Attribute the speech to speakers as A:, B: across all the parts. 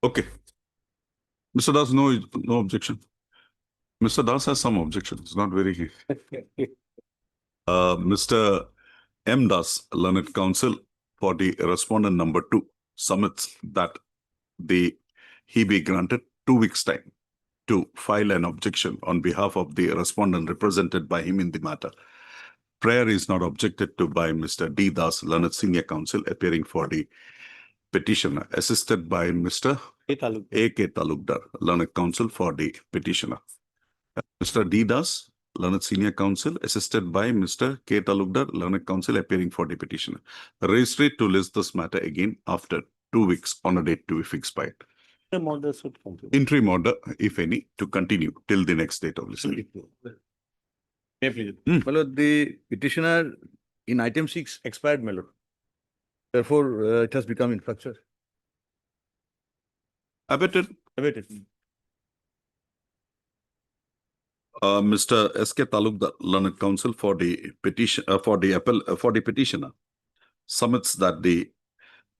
A: Okay. Mr. Das, no objection. Mr. Das has some objections, not very. Mr. M. Das, Learned Counsel, for the respondent number 2, submits that he be granted 2 weeks' time to file an objection on behalf of the respondent represented by him in the matter. Prayer is not objected to by Mr. D. Das, Learned Senior Counsel, appearing for the petitioner, assisted by Mr. A.K. Talukdar, Learned Counsel for the petitioner. Mr. D. Das, Learned Senior Counsel, assisted by Mr. K. Talukdar, Learned Counsel, appearing for the petitioner. Registry to list this matter again after 2 weeks on a date to be fixed by it. Interim order, if any, to continue till the next date of listening.
B: My lord, the petitioner in item 6 expired, my lord. Therefore, it has become infracture.
A: Abated.
B: Abated.
A: Mr. S.K. Talukdar, Learned Counsel for the petition for the petitioner, submits that the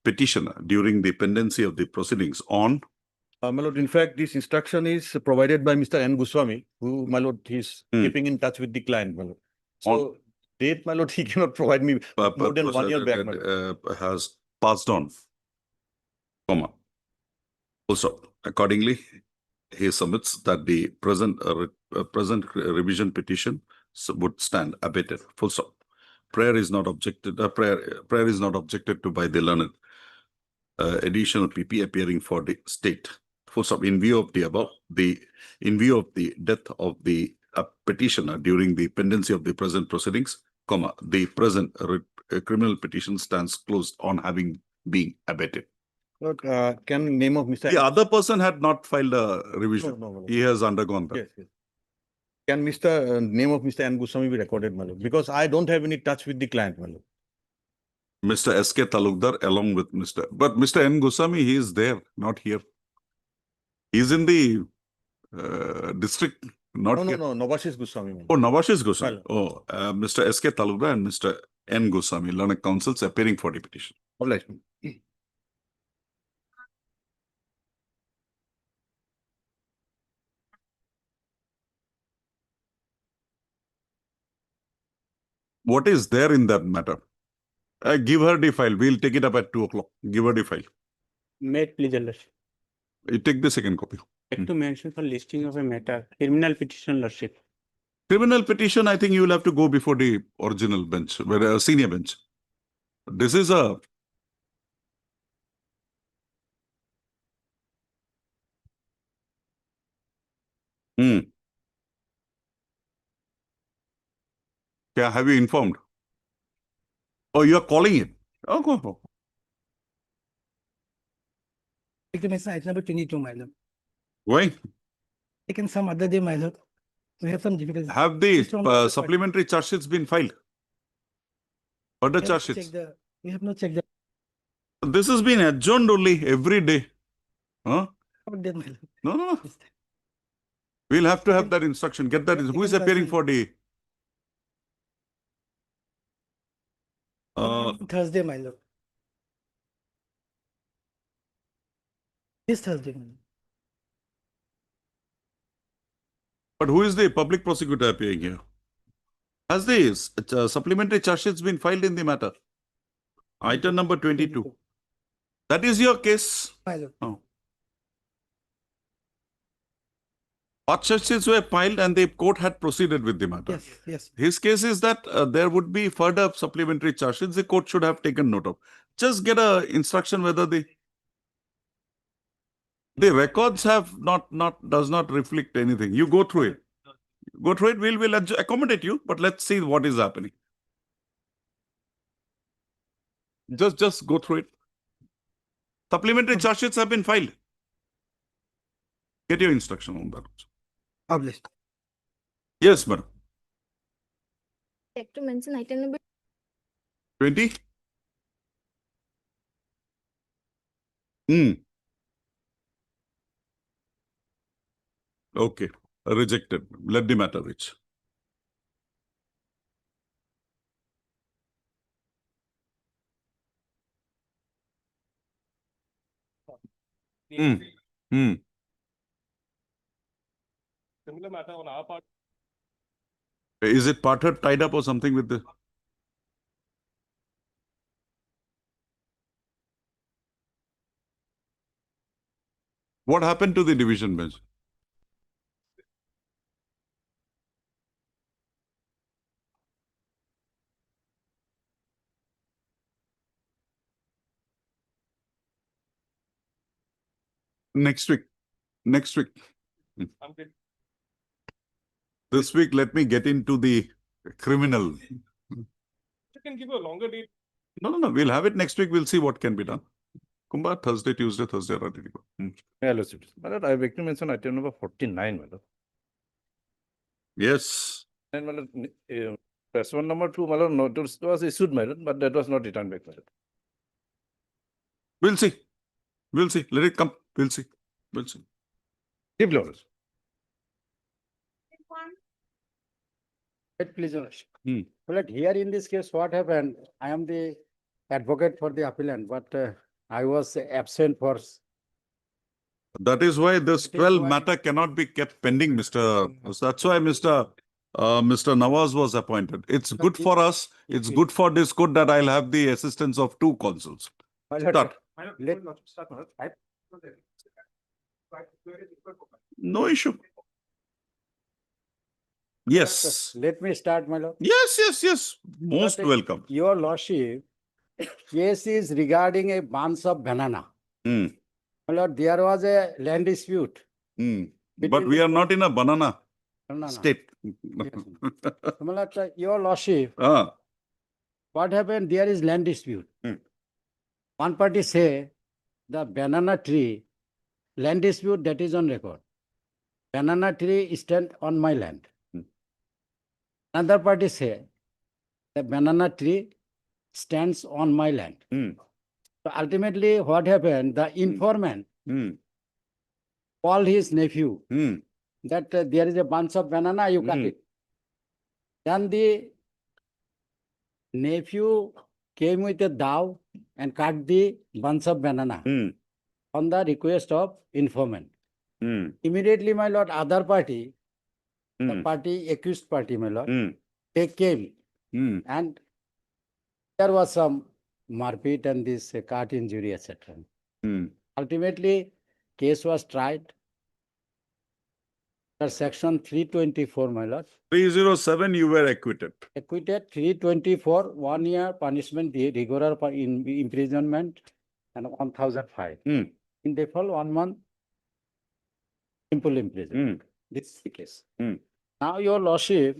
A: petitioner during the pendency of the proceedings on
B: My lord, in fact, this instruction is provided by Mr. N. Goswami, who, my lord, is keeping in touch with the client, my lord. So, date, my lord, he cannot provide me more than 1 year back, my lord.
A: Has passed on, comma. Also, accordingly, he submits that the present revision petition would stand abated. Full stop. Prayer is not objected. Prayer is not objected to by the learned. Additional PP appearing for the state. Full stop. In view of the above, in view of the death of the petitioner during the pendency of the present proceedings, comma, the present criminal petition stands closed on having been abated.
B: Look, can name of Mr.
A: The other person had not filed a revision.
B: No.
A: He has undergone that.
B: Yes. Can Mr. Name of Mr. N. Goswami be recorded, my lord? Because I don't have any touch with the client, my lord.
A: Mr. S.K. Talukdar along with but Mr. N. Goswami, he is there, not here. He is in the district, not here.
B: No, Novashish Goswami.
A: Oh, Novashish Goswami. Oh, Mr. S.K. Talukdar and Mr. N. Goswami, Learned Counsels appearing for the petition.
B: Obliged.
A: What is there in that matter? Give her the file. We'll take it up at 2 o'clock. Give her the file.
C: May it please, Your Lordship.
A: You take the second copy.
C: Like to mention for listing of a matter, criminal petition, Lordship.
A: Criminal petition, I think you will have to go before the original bench, where senior bench. This is a Yeah, have you informed? Oh, you are calling it. Oh, go.
D: Item number 22, my lord.
A: Why?
D: Taken some other day, my lord. We have some difficulties.
A: Have the supplementary charge sheets been filed? Or the charge sheets?
D: We have not checked the.
A: This has been adjourned only every day. Huh?
D: There, my lord.
A: No. We'll have to have that instruction. Get that. Who is appearing for the
D: Thursday, my lord. This Thursday, my lord.
A: But who is the public prosecutor appearing here? Has the supplementary charge sheets been filed in the matter? Item number 22. That is your case.
D: My lord.
A: Oh. Charge sheets were filed and the court had proceeded with the matter.
D: Yes.
A: His case is that there would be further supplementary charge sheets the court should have taken note of. Just get a instruction whether the records have does not reflect anything. You go through it. Go through it. We'll accommodate you, but let's see what is happening. Just go through it. Supplementary charge sheets have been filed. Get your instruction on that.
D: Obliged.
A: Yes, madam.
E: Like to mention item number
A: 20. Okay. Rejected. Let the matter reach. Hmm. Hmm.
E: Similar matter on our part.
A: Is it parted, tied up or something with the? What happened to the division bench? Next week. Next week.
E: I'm good.
A: This week, let me get into the criminal.
E: You can give a longer date.
A: No. We'll have it next week. We'll see what can be done. Kumbha, Thursday, Tuesday, Ready to go.
B: Yeah, let's do it. My lord, I beg to mention item number 49, my lord.
A: Yes.
B: And my lord, press one number 2, my lord, notice was issued, my lord, but that was not returned back, my lord.
A: We'll see. We'll see. Let it come. We'll see. We'll see.
B: Deep levels.
F: Please, Your Worship.
A: Hmm.
F: Well, here in this case, what happened? I am the advocate for the appellant, but I was absent for.
A: That is why this
F: That is
A: 12
F: why-
A: matter cannot be kept pending, Mr. That's why Mr. Nawaz was appointed. It's good for us. It's good for this good that I'll have the assistance of 2 consuls.
F: My lord,
A: Start.
F: let-
A: No issue. Yes.
F: Let me start, my lord.
A: Yes. Most
F: But,
A: welcome.
F: Your Lordship, case is regarding a bunch of banana.
A: Hmm.
F: My lord, there was a land dispute.
A: Hmm. But
F: Between
A: we
F: the
A: are not in a banana
F: Banana.
A: state.
F: My lord, Your Lordship,
A: Ah.
F: what happened? There is land dispute.
A: Hmm.
F: One party say the banana tree, land dispute that is on record. Banana tree stand on my land.
A: Hmm.
F: Another party say the banana tree stands on my land.
A: Hmm.
F: So ultimately what happened? The informant
A: Hmm.
F: called his nephew
A: Hmm.
F: that there is a bunch of banana, you cut
A: Hmm.
F: it. Then the nephew came with a dao and cut the bunch of banana
A: Hmm.
F: on the request of informant.
A: Hmm.
F: Immediately, my lord, other party, the
A: Hmm.
F: party, accused party, my lord,
A: Hmm.
F: they came
A: Hmm.
F: and there was some marpit and this cut injury, etc.
A: Hmm.
F: Ultimately, case was tried. Under section 324, my lord,
A: 307 you were acquitted.
F: acquitted 324, 1 year punishment, the regular imprisonment, and 1,005.
A: Hmm.
F: In default, 1 month simple imprisonment.
A: Hmm.
F: This is the case.
A: Hmm.
F: Now, your lordship,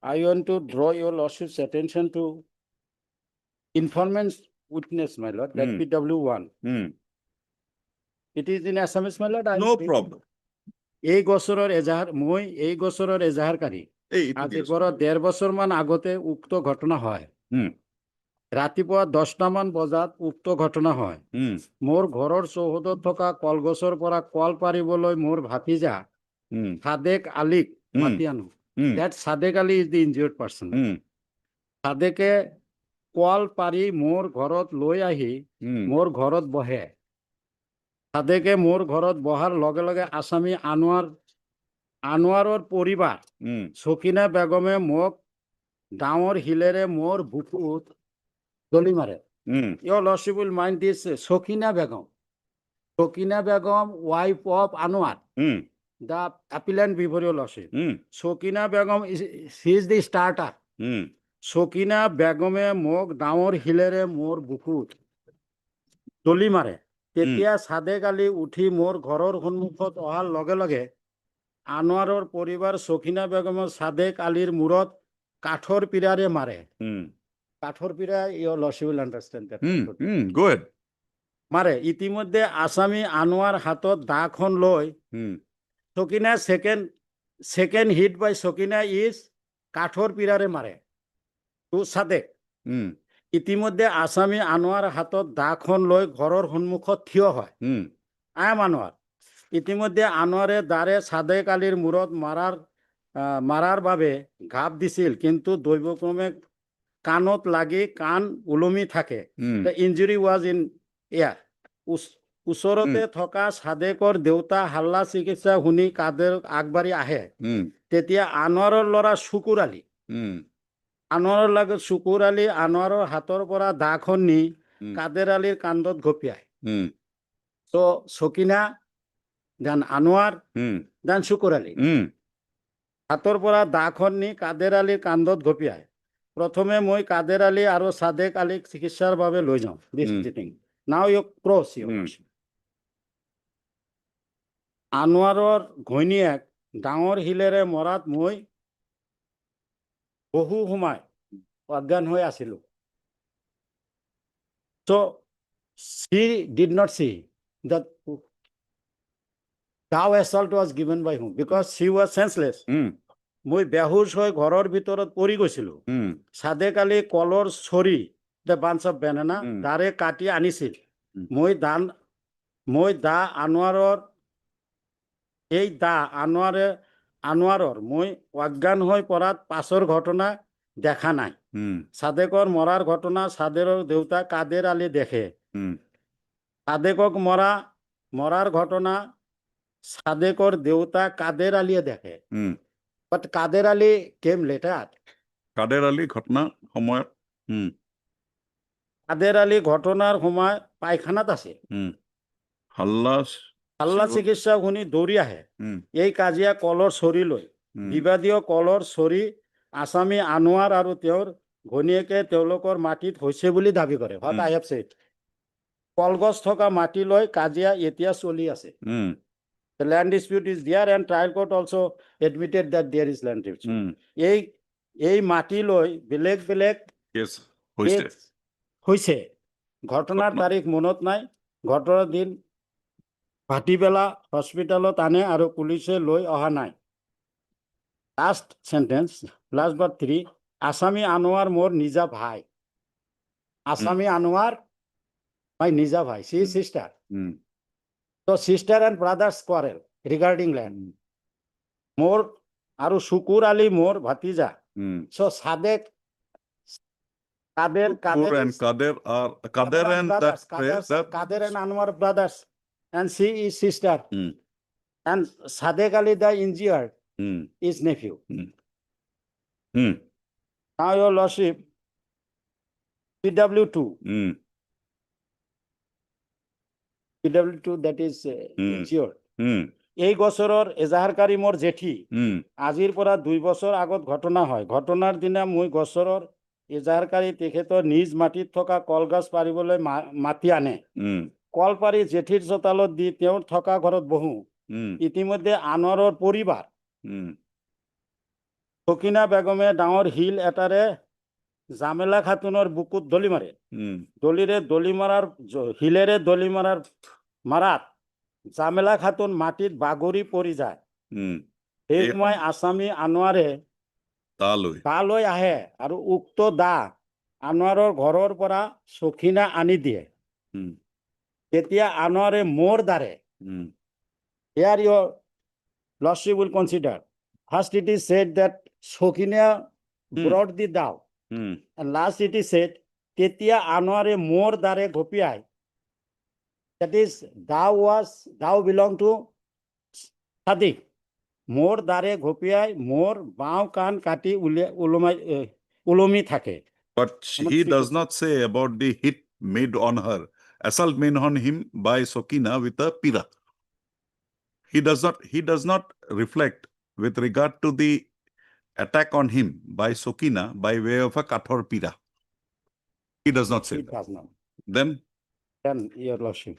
F: I want to draw your lordship's attention to informant witness, my lord, that
A: Hmm.
F: PW1.
A: Hmm.
F: It is in Assamese, my lord. I
A: No problem.
F: এই বছৰৰ এজাহাৰ মই এই বছৰৰ এজাহাৰকাৰী
A: Hey, it
F: আজিৰ
A: is.
F: পৰা 1.5 বছৰ মান আগতে উক্ত ঘটনা হয়
A: Hmm.
F: ৰাতিপুৱা 10টা মান বজাত উক্ত ঘটনা হয়
A: Hmm.
F: মোৰ ঘৰৰ চৌহদত থকা কলগছৰ পৰা কল পাৰিবলৈ মোৰ ভাতিজা
A: Hmm.
F: সাদেক আলীক
A: Hmm.
F: মাতি আনো
A: Hmm.
F: that Sadek Ali is the injured person
A: Hmm.
F: সাদেকে কল পাৰি মোৰ ঘৰত লৈ আহি
A: Hmm.
F: মোৰ ঘৰত বহে সাদেকে মোৰ ঘৰত বহাৰ লগে লগে আসামী আনোৱাৰৰ পৰিবাৰ
A: Hmm.
F: সকিনা বেগমে মোক ডাঙৰ শিলেৰে মোৰ বুকুত দলি মাৰে
A: Hmm.
F: Your Lordship will mind this Sokina Begum. Sokina Begum, wife of Anwar,
A: Hmm.
F: the appellant before your Lordship.
A: Hmm.
F: Sokina Begum she is the starter.
A: Hmm.
F: Sokina Begome মোক ডাঙৰ শিলেৰে মোৰ বুকুত দলি মাৰে তেতিয়া সাদেক আলী উঠি মোৰ ঘৰৰ সন্মুখত অহাৰ লগে লগে আনোৱাৰৰ পৰিবাৰ সকিনা বেগমৰ সাদেক আলীৰ মূৰত কাঠৰ পিৰাৰে মাৰে
A: Hmm.
F: কাঠৰ পিৰা your Lordship will understand that.
A: Hmm. Hmm. Go ahead.
F: মাৰে ইতিমধ্যে আসামী আনোৱাৰ হাতত দাখন লৈ
A: Hmm.
F: Sakina second hit by Sakina is কাঠৰ পিৰাৰে মাৰে to সাদেক
A: Hmm.
F: ইতিমধ্যে আসামী আনোৱাৰ হাতত দাখন লৈ ঘৰৰ সন্মুখত থিয় হয়
A: Hmm.
F: I am আনোৱাৰ ইতিমধ্যে আনোৱাৰে দাৰে সাদেক আলীৰ মূৰত মাৰাৰ বাবে ঘাপ দিছিল কিন্তু দৈবক্ৰমে কাণত লাগি কাণ ওলমি থাকে
A: Hmm.
F: The injury was in air ওচৰতে থকা সাদেকৰ দেউতা হাল্লা চিকিৎসা শুনি কাদের আগবাঢ়ি আহে তেতিয়া আনোৱাৰৰ ল'ৰা শুকুৰ আলী আনোৱাৰৰ লগত শুকুৰ আলী আনোৱাৰৰ হাতৰ পৰা দাখন নি কাদের আলীৰ কান্ধত ঘপিয়ায় তো সকিনা দেন আনোৱাৰ দেন শুকুৰ আলী হাতৰ পৰা দাখন নি কাদের আলীৰ কান্ধত ঘপিয়ায় প্ৰথমে মই কাদের আলী আৰু সাদেক আলীক চিকিৎসাৰ বাবে লৈ যাওঁ নাও ইউ ক্ৰছ আনোৱাৰৰ ঘৈণীয়েক ডাঙৰ শিলেৰে মৰাত মই বহু সময় অজ্ঞান হৈ আছিলো so she did not see that cow assault was given by whom because she was senseless মই বেহুচ হৈ ঘৰৰ ভিতৰত পৰি গৈছিলো সাদেক আলী কলৰ sorry the bunch of banana দাৰে কাটি আনিছিল মই দা আনোৱাৰৰ এই দা আনোৱাৰৰ মই অজ্ঞান হৈ পৰাত পাছৰ ঘটনা দেখা নাই সাদেকৰ মৰাৰ ঘটনা সাদেৰৰ দেউতা কাদের আলী দেখে সাদেকক মৰাৰ ঘটনা সাদেকৰ দেউতা কাদের আলীয়ে দেখে but Quader Ali came later
A: কাদের আলী ঘটনা সময়ত
F: কাদের আলী ঘটনাৰ সময় পায়খানাত আছে হাল্লা চিকিৎসা শুনি দৌৰি আহে এই কাজিয়া কলৰ ছৰি লৈ বিবাদীয় কলৰ ছৰি আসামী আনোৱাৰ আৰু তেওঁৰ ঘৈণীয়েকে তেওঁলোকৰ মাটিত হৈছে বুলি দাবী কৰে what I have said কলগছ থকা মাটি লৈ কাজিয়া এতিয়া চলি আছে the land dispute is there and trial court also admitted that there is land dispute এই মাটি লৈ বেলেগ
A: কেছ হৈছে
F: হৈছে ঘটনাৰ তাৰিখ মনত নাই ঘটনাৰ দিন ভাটিবেলা হস্পিটালত আনে আৰু পুলিচে লৈ অহা নাই লাষ্ট সেন্টেন্স লাষ্ট বাট 3 আসামী আনোৱাৰ মোৰ নিজা ভাই আসামী আনোৱাৰ my নিজা ভাই she is sister so sister and brothers quarrel regarding land মোৰ আৰু শুকুৰ আলী মোৰ ভাতিজা so Sadek Kader and Anwar brothers and she is sister and Sadek Ali the injured is nephew now your lordship PW2 that is injured এই বছৰৰ এজাহাৰকাৰী মোৰ জেঠী আজিৰ পৰা 2 বছৰ আগত ঘটনা হয় ঘটনাৰ দিনা মই বছৰৰ এজাহাৰকাৰী তেখেতৰ নিজ মাটিত থকা কলগছ পাৰিবলৈ মাতি আনে কল পাৰি জেঠীৰ চোতালত দি তেওঁৰ থকা ঘৰত বহো ইতিমধ্যে আনোৱাৰৰ পৰিবাৰ সকিনা বেগমে ডাঙৰ শিল এটাৰে জামেলা খাতুনৰ বুকুত দলি মাৰে শিলেৰে দলি মাৰাত জামেলা খাতুন মাটিত বাগৰি পৰি যায় সেই সময় আসামী আনোৱাৰে তালৈ আহে আৰু উক্ত দা আনোৱাৰৰ ঘৰৰ পৰা সখিনা আনি দিয়ে তেতিয়া আনোৱাৰে মোৰ দ্বাৰে here your lordship will consider first it is said that Sakhina brought the dao and last it is said তেতিয়া আনোৱাৰে মোৰ দ্বাৰে ঘপিয়াই that is dao belong to Sadik মোৰ দ্বাৰে ঘপিয়াই মোৰ বাওঁ কাণ কাটি ওলমি থাকে
A: but he does not say about the hit made on her assault made on him by Sokina with a pira he does not reflect with regard to the attack on him by Sokina by way of a kathor pira he does not say
F: It does not.
A: then
F: your lordship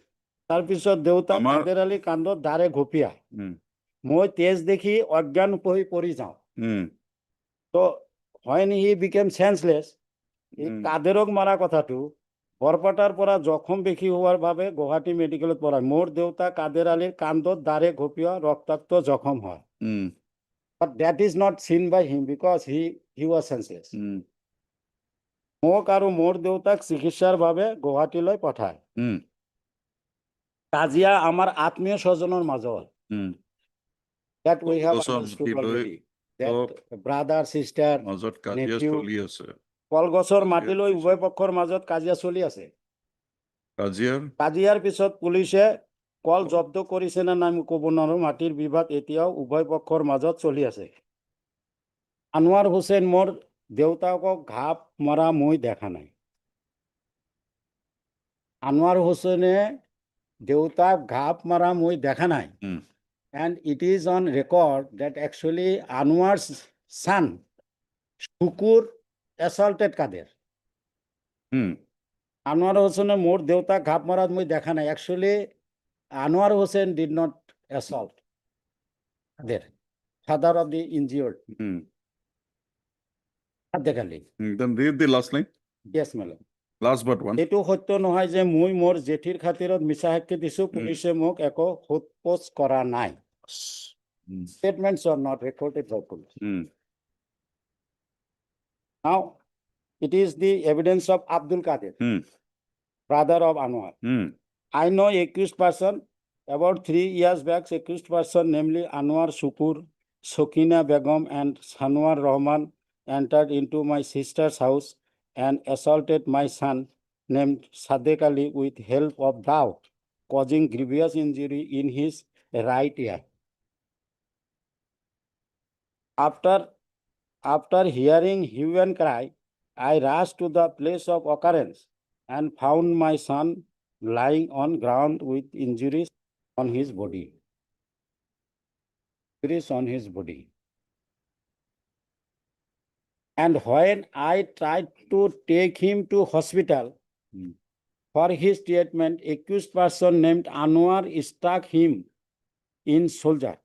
F: তাৰপিছত দেউতা কাদের আলী কান্ধত দ্বাৰে ঘপিয়াই মই তেজ দেখি অজ্ঞান হৈ পৰি যাওঁ তো when he became senseless কাদেৰক মাৰা কথাটো বৰপেটাৰ পৰা জখম বেশি হোৱাৰ বাবে গুৱাহাটী মেডিকেলত পৰাই মোৰ দেউতা কাদের আলীৰ কান্ধত দ্বাৰে ঘপিওৱা ৰক্তাক্ত জখম হয় but that is not seen by him because he was senseless মোক আৰু মোৰ দেউতাক চিকিৎসাৰ বাবে গুৱাহাটীলৈ পঠায় কাজিয়া আমাৰ আত্মীয় স্বজনৰ মাজত that we have understood already that brother sister
A: মাজত কাজিয়া
F: nephew,
A: চলি আছে
F: কলগছৰ মাটি লৈ উভয় পক্ষৰ মাজত কাজিয়া চলি আছে
A: Rajier,
F: কাজিয়াৰ পিছত পুলিচে কল জব্দ কৰিছে নে নাই মই ক'ব নোৱাৰো মাটিৰ বিবাদ এতিয়াও উভয় পক্ষৰ মাজত চলি আছে আনোৱাৰ হুছেইন মোৰ দেউতাকক ঘাপ মৰা মই দেখা নাই আনোৱাৰ হুছেইনে দেউতাক ঘাপ মৰা মই দেখা নাই
A: Hmm.
F: and it is on record that actually Anwar's son Shukur assaulted Kader
A: Hmm.
F: Anwar Hussain মোর দেউতা ঘাপ মারাত মই দেখা নাই actually Anwar Hussain did not assault Kader father of the injured
A: Hmm.
F: Sadek Ali
A: Then read the last line.
F: yes my lord
A: Last but one.
F: এইটো সত্য নহয় যে মই মোৰ জেঠিৰ খাতিৰত মিছা সাক্ষী দিছো পুলিচে মোক একো সোধপোছ কৰা নাই
A: Hmm.
F: statements are not recorded by police
A: Hmm.
F: now it is the evidence of Abdul Kadir
A: Hmm.
F: brother of Anwar
A: Hmm.
F: I know accused person about 3 years back accused person namely Anwar Shukur Sokina Begum and Sanwar Rahman entered into my sister's house and assaulted my son named Sadek Ali with help of dao causing grievous injury in his right ear after hearing hue and cry I rushed to the place of occurrence and found my son lying on ground with injuries on his body. Injuries on his body. And when I tried to take him to hospital for his treatment, accused person named Anwar struck him in shoulder.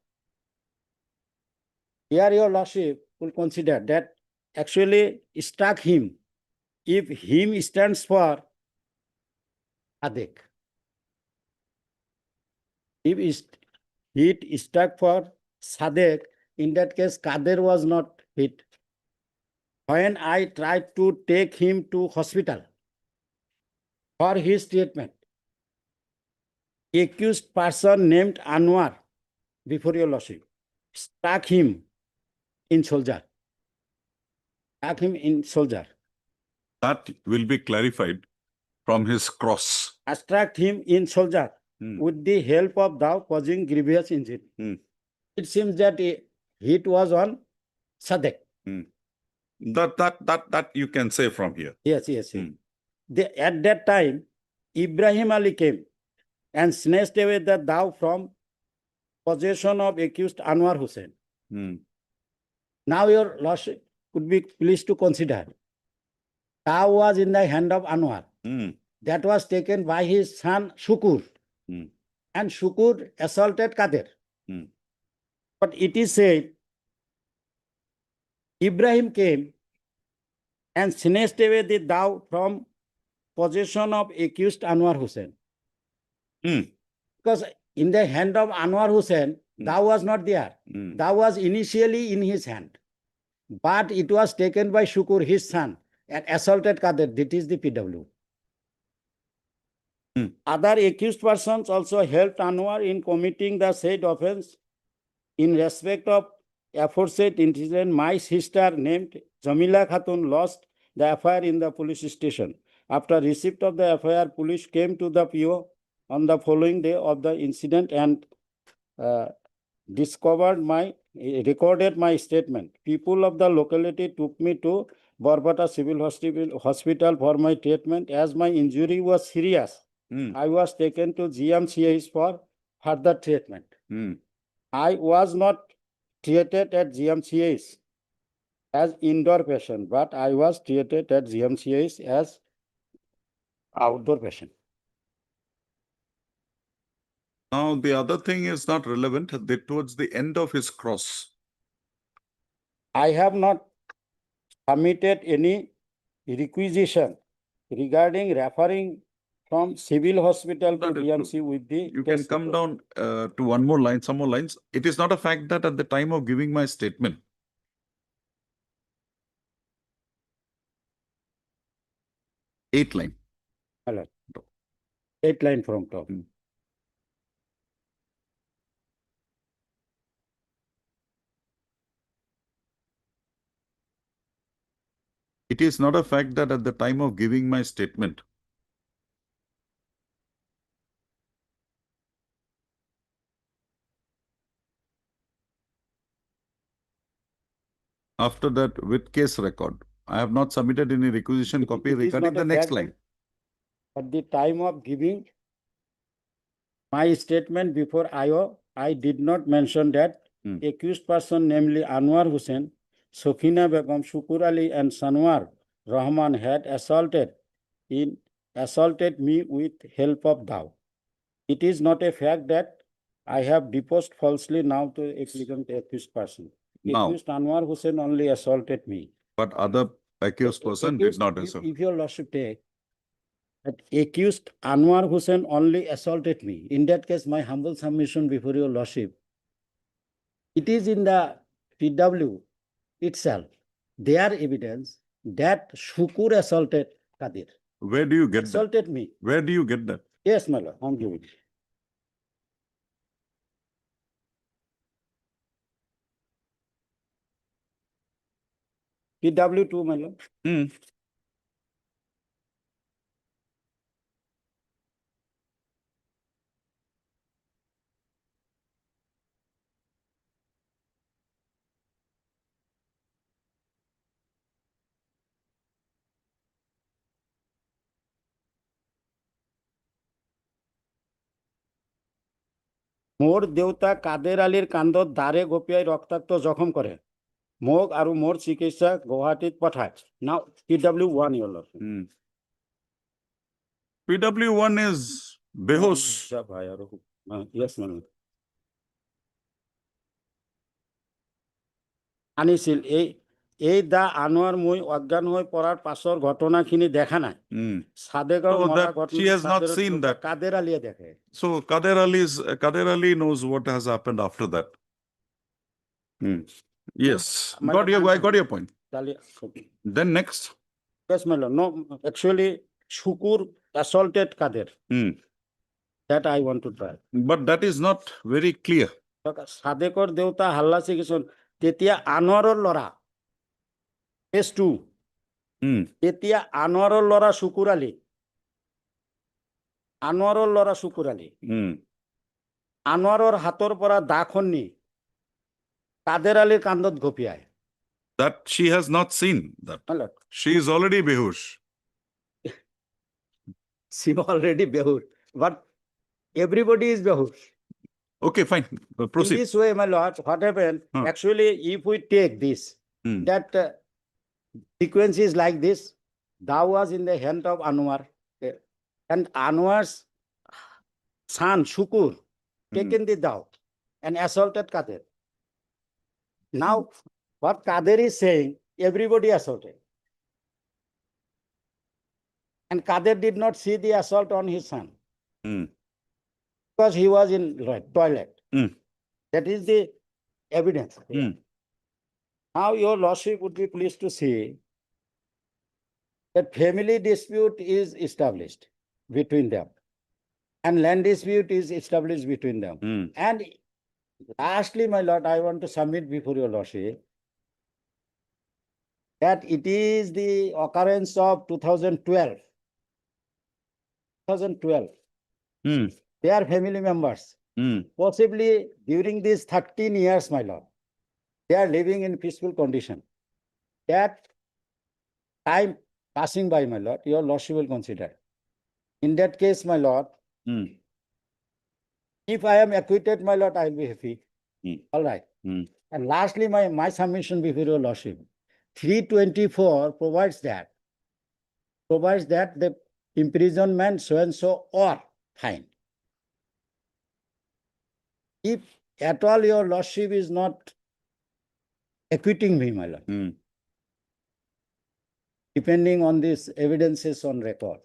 F: Here your lordship will consider that actually struck him. If him stands for Adek. If hit struck for Sadek, in that case, Kader was not hit. When I tried to take him to hospital for his treatment, accused person named Anwar, before your lordship, struck him in shoulder. Struck him in shoulder.
A: That will be clarified from his cross.
F: Struck him in shoulder
A: Hmm.
F: with the help of thou causing grievous injury.
A: Hmm.
F: It seems that a hit was on Sadek.
A: That you can say from here.
F: Yes.
A: Hmm.
F: At that time, Ibrahim Ali came and snatched away the dao from possession of accused Anwar Hussain.
A: Hmm.
F: Now your lordship could be pleased to consider. Dao was in the hand of Anwar.
A: Hmm.
F: That was taken by his son Shukur.
A: Hmm.
F: And Shukur assaulted Kader.
A: Hmm.
F: But it is said, Ibrahim came and snatched away the dao from possession of accused Anwar Hussain.
A: Hmm.
F: Because in the hand of Anwar Hussain, dao was not there.
A: Hmm.
F: Dao was initially in his hand. But it was taken by Shukur, his son, and assaulted Kader. That is the PW.
A: Hmm.
F: Other accused persons also helped Anwar in committing the said offense. In respect of aforesaid incident, my sister named Jamila Khatun lost the FIR in the police station. After receipt of the FIR, police came to the PO on the following day of the incident and recorded my statement. People of the locality took me to Barbata Civil Hospital for my treatment. As my injury was serious,
A: Hmm.
F: I was taken to GMCH for further treatment.
A: Hmm.
F: I was not treated at GMCH as indoor patient, but I was treated at GMCH as outdoor patient.
A: Now the other thing is not relevant. Towards the end of his cross,
F: I have not submitted any requisition regarding referring from civil hospital to
A: That is
F: BMC with the
A: you can
F: test
A: come
F: report.
A: down to one more line, some more lines. It is not a fact that at the time of giving my statement, 8th line.
F: Hello. 8 line from top.
A: Hmm. It is not a fact that at the time of giving my statement, After that, with case record, I have not submitted any requisition copy
F: it is
A: regarding
F: not
A: the
F: a
A: next
F: fact
A: line.
F: At the time of giving my statement before IO, I did not mention that accused person, namely Anwar Hussain, Sokina Begum, Shukur Ali, and Sanwar Rahman had assaulted me with help of dao. It is not a fact that I have deposed falsely now to applicant accused person.
A: Now.
F: Accused Anwar Hussain only assaulted me.
A: But other accused person did not assault.
F: If your lordship take that accused Anwar Hussain only assaulted me. In that case, my humble submission before your lordship, it is in the PW itself, their evidence that Shukur assaulted Kadir.
A: Where do you get that?
F: Assaulted me.
A: Where do you get that?
F: Yes, my lord, I'm giving. PW2, my lord.
A: Hmm.
F: মোর দেউতা কাদের আলীর কান্দত দাঁড়ে গোপিয়াই রক্তাক্ত জখম করে মোক আৰু মোর চিকিৎসা গুৱাহাটীত পঠায় নাও PW1 your lord.
A: PW1 is behosh.
F: Yes, my lord. আনিছিল এই দা আনোয়ার মুই অজ্ঞান হৈ পড়ার পাছৰ ঘটনাখিনি দেখা নাই সাদেগাঁও
A: So
F: মৰা
A: that she has not seen that.
F: কাদের আলীয়ে দেখে
A: So Kader Ali knows what has happened after that. Yes, I got your point. Then next.
F: Yes, my lord. No, actually, Shukur assaulted Kader. That I want to try.
A: But that is not very clear.
F: সাদেকৰ দেউতা হাল্লা চিকিৎসক তেতিয়া আনোৱাৰৰ ল'ৰা phase 2 তেতিয়া আনোৱাৰৰ ল'ৰা শুকুৰ আলী আনোৱাৰৰ হাতৰ পৰা দাখন নি কাদের আলীৰ কান্ধত ঘপিয়ায়
A: That she has not seen that.
F: my lord.
A: She is already behosh.
F: She already behush, but everybody is behush.
A: Okay, fine. Proceed.
F: In this way, my lord, what happened? Actually, if we take this, that sequence is like this. Dao was in the hand of Anwar, and Anwar's son Shukur taken the Dao and assaulted Kader. Now, what Kader is saying, everybody assaulted. And Kader did not see the assault on his son. Because he was in toilet. That is the evidence. Now your lordship would be pleased to see that family dispute is established between them. And land dispute is established between them. And lastly, my lord, I want to submit before your lordship that it is the occurrence of 2012. They are family members. Possibly during these 13 years, my lord, they are living in peaceful condition. That time passing by, my lord, your lordship will consider. In that case, my lord, if I am acquitted, my lord, I will be happy. All right. And lastly, my submission before your lordship, 324 provides that the imprisonment so and so or fine. If at all your lordship is not acquitting me, my lord, depending on these evidences on record,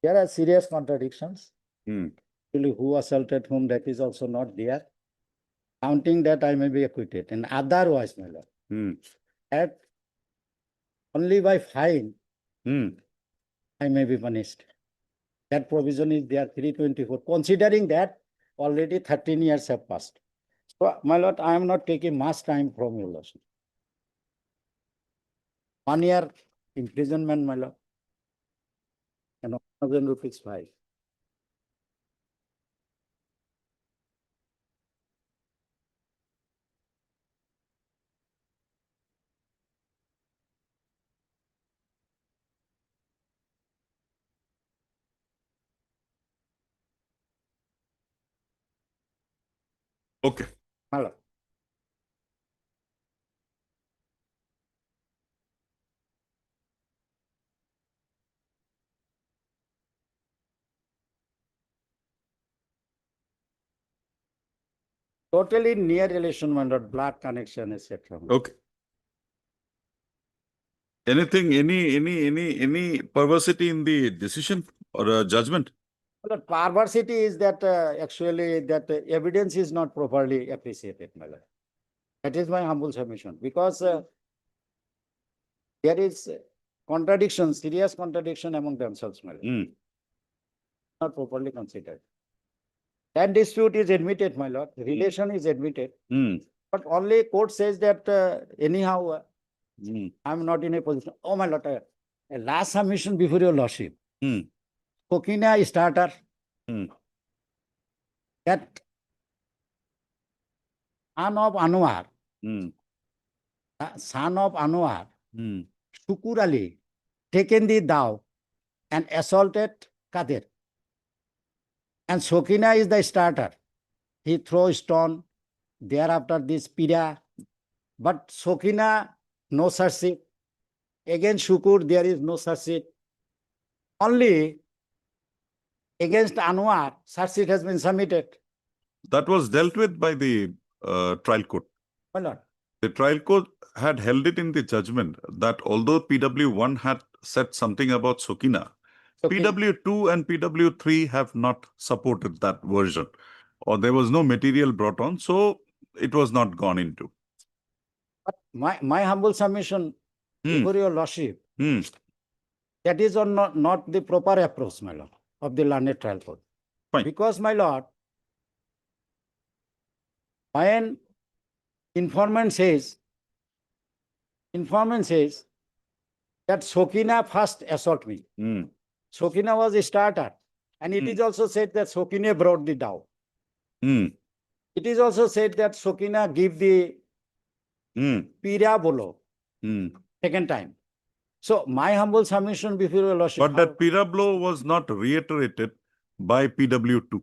F: there are serious contradictions. Really, who assaulted whom, that is also not there. Counting that, I may be acquitted. And otherwise, my lord, at only by fine, I may be punished. That provision is there, 324. Considering that already 13 years have passed. So, my lord, I am not taking much time from your lordship. 1 year imprisonment, my lord, and 1,000 rupees fine.
A: Okay.
F: my lord. Totally near relation, my lord, blood connection, etc.
A: Okay. Anything, any perversity in the decision or judgment?
F: The perversity is that actually that evidence is not properly appreciated, my lord. That is my humble submission, because there is contradiction, serious contradiction among themselves, my lord.
A: Mm.
F: Not properly considered. That dispute is admitted, my lord. Relation is admitted,
A: Mm.
F: but only court says that anyhow
A: Mm.
F: I am not in a position. Oh, my lord, a last submission before your lordship.
A: Mm.
F: Kokina starter.
A: Mm.
F: That son of Anwar,
A: Mm.
F: son of Anwar,
A: Mm.
F: Shukur Ali, taken the dhow and assaulted Kadir. And Sokina is the starter. He throws stone. Thereafter this Pida. But Sokina, no such thing. Against Shukur, there is no such thing. Only against Anwar, such thing has been submitted.
A: That was dealt with by the trial court.
F: My lord.
A: The trial court had held it in the judgment that although PW1 had said something about Sokina,
F: Sokina.
A: PW2 and PW3 have not supported that version, or there was no material brought on, so it was not gone into.
F: But my humble submission
A: Hmm.
F: before your lordship,
A: Hmm.
F: that is or not the proper approach, my lord, of the learned trial court.
A: Fine.
F: Because, my lord, when informant says that Sokina first assault me.
A: Hmm.
F: Sokina was a starter. And it is also said that Sokina brought the dhow.
A: Hmm.
F: It is also said that Sokina give the
A: Hmm.
F: Pira Bolo
A: Hmm.
F: second time. So my humble submission before your lordship.
A: But that Pirablo was not reiterated by PW2.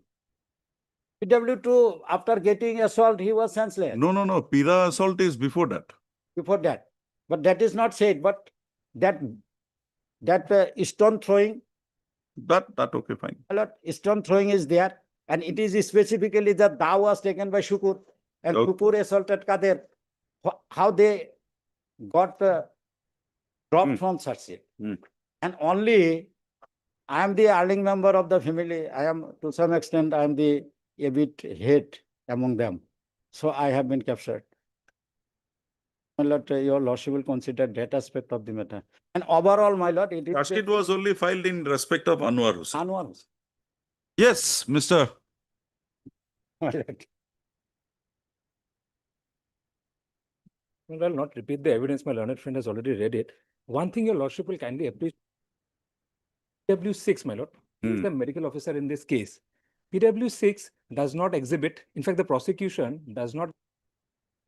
F: PW2, after getting assault, he was senseless.
A: No. Pira assault is before that.
F: Before that. But that is not said. But that stone throwing,
A: That okay, fine.
F: a lot stone throwing is there. And it is specifically that dhow was taken by Shukur. And
A: Okay.
F: Shukur assaulted Kader. How they got dropped from such seat. And only I am the earning member of the family. I am, to some extent, I am a bit head among them. So I have been captured. My lord, your lordship will consider that aspect of the matter. And overall, my lord, it is
A: Charge sheet was only filed in respect of Anwar Hussain.
F: Anwar Hussain.
A: Yes, Mr.
F: My lord.
G: Well, I'll not repeat the evidence. My learned friend has already read it. One thing your lordship will kindly appreciate. PW6, my lord, is the medical officer in this case. PW6 does not exhibit. In fact, the prosecution does not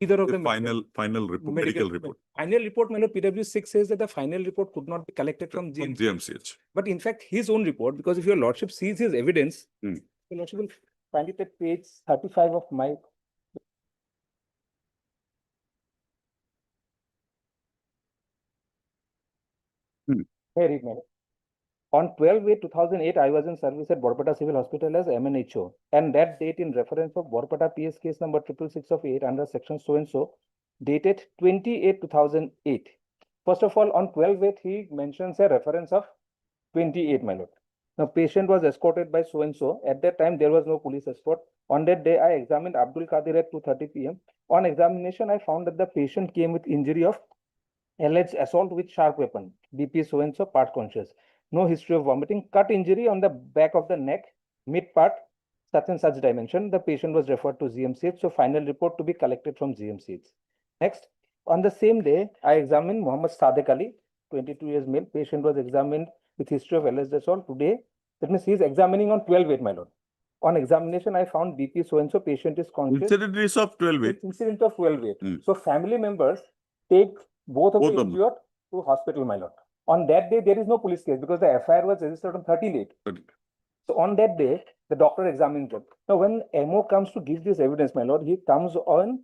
G: either of
A: The
G: the
A: final report, medical report
G: Final report, my lord, PW6 says that the final report could not be collected from
A: from
G: GMC.
A: GMCH.
G: But in fact, his own report, because if your lordship sees his evidence,
A: Hmm.
G: your lordship will find it at page 35 of my. Here it may. On 12/8/2008, I was in service at Borpata Civil Hospital as MNHO, and that date in reference of Borpata PS case number 666 of 8 under section so and so, dated 28/2008. First of all, on 12/8, he mentions a reference of 28, my lord. Now, patient was escorted by so and so. At that time, there was no police escort. On that day, I examined Abdul Qadir at 2:30 p.m. On examination, I found that the patient came with injury of alleged assault with sharp weapon, BP so and so, part conscious. No history of vomiting, cut injury on the back of the neck, mid part, such and such dimension. The patient was referred to GMCH. So final report to be collected from GMCH. Next, on the same day, I examined Muhammad Sadek Ali, 22 years male. Patient was examined with history of alleged assault today. That means he is examining on 12/8, my lord. On examination, I found BP so and so, patient is conscious.
A: Incident is of 12/8.
G: Incident of 12/8. So family members take both of
A: Both
G: the
A: of them.
G: injured to hospital, my lord. On that day, there is no police case because the FIR was registered on 13/8. So on that day, The doctor examined them. Now, when MO comes to give this evidence, my lord, he comes on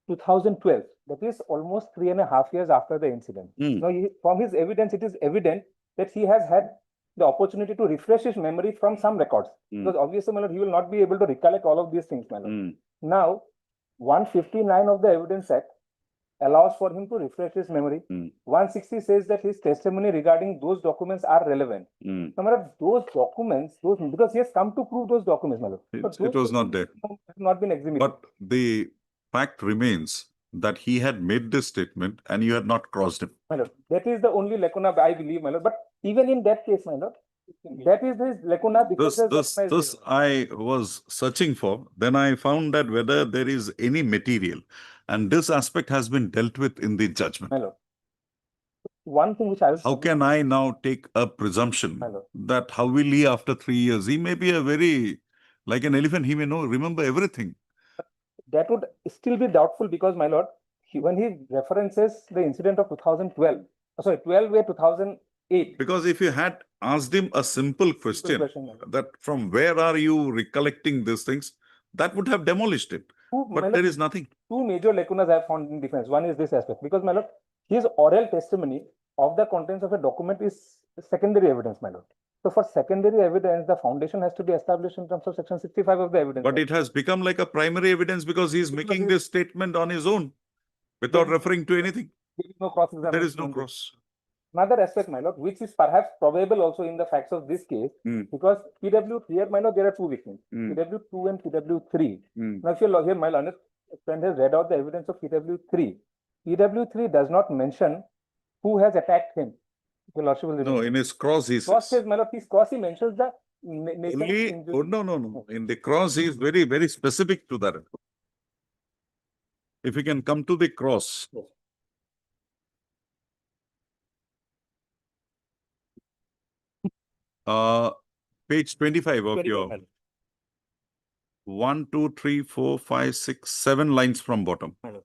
G: 2012. That is almost 3.5 years after the incident.
A: Hmm.
G: Now, from his evidence, it is evident that he has had the opportunity to refresh his memory from some records.
A: Hmm.
G: Because obviously, my lord, he will not be able to recollect all of these things, my lord.
A: Hmm.
G: Now, 159 of the Evidence Act allows for him to refresh his memory.
A: Hmm.
G: 160 says that his testimony regarding those documents are relevant.
A: Hmm.
G: No matter those documents, because he has come to prove those documents, my lord. But
A: It was not there.
G: have not been exhibited.
A: But the fact remains that he had made this statement and you had not crossed him.
G: My lord, that is the only lacuna I believe, my lord. But even in that case, my lord, that is his lacuna because
A: This I was searching for. Then I found that whether there is any material, and this aspect has been dealt with in the judgment.
G: my lord. One thing which I was
A: How can I now take a presumption
G: My lord.
A: that how will he after 3 years? He may be a very, like an elephant, he may remember everything.
G: that would still be doubtful because, my lord, when he references the incident of 2012, sorry, 12 2008.
A: Because if you had asked him a simple question,
G: question, my lord.
A: that from where are you recollecting these things, that would have demolished it.
G: My
A: But
G: lord,
A: there is nothing.
G: two major lacunas I have found in defense. One is this aspect because, my lord, his oral testimony of the contents of a document is secondary evidence, my lord. So for secondary evidence, the foundation has to be established in terms of section 65 of the evidence.
A: But
G: Act.
A: it has become like a primary evidence because he is making this statement on his own without
G: There is-
A: referring to anything.
G: There is no cross
A: There
G: examination.
A: is no cross.
G: Another aspect, my lord, which is perhaps probable also in the facts of this case,
A: Hmm.
G: because PW here, my lord, there are two victims,
A: Hmm.
G: PW2 and PW3.
A: Hmm.
G: Now, if you're here, my learned friend has read out the evidence of PW3. PW3 does not mention who has attacked him. Your lordship will
A: No,
G: remember.
A: in his cross he
G: Cross
A: says.
G: says, my lord, his cross he mentions the nature of
A: Only,
G: injury.
A: oh, no. In the cross, he is very, very specific to that. If you can come to the cross.
G: Yes.
A: Page 25 of
G: 25,
A: your
G: my lord.
A: 1, 2, 3, 4, 5, 6, 7 lines from bottom.
G: My lord.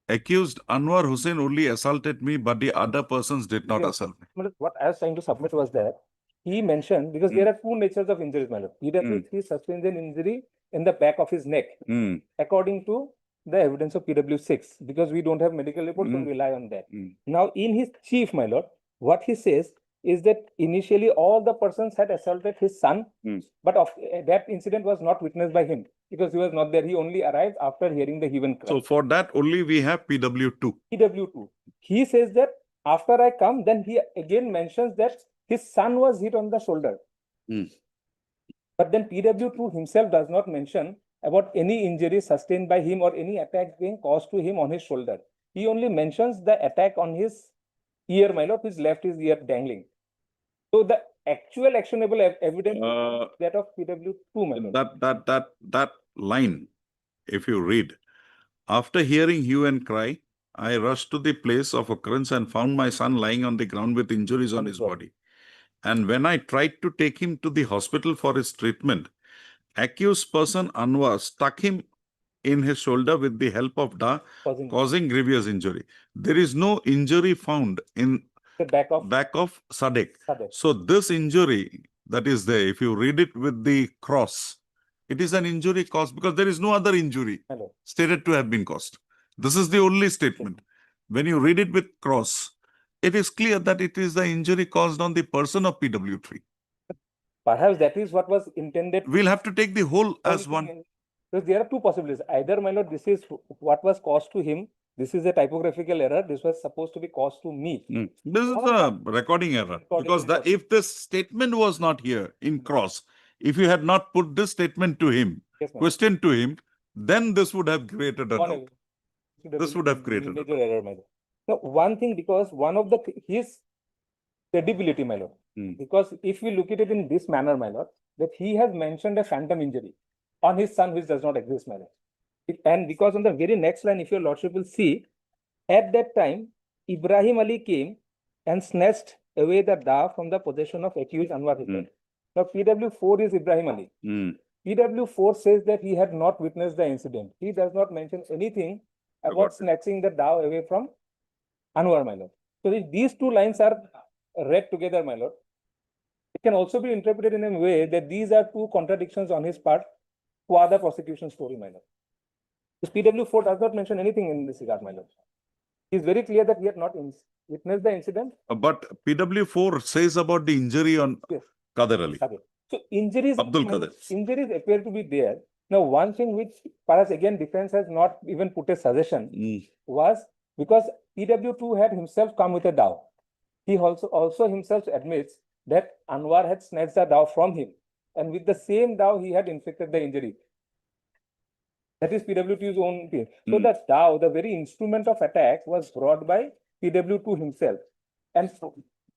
A: Accused Anwar Hussain only assaulted me, but the other persons did not
G: Yeah.
A: assault me.
G: My lord, what I was trying to submit was that he mentioned, because there are two natures of injuries, my lord. PW3 sustains an injury in the back of his neck,
A: Hmm.
G: according to the evidence of PW6, because we don't have medical reports, so we rely on that. Now, in his chief, my lord, what he says is that initially all the persons had assaulted his son, but that incident was not witnessed by him because he was not there. He only arrived after hearing the hue and cry.
A: So for that only we have PW2.
G: PW2. He says that after I come, then he again mentions that his son was hit on the shoulder.
A: Hmm.
G: But then PW2 himself does not mention about any injury sustained by him or any attack being caused to him on his shoulder. He only mentions the attack on his ear, my lord, his left his ear dangling. So the actual actionable evidence is that of PW2, my lord.
A: That line, if you read, after hearing hue and cry, I rushed to the place of occurrence and found my son lying on the ground with injuries on his body. And when I tried to take him to the hospital for his treatment, accused person Anwar stuck him in his shoulder with the help of Da, causing grievous injury. There is no injury found in
G: the back of
A: Sadek.
G: Sadek.
A: So this injury that is there, if you read it with the cross, it is an injury caused because there is no other injury
G: Hello.
A: stated to have been caused. This is the only statement. When you read it with cross, it is clear that it is the injury caused on the person of PW3.
G: Perhaps that is what was intended.
A: We'll have to take the whole as one.
G: Because there are two possibilities. Either, my lord, this is what was caused to him. This is a typographical error. This was supposed to be caused to me.
A: This is a recording error. Because if this statement was not here in cross, if you had not put this statement to him, question to him, then this would have created a doubt. This would have created a
G: major error, my lord. Now, one thing, because one of his credibility, my lord, because if we look at it in this manner, my lord, that he has mentioned a phantom injury on his son, which does not exist, my lord. And because on the very next line, if your lordship will see, at that time, Ibrahim Ali came and snatched away the Da from the possession of accused Anwar Hussain. Now, PW4 is Ibrahim Ali. PW4 says that he had not witnessed the incident. He does not mention anything about snatching the Da away from Anwar, my lord. So these two lines are read together, my lord, it can also be interpreted in a way that these are two contradictions on his part to other prosecution story, my lord. This PW4 does not mention anything in this regard, my lord. He is very clear that he had not witnessed the incident.
A: But PW4 says about the injury on
G: Yes.
A: Kader Ali.
G: Okay. So injuries,
A: Abdul
G: my lord,
A: Qadir.
G: injuries appear to be there. Now, one thing which perhaps again defense has not even put a suggestion
A: Mm.
G: was because PW2 had himself come with a dao. He also himself admits that Anwar had snatched the dao from him, and with the same dao he had inflicted the injury. That is PW2's own case. So
A: Hmm.
G: the dao, the very instrument of attack, was brought by PW2 himself. And so,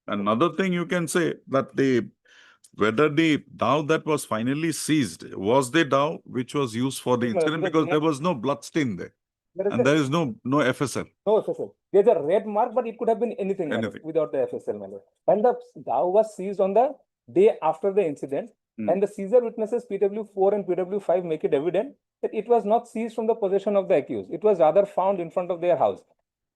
A: Another thing you can say that whether the dhow that was finally seized was the dhow which was used for the
G: No,
A: incident,
G: because
A: because
G: we
A: there was no blood stain there
G: there is
A: and there is no FSL.
G: no FSL. There's a red mark, but it could have been anything, my lord,
A: Anything.
G: without the FSL, my lord. And the dao was seized on the day after the incident,
A: Hmm.
G: and the seizure witnesses PW4 and PW5 make it evident that it was not seized from the possession of the accused. It was rather found in front of their house.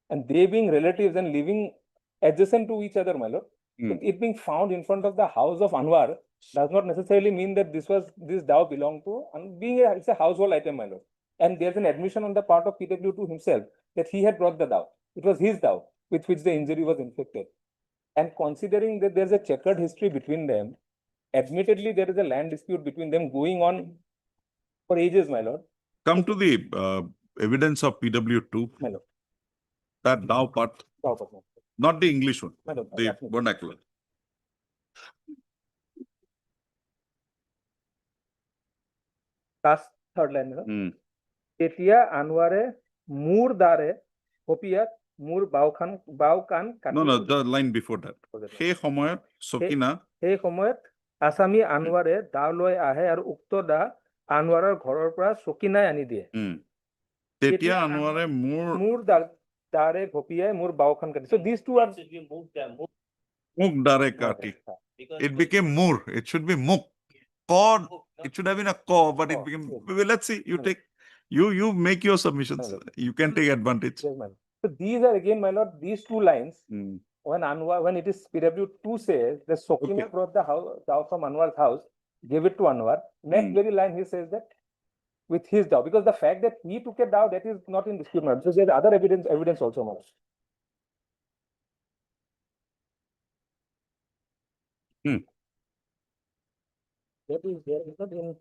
G: And they being relatives and living adjacent to each other, my lord,
A: Hmm.
G: it being found in front of the house of Anwar does not necessarily mean that this dao belonged to, and it's a household item, my lord. And there's an admission on the part of PW2 himself that he had brought the dao. It was his dao with which the injury was inflicted. And considering that there's a checkered history between them, admittedly there is a land dispute between them going on for ages, my lord.
A: Come to the evidence of PW2,
G: My lord.
A: that dhow part,
G: Dao part,
A: not the English one,
G: my lord.
A: the
G: Absolutely.
A: vernacular.
G: Last third line, my lord.
A: Hmm.
G: তেতিয়া আনোয়ারে মূর দ্বারে হপিয়াত মূর বাউকান
A: No, no,
G: কাটি
A: the line before that. সেই সময়ত সকিনা
G: সেই সময়ত আসামী আনোয়াৰে দা লৈ আহে আৰু উক্ত দা আনোৱাৰৰ ঘৰৰ পৰা চকিনাই আনি দিয়ে।
A: তেতিয়া
G: তেতিয়া
A: আনোৱাৰে মোৰ
G: মূৰ দাৰে ঘপিয়াই মোৰ বাওখান কাটি। So these two are
A: মুখ দ্বাৰে কাটি. It became mur. It should be muk. Kod. It should have been a ko, but it
G: Ko,
A: became.
G: yes.
A: Well, let's see. You
G: No.
A: take. You make your submissions.
G: No.
A: You can take advantage.
G: Yes, my lord. So these are again, my lord, these two lines.
A: Hmm.
G: When it is PW2 says that Sokina
A: Okay.
G: brought the dao from Anwar's house, gave it to Anwar. Next
A: Hmm.
G: very line he says that with his dao, because the fact that he took a dao, that is not in dispute, my lord. So there's other evidence also, my lord.
A: Hmm.
G: That is there is not in.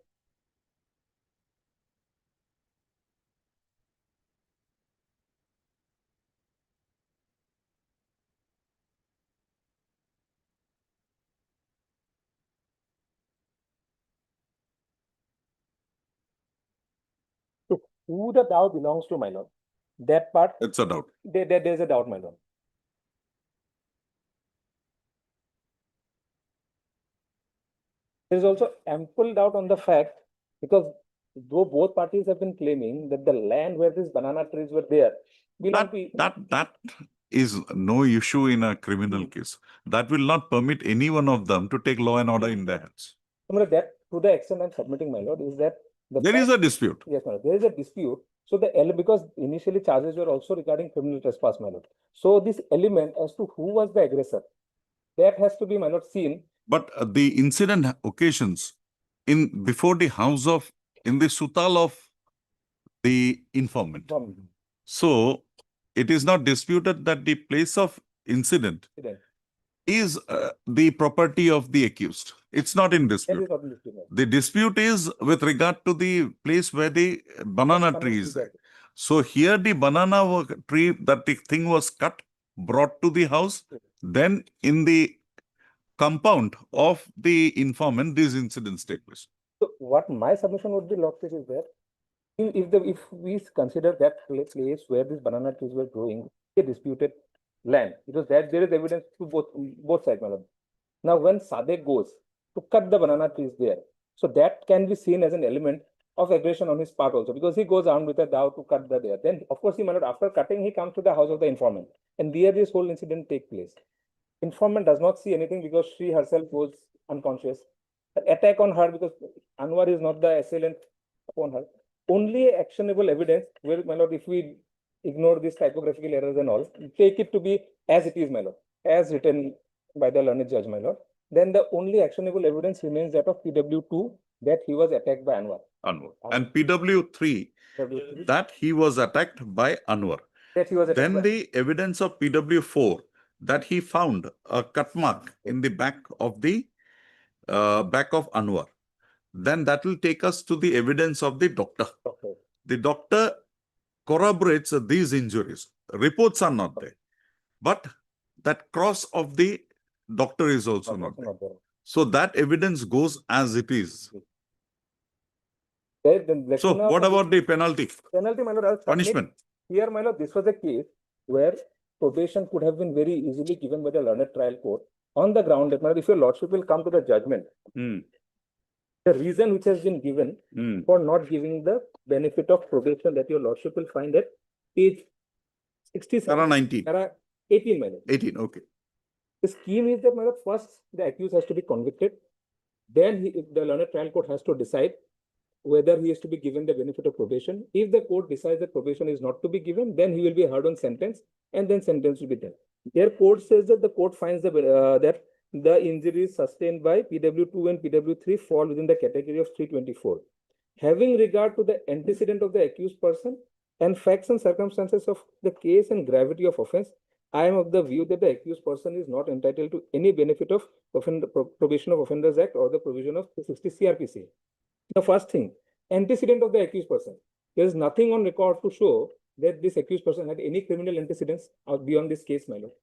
G: So who the dao belongs to, my lord? That part,
A: It's a doubt.
G: there's a doubt, my lord. There's also ample doubt on the fact, because though both parties have been claiming that the land where these banana trees were there belonged to
A: That is no issue in a criminal case. That will not permit any one of them to take law and order in their hands.
G: that to the extent I'm submitting, my lord, is that
A: There is a dispute.
G: yes, my lord, there is a dispute. So because initially charges were also regarding criminal trespass, my lord. So this element as to who was the aggressor, that has to be, my lord, seen.
A: But the incident occasions before the house in the sutal of the informant.
G: From
A: So it is not disputed that the place of incident
G: incident.
A: is the property of the accused. It's not in
G: That is
A: dispute.
G: not in dispute, my lord.
A: The dispute is with regard to the place where the banana tree is.
G: Yes.
A: So here the banana tree, that the thing was cut, brought to the house, then in the compound of the informant, these incidents take place.
G: So what my submission would be, Lord, is that if we consider that place where these banana trees were growing, a disputed land, because that there is evidence to both sides, my lord. Now, when Sadek goes to cut the banana trees there, so that can be seen as an element of aggression on his part also, because he goes armed with a dao to cut the there. Then, of course, my lord, after cutting, he comes to the house of the informant, and there this whole incident take place. Informant does not see anything because she herself goes unconscious. An attack on her because Anwar is not the assailant upon her. Only actionable evidence, well, my lord, if we ignore these typographical errors and all, take it to be as it is, my lord, as written by the learned judge, my lord, then the only actionable evidence remains that of PW2 that he was attacked by Anwar.
A: Anwar. And PW3,
G: PW3
A: that he was attacked by Anwar.
G: that he was attacked
A: Then
G: by.
A: the evidence of PW4 that he found a cut mark in the back of Anwar. Then that will take us to the evidence of the doctor.
G: Okay.
A: The doctor corroborates these injuries. Reports are not there, but that cross of the doctor is also not there.
G: Not there.
A: So that evidence goes as it is.
G: Then let
A: So
G: me now-
A: what about the penalty,
G: penalty, my lord? I'll submit-
A: punishment?
G: Here, my lord, this was a case where probation could have been very easily given by the learned trial court on the ground that, my lord, if your lordship will come to the judgment,
A: Hmm.
G: the reason which has been given
A: Hmm.
G: for not giving the benefit of probation that your lordship will find at page 67.
A: Para 19,
G: Para 18, my lord.
A: 18, okay.
G: The scheme is that, my lord, first the accused has to be convicted. Then the learned trial court has to decide whether he is to be given the benefit of probation. If the court decides that probation is not to be given, then he will be heard on sentence, and then sentence will be done. Their court says that the court finds that the injuries sustained by PW2 and PW3 fall within the category of 324. Having regard to the antecedent of the accused person and facts and circumstances of the case and gravity of offense, I am of the view that the accused person is not entitled to any benefit of Probation of Offenders Act or the provision of 360 CRPC. The first thing, antecedent of the accused person. There is nothing on record to show that this accused person had any criminal antecedents beyond this case, my lord.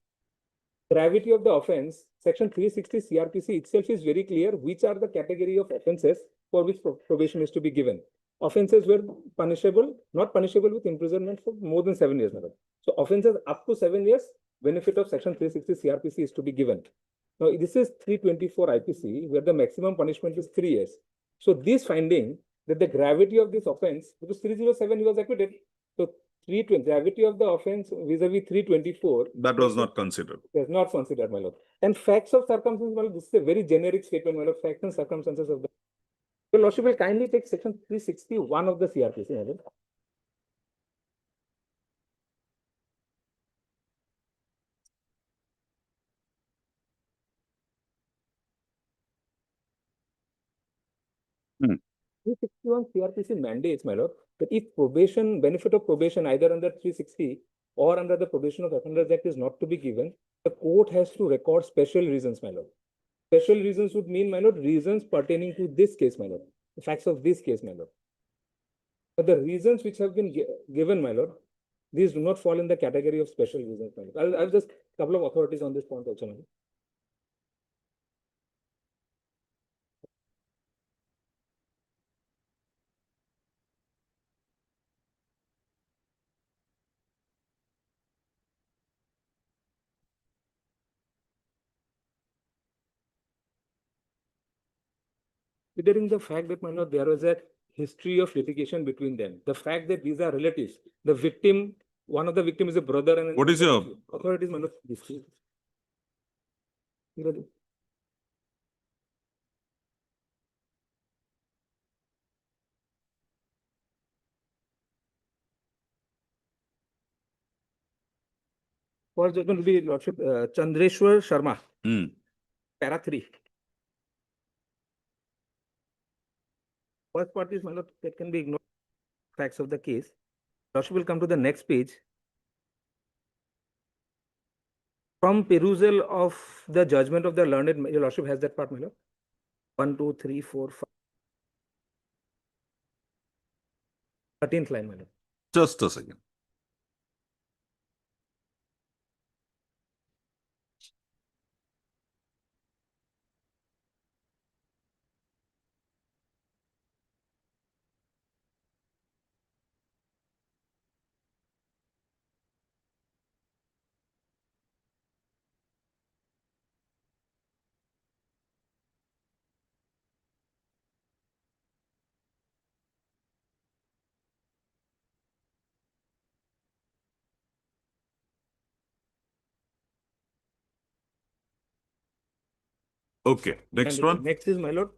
G: Gravity of the offense, section 360 CRPC itself is very clear which are the category of offenses for which probation is to be given. Offenses were punishable, not punishable with imprisonment for more than 7 years, my lord. So offenses up to 7 years, benefit of section 360 CRPC is to be given. Now, this is 324 IPC, where the maximum punishment is 3 years. So this finding that the gravity of this offense, because 307 he was acquitted, so 320 gravity of the offense vis-a-vis 324
A: That was not considered.
G: is not considered, my lord. And facts of circumstances, my lord, this is a very generic statement, my lord. Facts and circumstances of the. Your lordship will kindly take section 361 of the CRPC, my lord.
A: Hmm.
G: 361 CRPC mandates, my lord, that if probation, benefit of probation either under 360 or under the Probation of Offenders Act is not to be given, the court has to record special reasons, my lord. Special reasons would mean, my lord, reasons pertaining to this case, my lord, the facts of this case, my lord. But the reasons which have been given, my lord, these do not fall in the category of special reasons, my lord. I'll just couple of authorities on this point also, my lord. Considering the fact that, my lord, there was a history of litigation between them, the fact that these are relatives, the victim, one of the victim is a brother and.
A: What is your-
G: Authorities, my lord, history. For judgment will be lordship, Chandreshwar Sharma,
A: Hmm.
G: para 3. First part is, my lord, that can be ignored, facts of the case. Lordship will come to the next page. From perusal of the judgment of the learned, your lordship has that part, my lord. 1, 2, 3, 4, 5. 13th line, my lord.
A: Just a second. Okay, next
G: And
A: one.
G: Next is, my lord,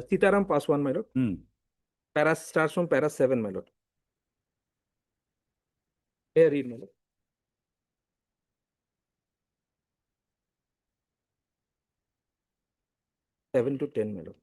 G: Sitaram Paswan, my lord.
A: Hmm.
G: Para starts from para 7, my lord. May I read, my lord? 7 to 10, my lord.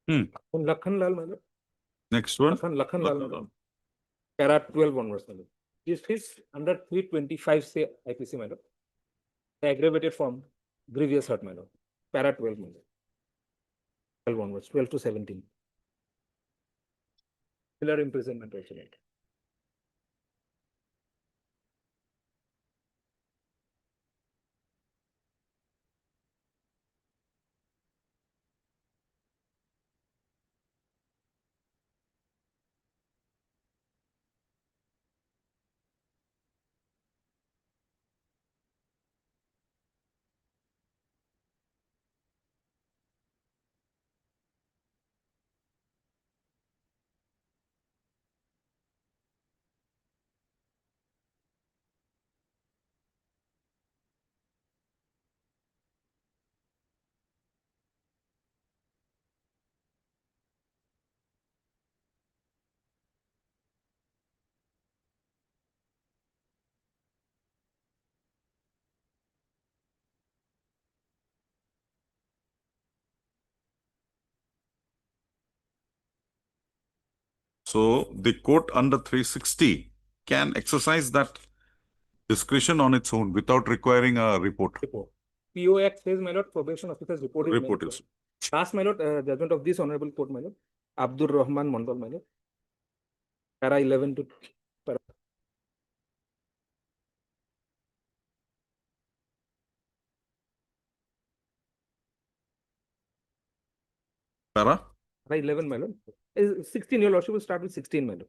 G: Lakhan Lal, my lord.
A: Next one.
G: Lakhan Lal, my lord. Para 12 onwards, my lord. This is under 325 say IPC, my lord. The aggravated form, grievous hurt, my lord. Para 12, my lord. 12 onwards, 12 to 17. Similar imprisonment also, my lord.
A: So the court under 360 can exercise that discretion on its own without requiring a report.
G: Report. PO Act says, my lord, probation officer's report is
A: Report
G: made.
A: is.
G: Last, my lord, judgment of this honorable court, my lord. Abdur Rahman Mondal, my lord. Para 11 to
A: Para?
G: Para 11, my lord. 16, your lordship will start with 16, my lord.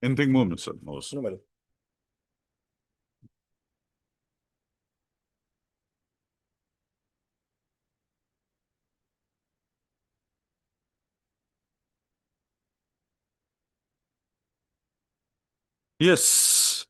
A: Anything more, Mr. Moses?
G: No, my lord.
A: Yes.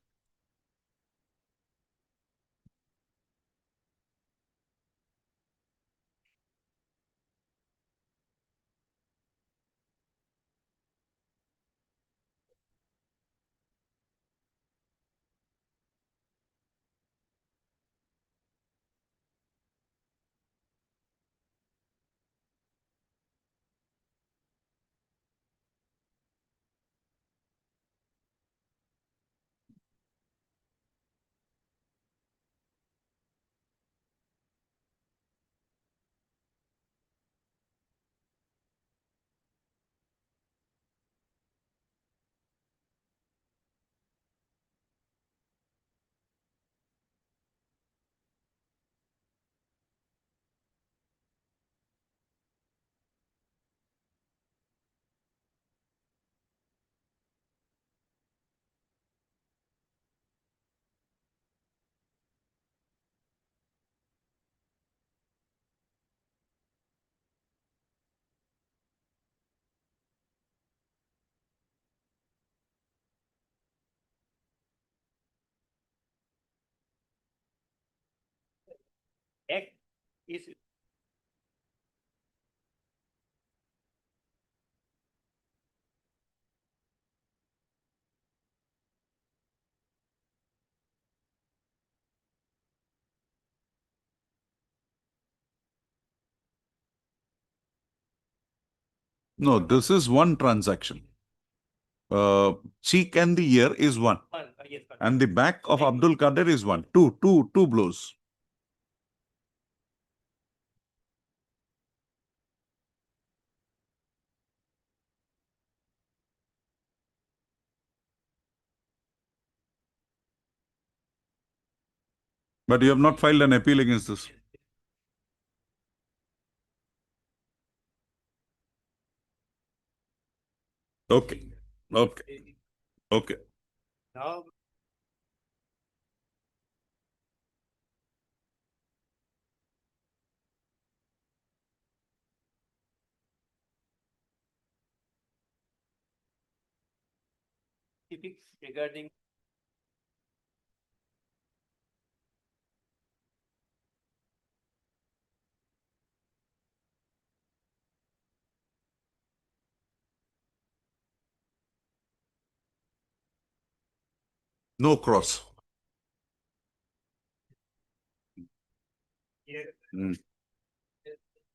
C: Act is
A: No, this is one transaction. Cheek and the ear is one.
C: one, yes, sir.
A: And the back of Abdul Qadir is one. Two blows. But you have not filed an appeal against this. Okay. Okay. Okay.
C: Now, specifics regarding
A: No cross.
C: here,
A: Hmm.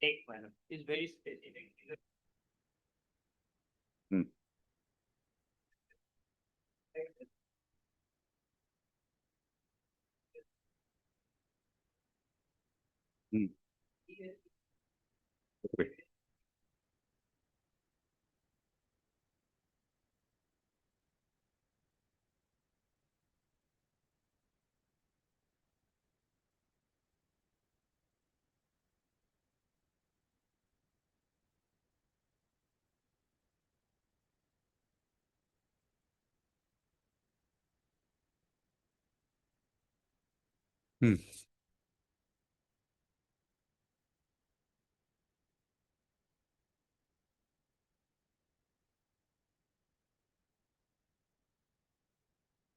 C: take one is very specific.
A: Hmm. Hmm. Okay. Hmm.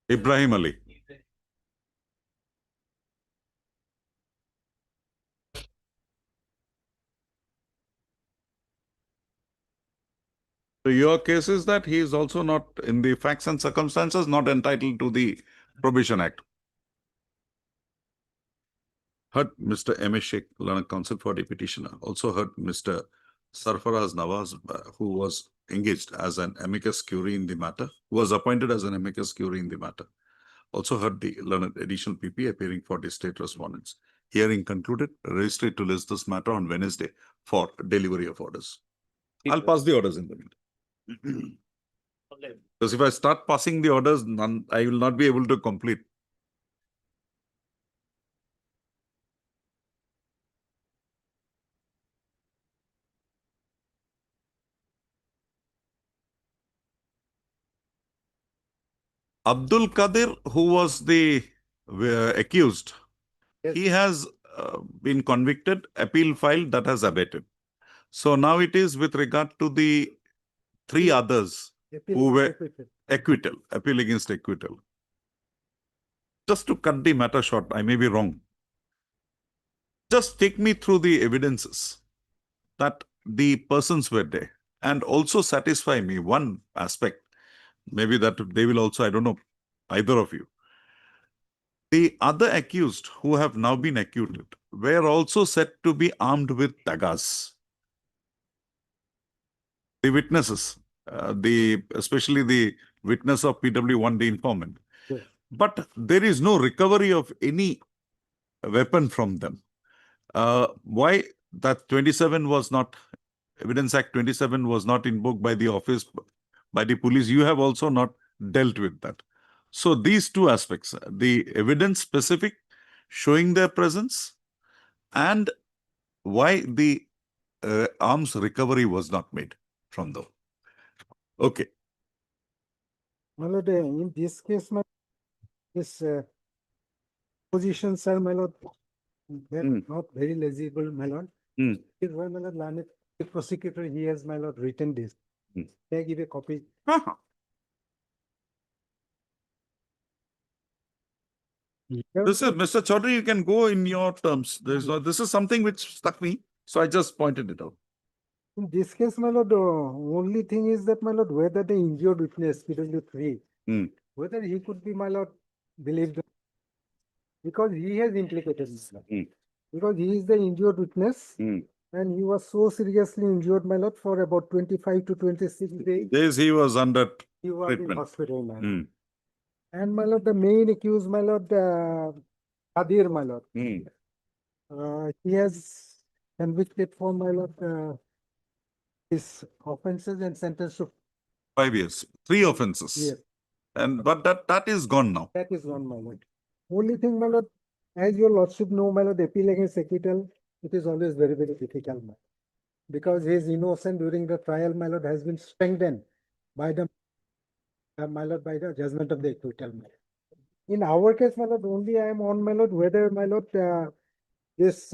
A: Ibrahim Ali. So your case is that he is also not, in the facts and circumstances, not entitled to the Probation Act. Heard Mr. M. A. Sheikh, Learned Counsel for the petitioner. Also heard Mr. Sarfaraz Nawaz, who was engaged as an amicus curiae in the matter, was appointed as an amicus curiae in the matter. Also heard the learned additional PP appearing for the state respondents. Hearing concluded, registered to list this matter on Wednesday for delivery of orders. I'll pass the orders in the meantime. Because if I start passing the orders, I will not be able to complete. Abdul Qadir, who was the accused, he has been convicted, appeal filed, that has abated. So now it is with regard to the three others who were acquittal, appeal against acquittal. Just to cut the matter short, I may be wrong. Just take me through the evidences that the persons were there and also satisfy me one aspect. Maybe that they will also, I don't know, either of you. The other accused who have now been acquitted were also said to be armed with daggers. The witnesses, especially the witness of PW1, the informant.
F: Yes.
A: But there is no recovery of any weapon from them. Why that 27 was not, Evidence Act 27 was not invoked by the office, by the police? You have also not dealt with that. So these two aspects, the evidence specific showing their presence and why the arms recovery was not made from them. Okay.
H: My lord, in this case, my this positions are, my lord, they're not very legible, my lord. Is why, my lord, learned the prosecutor, he has, my lord, written this. May I give a copy?
A: This is Mr. Chaudhary, you can go in your terms. This is something which stuck me, so I just pointed it out.
H: In this case, my lord, only thing is that, my lord, whether the injured witness, PW3, whether he could be, my lord, believed, because he has implicated, my lord. Because he is the injured witness, and he was so seriously injured, my lord, for about 25 to 26 days.
A: Days he was under
H: He was in
A: treatment.
H: hospital, my lord. And, my lord, the main accused, my lord, Kadir, my lord, he has convicted for, my lord, his offenses and sentenced to
A: 5 years, 3 offenses.
H: Yes.
A: And but that is gone now.
H: That is one, my lord. Only thing, my lord, as your lordship know, my lord, appeal against acquittal, it is always very, very difficult, my lord. Because his innocence during the trial, my lord, has been strengthened by the, my lord, by the judgment of the acquittal, my lord. In our case, my lord, only I am on, my lord, whether, my lord, this,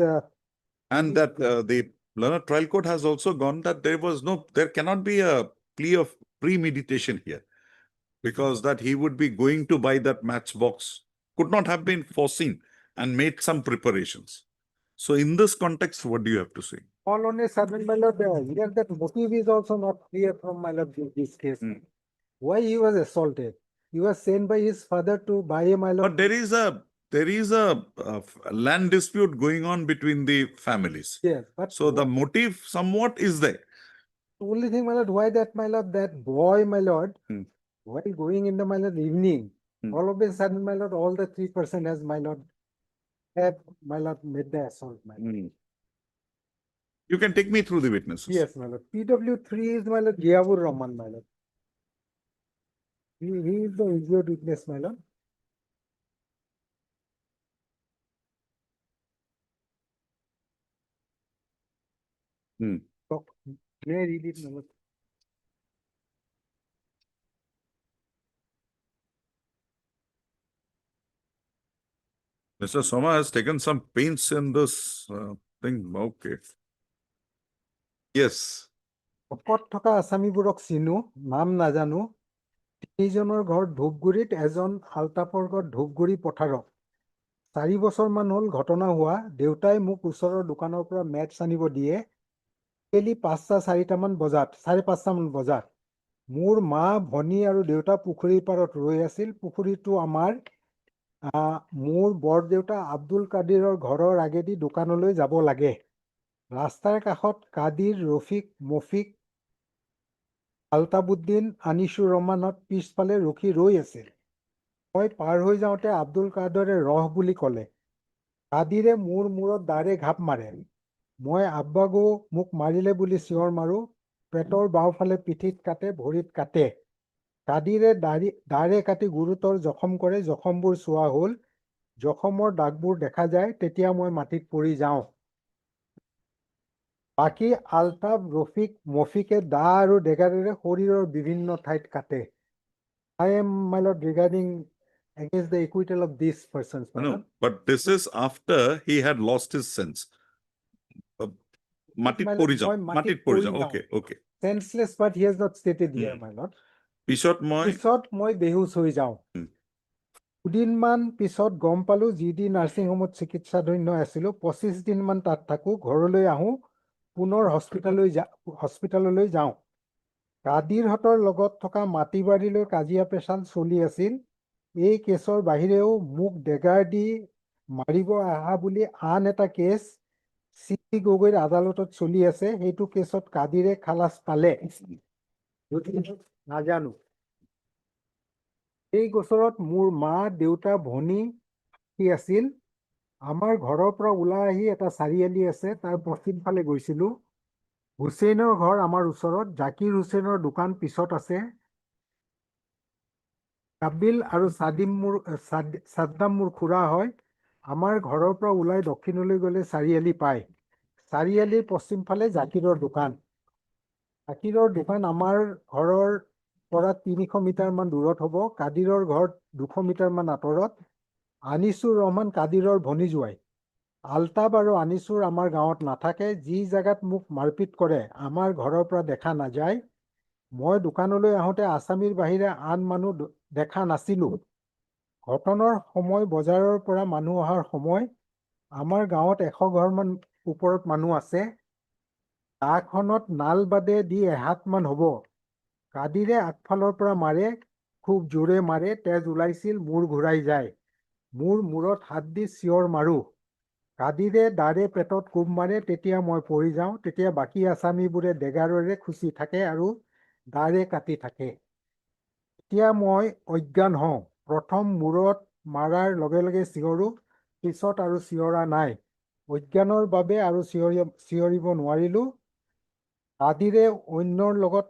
A: And that the Learned Trial Court has also gone that there cannot be a plea of premeditation here, because that he would be going to buy that matchbox could not have been foreseen and made some preparations. So in this context, what do you have to say?
H: all on a sudden, my lord, here that motive is also not clear from, my lord, this case. Why he was assaulted? He was sent by his father to buy a, my lord.
A: But there is a land dispute going on between the families.
H: Yes, but
A: So the motive somewhat is there.
H: only thing, my lord, why that, my lord, that boy, my lord, while going in the, my lord, evening, all of a sudden, my lord, all the 3% has, my lord, have, my lord, made the assault, my lord.
A: You can take me through the witnesses.
H: Yes, my lord. PW3 is, my lord, Giabur Rahman, my lord. He is the injured witness, my lord. So, may I read it, my lord?
A: Mr. Soma has taken some pains in this thing. Okay. Yes.
H: শকত থকা আসামীবোৰক চিনো, নাম নাজানো, তিনিজনৰ ঘৰ ধূপগুৰিত, এজন আলতাফৰ ঘৰ ধূপগুৰি পথাৰত। 4 বছৰমান হ'ল ঘটনা হোৱা, দেউতাই মোক ওচৰৰ দোকানৰ পৰা মেটছ আনিব দিয়ে, ডেইলি 5:04 বজাত, 5:30 বজাত, মোৰ মা, ভনী আৰু দেউতা পুখুৰীৰ পাৰত ৰৈ আছিল। পুখুৰীটো আমাৰ মোৰ বৰদেউতা আব্দুল কাদিৰৰ ঘৰৰ আগেদি দোকানলৈ যাব লাগে। ৰাস্তাৰ কাষত কাদিৰ, ৰফিক, মফিক, আলতাবুদ্দিন, আনিছুৰ ৰহমানত পিছফালে ৰৈ আছিল। মই পাৰ হৈ যাওঁতে আব্দুল কাদৰে ৰহ বুলি ক'লে। কাদিৰে মোৰ মূৰত দাৰে ঘাপ মাৰে। মই আব্বাগো মোক মাৰিলে বুলি চিঞৰ মাৰো। পেটৰ বাওঁফালে পিঠিত কাটে, ভৰিত কাটে। কাদিৰে দাৰে কাটি গুৰুতৰ জখম কৰে। জখমবোৰ চোৱা হ'ল। জখমৰ দাগবোৰ দেখা যায়, তেতিয়া মই মাটিত পৰি যাওঁ। বাকী আলতাফ, ৰফিক, মফিকে দা আৰু ডেগাৰেৰে শৰীৰৰ বিভিন্ন ঠাইত কাটে। I am, my lord, regarding against the acquittal of these persons, my
A: No,
H: lord.
A: but this is after he had lost his sense. Matit
H: My lord,
A: pori jao.
H: মই মাটিত
A: Matit pori
H: পৰি
A: jao.
H: যাওঁ।
A: Okay, okay.
H: Senseless, but he has not stated here, my lord.
A: পিছত মই
H: পিছত মই বেহুচ হৈ যাওঁ।
A: উম।
H: দুদিনমান পিছত গম পালো যি নাৰ্ছিং হোমত চিকিৎসাধীন হৈ আছিলো 25 দিনমান তাত থাকো, ঘৰলৈ আহো, পুনৰ হস্পিতাললৈ যাওঁ। কাদিৰহঁতৰ লগত থকা মাটি বাৰীলৈ কাজিয়া পেচাল চলি আছিল। এই কেছৰ বাহিৰেও মোক ডেগাৰ দি মাৰিব অহা বুলি আন এটা কেছ চি গগৈৰ আদালতত চলি আছে। সেইটো কেছত কাদিৰে খালাচ পালে নাজানো। এই গোচৰত মোৰ মা, দেউতা, ভনী আছিল। আমাৰ ঘৰৰ পৰা ওলাই আহি এটা চাৰিআলি আছে, তাৰ পশ্চিম ফালে গৈছিলো। হুছেইনৰ ঘৰ আমাৰ ওচৰত, জাকিৰ হুছেইনৰ দোকান পিছত আছে। কাবিল আৰু চাদ্দাম মোৰ খুৰা হয়। আমাৰ ঘৰৰ পৰা ওলাই দক্ষিণলৈ গ'লে চাৰিআলি পায়। চাৰিআলিৰ পশ্চিম ফালে জাকিৰৰ দোকান। জাকিৰৰ দোকান আমাৰ ঘৰৰ পৰা 300 মিটাৰ মান দূৰত হ'ব। কাদিৰৰ ঘৰ 200 মিটাৰ মান আঁতৰত। আনিছুৰ ৰহমান কাদিৰৰ ভনী জোৱাই। আলতাব আৰু আনিছুৰ আমাৰ গাঁৱত নাথাকে। যি জেগাত মোক মাৰপিট কৰে আমাৰ ঘৰৰ পৰা দেখা নাযায়। মই দোকানলৈ আহোঁতে আছামীৰ বাহিৰে আন মানুহ দেখা নাছিলো। ঘটনাৰ সময় বজাৰৰ পৰা মানুহ অহাৰ সময়। আমাৰ গাঁৱত 100 ঘৰমান ওপৰত মানুহ আছে। দাখনত নাল বাদে দি এহাতমান হ'ব। কাদিৰে আগফালৰ পৰা মাৰে, খুব জোৰে মাৰে, তেজ ওলাইছিল, মূৰ ঘূৰাই যায়। মোৰ মূৰত হাত দি চিঞৰ মাৰো। কাদিৰে দাৰে পেটত কোব মাৰে, তেতিয়া মই পৰি যাওঁ। তেতিয়া বাকী আছামীবোৰে ডেগাৰেৰে খুচি থাকে আৰু দাৰে কাটি থাকে। এতিয়া মই অজ্ঞান হওঁ। প্ৰথম মূৰত মাৰাৰ লগে লগে চিঞৰো, পিছত আৰু চিঞৰা নাই। অজ্ঞানৰ বাবে আৰু চিঞৰিব নোৱাৰিলো। কাদিৰে অন্যৰ লগত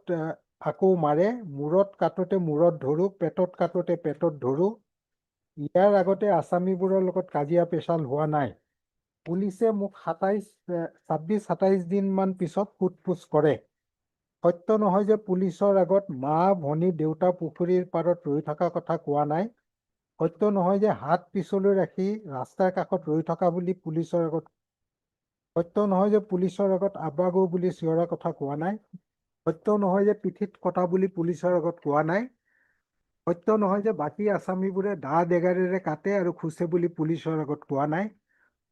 H: আকৌ মাৰে। মূৰত কাটোতে মূৰত ধৰো, পেটত কাটোতে পেটত ধৰো। ইয়াৰ আগতে আছামীবোৰৰ লগত কাজিয়া পেচাল হোৱা নাই। পুলিচে মোক 26-27 দিন মান পিছত সোধ-পোছ কৰে। সত্য নহয় যে পুলিচৰ আগত মা, ভনী, দেউতা পুখুৰীৰ পাৰত ৰৈ থকা কথা কোৱা নাই। সত্য নহয় যে হাত পিছলৈ ৰাখি ৰাস্তাৰ কাষত ৰৈ থকা বুলি পুলিচৰ আগত। সত্য নহয় যে পুলিচৰ আগত আবাগো বুলি চিঞৰা কথা কোৱা নাই। সত্য নহয় যে পিঠিত কটা বুলি পুলিচৰ আগত কোৱা নাই। সত্য নহয় যে বাকী আছামীবোৰে দা ডেগাৰেৰে কাটে আৰু খুচে বুলি পুলিচৰ আগত কোৱা নাই।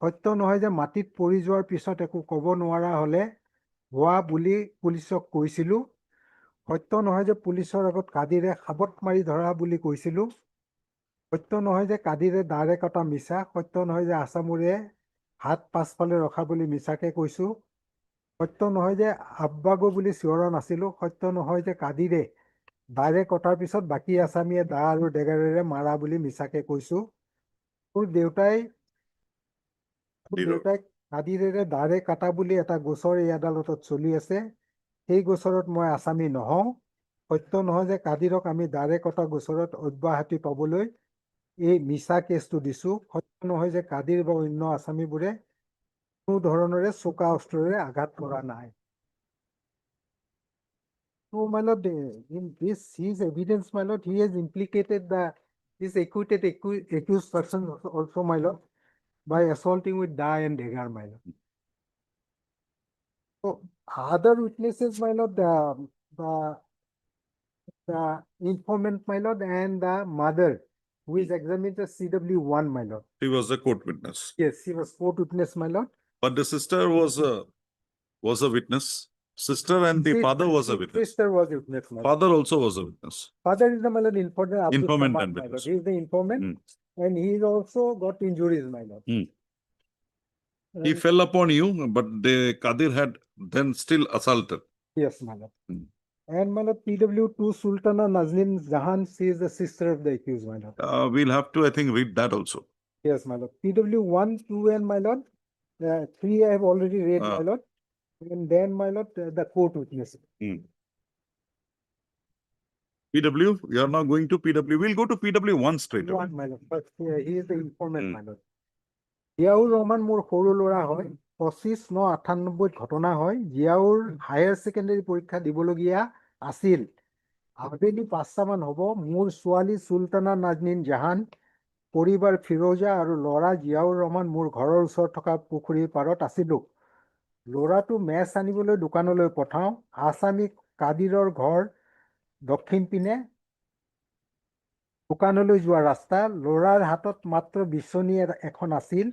H: সত্য নহয় যে মাটিত পৰি যোৱাৰ পিছত একো ক'ব নোৱাৰা হ'লে হোৱা বুলি পুলিচক কৈছিলো। সত্য নহয় যে পুলিচৰ আগত কাদিৰে সাবত মাৰি ধৰা বুলি কৈছিলো। সত্য নহয় যে কাদিৰে দাৰে কটা মিছা। সত্য নহয় যে আছামীৰে হাত পাছফালে ৰখা বুলি মিছাকে কৈছো। সত্য নহয় যে আব্বাগো বুলি চিঞৰা নাছিলো। সত্য নহয় যে কাদিৰে দাৰে কটাৰ পিছত বাকী আছামীয়ে দা আৰু ডেগাৰেৰে মাৰা বুলি মিছাকে কৈছো। মোৰ দেউতাই কাদিৰেৰে দাৰে কাটা বুলি এটা গোচৰ এই আদালতত চলি আছে। সেই গোচৰত মই আছামী নহওঁ। সত্য নহয় যে কাদিৰক আমি দাৰে কটা গোচৰত অব্যাহতি পাবলৈ এই মিছা কেছটো দিছো। সত্য নহয় যে কাদিৰ বা অন্য আছামীবোৰে কোনো ধৰণৰে চোকা অস্ত্ৰৰে আঘাত কৰা নাই। So, my lord, in this his evidence, my lord, he has implicated this accused person also, my lord, by assaulting with da and dagger, my lord. So, other witnesses, my lord, the informant, my lord, and the mother, who is examined as CW1, my lord.
A: He was a court witness.
H: Yes, he was court witness, my lord.
A: But the sister was a witness. Sister and the father was a witness.
H: Sister was a witness, my lord.
A: Father also was a witness.
H: Father is the, my lord, informant. Abdul
A: Informant
H: Samad,
A: and
H: my lord.
A: witness.
H: He is the informant, and he also got injuries, my lord.
A: He fell upon you, but the Kadir had then still assaulted.
H: Yes, my lord. And my lord, PW2 Sultana Nazlin Jahan, she is the sister of the accused, my lord.
A: We'll have to, I think, read that also.
H: Yes, my lord. PW1, 2, and my lord. 3 I have already read, my lord. And then, my lord, the court witness.
A: PW, you are now going to PW. We'll go to PW1 straight away.
H: One, my lord. But he is the informant, my lord. Ziaur Rahman মোৰ সৰু ল'ৰা হয়। 25/9/98 ঘটনা হয়। Ziaur higher secondary পৰীক্ষা দিবলগীয়া আছিল। আবেলি 5টামান হ'ব। মোৰ ছোৱালী চুলতানা নাজনীন জাহান, পৰিবাৰ ফিৰোজা আৰু ল'ৰা জিয়াউৰ ৰহমান মোৰ ঘৰৰ ওচৰত থকা পুখুৰীৰ পাৰত আছিলো। ল'ৰাটো মেচ আনিবলৈ দোকানলৈ পঠাওঁ। আছামী কাদিৰৰ ঘৰ দক্ষিণ পিনে, দোকানলৈ যোৱা ৰাস্তা, ল'ৰাৰ হাতত মাত্ৰ বিচনী এখন আছিল।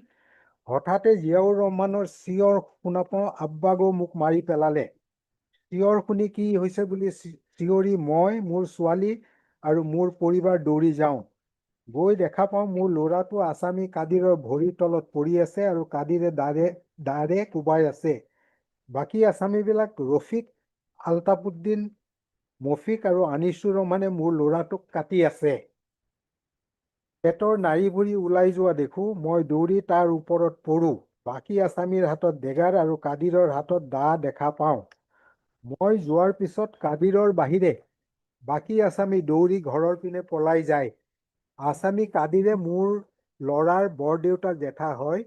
H: হঠাতে জিয়াউৰ ৰহমানৰ চিঞৰ শুনা পাওঁ, আব্বাগো মোক মাৰি পেলালে। চিঞৰ শুনি কি হৈছে বুলি চিঞৰি মই, মোৰ ছোৱালী আৰু মোৰ পৰিবাৰ দৌৰি যাওঁ। গৈ দেখা পাওঁ মোৰ ল'ৰাটো আছামী কাদিৰৰ ভৰিৰ তলত পৰি আছে আৰু কাদিৰে দাৰে কোবাই আছে। বাকী আছামীবিলাক ৰফিক, আলতাফুদ্দিন, মফিক আৰু আনিছুৰ ৰহমানে মোৰ ল'ৰাটোক কাটি আছে। পেটৰ নাড়ী ভৰি ওলাই যোৱা দেখো, মই দৌৰি তাৰ ওপৰত পৰো। বাকী আছামীৰ হাতত ডেগাৰ আৰু কাদিৰৰ হাতত দা দেখা পাওঁ। মই যোৱাৰ পিছত কাদিৰৰ বাহিৰে বাকী আছামী দৌৰি ঘৰৰ পিনে পলাই যায়। আছামী কাদিৰে মোৰ ল'ৰাৰ বৰদেউতাক জেঠা হয়।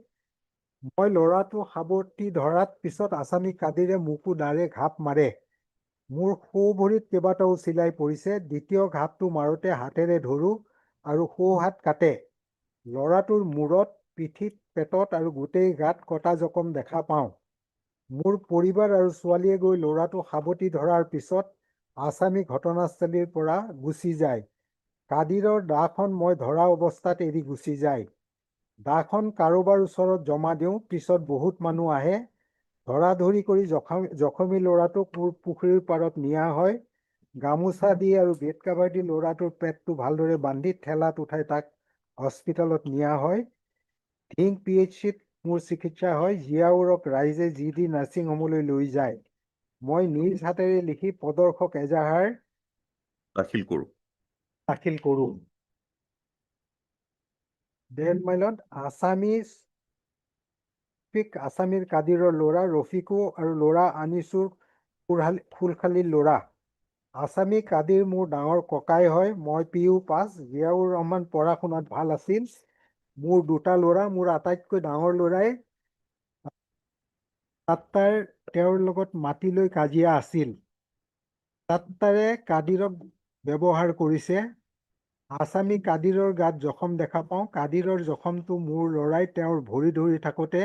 H: মই ল'ৰাটো সাৱটি ধৰাত পিছত আছামী কাদিৰে মোকো দাৰে ঘাপ মাৰে। মোৰ সোঁ ভৰিত কেইবাটাও চিলাই পৰিছে। দ্বিতীয় ঘাপটো মাৰোতে হাতেৰে ধৰো আৰু সোঁ হাত কাটে। ল'ৰাটোৰ মূৰত, পিঠিত, পেটত আৰু গোটেই গাত কটা জখম দেখা পাওঁ। মোৰ পৰিবাৰ আৰু ছোৱালীয়ে গৈ ল'ৰাটো সাৱটি ধৰাৰ পিছত আছামী ঘটনাস্থলীৰ পৰা গুচি যায়। কাদিৰৰ দাখন মই ধৰা অৱস্থাত এৰি গুচি যায়। দাখন কাৰোবাৰ ওচৰত জমা দিওঁ, পিছত বহুত মানুহ আহে। ধৰা-ধৰি কৰি জখমী ল'ৰাটোক পুখুৰীৰ পাৰত নিয়া হয়। গামোচা দি আৰু বেড কাভাৰ দি ল'ৰাটোৰ পেটটো ভালদৰে বান্ধি ঠেলাত উঠাই তাক হস্পিটেলত নিয়া হয়। ধিং PHCত মোৰ চিকিৎসা হয়। জিয়াউৰক ৰাইজে GD নাৰ্ছিং হোমলৈ লৈ যায়। মই নিজ হাতেৰে লিখি প্ৰদৰ্শক এজাহাৰ
A: দাখিল কৰোঁ।
H: দাখিল কৰোঁ। 1.5 মাইলত আছামীৰ কাদিৰৰ ল'ৰা ৰফিকো আৰু ল'ৰা আনিছুৰ ফুলখালীৰ ল'ৰা। আছামী কাদিৰ মোৰ ডাঙৰ ককাই হয়। মই PU পাছ। জিয়াউৰ ৰহমান পঢ়া শুনাত ভাল আছিল। মোৰ দুটা ল'ৰা, মোৰ আটাইতকৈ ডাঙৰ ল'ৰাই তেওঁৰ লগত মাটি লৈ কাজিয়া আছিল। তাৰে কাদিৰক ব্যৱহাৰ কৰিছে। আছামী কাদিৰৰ গাত জখম দেখা পাওঁ। কাদিৰৰ জখমটো মোৰ ল'ৰাই তেওঁৰ ভৰি ধৰি থাকোঁতে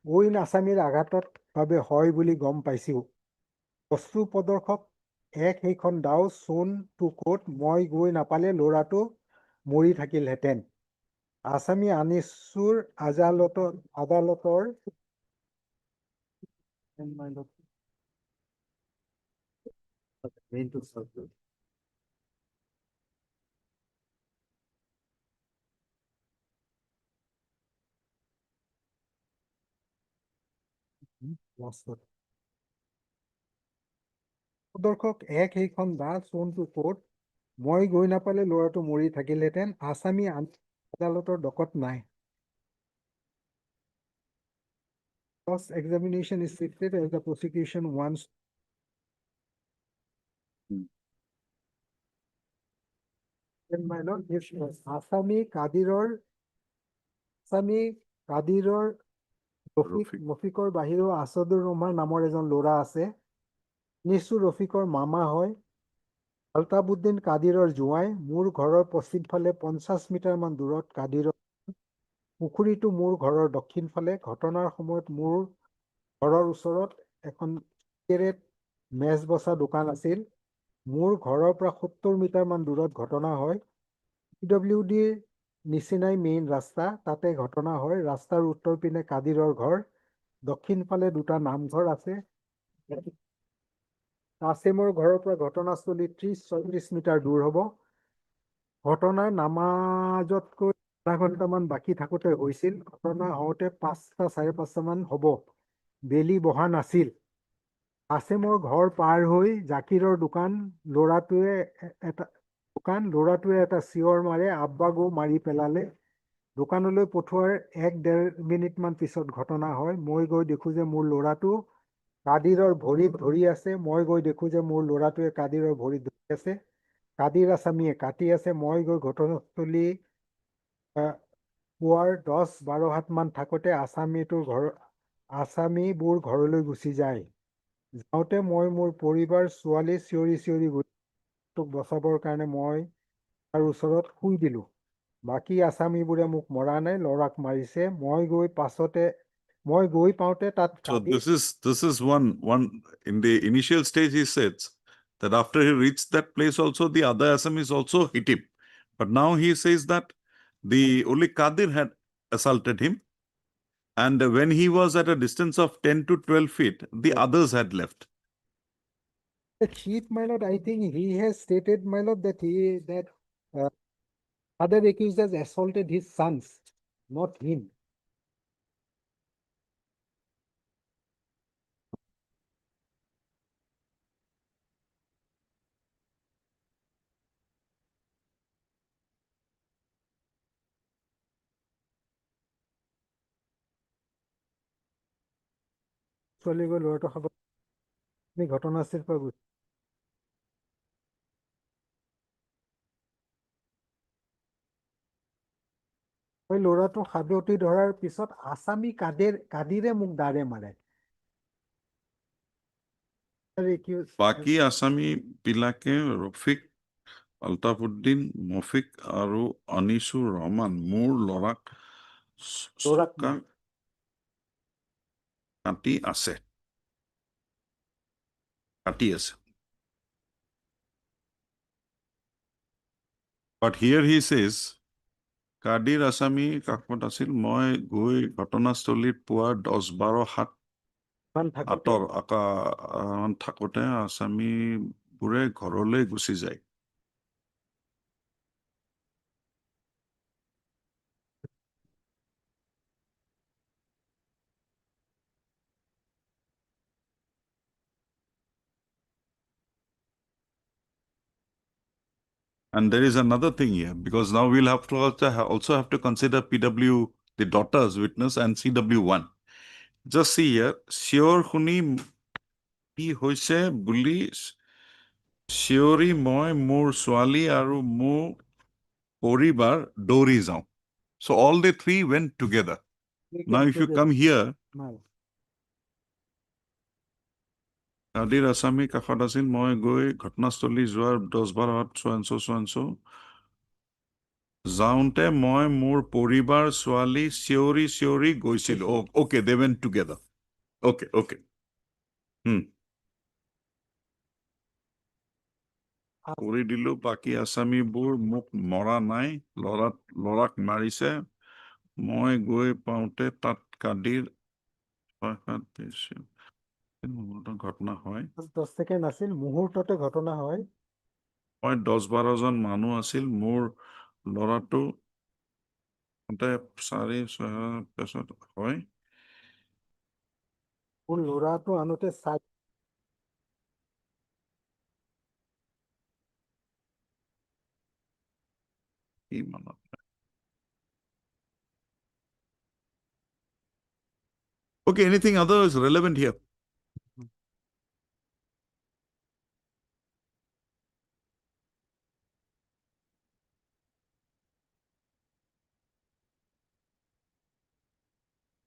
H: অইন আছামীৰ আঘাতৰ বাবে হয় বুলি গম পাইছোঁ। বস্তু প্ৰদৰ্শক সেইখন দাও চোন টু কোৰ্ট, মই গৈ নাপালে ল'ৰাটো মৰি থাকিলহেঁতেন। আছামী আনিছুৰ আদালতৰ প্ৰদৰ্শক সেইখন দা চোন টু কোৰ্ট, মই গৈ নাপালে ল'ৰাটো মৰি থাকিলহেঁতেন। আছামী আদালতৰ ডকত নাই। Cross examination is treated as the prosecution wants. আছামী কাদিৰৰ ৰফিকৰ বাহিৰেও আছাদুৰ ৰহমান নামৰ এজন ল'ৰা আছে। নিছু ৰফিকৰ মামা হয়। আলতাফুদ্দিন কাদিৰৰ জোঁৱাই। মোৰ ঘৰৰ পশ্চিম ফালে 50 মিটাৰমান দূৰত কাদিৰৰ পুখুৰীটো মোৰ ঘৰৰ দক্ষিণ ফালে। ঘটনাৰ সময়ত মোৰ ঘৰৰ ওচৰত এখন মেজ বচা দোকান আছিল। মোৰ ঘৰৰ পৰা 70 মিটাৰমান দূৰত ঘটনা হয়। PWDৰ নিচিনাই মেইন ৰাস্তা, তাতে ঘটনা হয়। ৰাস্তাৰ উত্তৰ পিনে কাদিৰৰ ঘৰ, দক্ষিণ ফালে দুটা নামঘৰ আছে। কাছিমৰ ঘৰৰ পৰা ঘটনাস্থলী 30-34 মিটাৰ দূৰ হ'ব। ঘটনাৰ নামাজতকৈ আধা ঘণ্টামান বাকী থাকোঁতে হৈছিল। ঘটনা হওঁতে 5:30 মান হ'ব। বেলি বহা নাছিল। কাছিমৰ ঘৰ পাৰ হৈ জাকিৰৰ ল'ৰাটোৱে এটা চিঞৰ মাৰে, আব্বাগো মাৰি পেলালে। দোকানলৈ পঠোৱাৰ 1-1.5 মিনিটমান পিছত ঘটনা হয়। মই গৈ দেখোঁ যে মোৰ ল'ৰাটো কাদিৰৰ ভৰিত ধৰি আছে। মই গৈ দেখোঁ যে মোৰ ল'ৰাটোৱে কাদিৰৰ ভৰিত ধৰি আছে। কাদিৰ আছামীয়ে কাটি আছে। মই গৈ ঘটনাস্থলী পুৱাৰ 10-12 হাতমান থাকোঁতে আছামীবোৰ ঘৰলৈ গুচি যায়। যাওঁতে মই মোৰ পৰিবাৰ, ছোৱালী চিঞৰি চিঞৰি তোক বচাবৰ কাৰণে মই তাৰ ওচৰত শুই দিলোঁ। বাকী আছামীবোৰে মোক মৰা নাই, ল'ৰাক মাৰিছে। মই গৈ পাওঁতে তাত
A: So this is one in the initial stage he says that after he reached that place also the other Assamese also hit him. But now he says that the only Kadir had assaulted him. And when he was at a distance of 10 to 12 feet, the others had left.
H: The chief, my lord, I think he has stated, my lord, that uh, other accused has assaulted his sons, not him. ছোৱালী গৈ ল'ৰাটো খাব আমি ঘটনাস্থলীৰ পৰা গৈছো। মই ল'ৰাটো সাৱটি ধৰাৰ পিছত আছামী কাদিৰে মোক দাৰে মাৰে।
A: বাকী আসামী বিলাকে ৰফিক, আলতাফুদ্দিন, মফিক আৰু অনিছুৰ ৰহমান মোৰ ল'ৰাক চকা কাটি আছে। But here he says, Qadir আসামী কাষত আছিল, মই গৈ ঘটনাস্থলীত পুৱা 10-12 হাত আঁতৰ থাকোঁতে আসামীবোৰে ঘৰলৈ গুচি যায়। And there is another thing here, because now we'll have to also have to consider PW, the daughter's witness, and CW1. Just see here, sure Huni কি হৈছে বুলি চিঞৰি মই মোৰ ছোৱালী আৰু মোৰ পৰিবাৰ দৌৰি যাওঁ। So all the three went together. Now if you come here, Qadir আসামী কাষত আছিল, মই গৈ ঘটনাস্থলী যোৱাৰ 10-12 হাত so যাওঁতে মই মোৰ পৰিবাৰ ছোৱালী চিঞৰি গৈছিল। Okay, they went together. Okay. কৰি দিলো, বাকী আসামীবোৰ মোক মৰা নাই, ল'ৰাক মাৰিছে। মই গৈ পাওঁতে তাত কাদিৰ ঘটনা হয়।
H: 10 ছেকেণ্ড আছিল, মুহূৰ্ততে ঘটনা হয়।
A: 10-12 জন মানুহ আছিল, মোৰ ল'ৰাটো 4-6 পেছত হয়।
H: মোৰ ল'ৰাটো আনোতে
A: Okay, anything other is relevant here?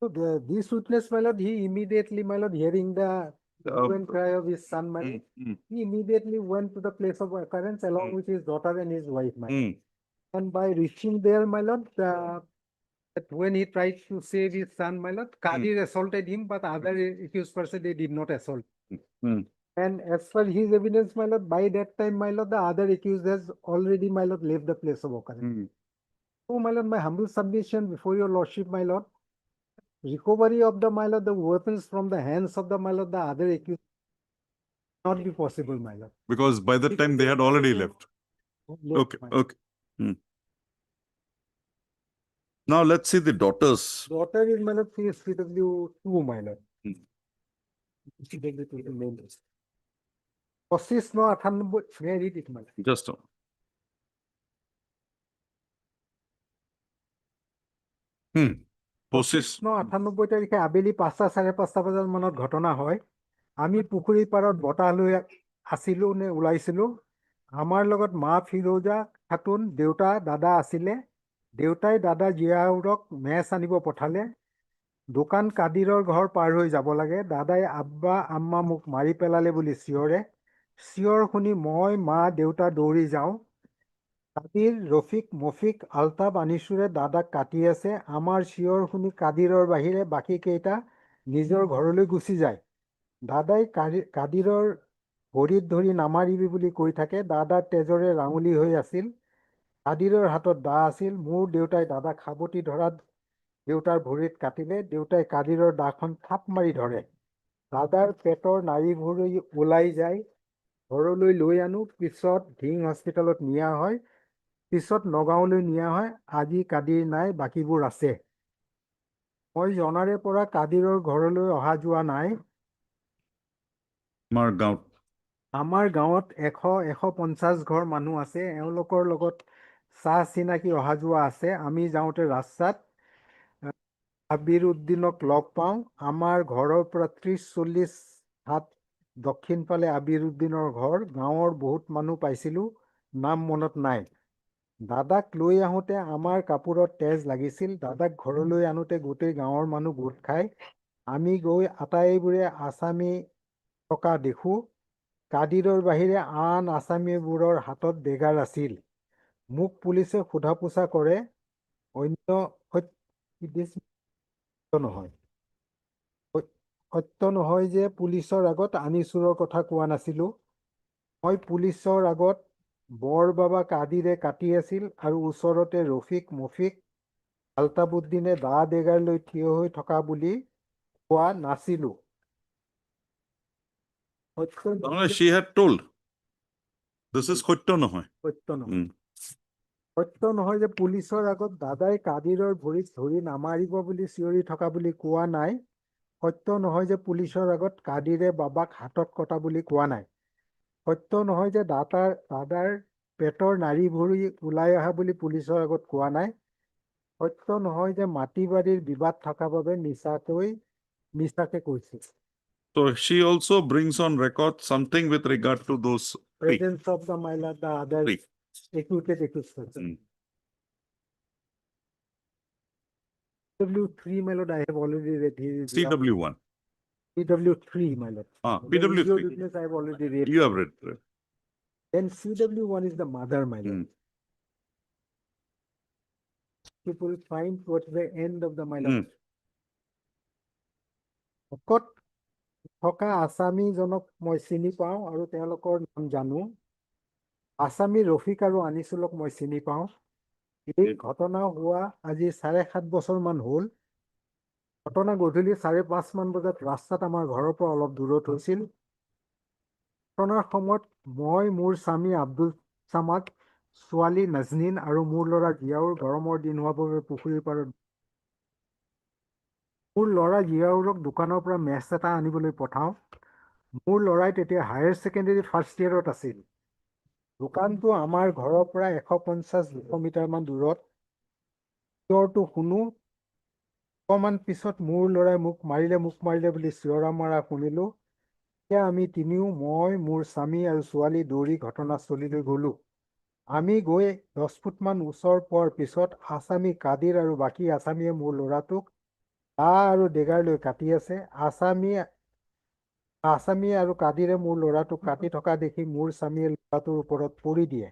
H: So this witness, my lord, he immediately, my lord, hearing the hue and cry of his son, my lord, he immediately went to the place of occurrence along with his daughter and his wife, my lord. And by reaching there, my lord, that when he tried to save his son, my lord, Kadir assaulted him, but other accused person, they did not assault. And as per his evidence, my lord, by that time, my lord, the other accused has already, my lord, left the place of occurrence. So, my lord, my humble submission before your lordship, my lord, recovery of the, my lord, the weapons from the hands of the, my lord, the other accused not be possible, my lord.
A: Because by that time they had already left. Okay. Now let's see the daughters.
H: Daughter is, my lord, CSPW 2, my lord. 25/98, may I read it, my lord?
A: Just a
H: 25/98 তাৰিখে আবেলি 5:30-5:30 বজাৰ মানত ঘটনা হয়। আমি পুখুৰী পাৰত বতাহ লৈ আছিলো নে ওলাইছিলো। আমাৰ লগত মা ফিৰোজা খাতুন, দেউতা দাদা আছিলে। দেউতাই দাদা জিয়াউৰক মেচ আনিব পঠালে। দোকান কাদিৰৰ ঘৰ পাৰ হৈ যাব লাগে। দাদাই আব্বা আম্মা মোক মাৰি পেলালে বুলি চিঞৰে। চিঞৰ শুনি মই মা দেউতা দৌৰি যাওঁ। কাদিৰ, ৰফিক, মফিক, আলতাফ, আনিছুৰে দাদাক কাটি আছে। আমাৰ চিঞৰ শুনি কাদিৰৰ বাহিৰে বাকী কেইটা নিজৰ ঘৰলৈ গুচি যায়। দাদাই কাদিৰৰ ভৰিত ধৰি নামাৰিবি বুলি কৈ থাকে। দাদাৰ তেজৰে ৰাঙলী হৈ আছিল। কাদিৰৰ হাতত দা আছিল। মোৰ দেউতাই দাদাক সাবটি ধৰাত দেউতাৰ ভৰিত কাটিলে। দেউতাই কাদিৰৰ দাখন থাপ মাৰি ধৰে। দাদাৰ পেটৰ নাড়ীভুৰি ওলাই যায়। ঘৰলৈ লৈ আনো। পিছত ধিং হস্পিটেলত নিয়া হয়। পিছত নগাঁৱলৈ নিয়া হয়। আজি কাদিৰ নাই, বাকীবোৰ আছে। মই জনাৰে পৰা কাদিৰৰ ঘৰলৈ অহা যোৱা নাই।
A: আমাৰ গাঁৱত
H: আমাৰ গাঁৱত 150 ঘৰ মানুহ আছে। এওঁলোকৰ লগত চাহ চিনাকি অহা যোৱা আছে। আমি যাওঁতে ৰাস্তাত আবিৰ উদ্দিনক লগ পাওঁ। আমাৰ ঘৰৰ পৰা 30-40 হাত দক্ষিণ ফালে আবিৰ উদ্দিনৰ ঘৰ। গাঁৱৰ বহুত মানুহ পাইছিলোঁ, নাম মনত নাই। দাদাক লৈ আহোঁতে আমাৰ কাপোৰত তেজ লাগিছিল। দাদাক ঘৰলৈ আনোতে গোটেই গাঁৱৰ মানুহ গোট খায়। আমি গৈ আটাইবোৰে আছামী থকা দেখোঁ। কাদিৰৰ বাহিৰে আন আছামীবোৰৰ হাতত ডেগাৰ আছিল। মোক পুলিচে সোধা পোছা কৰে। অন্য সত্য নহয়। সত্য নহয় যে পুলিচৰ আগত আমি চোৰৰ কথা কোৱা নাছিলোঁ। মই পুলিচৰ আগত বৰ বাবা কাদিৰে কাটি আছিল আৰু ওচৰতে ৰফিক, মফিক, আলতাবুদ্দিনে দা ডেগাৰ লৈ থিয় হৈ থকা বুলি কোৱা নাছিলোঁ।
A: she had told. This is সত্য নহয়।
H: সত্য নহয়। সত্য নহয় যে পুলিচৰ আগত দাদাই কাদিৰৰ ভৰিত ধৰি নামাৰিব বুলি চিঞৰি থকা বুলি কোৱা নাই। সত্য নহয় যে পুলিচৰ আগত কাদিৰে বাবাক হাতত কটা বুলি কোৱা নাই। সত্য নহয় যে দাদাৰ পেটৰ নাড়ীভুৰি ওলাই অহা বুলি পুলিচৰ আগত কোৱা নাই। সত্য নহয় যে মাটি বাৰীৰ বিবাদ থকা বাবে মিছাকে কৈছিল।
A: So she also brings on record something with regard to those three.
H: Presence of the Myla, the other
A: Three.
H: acquitted accused. CW3, my lord, I have already read.
A: CW1.
H: CW3, my lord. The
A: PW3.
H: video witness I have already read.
A: You have read.
H: Then CW1 is the mother, my lord. People find what's the end of the my lord. ভকত থকা আছামীজনক মই চিনি পাওঁ আৰু তেওঁলোকৰ নাম জানো। আছামী ৰফিক আৰু আনিছুলক মই চিনি পাওঁ। এই ঘটনা হোৱা আজি 7.5 বছৰমান হ'ল। ঘটনা গধূলি 5:30 মান বজাত ৰাস্তাত আমাৰ ঘৰৰ পৰা অলপ দূৰত হৈছিল। ঘটনাৰ সময়ত মই মোৰ স্বামী আব্দুল চামাদ, ছোৱালী নাজনীন আৰু মোৰ ল'ৰা জিয়াউৰ গৰমৰ দিন হোৱাৰ বাবে পুখুৰীৰ পাৰত মোৰ ল'ৰা জিয়াউৰক দোকানৰ পৰা মেচ এটা আনিবলৈ পঠাওঁ। মোৰ ল'ৰাই তেতিয়া হায়াৰ ছেকেণ্ডেৰী ফাৰ্ষ্ট ইয়েৰত আছিল। দোকানটো আমাৰ ঘৰৰ পৰা 150-200 মিটাৰমান দূৰত। চিঞৰটো শুনো। অকণমান পিছত মোৰ ল'ৰাই মোক মাৰিলে বুলি চিঞৰা মাৰা শুনিলোঁ। এতিয়া আমি তিনিও, মই, মোৰ স্বামী আৰু ছোৱালী দৌৰি ঘটনাস্থলীলৈ গ'লোঁ। আমি গৈ 10 ফুটমান ওচৰ পোৱাৰ পিছত আছামী কাদিৰ আৰু বাকী আছামীয়ে মোৰ ল'ৰাটোক দা আৰু ডেগাৰ লৈ কাটি আছে। আছামী আৰু কাদিৰে মোৰ ল'ৰাটোক কাটি থকা দেখি মোৰ স্বামীয়ে ল'ৰাটোৰ ওপৰত পৰি দিয়ে।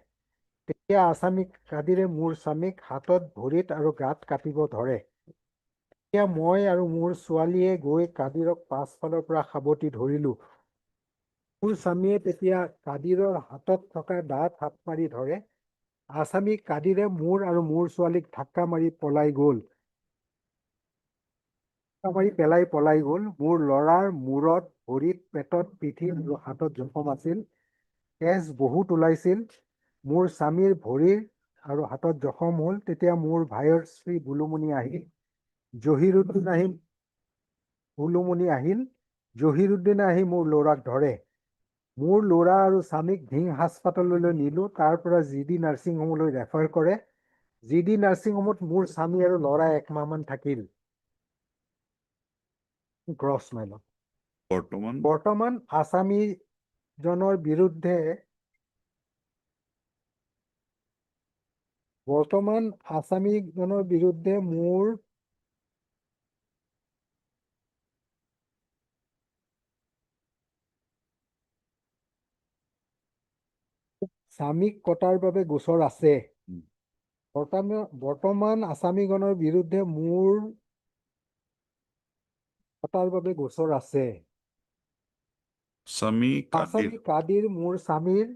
H: তেতিয়া আছামী কাদিৰে মোৰ স্বামীক হাতত, ভৰিত আৰু গাত কাটিব ধৰে। তেতিয়া মই আৰু মোৰ ছোৱালীয়ে গৈ কাদিৰক পাছফালৰ পৰা সাবটি ধৰিলোঁ। মোৰ স্বামীয়ে তেতিয়া কাদিৰৰ হাতত থকা দা থাপ মাৰি ধৰে। আছামী কাদিৰে মোৰ আৰু মোৰ ছোৱালীক ধাক্কা মাৰি পেলাই গ'ল। মোৰ ল'ৰাৰ মূৰত, ভৰিত, পেটত, পিঠিত আৰু হাতত জখম আছিল। তেজ বহুত ওলাইছিল। মোৰ স্বামীৰ ভৰিৰ আৰু হাতত জখম হ'ল। তেতিয়া মোৰ ভাইৰ স্ত্ৰী বুলুমণি আহিল। জহিৰুদ্দিনে আহি মোৰ ল'ৰাক ধৰে। মোৰ ল'ৰা আৰু স্বামীক ধিং হাস্পাতাললৈ নিলোঁ। তাৰ পৰা GD নাৰ্ছিং হোমলৈ ৰেফাৰ কৰে। GD নাৰ্ছিং হোমত মোৰ স্বামী আৰু ল'ৰা 1 মাহমান থাকিল। গ্ৰছ মাইলত বৰ্তমান আছামীজনৰ বিৰুদ্ধে মোৰ স্বামীক কটাৰ বাবে গোচৰ আছে। বৰ্তমান আছামীগণৰ বিৰুদ্ধে মোৰ কটাৰ বাবে গোচৰ আছে।
A: Sami
H: আছামী
A: Kadir.
H: কাদিৰ মোৰ স্বামীৰ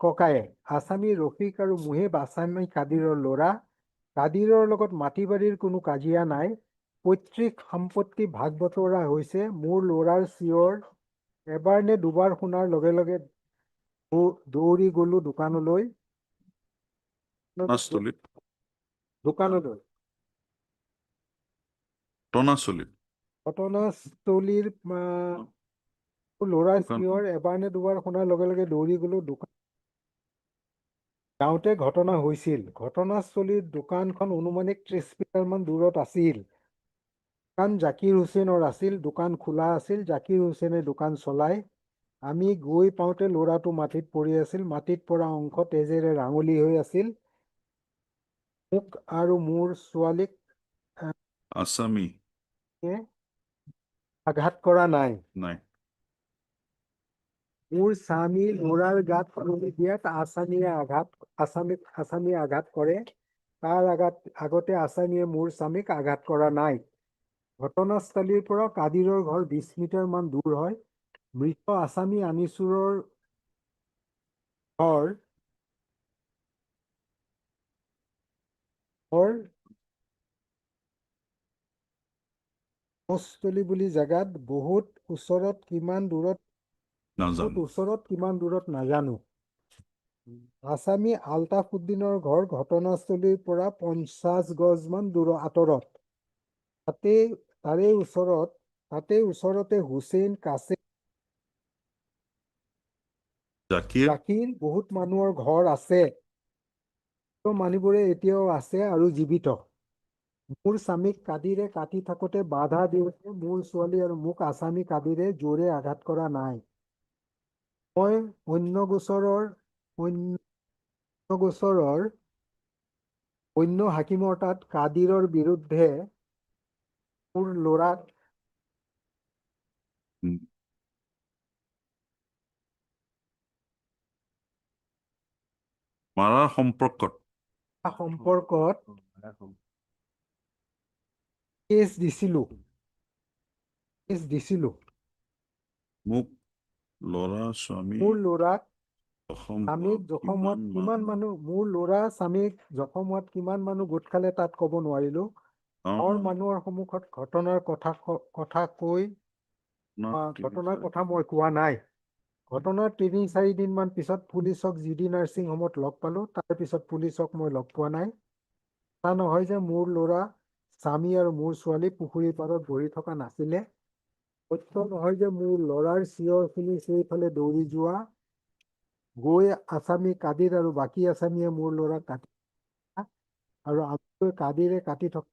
H: ককায়ে আছামী ৰফিক আৰু মুহিব আছামী কাদিৰৰ ল'ৰা। কাদিৰৰ লগত মাটি বাৰীৰ কোনো কাজিয়া নাই। পৈতৃক সম্পত্তি ভাগ বতৰা হৈছে। মোৰ ল'ৰাৰ চিঞৰ এবাৰ নে দুবাৰ শুনাৰ লগে লগে দৌৰি গলো দোকানলৈ।
A: টনাস্থলীত
H: দোকানলৈ
A: টনাস্থলীত
H: ঘটনাস্থলীৰ ল'ৰাৰ
A: দোকান।
H: চিঞৰ এবাৰ নে দুবাৰ শুনাৰ লগে লগে দৌৰি গলো দোকান। গাঁৱতে ঘটনা হৈছিল। ঘটনাস্থলীৰ দোকানখন অনুমানিক 30 মিটাৰমান দূৰত আছিল। দোকান জাকিৰ হুছেইনৰ আছিল। দোকান খোলা আছিল। জাকিৰ হুছেইনে দোকান চলায়। আমি গৈ পাওঁতে ল'ৰাটো মাটিত পৰি আছিল। মাটিত পৰা অংশ তেজেৰে ৰাঙলী হৈ আছিল। মোক আৰু মোৰ ছোৱালীক
A: আছামী
H: আঘাত কৰা নাই।
A: নাই।
H: মোৰ স্বামী ল'ৰাৰ গাত খুলি দিয়াত আছামীয়ে আঘাত কৰে। তাৰ আগতে আছামীয়ে মোৰ স্বামীক আঘাত কৰা নাই। ঘটনাস্থলীৰ পৰা কাদিৰৰ ঘৰ 20 মিটাৰমান দূৰ হয়। মৃত আছামী আনিছুৰৰ ঘৰ স্থলী বুলি জাগাত বহুত ওচৰত কিমান দূৰত নাজানো। আছামী আলতাফুদ্দিনৰ ঘৰ ঘটনাস্থলীৰ পৰা 50 গজমান আঁতৰত। তাতে ওচৰতে হুছেইন কাছে জাকিৰ বহুত মানুহৰ ঘৰ আছে। মানুহবোৰে এতিয়াও আছে আৰু জীৱিত। মোৰ স্বামীক কাদিৰে কাটি থাকোতে বাধা দিওঁতে মোৰ ছোৱালী আৰু মোক আছামী কাদিৰে জোৰে আঘাত কৰা নাই। মই অন্য হাকিমৰ তাত কাদিৰৰ বিৰুদ্ধে মোৰ ল'ৰাক
A: মাৰাৰ সম্পৰ্কত
H: কেছ দিছিলো।
A: মোক ল'ৰা স্বামী
H: মোৰ ল'ৰাক
A: অসম
H: স্বামীক জখম হোৱাত কিমান মানুহ মোৰ ল'ৰা স্বামীক জখম হোৱাত কিমান মানুহ গোট খালে তাত ক'ব নোৱাৰিলো। গাঁৱৰ মানুহৰ সন্মুখত ঘটনাৰ কথা মই কোৱা নাই। ঘটনাৰ 3-4 দিন মান পিছত পুলিচক GD নাৰ্ছিং হোমত লগ পালো। তাৰ পিছত পুলিচক মই লগ পোৱা নাই। তা নহয় যে মোৰ ল'ৰা স্বামী আৰু মোৰ ছোৱালী পুখুৰীৰ পাৰত বহি থকা নাছিলে। সত্য নহয় যে মোৰ ল'ৰাৰ চিঞৰ শুনি সেইফালে দৌৰি যোৱা। গৈ আছামী কাদিৰ আৰু বাকী আছামীয়ে মোৰ ল'ৰাক কাটি আৰু কাদিৰে কাটি থকা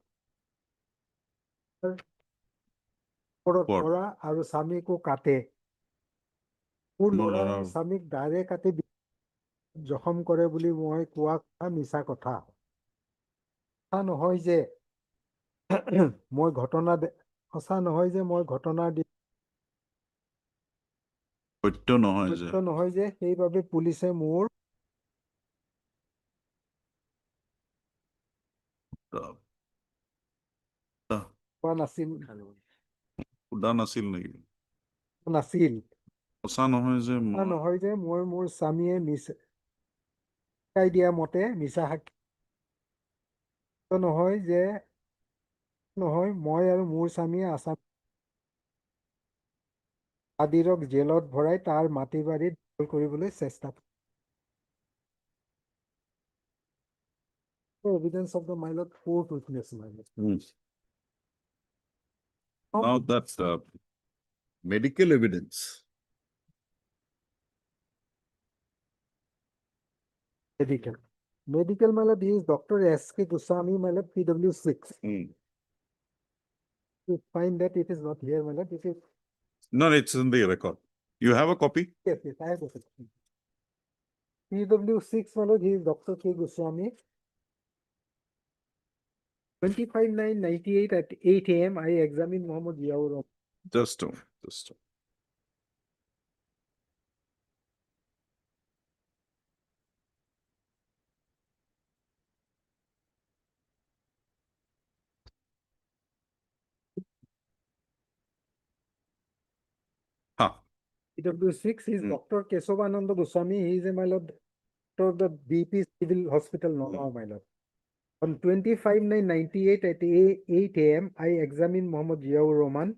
H: পৰা আৰু স্বামীকো কাটে। মোৰ ল'ৰাই স্বামীক দাৰে কাটি জখম কৰে বুলি মই কোৱা কথা মিছা কথা। নহয় যে মই ঘটনাৰ
A: সত্য নহয় যে
H: নহয় যে সেইবাবে পুলিচে মোৰ কোৱা
A: সুধা নাছিল নেকি?
H: নাছিল।
A: সঁচা নহয় যে
H: নহয় যে মই মোৰ স্বামীয়ে শিকাই দিয়া মতে মিছা সাক্ষী নহয় মই আৰু মোৰ স্বামীয়ে আছাম কাদিৰক জেলত ভৰাই তাৰ মাটি বাৰী দখল কৰিবলৈ চেষ্টা evidence of the minor court witness.
A: Now that's medical evidence.
H: Medical malad is Dr. S.K. Goswami malad PW6. You find that it is not here malad. It is
A: No, it's in the record. You have a copy?
H: yes, I have it. PW6 malad he is Dr. K. Goswami. 25/9/98 at 8 a.m. I examined Muhammad Yaur.
A: Just a
H: PW6 is Dr. Kesavananda Goswami. He is a my lord of the BP Civil Hospital, Nagaon, my lord. On 25/9/98 at 8 a.m., I examined Muhammad Ziaur Rahman,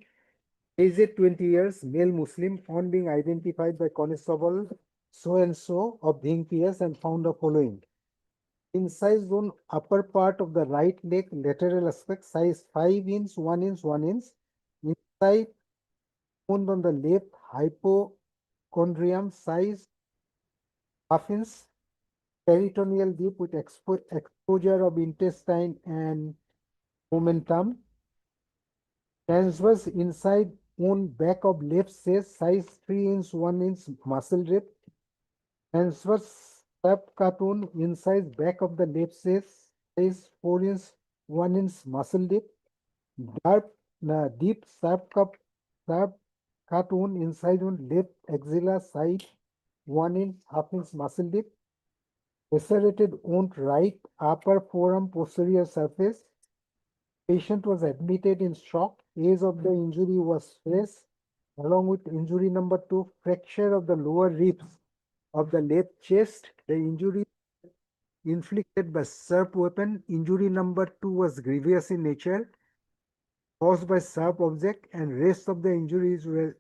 H: aged 20 years, male Muslim, on being identified by Constable so and so of Dhing PS and found the following. Incised on upper part of the right leg, lateral aspect, size 5 inch, 1 inch, 1 inch. Inside found on the left hypochondrium, size half inch. Peritoneal deep with exposure of intestine and momentum. Transverse inside on back of left chest, size 3 inch, 1 inch muscle rib. Transverse subcartone inside back of the left chest, size 4 inch, 1 inch muscle rib. Dark, deep subcartone inside on left axilla side, 1 inch, half inch muscle rib. Lacerated on right upper forearm posterior surface. Patient was admitted in shock. Age of the injury was fresh, along with injury number 2, fracture of the lower ribs of the left chest. The injury inflicted by sharp weapon. Injury number 2 was grievous in nature, caused by sharp object, and rest of the injuries were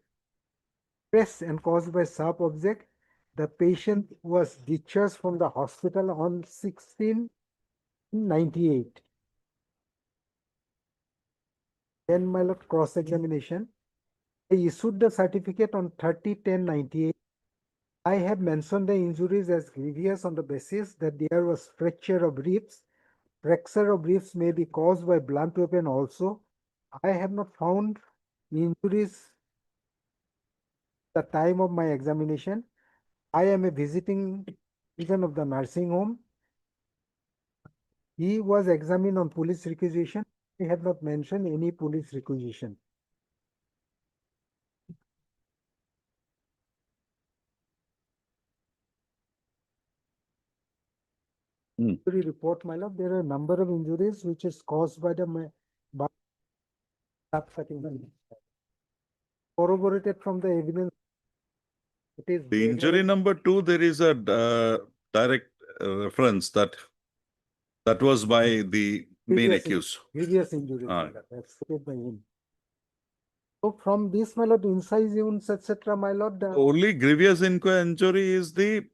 H: fresh and caused by sharp object. The patient was discharged from the hospital on 16/98. Then my lord, cross-examination. I issued the certificate on 30/10/98. I have mentioned the injuries as grievous on the basis that there was fracture of ribs. Fracture of ribs may be caused by blunt weapon also. I have not found injuries at the time of my examination. I am a visiting physician of the nursing home. He was examined on police requisition. I have not mentioned any police requisition. Injury report, my lord, there are a number of injuries which is caused by the corroborated from the evidence. It is
A: The injury number 2, there is a direct reference that was by the main
H: Previous
A: accused.
H: Grievous injuries, my lord, that's stated by him. So from this, my lord, incisions, etc., my lord, the
A: Only grievous injury is the,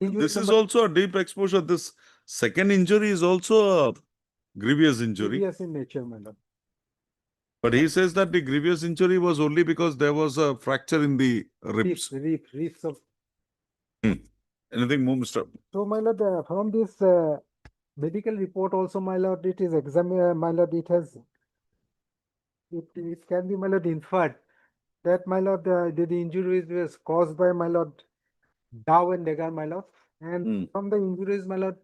H: injury
A: this is
H: number
A: also a deep exposure. This second injury is also a grievous injury.
H: grievous in nature, my lord.
A: But he says that the grievous injury was only because there was a fracture in the ribs.
H: Reefs of.
A: Anything more, Mr.
H: So, my lord, from this medical report also, my lord, it is examined, my lord, it has, it can be, my lord, inferred that, my lord, the injuries was caused by, my lord, Dow and Degar, my lord. And from the injuries, my lord,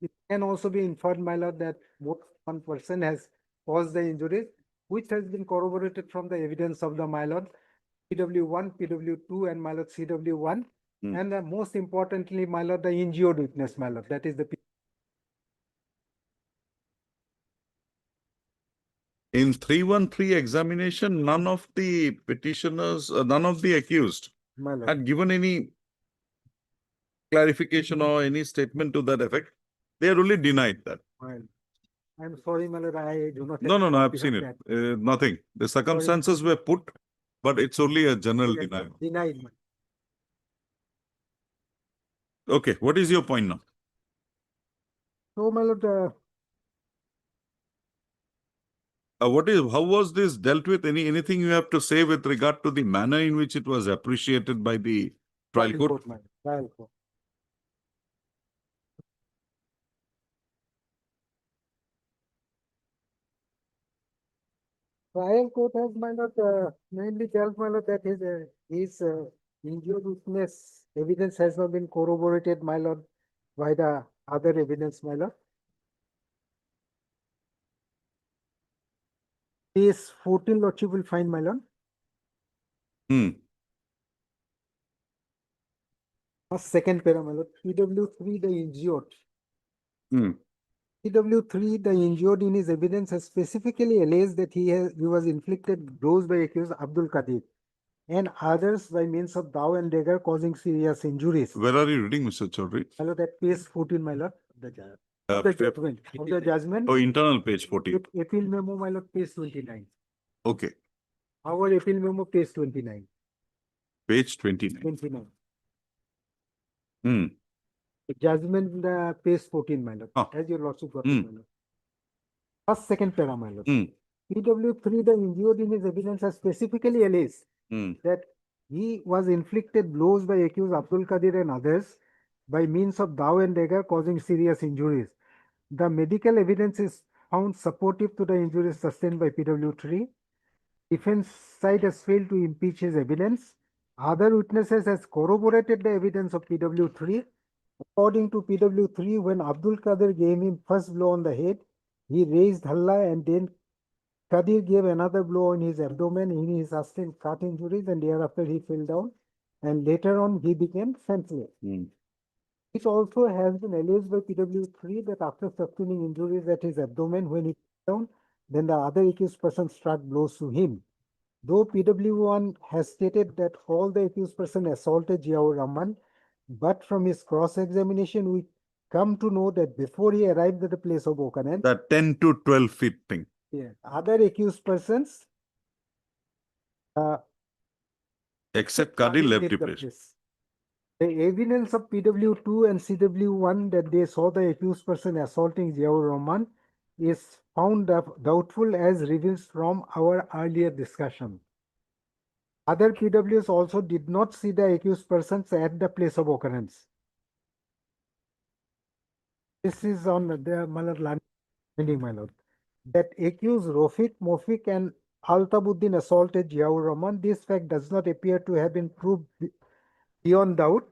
H: it can also be inferred, my lord, that more than one person has caused the injuries, which has been corroborated from the evidence of the, my lord, PW1, PW2, and my lord, CW1. And most importantly, my lord, the injured witness, my lord, that is the.
A: In 313 examination, none of the petitioners, none of the accused
H: My lord.
A: had given any clarification or any statement to that effect. They had only denied that.
H: Well, I'm sorry, my lord, I do not.
A: No,
H: have
A: I've
H: copies
A: seen
H: of
A: it.
H: that.
A: Nothing. The circumstances were put, but it's only a general denial.
H: Denied. My-
A: Okay, what is your point now?
H: So, my lord,
A: How was this dealt with? Anything you have to say with regard to the manner in which it was appreciated by the trial court?
H: my lord, trial court. Trial court has, my lord, mainly dealt, my lord, that his injured witness evidence has not been corroborated, my lord, by the other evidence, my lord. Case 14 lordship will find, my lord. Second para, my lord. PW3, the injured. PW3, the injured in his evidence has specifically alleged that he was inflicted blows by accused Abdul Qadir. and others by means of thou and dagger causing serious injuries.
A: Where are you reading, Mr. Chaudhary?
H: My lord, at page 14, my lord.
A: Uh,
H: Of the judgment, of the judgment.
A: Oh, internal page 14.
H: Appeal memo, my lord, page 29.
A: Okay,
H: Our appeal memo, page 29.
A: page 29.
H: 29.
A: Hmm.
H: Judgment, page 14, my lord.
A: Ah.
H: As your lordship got
A: Hmm.
H: it, my lord. First, second para, my lord.
A: Hmm.
H: PW3, the injured in his evidence has specifically alleged
A: Hmm.
H: that he was inflicted blows by accused Abdul Qadir and others by means of thou and dagger causing serious injuries. The medical evidence is found supportive to the injuries sustained by PW3. Defense side has failed to impeach his evidence. Other witnesses has corroborated the evidence of PW3. According to PW3, when Abdul Qadir gave him first blow on the head, he raised halla and then Qadir gave another blow on his abdomen. He sustained cut injuries and thereafter he fell down. And later on he became senseless.
A: Hmm.
H: It also has been alleged by PW3 that after sustaining injuries at his abdomen when he fell down, then the other accused person struck blows to him. Though PW1 has stated that all the accused person assaulted Ziaur Rahman, but from his cross-examination, we come to know that before he arrived at the place of occurrence,
A: That 10 to 12 feet thing.
H: other accused persons
A: Except Qadir left the
H: the
A: place.
H: place. The evidence of PW2 and CW1 that they saw the accused person assaulting Ziaur Rahman is found doubtful as reveals from our earlier discussion. Other PWs also did not see the accused persons at the place of occurrence. This is on the landing, my lord. That accused Rofik, Mofik and Altabuddin assaulted Ziaur Rahman. This fact does not appear to have been proved beyond doubt.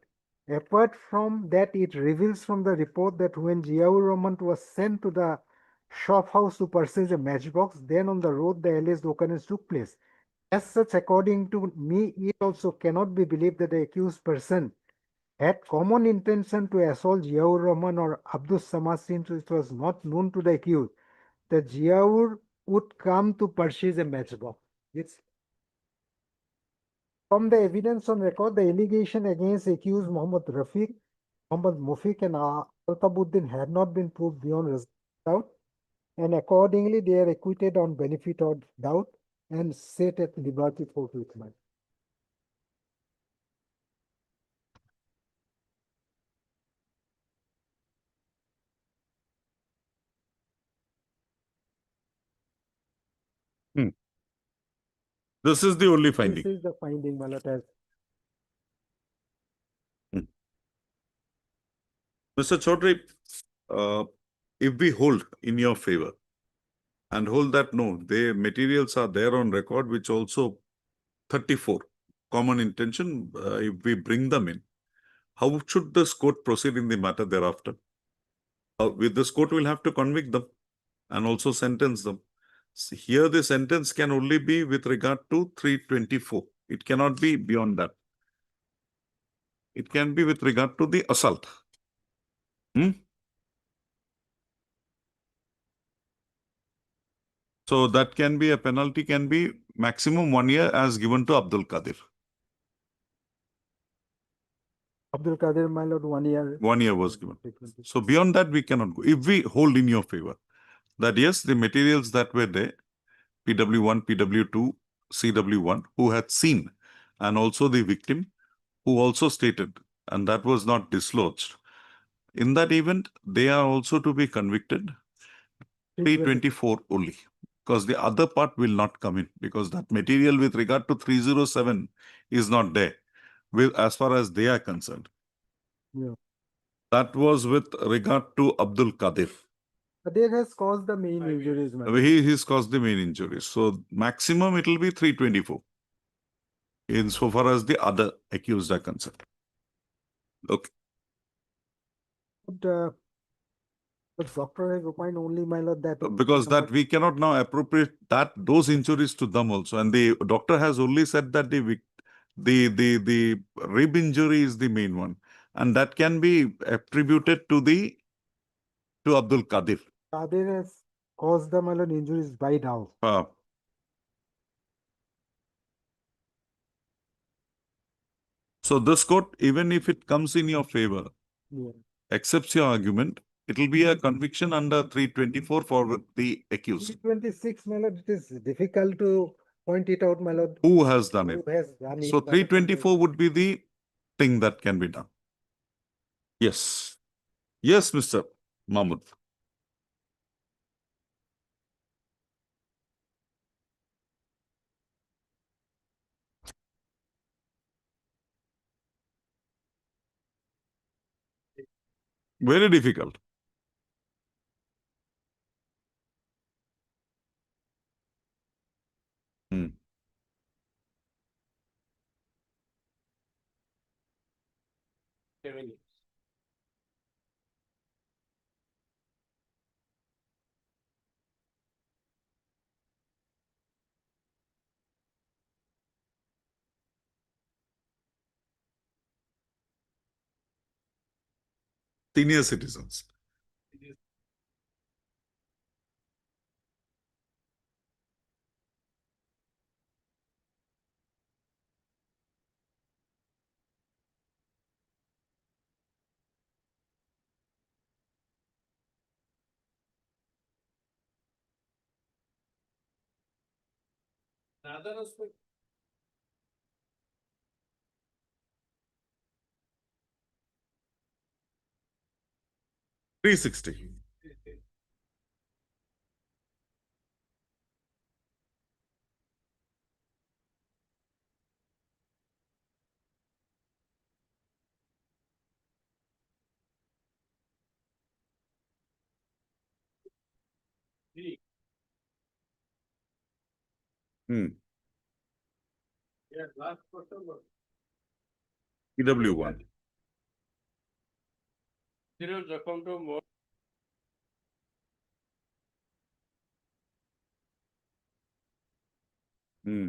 H: Apart from that, it reveals from the report that when Ziaur Rahman was sent to the shop house to purchase a matchbox, then on the road the alleged occurrence took place. As such, according to me, it also cannot be believed that the accused person had common intention to assault Ziaur Rahman or Abdul Samad since it was not known to the accused that Ziaur would come to purchase a matchbox. From the evidence on record, the allegation against accused Muhammad Rafiq, Muhammad Mufiq and Altabuddin had not been proved beyond doubt, and accordingly they are acquitted on benefit of doubt and set at liberty forthwith.
A: This is the only
H: This
A: finding.
H: is the finding, my lord, as
A: Mr. Chaudhary, if we hold in your favor and hold that no, the materials are there on record, which also 34 common intention, if we bring them in, how should this court proceed in the matter thereafter? With this court will have to convict them and also sentence them. Here the sentence can only be with regard to 324. It cannot be beyond that. It can be with regard to the assault. So that can be a penalty, can be maximum 1 year as given to Abdul Qadir.
H: Abdul Qadir, my lord, 1 year.
A: 1 year was given. So beyond that, we cannot go. If we hold in your favor that yes, the materials that were there, PW1, PW2, CW1, who had seen, and also the victim who also stated, and that was not dislodged. In that event, they are also to be convicted 324 only, because the other part will not come in, because that material with regard to 307 is not there with as far as they are concerned.
H: Yeah.
A: That was with regard to Abdul Qadir.
H: Qadir has caused the main injuries, my lord.
A: He's caused the main injuries. So maximum it will be 324 insofar as the other accused are concerned. Okay.
H: But the doctor has opined only, my lord, that
A: Because that we cannot now appropriate that those injuries to them also. And the doctor has only said that the rib injury is the main one. And that can be attributed to Abdul Qadir.
H: Qadir has caused the, my lord, injuries by now.
A: So this court, even if it comes in your favor, accepts your argument, it will be a conviction under 324 for the accused.
H: 326, my lord, it is difficult to point it out, my lord.
A: Who has done it?
H: Who has done it,
A: So
H: but I think
A: 324 would be the thing that can be done. Yes. Yes, Mr. Mahmood. Very difficult. Hmm. Senior citizens.
E: Another
A: 360. Hmm.
E: Yeah, last question was
A: EW1.
E: serious account of more.
A: Hmm.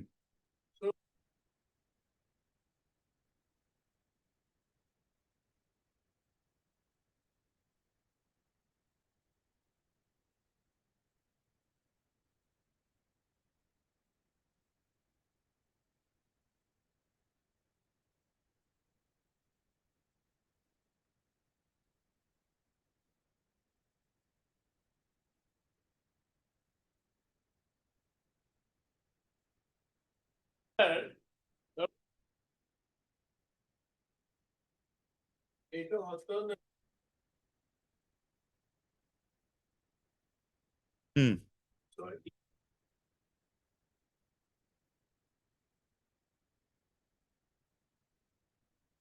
E: It was
A: Hmm.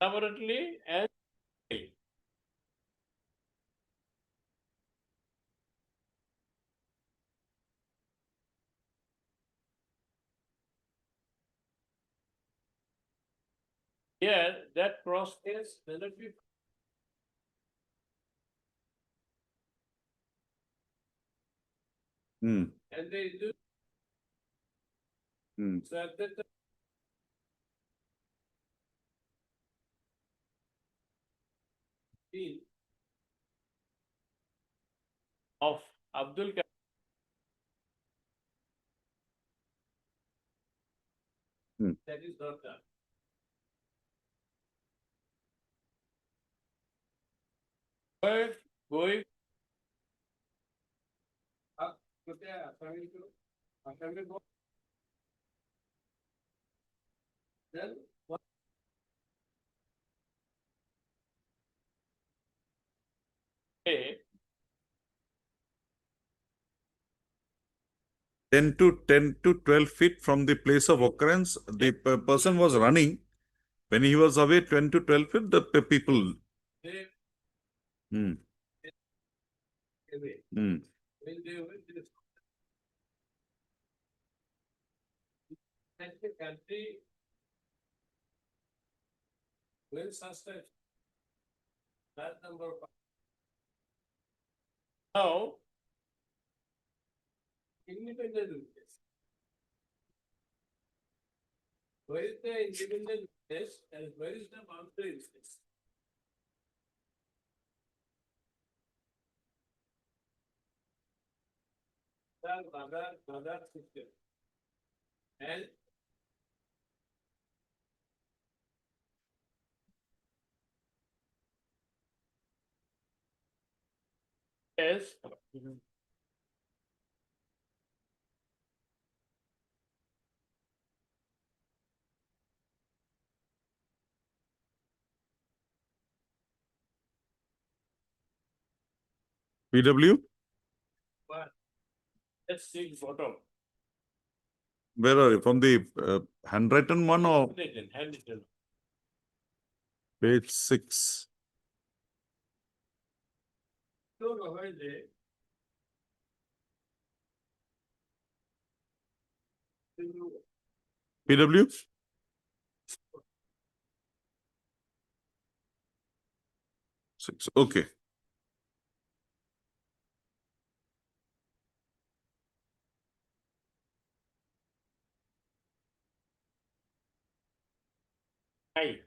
E: laboratory and here that process cannot be
A: Hmm.
E: and they do
A: Hmm.
E: so at that time of Abdul Karim.
A: Hmm.
E: That is not done. But going up to the assignment go. Then what? Okay.
A: 10 to 12 feet from the place of occurrence, the person was running. When he was away 10 to 12 feet, the people.
E: They
A: Hmm.
E: away.
A: Hmm.
E: When they went to the country well sustained that number of now independent witness. Where is the independent witness and where is the boundary witness? Mother sister. And Yes.
A: PW,
E: Let's see bottom.
A: where are you? From the handwritten one or
E: Handwritten.
A: page 6?
E: No, no, where is it?
A: PW? Six. Okay.
E: Nine.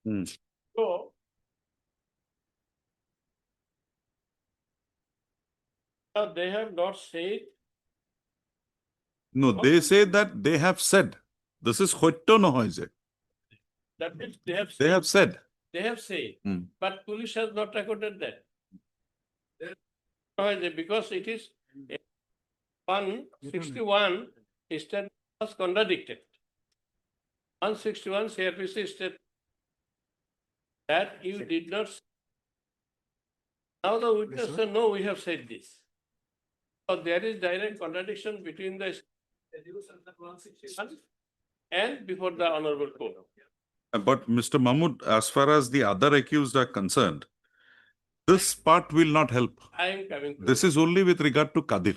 A: Hmm.
E: So. Now they have not said.
A: No, they say that they have said. This is hotto no hoise.
E: That means they have
A: They
E: said.
A: have said.
E: They have said,
A: Hmm.
E: but police has not recorded that. Because it is 161 statement was contradicted. 161 CRPC stated that you did not. Now the witness said, no, we have said this. So there is direct contradiction between the 161 and before the honorable court.
A: But Mr. Mahmood, as far as the other accused are concerned, this part will not help.
E: I am coming to
A: This is only with regard to Kadir.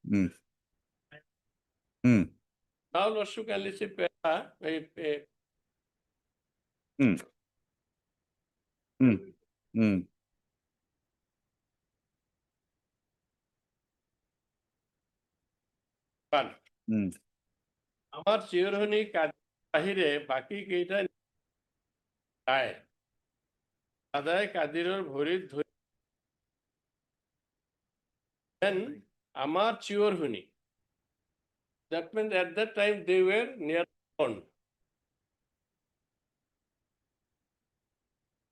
A: Hmm. Hmm.
E: now Lordship can listen.
A: Hmm. Hmm. Hmm. Hmm.
E: আমার চিরহনি বাহিরে বাকি কেইটা যায় আদায় কাদিরের ভরির ধরে আমার চিরহনি that means at that time they were near born.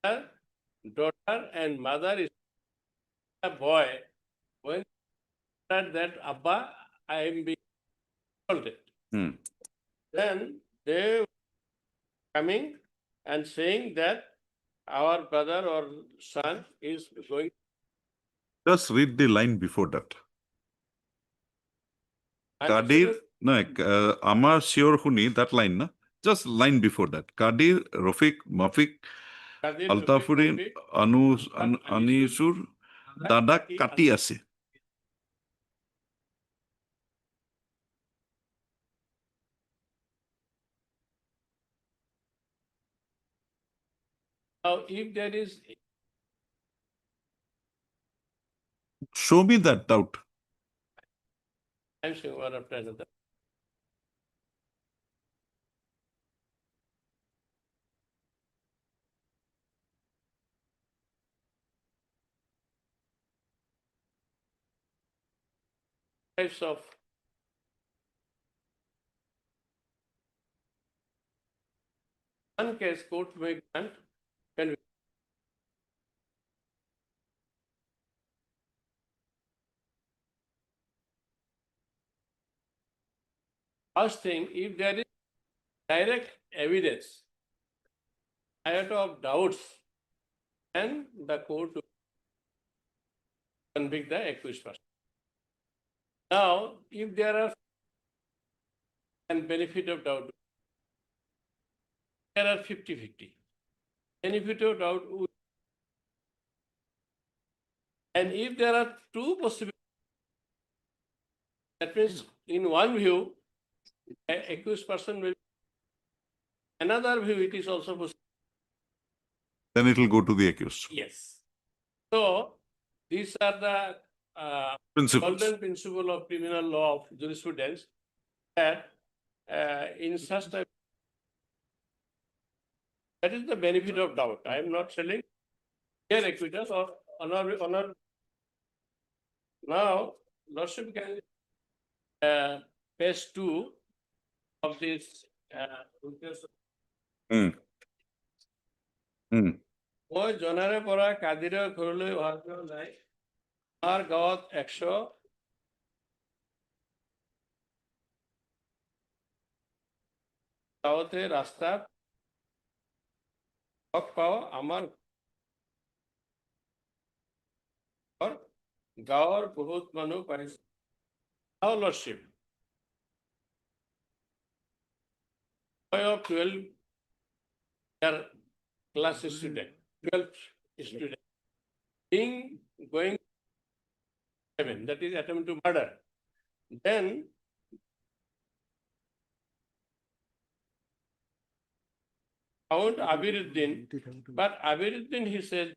E: Daughter and mother is a boy when that Abba I am being assaulted.
A: Hmm.
E: Then they coming and saying that our brother or son is going.
A: Just read the line before that. Kadir, no, Amar Sure Huni, that line, na? Just line before that. Kadir, Rafiq, Mafik,
E: Kadir,
A: Altafurin,
E: Rafiq,
A: Anisur, Dada Kati ase.
E: Now, if there is
A: Show me that doubt.
E: I'm saying one after another. Types of one case court may grant can first thing if there is direct evidence iota of doubts and the court will convict the accused person. Now, if there are and benefit of doubt, there are 50-50. Benefit of doubt, and if there are two possibilities, that means in one view, an accused person will, another view, it is also possible.
A: Then it will go to the accused.
E: Yes. So these are the
A: Principles.
E: golden principle of criminal law of jurisprudence that in such type, that is the benefit of doubt. I am not telling here acquittals or honor. Now, Lordship can page 2 of this.
A: Hmm. Hmm.
E: মই জনাৰে পৰা কাদিৰৰ ঘৰলৈ অহা যোৱা নাই আমাৰ গাঁৱত 100 গাঁৱতে ৰাস্তাত লগ পাওঁ আমাৰ গাঁৱৰ বহুত মানুহ পাইছে lordship of 12 year class student 12 student being going 7, that is attempt to murder, then found Abiruddin, but Abiruddin he says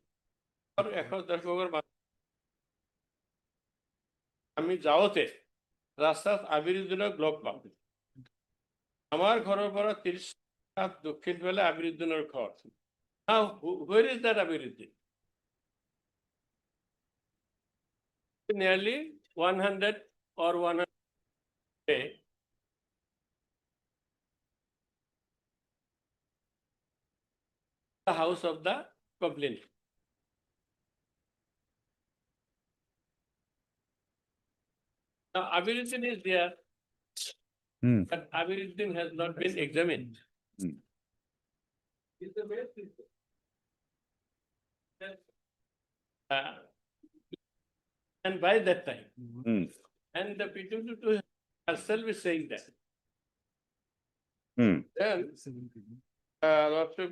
E: আমি যাওঁতে ৰাস্তাত আবিৰুদ্দিনক লগ পাওঁ আমাৰ ঘৰৰ পৰা 30 দক্ষিণ ফালে আবিৰুদ্দিনৰ ঘৰ Now, where is that Abiruddin? Nearly 100 or 100 the house of the complainant. Now, Abiruddin is there,
A: Hmm.
E: but Abiruddin has not been examined.
A: Hmm.
E: Is the best system. And by that time,
A: Hmm.
E: and the P222 herself is saying that.
A: Hmm.
E: Then, lots of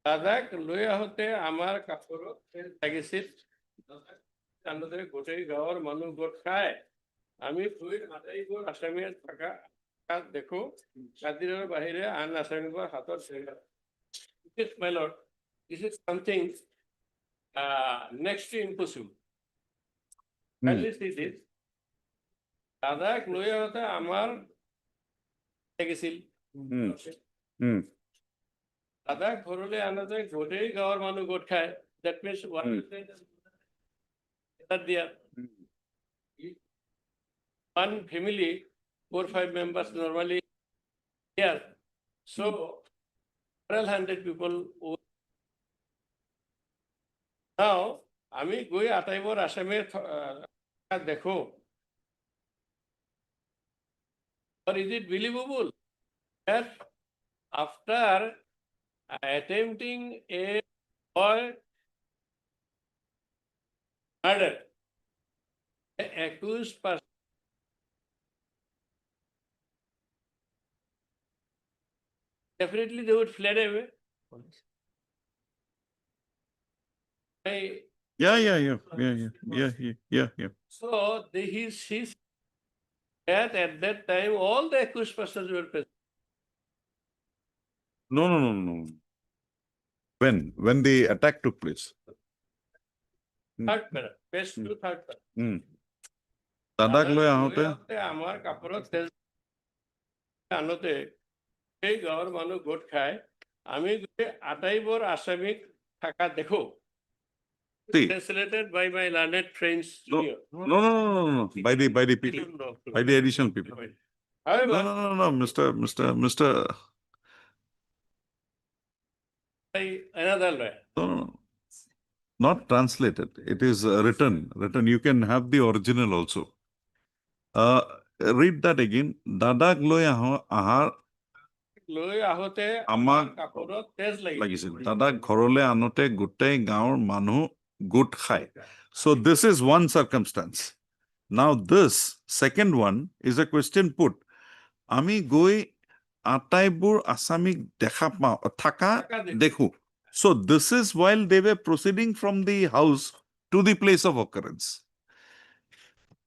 E: দাদাক লৈ আহোঁতে আমাৰ কাপোৰত তেল লাগিছিল আনন্দে গোটেই গাঁৱৰ মানুহ গোট খাই আমি আটাইবোৰ আসামীয়ে থকা দেখো কাদিৰৰ বাহিৰে আন আসামীবোৰ হাতত my lord, this is something next to impossible. Kindly see this. দাদাক লৈ আহোঁতে আমাৰ লাগিছিল দাদা ঘৰলৈ আনোতে গোটেই গাঁৱৰ মানুহ গোট খায় that means one family 4-5 members normally here, so several hundred people. Now আমি গৈ আটাইবোৰ আসামীৰ দেখো or is it believable that after attempting a boy murder, the accused person definitely they would fled away.
A: Yeah.
E: So he sees that at that time all the accused persons were present.
A: No. When the attack took place.
E: Third para, best to third para.
A: দাদাক লৈ আহোঁতে
E: আমাৰ কাপোৰত তেল আনোতে সেই গাঁৱৰ মানুহ গোট খাই আমি গোটেই আটাইবোৰ আসামীক থকা দেখো.
A: See.
E: Translated by my learned friends.
A: No. By the people, by the additional people.
E: However,
A: No, Mr.
E: another lawyer.
A: No. Not translated. It is written. You can have the original also. Read that again. Dadak loi ahar
E: লৈ আহোতে
A: আমাক
E: কাপোৰত তেজ
A: লাগিছিল দাদাক ঘৰলৈ আনোতে গোটেই গাঁৱৰ মানুহ গোট খায়. So this is one circumstance. Now this second one is a question put. আমি গৈ আটাইবোৰ আসামীক দেখা পাওঁ থাকা দেখো. So this is while they were proceeding from the house to the place of occurrence.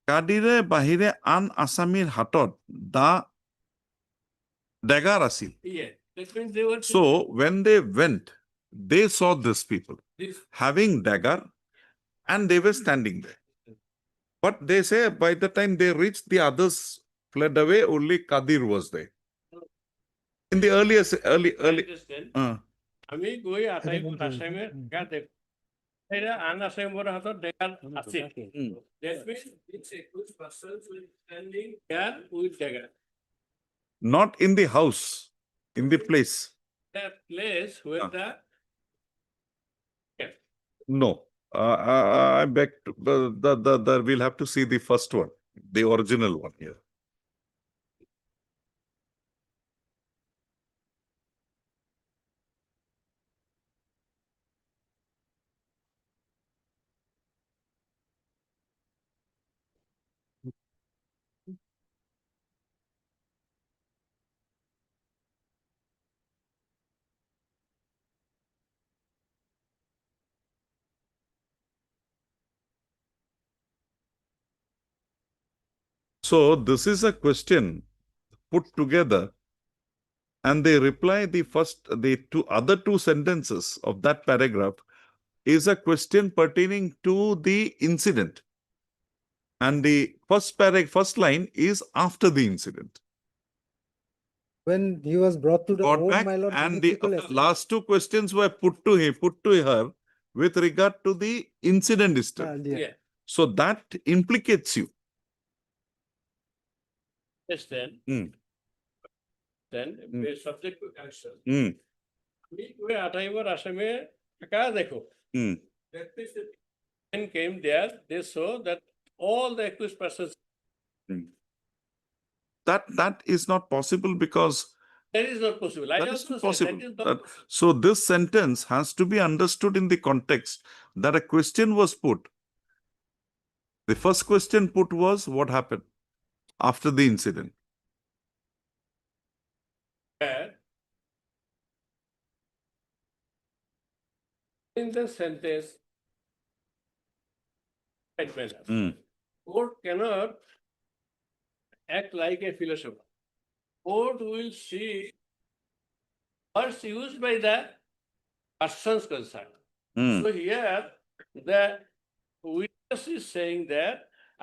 A: কাদিৰে বাহিৰে আন আসামীৰ হাতত dagger আছিল.
E: Yes, that means they were
A: So when they went, they saw these people
E: this
A: having dagger and they were standing there. But they say by the time they reached, the others fled away, only Kadir was there. In the early.
E: understand. আমি গৈ আটাইবোৰ আসামীৰ থকা দেখো এরা আন আসামীৰ হাতত dagger আছিল. That means these accused persons were standing here with dagger.
A: Not in the house, in the place.
E: That place where
A: Ah.
E: the
A: No, I beg to, we'll have to see the first one, the original one here. So this is a question put together and they reply the other two sentences of that paragraph is a question pertaining to the incident. And the first line is after the incident.
H: When he was brought to the
A: Got
H: home,
A: back,
H: my lord,
A: and the
H: municipal estate.
A: last two questions were put to her with regard to the incident itself.
H: Yeah.
E: yeah.
A: So that implicates you.
E: Yes, then.
A: Hmm.
E: Then be subject to action.
A: Hmm.
E: We আটাইবার আসামে থাকা দেখো।
A: Hmm.
E: That means the men came there, they saw that all the accused persons.
A: That is not possible because
E: That is not possible. I
A: that is
E: also
A: not
E: said
A: possible.
E: that is not
A: That-
E: possible.
A: so this sentence has to be understood in the context that a question was put. The first question put was what happened after the incident.
E: That in the sentence, right manner,
A: Hmm.
E: court cannot act like a philosopher. Court will see words used by the persons concerned.
A: Hmm.
E: So here, the witness is saying that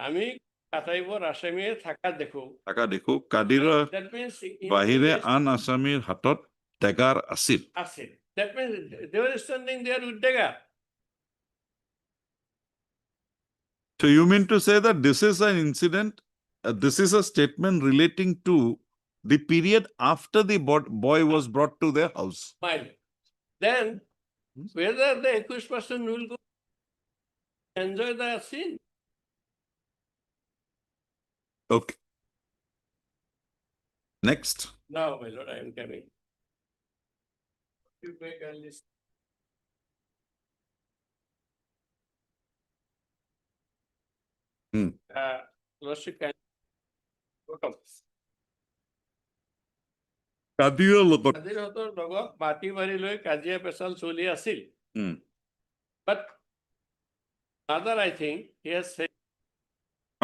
E: আমি কাটাইবৰ আসামে থাকা দেখো।
A: টাকা দেখো কাদিৰৰ
E: That means
A: বাহিৰে আন আসামীৰ হাতত টেগাৰ আছিল।
E: আছে. That means they were standing there with dagger.
A: So you mean to say that this is an incident, this is a statement relating to the period after the boy was brought to their house.
E: Smile. Then whether the accused person will go enjoy the scene.
A: Okay. Next.
E: Now, my lord, I am coming. You make a list.
A: Hmm.
E: Lordship can. Welcome.
A: কাদিৰৰ লগত
E: কাজিৰহঁতৰ লগত মাটি মাৰি লৈ কাজিয়া পেচাল চলি আছিল।
A: Hmm.
E: But other, I think, he has said,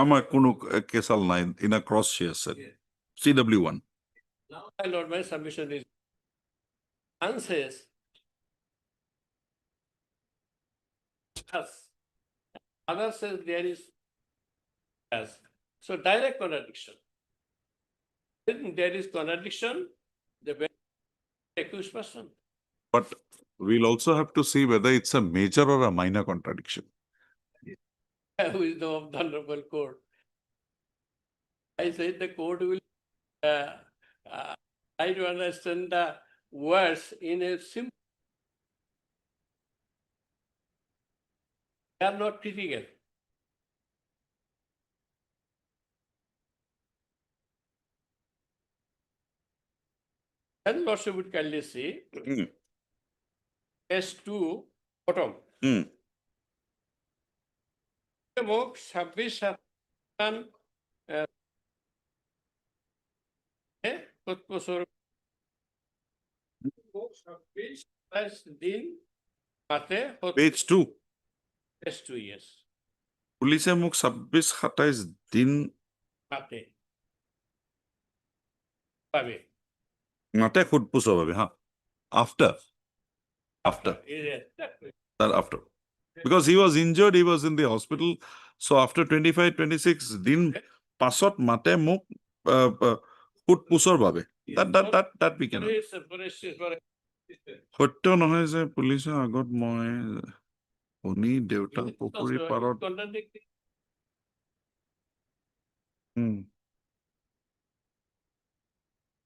A: আমার কোনো কেসাল নাই in a cross she has said. CW1.
E: now, my lord, my submission is, one says, yes. Other says there is, yes. So direct contradiction. When there is contradiction, the accused person.
A: But we'll also have to see whether it's a major or a minor contradiction.
E: Wisdom of the honorable court. I said the court will try to understand the words in a simple. They are not critical. And Lordship would kindly see
A: Hmm.
E: S2 bottom.
A: Hmm.
E: মোক 26 বছর 27 দিন মাতে
A: Page 2.
E: S2 years
A: পুলিচে মোক 26-27 দিন
E: মাতে পাবে
A: মাতে সোধপোছৰ বাবে হা after
E: Yes,
A: that after because he was injured, he was in the hospital, so after 25-26 দিন পাছত মাতে মোক সোধপোছৰ বাবে that we cannot সত্য নহয় যে পুলিচৰ আগত মই শুনি দেউতা পুখুৰী পাৰত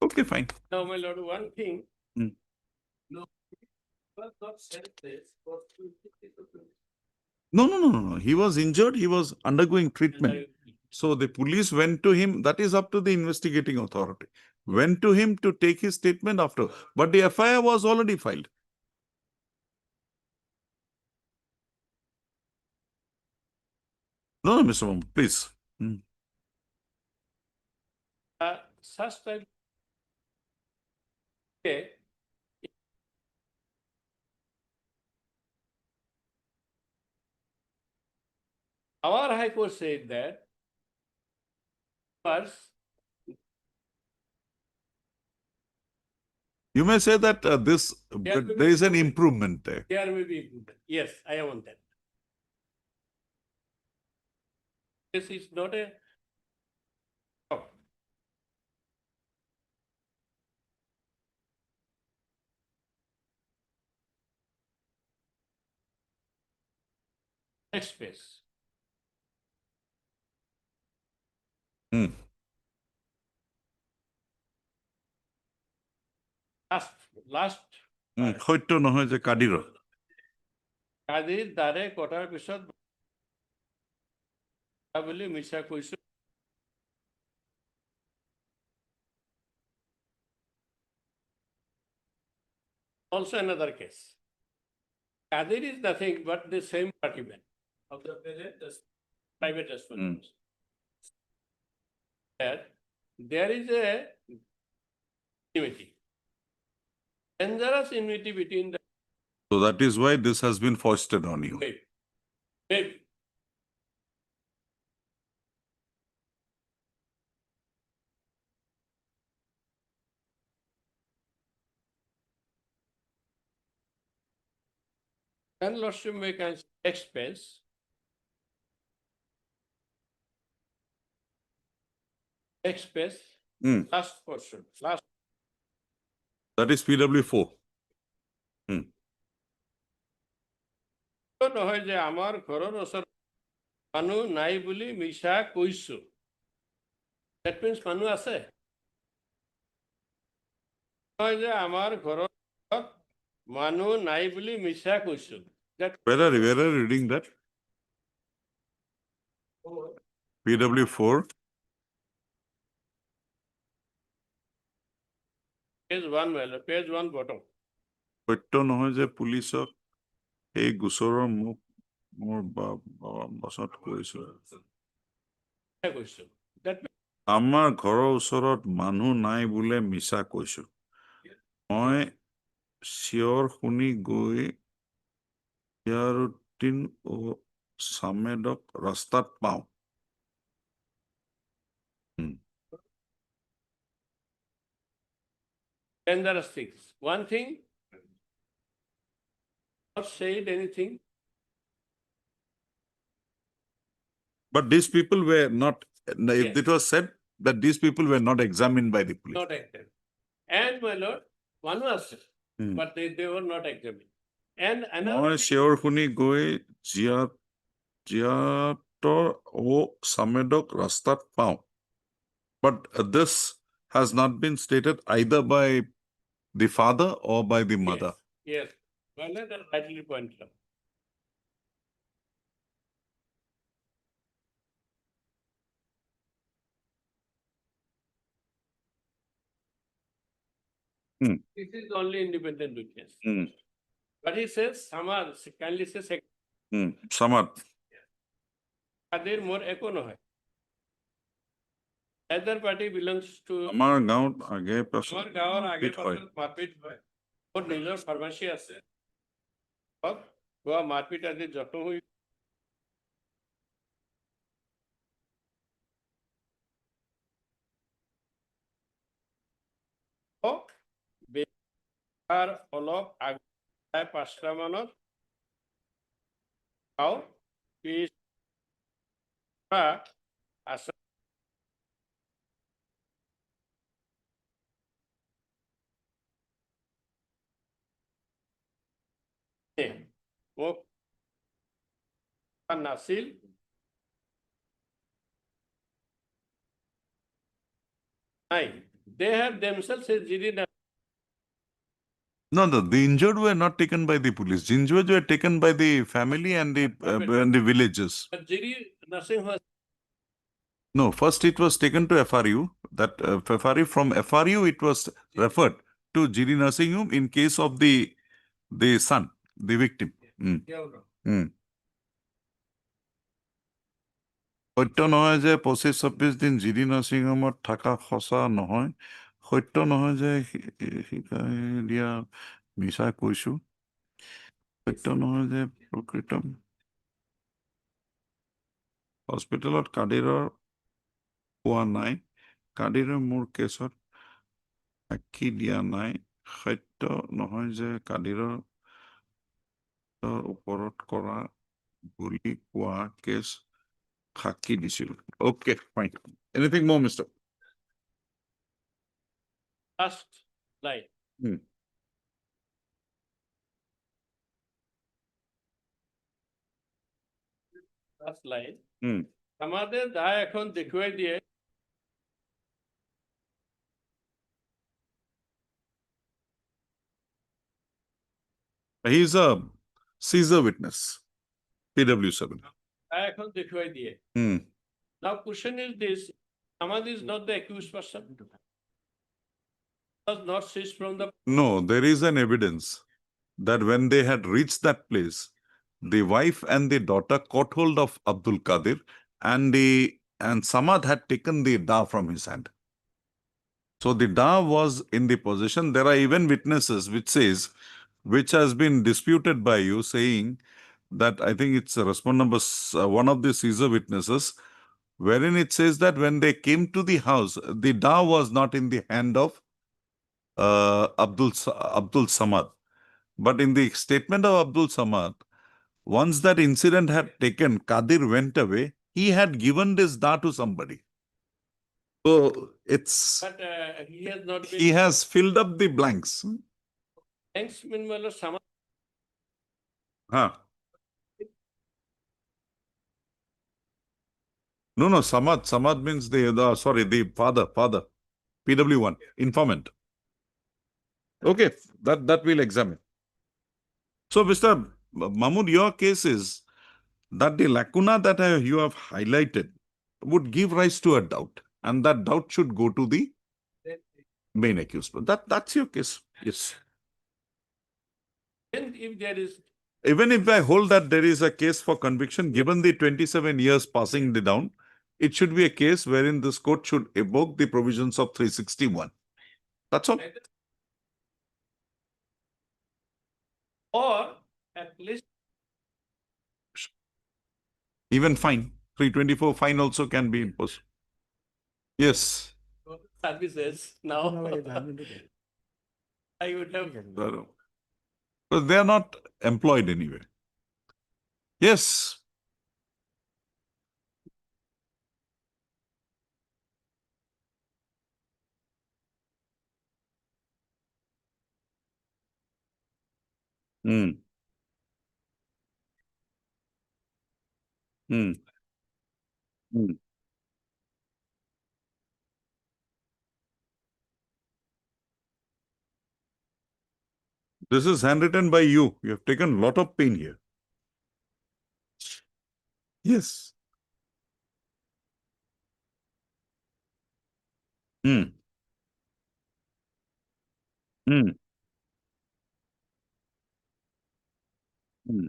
A: Okay, fine.
E: Now, my lord, one thing.
A: Hmm.
E: No, it was not senseless for 20.
A: No. He was injured. He was undergoing treatment. So the police went to him. That is up to the investigating authority. Went to him to take his statement after. But the FIR was already filed. No, Mr. Mohammed, please.
E: Such type. Okay. Our High Court said that first,
A: You may say that but there is an improvement there.
E: there may be improvement. Yes, I am on that. This is not a. Oh. Next page.
A: Hmm.
E: Last.
A: সত্য নহয় যে কাদিৰ
E: কাদিৰ দ্বাৰে কটাৰ পিছত বুলি মিছা কৈছো। Also another case. Kadir is nothing but the same partyman of the present private response. There is a enmity, dangerous enmity between the.
A: So that is why this has been foisted on you.
E: Maybe. Then Lordship make an expense. Expense. Last portion. Last.
A: That is PW4.
E: নহয় যে আমাৰ ঘৰৰ ওচৰত মানুহ নাই বুলি মিছা কৈছো। That means মানুহ আছে। নহয় যে আমাৰ ঘৰত মানুহ নাই বুলি মিছা কৈছো।
A: Where are you reading that? PW4.
E: Page 1, page 1 bottom.
A: সত্য নহয় যে পুলিচক এই গোচৰৰ মোক মোৰ বছত কৈছো। আমাৰ ঘৰৰ ওচৰত মানুহ নাই বোলে মিছা কৈছো। মই চিঞৰ শুনি গৈ ইয়াৰুদ্দিন ও সামেদক ৰাস্তাত পাওঁ।
E: Dangerous things. One thing, not said anything.
A: But these people were not, if
E: Yes.
A: it was said that these people were not examined by the police.
E: Not acted. And my lord, one was, but they were not examined. And another.
A: মই চিঞৰ শুনি গৈ জিয়াতৰ ও সামেদক ৰাস্তাত পাওঁ। But this has not been stated either by the father or by the mother.
E: Yes. Well, that rightly pointed out. This is only independent witness. But he says, Samad, kindly say second.
A: Samad.
E: Kadir more echo no hai. Either party belongs to.
A: আমাৰ গাঁৱত আগে পাছত
E: আমাৰ গাঁৱৰ আগে
A: মাৰপিট হয়।
E: পাছত মাৰপিট হয়। মোৰ নিজৰ ফাৰ্মাচী আছে। গোৱা মাৰপিট আজি যত হৈ বেকাৰ অলপ আগুৱাই 5টা মানত পিছ আছে। মোক নাছিল নাই they have themselves said GD.
A: No, the injured were not taken by the police. The injured were taken by the family and the villages.
E: But GD nursing was
A: No, first it was taken to FRU. That FRU, from FRU it was referred to GD nursing home in case of the son, the victim. সত্য নহয় যে 25-26 দিন GD nursing হোমত থকা সঁচা নহয়, সত্য নহয় যে শিকাই দিয়া মিছা কৈছো, সত্য নহয় যে প্ৰকৃত হস্পিটেলত কাদিৰৰ পোৱা নাই, কাদিৰে মোৰ কেছত সাক্ষী দিয়া নাই, সত্য নহয় যে কাদিৰৰ ওপৰত কৰা বুলি কোৱা কেছ সাক্ষী দিছিল। Okay, fine. Anything more, Mr.?
E: last line. Last line. আমাদের দায় এখন দেখিয়ে দিয়ে
A: He is a seizure witness, PW7.
E: দায় এখন দেখিয়ে দিয়ে। Now question is this, Samad is not the accused person. Was not seized from the
A: No, there is an evidence that when they had reached that place, the wife and the daughter caught hold of Abdul Qadir and Samad had taken the da from his hand. So the da was in the possession. There are even witnesses which has been disputed by you, saying that I think it's respond number one of the seizure witnesses, wherein it says that when they came to the house, the da was not in the hand of Abdul Samad. But in the statement of Abdul Samad, once that incident had taken, Qadir went away, he had given this da to somebody. So it's,
E: but he has not been
A: he has filled up the blanks.
E: thanks meanwhile Samad
A: Huh. No, Samad means the father, PW1, informant. Okay, that we'll examine. So, Mr. Mahmood, your case is that the lacuna that you have highlighted would give rise to a doubt, and that doubt should go to the main accused. That's your case. Yes.
E: and if there is
A: Even if I hold that there is a case for conviction, given the 27 years passing the down, it should be a case wherein this court should evoke the provisions of 361. That's all.
E: or at least
A: Even fine. 324 fine also can be imposed. Yes.
E: services now I would have
A: But they are not employed anyway. Yes. Hmm. Hmm. Hmm. This is handwritten by you. You have taken a lot of pain here. Yes. Hmm. Hmm. Hmm.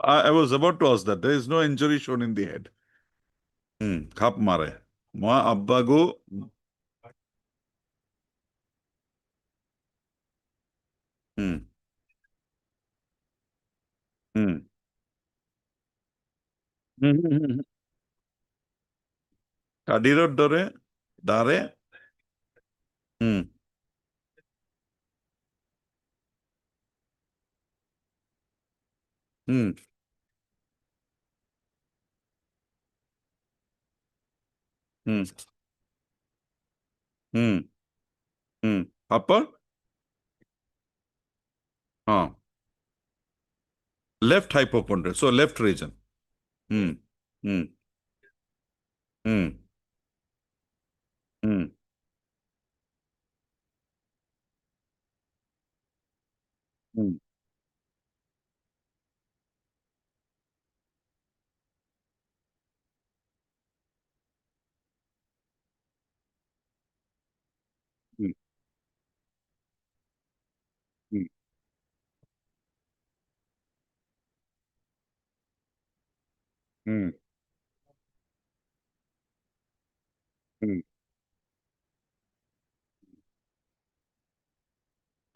A: I was about to ask that. There is no injury shown in the head. Khap mare. Ma abba go. Hmm. Hmm. Kadirot dore. Dare. Hmm. Hmm. Hmm. Hmm. Hmm. Upper? Huh. Left hypochondria, so left region. Hmm. Hmm. Hmm. Hmm. Hmm. Hmm. Hmm. Hmm. Hmm.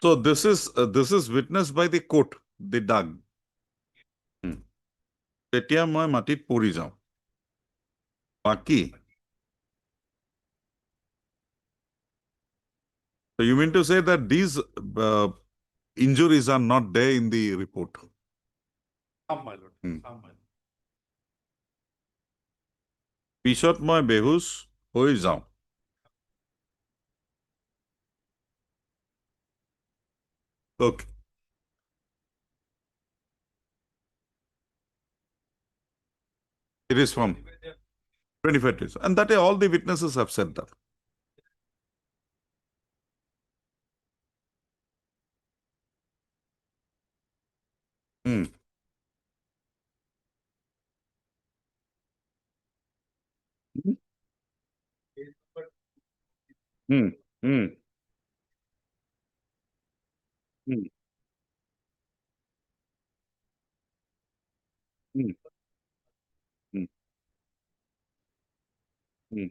A: So this is witnessed by the court, the dog. তেতিয়া মই মাটিত পৰি যাওঁ বাকি so you mean to say that these injuries are not there in the report?
B: my lord.
A: Hmm.
B: My lord.
A: পিছত মই বেহুচ হৈ যাওঁ okay it is from 25 days and that all the witnesses have said that. Hmm. Hmm. Hmm. Hmm. Hmm. Hmm. Hmm.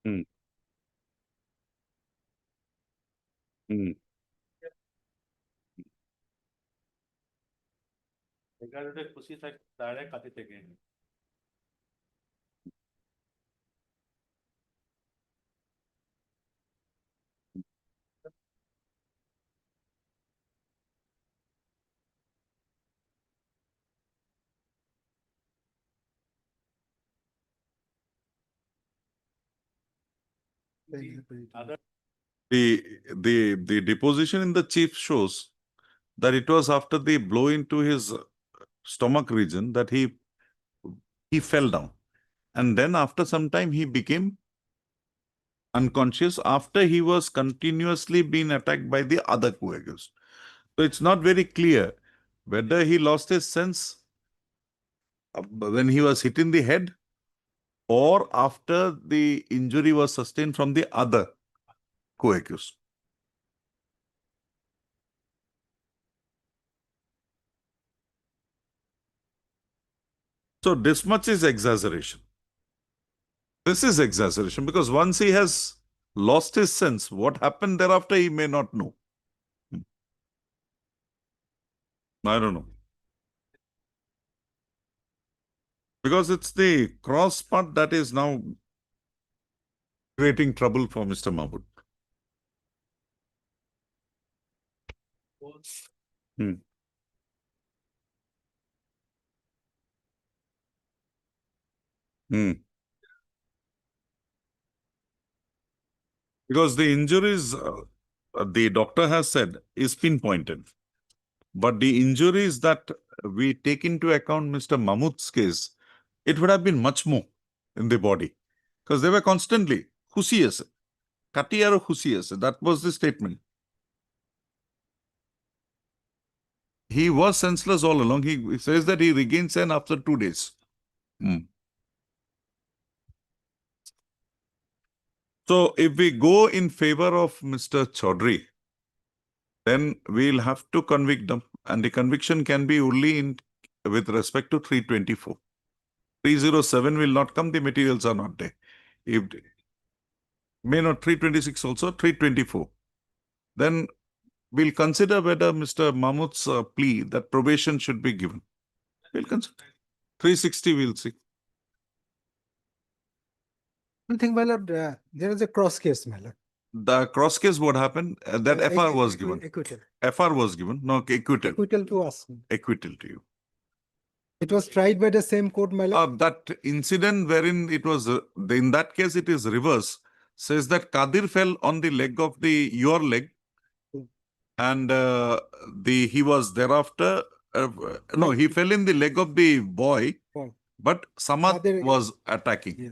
A: Hmm. Hmm.
B: এগারোটা খুশি থাকে direct কাটি থেকে
A: The deposition in the chief shows that it was after the blow into his stomach region that he fell down. And then after some time, he became unconscious after he was continuously being attacked by the other co-accused. So it's not very clear whether he lost his sense when he was hit in the head or after the injury was sustained from the other co-accused. So this much is exaggeration. This is exaggeration because once he has lost his sense, what happened thereafter he may not know. I don't know. Because it's the cross part that is now creating trouble for Mr. Mahmood. Hmm. Hmm. Because the injuries, the doctor has said, is pinpointed. But the injuries that we take into account Mr. Mahmood's case, it would have been much more in the body. Because they were constantly, khushi ase, kati aro khushi ase. That was the statement. He was senseless all along. He says that he regained sense after 2 days. Hmm. So if we go in favor of Mr. Chaudhary, then we'll have to convict them. And the conviction can be only with respect to 324. 307 will not come, the materials are not there. If may not 326 also, 324. Then we'll consider whether Mr. Mahmood's plea that probation should be given. We'll consider. 360 we'll see.
H: I think, my lord, there is a cross case, my lord.
A: The cross case, what happened? That FR was given.
H: Acquittal.
A: FR was given. No, acquittal.
H: Acquittal to us.
A: Acquittal to you.
H: It was tried by the same court, my lord.
A: That incident wherein it was, in that case, it is reverse. says that Kadir fell on the leg of your leg, and he was thereafter no, he fell in the leg of the boy,
H: Boy.
A: but Samad
H: Kadir-
A: was attacking.
H: Yeah.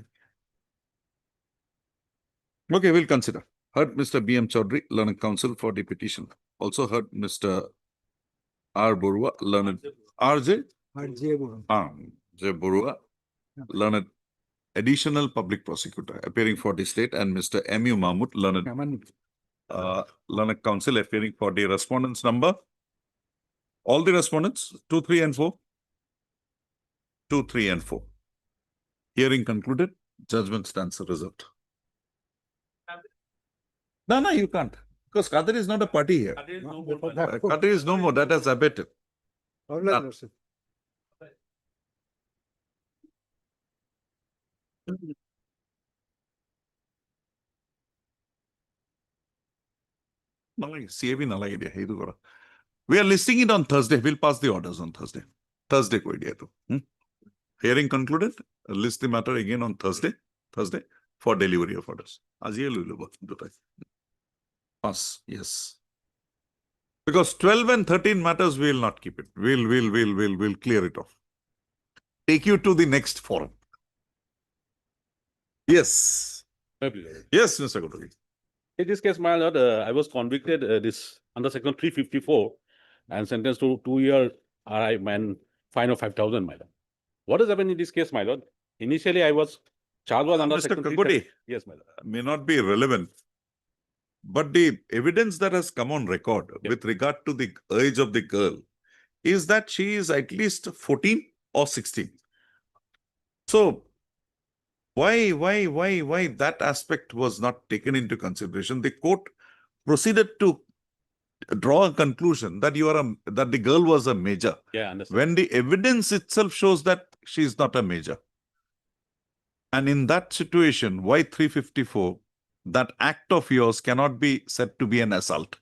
A: Okay, we'll consider. Heard Mr. B.M. Chaudhary, learned counsel for the petition. Also heard Mr. R. Burua, learned R.J.
H: R.J. Burun.
A: J. Burua, learned additional public prosecutor appearing for the state, and Mr. M.U. Mahmud, learned counsel appearing for the respondents number. All the respondents, 2, 3, and 4. 2, 3, and 4. Hearing concluded, judgment stands reserved. No, you can't. Because Kadir is not a party here. Kadir is no more. That has abated. CAB nalag idea. We are listing it on Thursday. We'll pass the orders on Thursday. Thursday ko idea to. Hearing concluded. List the matter again on Thursday for delivery of orders. Pass. Yes. Because 12 and 13 matters, we will not keep it. We'll clear it off. Take you to the next forum. Yes. Yes, Mr. Godoli.
I: In this case, my lord, I was convicted this under section 354 and sentenced to 2-year RI and fine of 5,000, my lord. What has happened in this case, my lord? Initially, I was charged was under
A: Mr.
I: section
A: Kakoti,
I: Yes, my lord.
A: may not be relevant, but the evidence that has come on record with regard to the age of the girl is that she is at least 14 or 16. So, why that aspect was not taken into consideration? The court proceeded to draw a conclusion that that the girl was a major.
I: Yeah, understand.
A: When the evidence itself shows that she is not a major. And in that situation, why 354? That act of yours cannot be said to be an assault.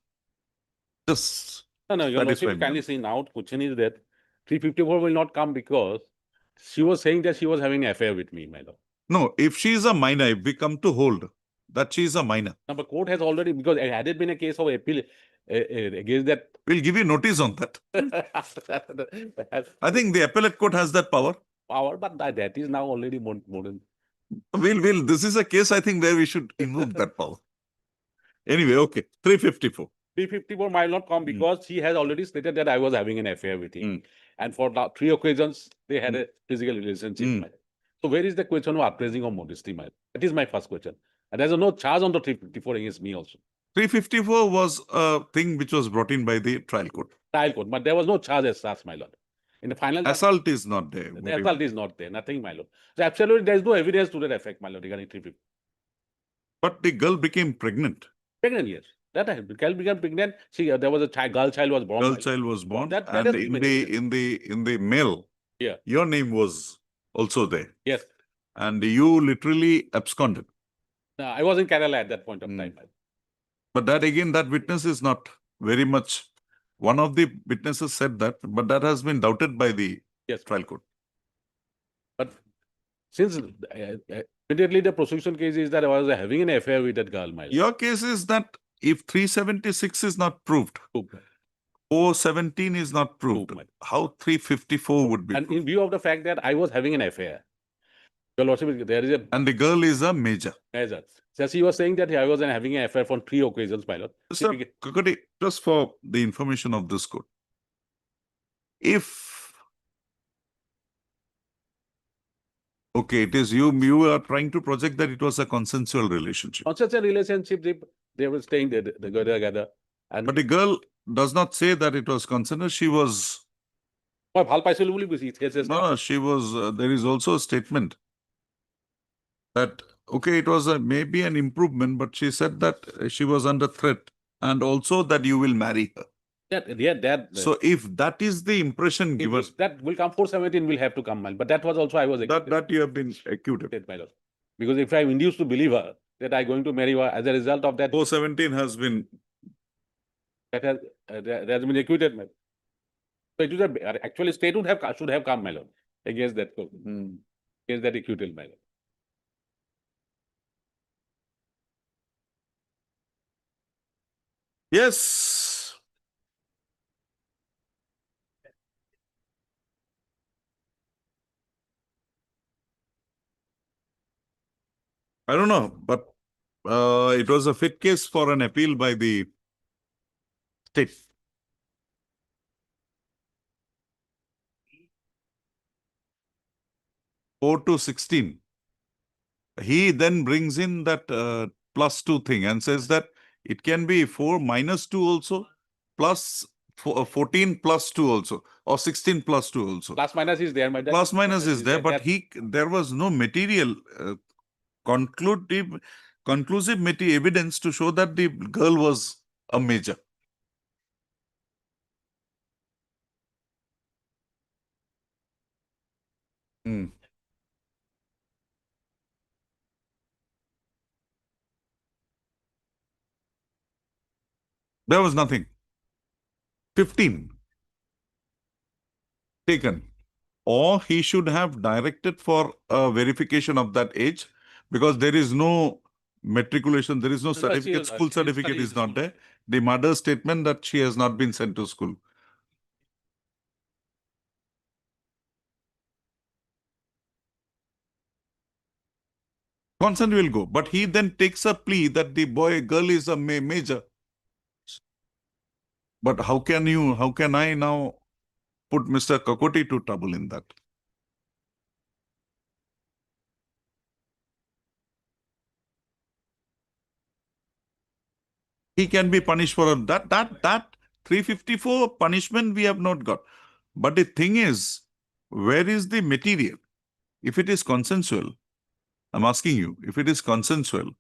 A: Just
I: No, your
A: satisfy
I: lordship
A: me.
I: kindly see now, question is that 354 will not come because she was saying that she was having an affair with me, my lord.
A: no, if she is a minor, if we come to hold that she is a minor,
I: Now, but court has already, because had it been a case of appeal against that.
A: we'll give you notice on that. I think the appellate court has that power.
I: Power, but that is now already more than.
A: This is a case, I think, where we should invoke that power. Anyway, okay, 354.
I: 354 might not come because she has already stated that I was having an affair with him. And for 3 occasions, they had a physical relationship. My lord. So where is the question of appraising of modesty, my lord? That is my first question. And there's no charge on the 354 against me also.
A: 354 was a thing which was brought in by the trial court.
I: Trial court, but there was no charge as such, my lord. In the final,
A: Assault is not there.
I: the assault is not there, nothing, my lord. So absolutely, there is no evidence to that effect, my lord, regarding 350.
A: But the girl became pregnant.
I: Pregnant, yes. That the girl became pregnant. There was a girl child was born. my
A: Girl
I: lord.
A: child was born,
I: That
A: and
I: has
A: in
I: been
A: the mail,
I: Yeah.
A: your name was also there,
I: Yes.
A: and you literally absconded.
I: I was in Kerala at that point of time. my lord.
A: But that again, that witness is not very much. One of the witnesses said that, but that has been doubted by the
I: Yes.
A: trial court.
I: But since immediately the prosecution case is that I was having an affair with that girl, my lord.
A: Your case is that if 376 is not proved, 417 is not proved,
I: Proved,
A: how 354 would be
I: And
A: proved?
I: in view of the fact that I was having an affair, your lordship, there is a
A: And the girl is a major.
I: measure. So she was saying that I was having an affair on 3 occasions, my lord.
A: Sir, Kakati, just for the information of this court, if okay, it is you are trying to project that it was a consensual relationship.
I: On such a relationship, they were staying together. And
A: But the girl does not say that it was consensual. She was,
I: ভাল পাইছিল বুলি বুজি cases
A: no, she was, there is also a statement that, okay, it was maybe an improvement, but she said that she was under threat and also that you will marry her.
I: that
A: So if that is the impression given,
I: that will come 417 will have to come, but that was also I was
A: that you have been accused.
I: my lord. Because if I'm induced to believe her that I'm going to marry her as a result of that,
A: 417 has been,
I: that has been acquitted, my lord. So it is actually state should have come, my lord, against that against that acquittal, my lord.
A: Yes. I don't know, but it was a fit case for an appeal by the state. (4-16). He then brings in that +2 thing and says that it can be 4 - 2 also, plus 14 + 2 also, or 16 + 2 also.
I: Plus minus is there, my dad.
A: Plus minus is there, but
I: that-
A: there was no material conclusive evidence to show that the girl was a major. Hmm. There was nothing. 15 taken. Or he should have directed for a verification of that age, because there is no matriculation, there is no
I: she
A: certificate,
I: is-
A: school
I: she is
A: certificate
I: studying
A: is not
I: school.
A: there. The mother's statement that she has not been sent to school. Consent will go, but he then takes a plea that the girl is a major. But how can I now put Mr. Kakoti to trouble in that? He can be punished for that 354 punishment we have not got. But the thing is, where is the material? If it is consensual, I'm asking you, if it is consensual,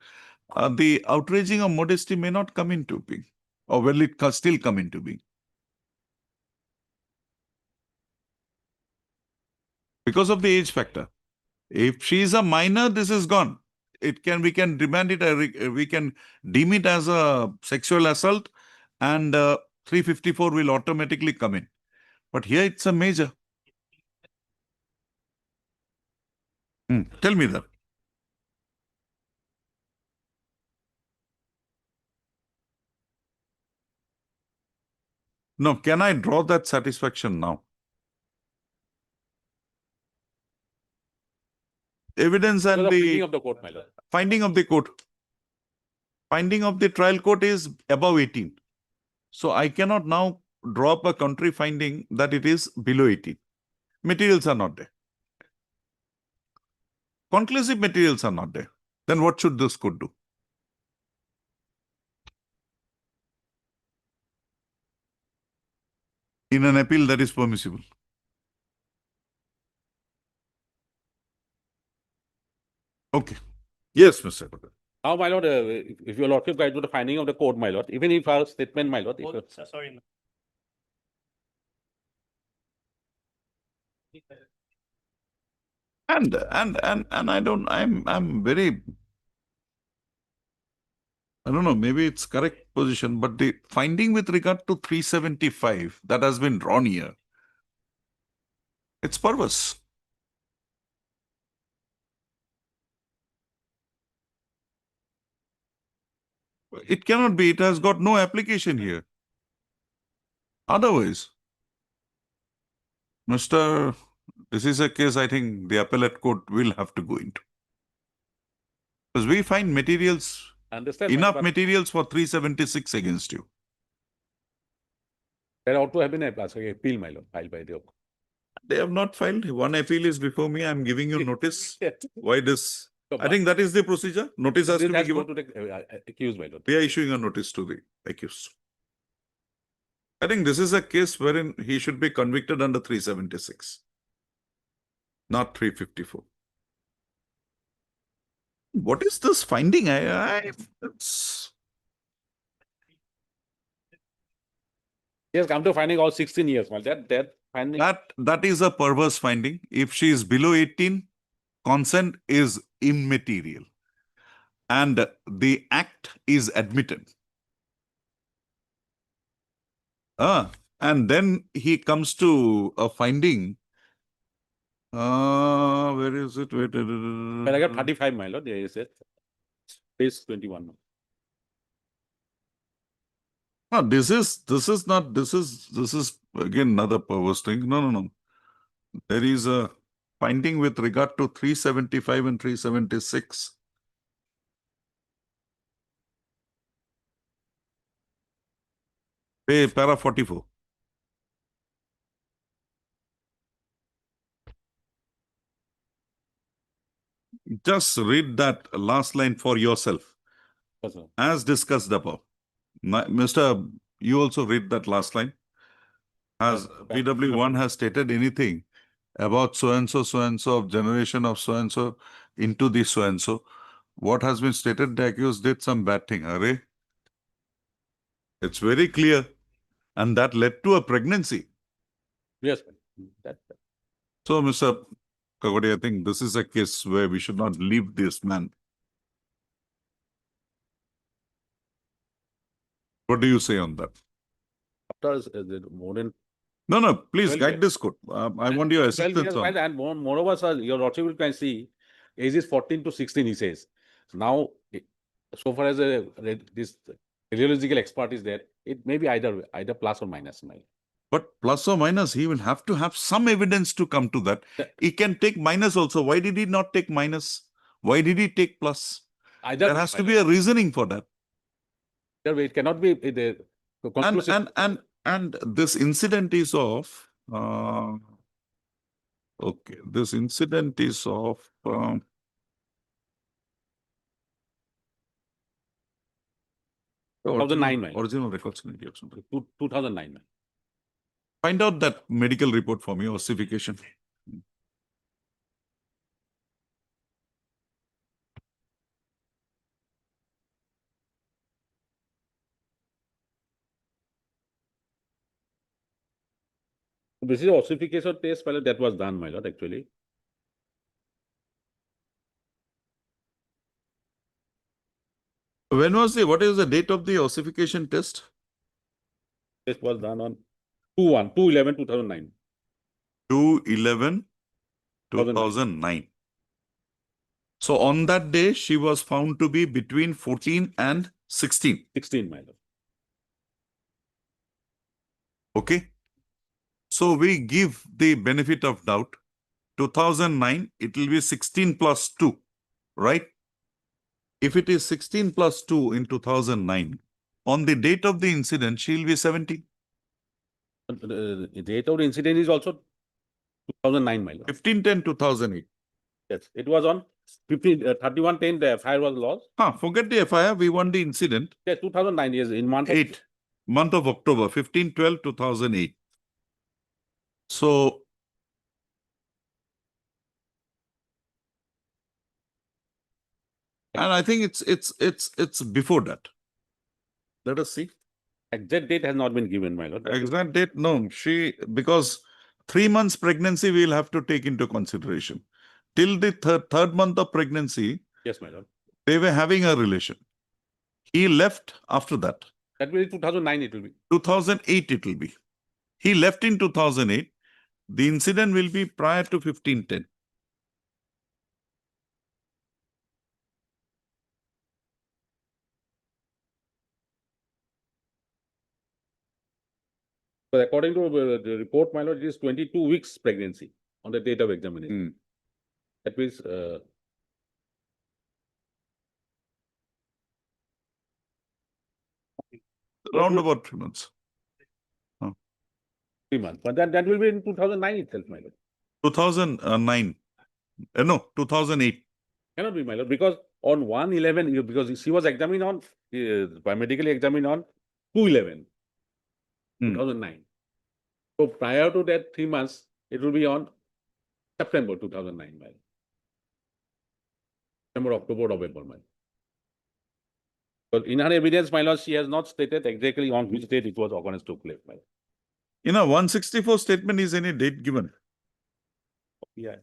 A: the outraging of modesty may not come into being, or will it still come into being? Because of the age factor. If she is a minor, this is gone. We can demand it, we can deem it as a sexual assault, and 354 will automatically come in. But here it's a major. Tell me that. No, can I draw that satisfaction now? Evidence
I: It was
A: and
I: a finding
A: the
I: of the court, my lord.
A: finding of the court. Finding of the trial court is above 18. So I cannot now draw up a country finding that it is below 18. Materials are not there. Conclusive materials are not there. Then what should this court do? In an appeal that is permissible. Okay. Yes, Mr. Patel.
I: Now, my lord, if your lordship guide to the finding of the court, my lord, even if our statement, my lord,
C: Sorry.
A: And I'm very, I don't know, maybe it's correct position, but the finding with regard to 375 that has been drawn here, it's perverse. It cannot be. It has got no application here. Otherwise, this is a case I think the appellate court will have to go into. Because we find materials,
I: understand,
A: enough
I: but
A: materials for 376 against you.
I: there ought to have been a appeal, my lord, filed by the
A: They have not filed. One appeal is before me. I'm giving you notice.
I: Yes.
A: Why this?
I: So,
A: I think that is the procedure. Notice has
I: this
A: to be
I: has
A: given.
I: gone to the accused, my lord.
A: We are issuing a notice to the accused. I think this is a case wherein he should be convicted under 376, not 354. What is this finding? It's...
I: He has come to finding all 16 years, my lord. That finding.
A: That is a perverse finding. If she is below 18, consent is immaterial. And the act is admitted. And then he comes to a finding. Where is it? Wait,
I: Paragraph 35, my lord, there is it. Page 21.
A: No, this is not, this is again another perverse thing. No. There is a finding with regard to 375 and 376. Hey, para 44. Just read that last line for yourself.
I: Yes, sir.
A: As discussed above. Mr. You also read that last line. Has PW1 has stated anything about so and so of generation of so and so into the so and so. What has been stated, the accused did some bad thing. Array. It's very clear. And that led to a pregnancy.
I: Yes, that.
A: So, Mr. Kagodi, I think this is a case where we should not leave this man. What do you say on that?
I: After more than
A: No, please
I: 12
A: guide
I: years.
A: this court. I want your
I: 12
A: assistance
I: years
A: on.
I: while, and moreover, sir, your lordship can see age is 14 to 16, he says. Now, so far as this radiological expert is there, it may be either plus or minus.
A: But plus or minus, he will have to have some evidence to come to that. He can take minus also. Why did he not take minus? Why did he take plus?
I: Either
A: There has to be a reasoning for that.
I: either way, it cannot be the conclusive.
A: And this incident is of okay. This incident is of
I: 2009, man.
A: original records.
I: 2009. Man.
A: Find out that medical report for me, ossification.
I: This is ossification test that was done, my lord, actually.
A: What is the date of the ossification test?
I: This was done on 2/11/2009.
A: 2/11/2009. So on that day, she was found to be between 14 and 16.
I: 16, my lord.
A: Okay. So we give the benefit of doubt. 2009, it will be 16 plus 2, right? If it is 16 plus 2 in 2009, on the date of the incident, she will be 17.
I: The date of the incident is also 2009, my lord.
A: 15/10/2008.
I: Yes, it was on 31/10, the FIR was lost.
A: Forget the FIR, we want the incident.
I: Yes, 2009, yes, in month
A: month of October, 15/12/2008. So, and I think it's before that. Let us see.
I: Exact date has not been given, my lord.
A: Exact date, no. Because 3 months pregnancy we'll have to take into consideration. Till the third month of pregnancy,
I: Yes, my lord.
A: they were having a relation. He left after that.
I: That will be 2009, it will be.
A: 2008 it will be. He left in 2008. The incident will be prior to 15/10.
I: But according to the report, my lord, it is 22 weeks pregnancy on the date of examination. That means
A: Around about 3 months.
I: 3 months. But that will be in 2009 itself, my lord.
A: 2009. No, 2008.
I: Cannot be, my lord, because on 1/11, because she was examined on, biomedically examined on 2/11, 2009. So prior to that 3 months, it will be on September 2009, my lord. September, October, November, my lord. But in her evidence, my lord, she has not stated exactly on which date it was occurrence took place, my lord.
A: In a 164 statement, is any date given?
I: Yeah.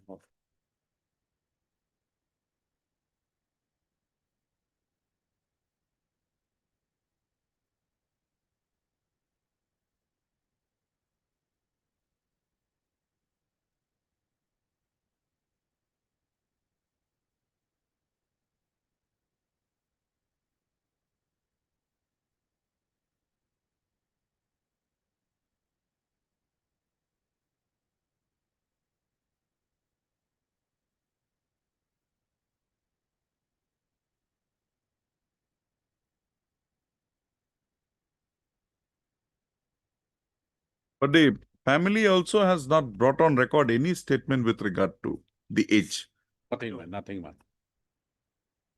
A: But the family also has not brought on record any statement with regard to the age.
I: Nothing, man, nothing, man.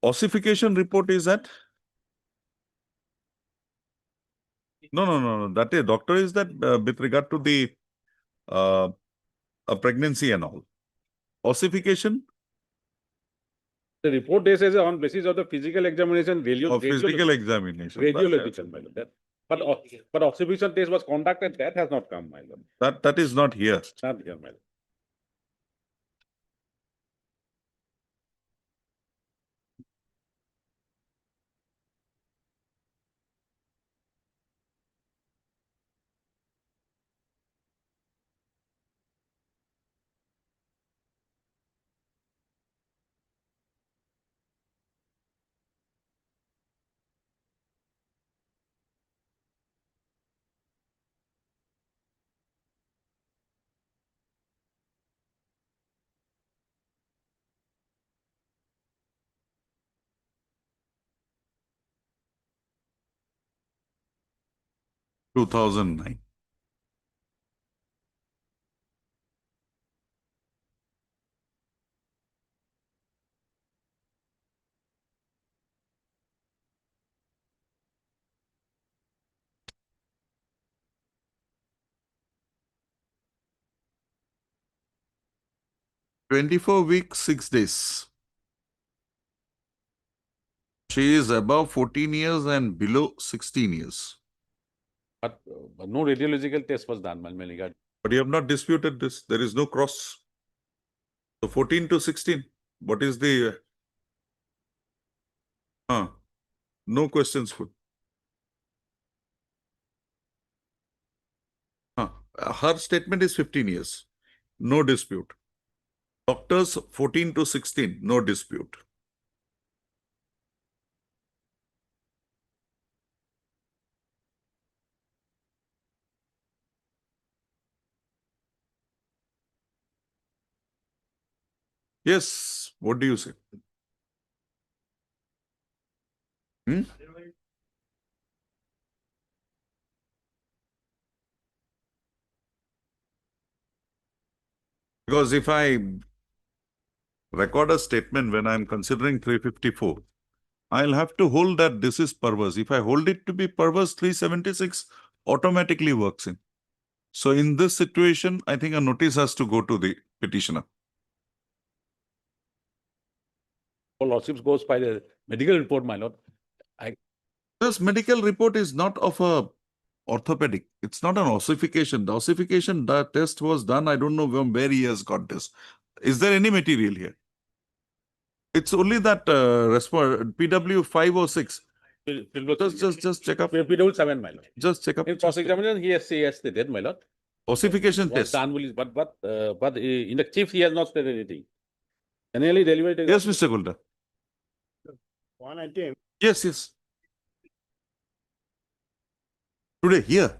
A: Ossification report is that? No. That is, doctor, is that with regard to the a pregnancy and all. Ossification
I: The report they says on basis of the physical examination,
A: of physical examination.
I: radiological, my lord. But occupation test was conducted, that has not come, my lord.
A: That is not here.
I: Not here, my lord.
A: Two 2009. "24 weeks, 6 days. She is above 14 years and below 16 years.
I: But no radiological test was done, my lord.
A: But you have not disputed this. There is no cross. So 14 to 16. What is the no questions put. Her statement is 15 years. No dispute. Doctors 14 to 16. No dispute. Yes. What do you say? Because if I record a statement when I'm considering 354, I'll have to hold that this is perverse. If I hold it to be perverse, 376 automatically works in. So in this situation, I think a notice has to go to the petitioner.
I: All lawsuits goes by the medical report, my lord.
A: This medical report is not of a orthopedic. It's not an ossification. The ossification test was done. I don't know from where he has got this. Is there any material here? It's only that PW 5 or 6. Just check up.
I: PW 7, my lord.
A: Just check up.
I: In cross-examination, he has stated, my lord.
A: Ossification
I: Was
A: test.
I: done, but in the chief, he has not said anything. Generally delivered.
A: Yes, Mr. Gulda.
B: One item.
A: Yes. Today, here.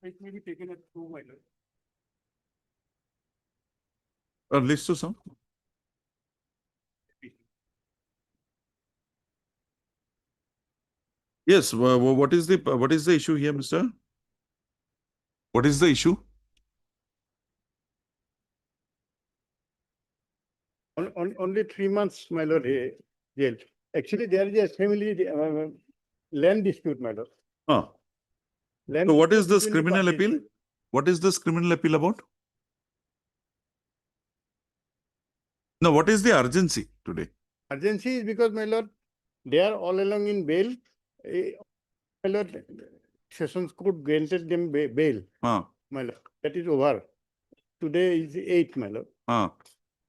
B: It may be taken at 2, my lord.
A: List to some. Yes. What is the issue here, Mister? What is the issue?
B: Only 3 months, my lord, jail. Actually, there is a family land dispute, my lord. Land
A: So what is
B: dispute
A: this
B: between the
A: criminal
B: parties,
A: appeal? What is this criminal appeal about? No, what is the urgency today?
B: Urgency is because, my lord, they are all along in bail. My lord, Sessions Court granted them bail, my lord. That is over. Today is 8th, my lord.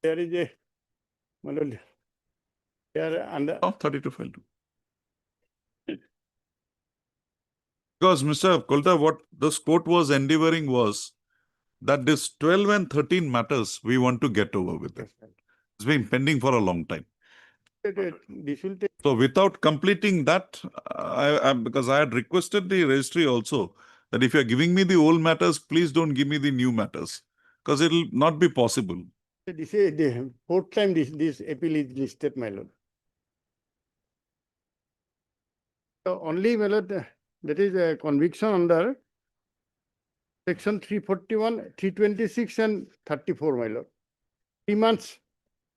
B: There is a, my lord, they are under.
A: 32 file 2. Because Mr. Kolta, what this court was endeavoring was that this 12 and 13 matters we want to get over with it. It's been pending for a long time.
B: This will take.
A: So without completing that, because I had requested the registry also that if you're giving me the old matters, please don't give me the new matters because it will not be possible.
B: This is the 4th time this appeal is listed, my lord.
F: Only, my lord, that is a conviction under section 341, 326 and 34, my lord. 3 months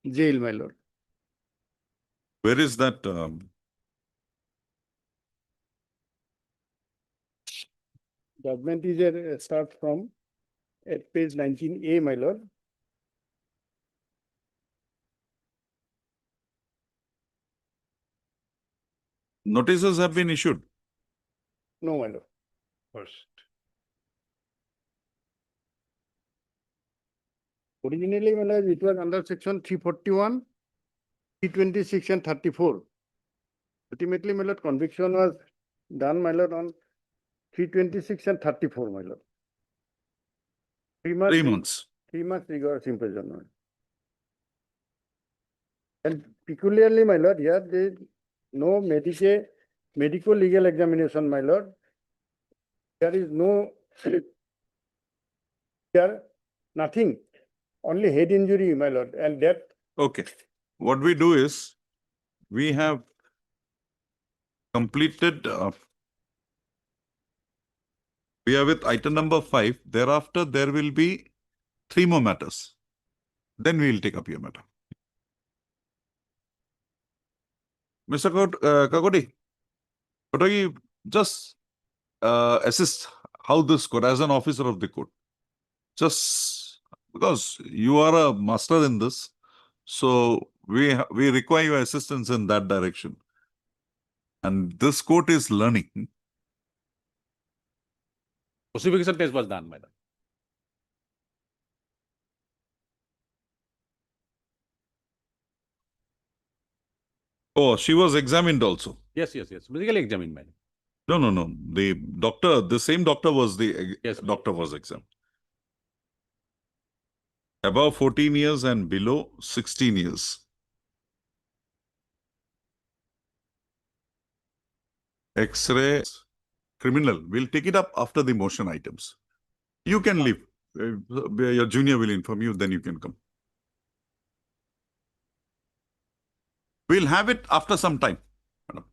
F: jail, my lord.
A: Where is that?
F: Judgment is a start from at page 19A, my lord.
A: Notices have been issued.
F: No, my lord. First. Originally, my lord, it was under section 341, 326 and 34. Ultimately, my lord, conviction was done, my lord, on 326 and 34, my lord. 3 months.
A: 3 months.
F: 3 months rigorous imprisonment. And peculiarly, my lord, here there is no medical legal examination, my lord. There is no, here, nothing, only head injury, my lord, and death.
A: Okay. What we do is, we have completed, we are with item number 5. Thereafter, there will be 3 more matters. Then we will take up your matter. Mr. Kagoti, just assist how this court, as an officer of the court, just because you are a master in this, so we require your assistance in that direction. And this court is learning.
I: Ossification test was done, madam.
A: Oh, she was examined also.
I: Yes, physically examined, madam.
A: No. The doctor, the same doctor was the
I: Yes,
A: doctor was examined. Above 14 years and below 16 years. X-ray, criminal. We'll take it up after the motion items. You can leave. Your junior will inform you, then you can come. We'll have it after some time. Madam.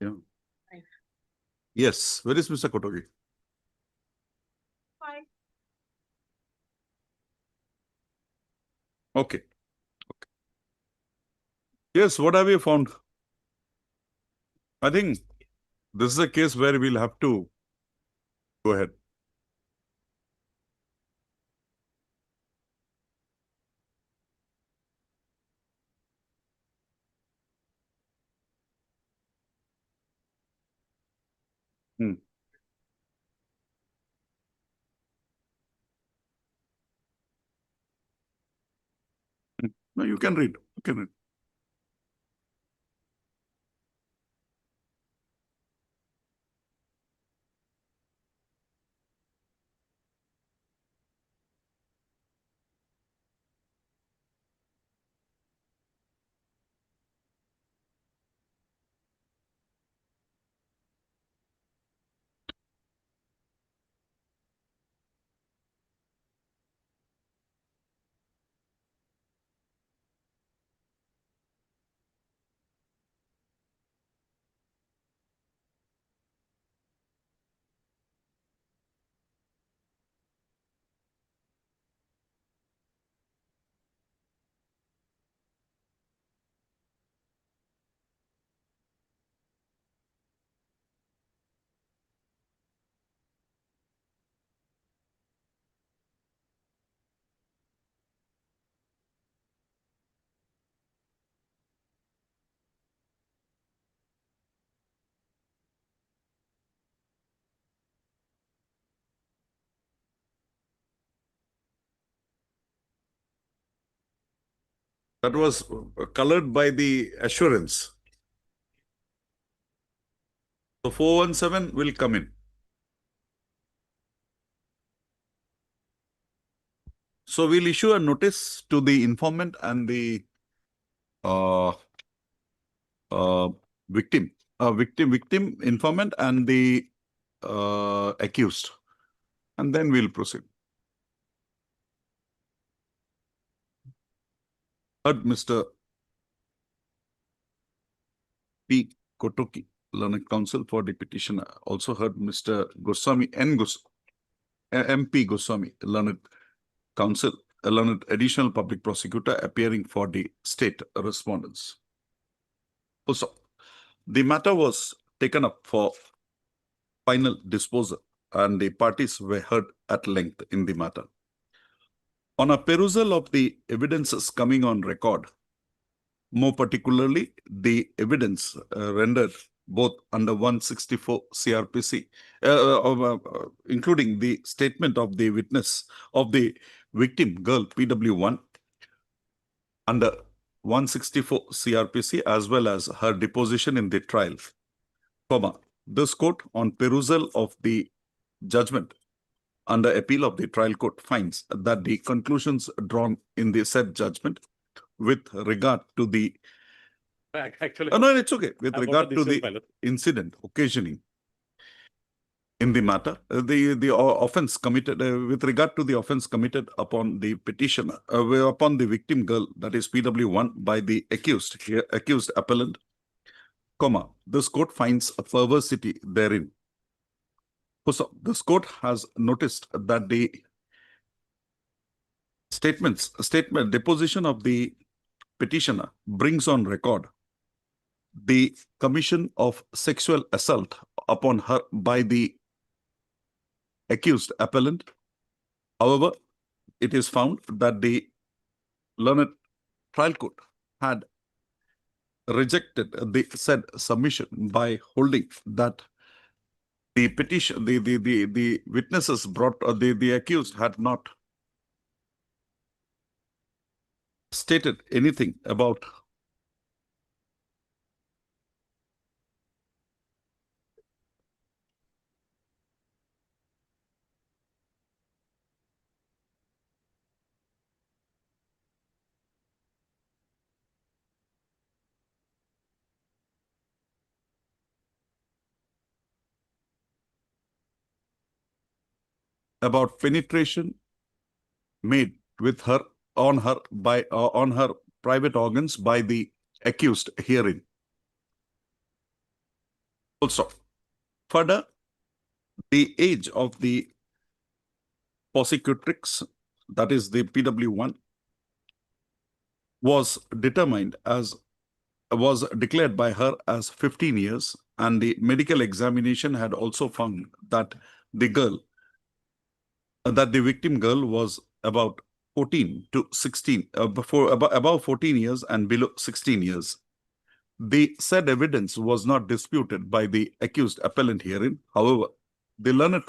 A: Yeah. Yes. Where is Mr. Kotogi?
J: Hi.
A: Okay. Yes, what have you found? I think this is a case where we'll have to go ahead. No, you can read. You can read. That was colored by the assurance. So 417 will come in. So we'll issue a notice to the informant and the victim, informant and the accused, and then we'll proceed. heard Mr. P. Kotoki, learned counsel for the petitioner. Also heard Mr. Goswami MP Goswami, learned counsel, a learned additional public prosecutor appearing for the state respondents. Also, the matter was taken up for final disposal and the parties were heard at length in the matter. On a perusal of the evidences coming on record, more particularly the evidence rendered both under 164 CRPC, including the statement of the witness of the victim girl PW1 under 164 CRPC, as well as her deposition in the trial, this court on perusal of the judgment under appeal of the trial court finds that the conclusions drawn in the said judgment with regard to the
I: Actually,
A: no, it's okay. With
I: I've got
A: regard
I: a
A: to the
I: decision, my lord.
A: incident occasioning in the matter, the offense committed with regard to the offense committed upon the petitioner, upon the victim girl, that is PW1, by the accused appellant, this court finds a perversity therein. So this court has noticed that the deposition of the petitioner brings on record the commission of sexual assault upon her by the accused appellant. However, it is found that the learned trial court had rejected the said submission by holding that the petition, the witnesses brought, the accused had not stated anything about penetration made with her on her private organs by the accused herein. Also, further, the age of the prosecutrix, that is the PW1, was declared by her as 15 years, and the medical examination had also found that the victim girl was about 14 to 16, above 14 years and below 16 years. The said evidence was not disputed by the accused appellant herein. However, the learned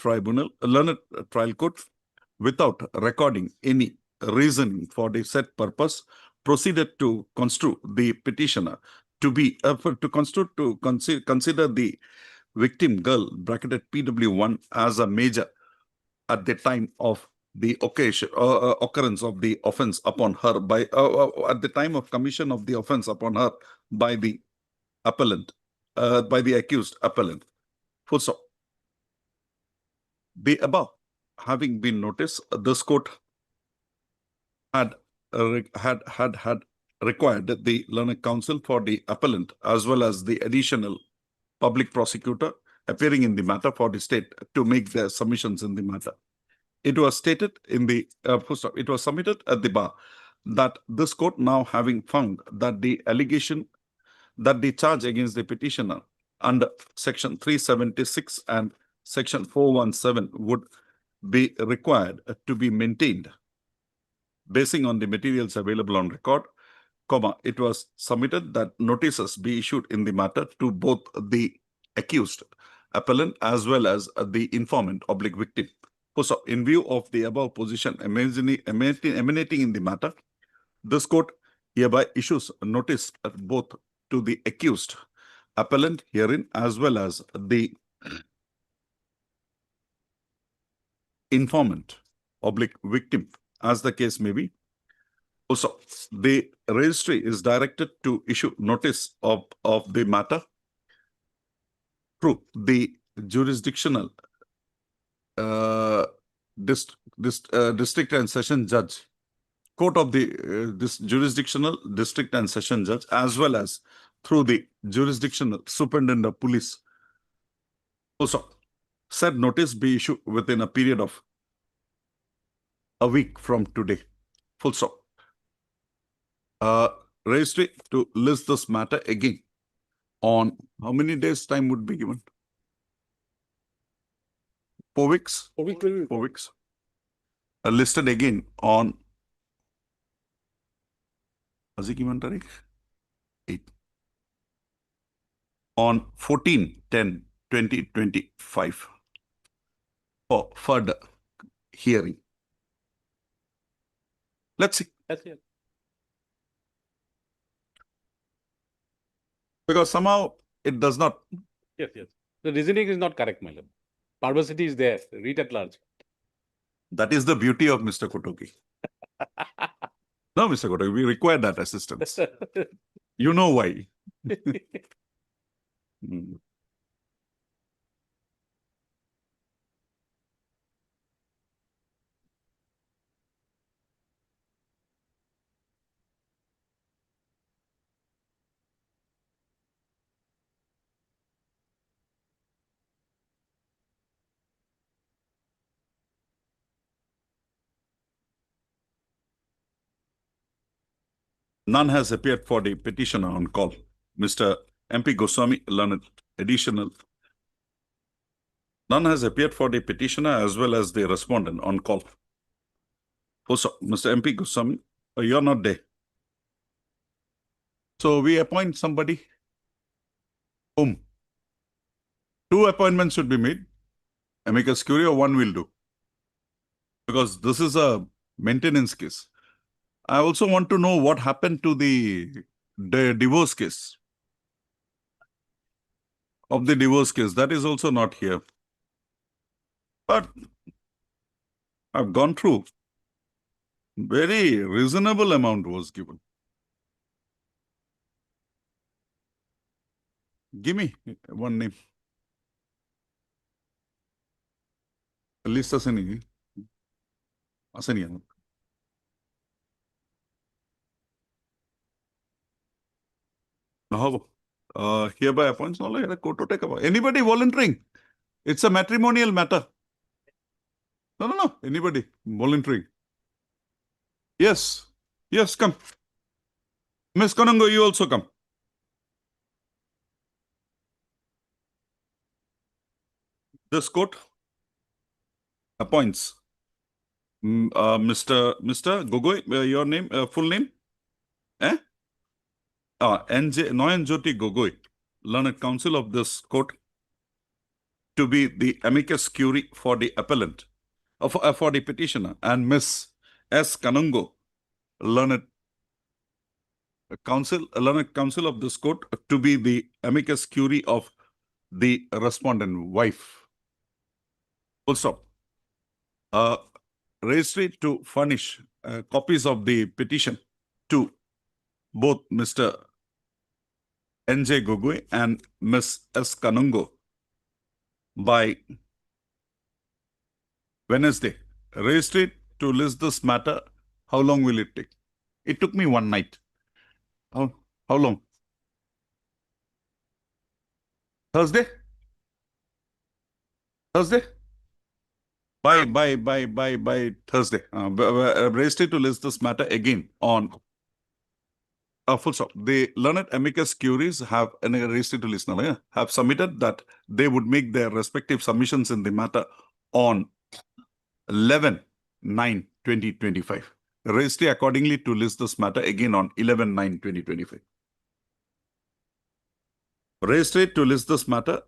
A: trial court, without recording any reasoning for the said purpose, proceeded to construe the petitioner to be consider the victim girl bracketed PW1 as a major at the time of the occurrence of the offense upon her by at the time of commission of the offense upon her by the appellant, by the accused appellant. Full stop. The above having been noticed, this court had required the learned counsel for the appellant as well as the additional public prosecutor appearing in the matter for the state to make their submissions in the matter. It was stated in the it was submitted at the bar that this court, now having found that the charge against the petitioner under section 376 and section 417 would be required to be maintained basing on the materials available on record, it was submitted that notices be issued in the matter to both the accused appellant as well as the informant victim. So, in view of the above position emanating in the matter, this court hereby issues notice both to the accused appellant herein as well as the informant victim, as the case may be. Also, the registry is directed to issue notice of the matter through the jurisdictional district and session judge court of the this jurisdictional district and session judge, as well as through the jurisdictional superintendent of police, also said notice be issued within a period of a week from today. Full stop. Registry to list this matter again on how many days time would be given? 4 weeks?
I: 4 weeks will be
A: 4 weeks. Listed again on Aziki 8. On 14/10/2025 for further hearing. Let's see.
I: That's it.
A: Because somehow it does not.
I: Yes, yes. The reasoning is not correct, my lord. Perversity is there. Read at large.
A: That is the beauty of Mr. Kotoki. No, Mr. Kotoki, we require that assistance. You know why. Hmm. None has appeared for the petitioner on call. Mr. MP Goswami, learned additional. None has appeared for the petitioner as well as the respondent on call. Also, Mr. MP Goswami, you're not there. So we appoint somebody. Whom? 2 appointments should be made. Amicus curiae, 1 will do. Because this is a maintenance case. I also want to know what happened to the divorce case. Of the divorce case, that is also not here. But I've gone through. Very reasonable amount was given. Give me one name. List আছে নেকি? আছে নি আমার? নহব. Hereby appoints no like court to take about. Anybody volunteering? It's a matrimonial matter. No. Anybody volunteering? Yes. Yes, come. Miss Kanungo, you also come. This court appoints Mr. Gogoi, your name, full name? Noyan Jyoti Gogoi, learned counsel of this court, to be the amicus curiae for the appellant, for the petitioner, and Miss S. Kanungo, learned counsel of this court, to be the amicus curiae of the respondent wife. Full stop. Registry to furnish copies of the petition to both Mr. N.J. Gogoi and Miss S. Kanungo by Wednesday. Registry to list this matter. How long will it take? It took me one night. How long? Thursday? By Thursday. Registry to list this matter again on. Full stop. The learned amicus curiae have registry to list now, have submitted that they would make their respective submissions in the matter on 11/9/2025. Registry accordingly to list this matter again on 11/9/2025. Registry to list this matter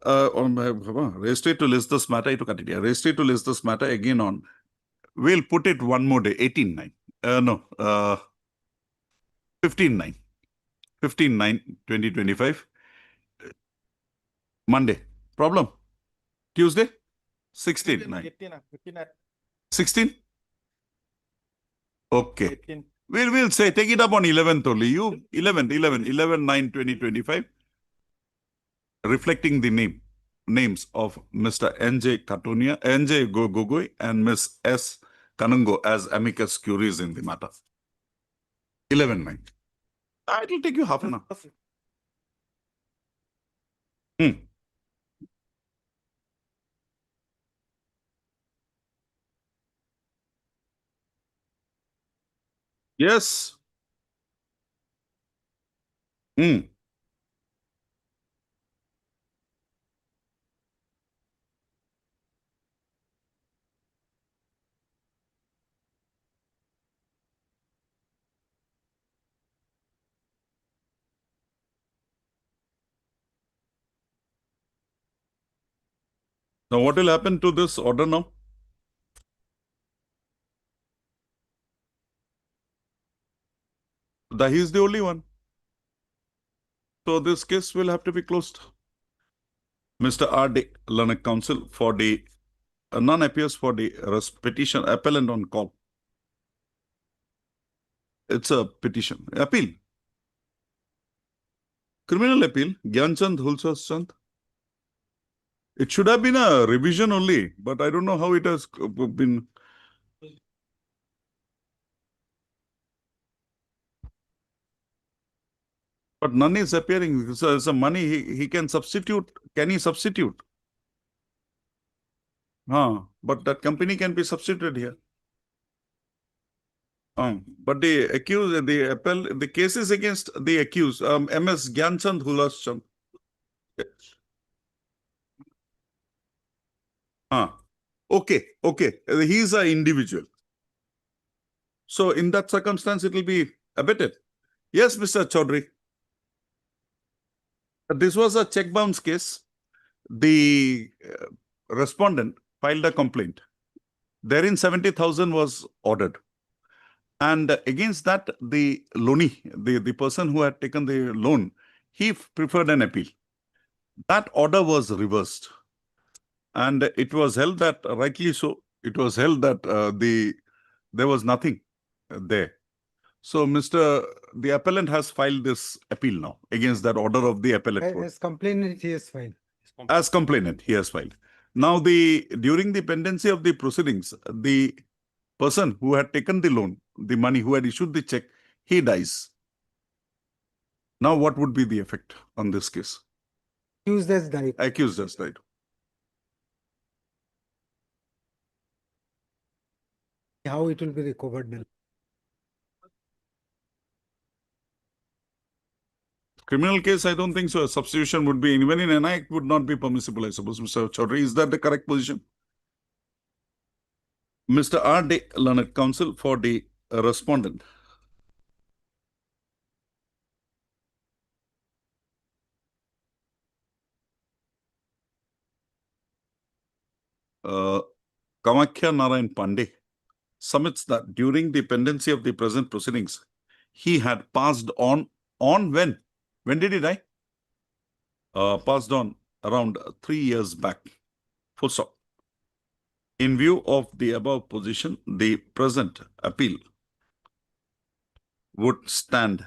A: registry to list this matter. Registry to list this matter again on. We'll put it one more day. 18/9. 15/9. 15/9/2025. Monday. Problem? Tuesday? 16/9. 16? Okay. We'll say take it up on 11th only. You 11/9/2025. Reflecting the names of Mr. N.J. Gogoi and Miss S. Kanungo as amicus curiae in the matter. 11:09. It'll take you half an hour. Hmm. Yes. Hmm. Now, what will happen to this order now? He is the only one. So this case will have to be closed. Mr. R.D. Learned Counsel for the none appears for the petition appellant on call. It's a petition. Appeal. Criminal appeal. Gyanchand Hulsachand. It should have been a revision only, but I don't know how it has been. But none is appearing. So money he can substitute. Can he substitute? But that company can be substituted here. But the accused, the case is against the accused, MS Gyanchand Hulachand. Okay. He is an individual. So in that circumstance, it will be abetted. Yes, Mr. Chaudhary. This was a check bounce case. The respondent filed a complaint. Therein 70,000 was ordered. And against that, the loanee, the person who had taken the loan, he preferred an appeal. That order was reversed. And it was held that, rightly so, it was held that there was nothing there. So, the appellant has filed this appeal now against that order of the appellate court.
H: As complainant, he is fine.
A: As complainant, he has filed. Now, during the pendency of the proceedings, the person who had taken the loan, the money, who had issued the check, he dies. Now, what would be the effect on this case?
H: Accused has died.
A: Accused has died.
H: How it will be recovered then?
A: Criminal case, I don't think so. A substitution would be, even in an act, would not be permissible, I suppose. Mr. Chaudhary, is that the correct position? Mr. R.D. Learned Counsel for the respondent. Kamakhya Narayan Pandey submits that during the pendency of the present proceedings, he had passed on when? When did he die? Passed on around 3 years back. Full stop. In view of the above position, the present appeal would stand.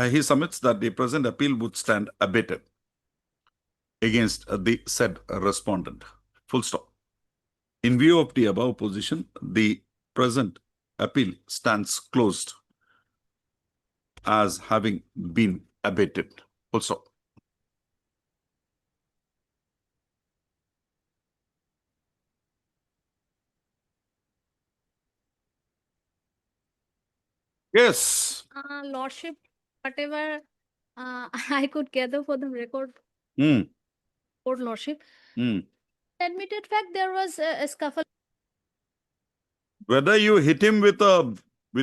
A: He submits that the present appeal would stand abated against the said respondent. Full stop. In view of the above position, the present appeal stands closed as having been abated. Full stop. Yes.
J: Lordship, whatever I could gather for the record, court Lordship, admitted fact there was a scuffle.
A: Whether you hit him with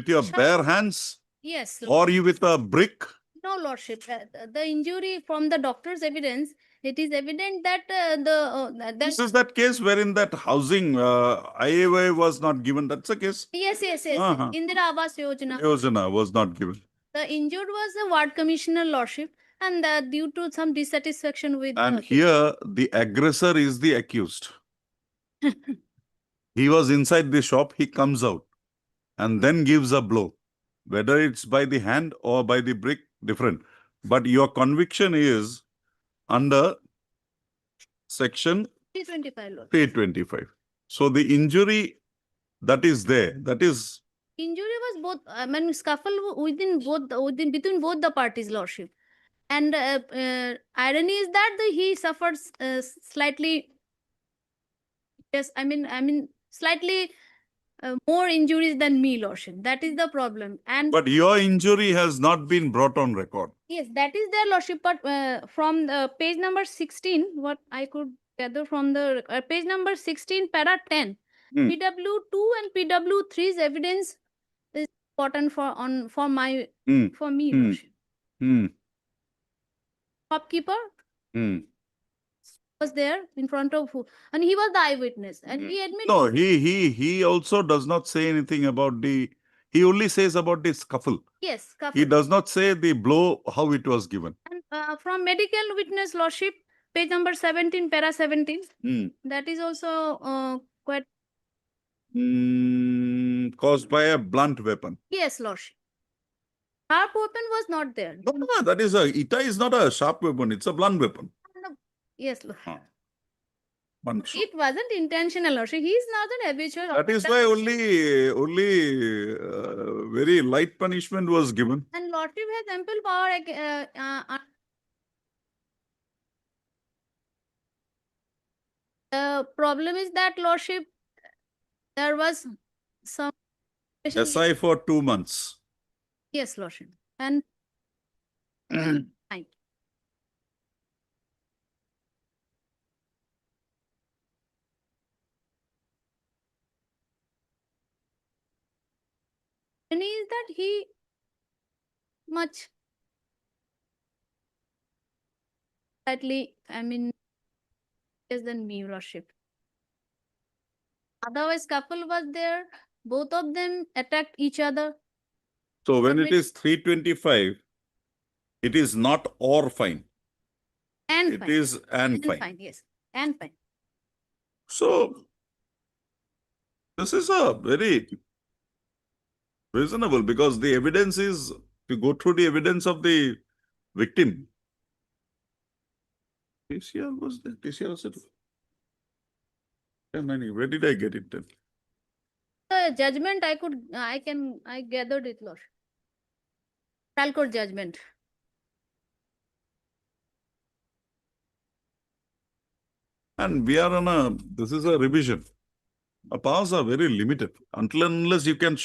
A: your bare hands,
J: Yes,
A: or you with a brick.
J: no, Lordship. The injury from the doctor's evidence, it is evident that
A: This is that case wherein that housing IAY was not given. That's a case.
J: yes. Indira Awas Yojana.
A: Yojana was not given.
J: The injured was the ward commissioner, Lordship, and due to some dissatisfaction with.
A: And here the aggressor is the accused. He was inside the shop, he comes out and then gives a blow. Whether it's by the hand or by the brick, different. But your conviction is under section
J: 325, Lord.
A: 325. So the injury that is there, that is
J: Injury was both, I mean, scuffle within between both the parties, lordship. And irony is that he suffers slightly, yes, I mean, slightly more injuries than me, lordship. That is the problem. And
A: But your injury has not been brought on record.
J: yes, that is their lordship. But from the page number 16, what I could gather from the page number 16, para 10,
A: Hmm.
J: PW2 and PW3's evidence is important for me,
A: Hmm.
J: lordship.
A: Hmm.
J: Shopkeeper
A: Hmm.
J: was there in front of who, and he was the eyewitness, and he admitted.
A: No, he also does not say anything about he only says about the scuffle.
J: Yes,
A: He
J: scuffle.
A: does not say the blow, how it was given.
J: And from medical witness, lordship, page number 17, para 17,
A: Hmm.
J: that is also quite.
A: Caused by a blunt weapon.
J: Yes, lordship. Sharp weapon was not there.
A: No, that is Ita is not a sharp weapon, it's a blunt weapon.
J: Yes, lord.
A: One
J: It wasn't intentional, lordship. He is not an habitual.
A: That is why only very light punishment was given.
J: And lordship has ample power. The problem is that lordship, there was some.
A: SI for 2 months.
J: Yes, lordship. And fine. And is that he much slightly, I mean, less than me, lordship. Otherwise, couple was there. Both of them attacked each other.
A: So when it is 325, it is not or fine.
J: And
A: It
J: fine.
A: is and fine.
J: Fine, yes. And fine.
A: So this is a very reasonable because the evidence is to go through the evidence of the victim. TCR was there. TCR was it? Where did I get it then?
J: The judgment I gathered it, Lord. Trial court judgment.
A: And we are on this is a revision. Our powers are very limited. Until and unless you can't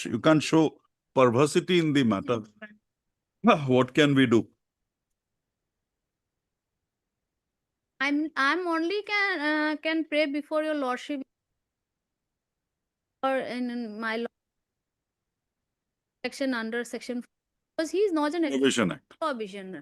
A: show perversity in the matter, what can we do?
J: I'm only can pray before your lordship or in my section under section, because he is not an
A: Provision Act.
J: provision.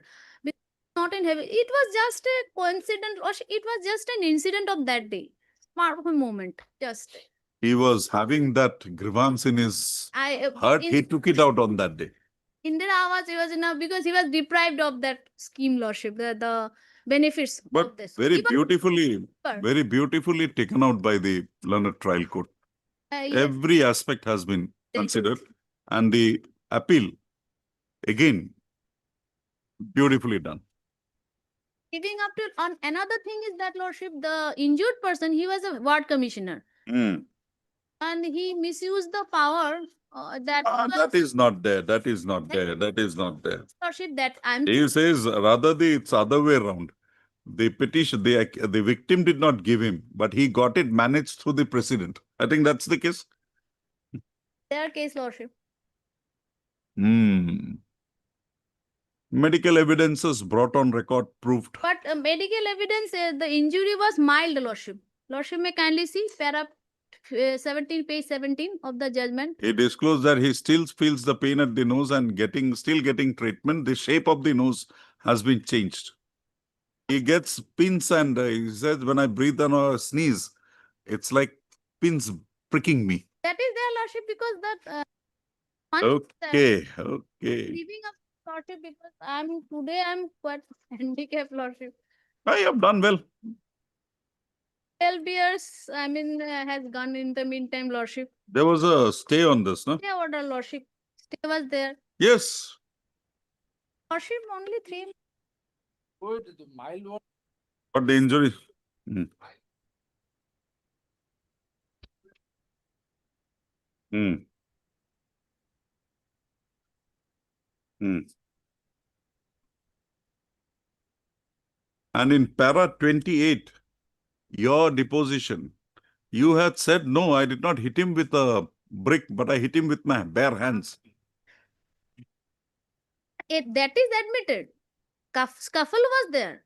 J: Not in heaven. It was just a coincidence, or it was just an incident of that day. Part of a moment. Just.
A: He was having that grievance in his heart. He took it out on that day.
J: Indira Awas, he was enough because he was deprived of that scheme, lordship, the benefits of
A: But
J: this.
A: very beautifully taken out by the learned trial court.
J: Yes.
A: Every aspect has been considered, and the appeal, again, beautifully done.
J: Giving up to on another thing is that, lordship, the injured person, he was a ward commissioner, and he misused the power
A: that is not there. That is not there. That is not there.
J: Lordship, that I'm.
A: He says rather it's other way around. The petition, the victim did not give him, but he got it managed through the president. I think that's the case.
J: Their case, lordship.
A: Medical evidences brought on record proved.
J: But medical evidence, the injury was mild, lordship. Lordship may kindly see para 17, page 17 of the judgment.
A: He disclosed that he still feels the pain at the nose and still getting treatment. The shape of the nose has been changed. He gets pins and he says, when I breathe on or sneeze, it's like pins pricking me.
J: That is their lordship because that.
A: Okay.
J: Leaving up lordship because today I'm quite handicapped, lordship.
A: I have done well.
J: 12 years, has gone in the meantime, lordship.
A: There was a stay on this, no?
J: Stay order, lordship. Stay was there.
A: Yes.
J: Lordship, only 3.
F: Good, the mild one.
A: But the injury. And in para 28, your deposition, you had said, no, I did not hit him with a brick, but I hit him with my bare hands.
J: That is admitted. Scuffle was there.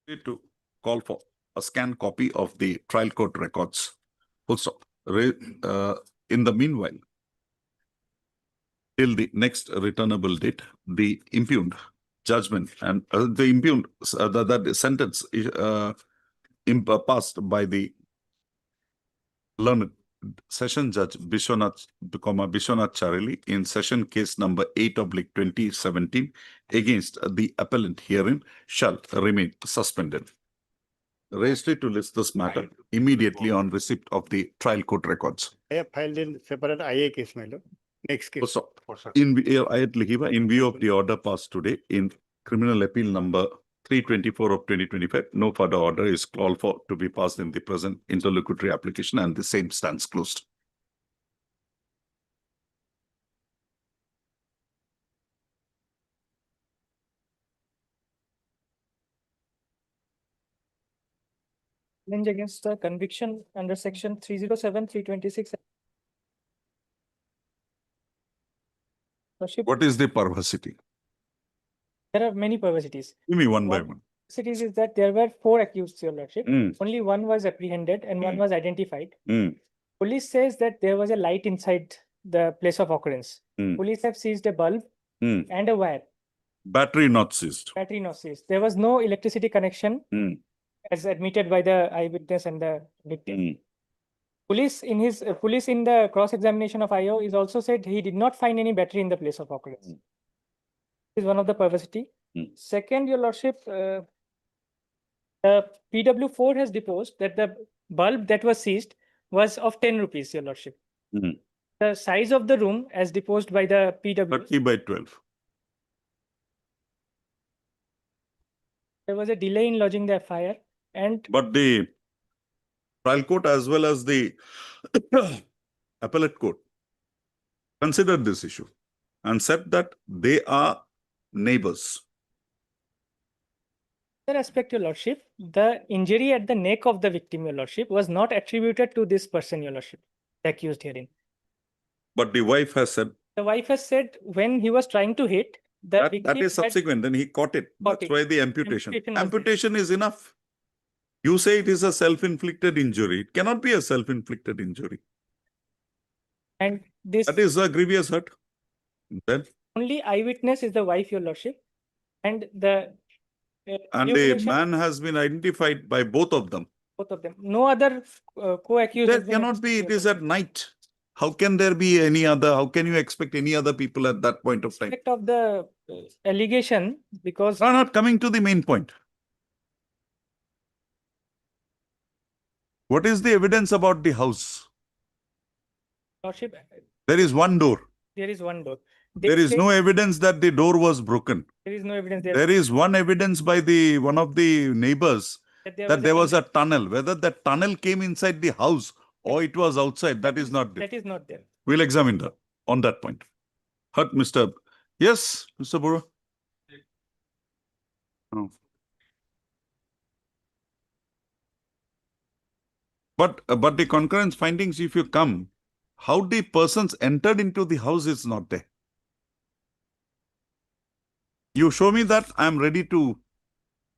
A: To call for a scanned copy of the trial court records. Full stop. In the meanwhile, till the next returnable date, the impugned judgment and the impugned that sentence passed by the learned session judge Bishwanath, Bishwanath Charili in session case number 8/2017 against the appellant herein shall remain suspended. Registry to list this matter immediately on receipt of the trial court records.
B: I have filed in separate IA case, my lord. Next case.
A: So, in view of the order passed today in criminal appeal number 324 of 2025, no further order is called for to be passed in the present interlocutory application and the same stands closed.
K: Challenge against the conviction under section 307, 326. Worship,
A: What is the perversity?
K: there are many perversities.
A: Give me one by one.
K: Perversities is that there were 4 accused, your lordship.
A: Mm.
K: Only one was apprehended and one was identified.
A: Mm.
K: Police says that there was a light inside the place of occurrence.
A: Mm.
K: Police have seized a bulb
A: Mm.
K: and a wire.
A: Battery not seized.
K: Battery not seized. There was no electricity connection
A: Mm.
K: as admitted by the eyewitness and the victim.
A: Mm.
K: Police in the cross-examination of IO is also said he did not find any battery in the place of occurrence. This is one of the perversity. Second, your lordship, the PW4 has deposed that the bulb that was seized was of 10 rupees, your lordship.
A: Mm.
K: The size of the room as deposed by the PW,
A: 30 by 12.
K: there was a delay in lodging the FIR and
A: But the trial court as well as the appellate court considered this issue and said that they are neighbors.
K: other aspect, your lordship, the injury at the neck of the victim, your lordship, was not attributed to this person, your lordship, the accused herein.
A: But the wife has said
K: The wife has said when he was trying to hit, the
A: that
K: victim
A: is
K: had-
A: subsequent. Then he caught it.
K: Caught
A: That's
K: it.
A: why the amputation.
K: Amputation was there.
A: Amputation is enough. You say it is a self-inflicted injury. It cannot be a self-inflicted injury.
K: and this
A: That is a grievous hurt. Then
K: only eyewitness is the wife, your lordship, and the
A: and a
K: elucidation,
A: man has been identified by both of them.
K: both of them. No other co-accused.
A: There
K: has been
A: cannot be. It
K: identified.
A: is at night. How can there be any other? How can you expect any other people at that point of time?
K: Aspect of the allegation because
A: No, not coming to the main point. What is the evidence about the house?
K: lordship,
A: There is one door.
K: there is one door. They
A: There is
K: say
A: no evidence that the door was broken.
K: there is no evidence there,
A: There is one evidence by one of the neighbors that there was a tunnel. Whether that tunnel came inside the house or it was outside, that is not there.
K: that is not there.
A: We'll examine that on that point. Hurt, Mr. Yes, Mr. Bora. Oh. But the concurrence findings, if you come, how the persons entered into the house is not there. You show me that, I am ready to.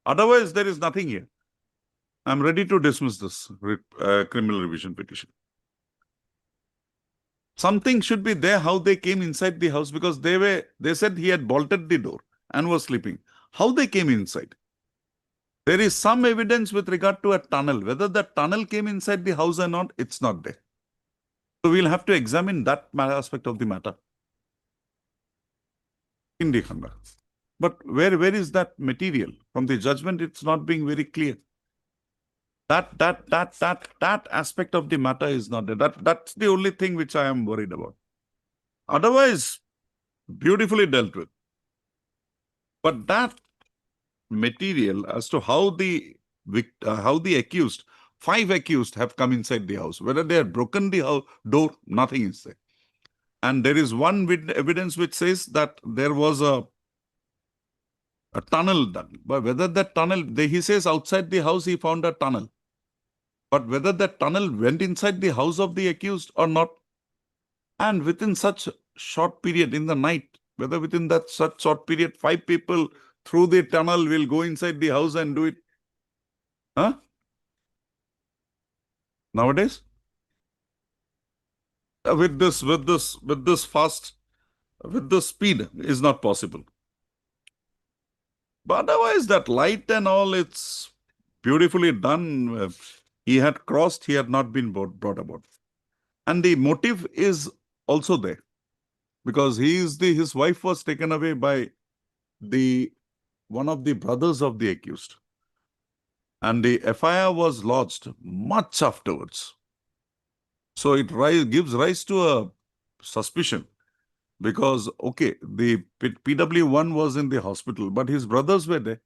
A: Otherwise, there is nothing here. I am ready to dismiss this criminal revision petition. Something should be there how they came inside the house, because they said he had bolted the door and was sleeping. How they came inside? There is some evidence with regard to a tunnel. Whether that tunnel came inside the house or not, it's not there. So we'll have to examine that aspect of the matter. In the Khanda. But where is that material? From the judgment, it's not being very clear. That aspect of the matter is not there. That's the only thing which I am worried about. Otherwise, beautifully dealt with. But that material as to how the accused, 5 accused have come inside the house, whether they had broken the door, nothing is there. And there is one evidence which says that there was a tunnel done. But whether that tunnel, he says outside the house he found a tunnel. But whether that tunnel went inside the house of the accused or not, and within such short period in the night, whether within that such short period 5 people through the tunnel will go inside the house and do it. Huh? Nowadays? With this fast, with this speed is not possible. But otherwise, that light and all, it's beautifully done. He had crossed, he had not been brought about. And the motive is also there. Because his wife was taken away by one of the brothers of the accused. And the FIR was lodged much afterwards. So it gives rise to a suspicion. Because, okay, the PW1 was in the hospital, but his brothers were there.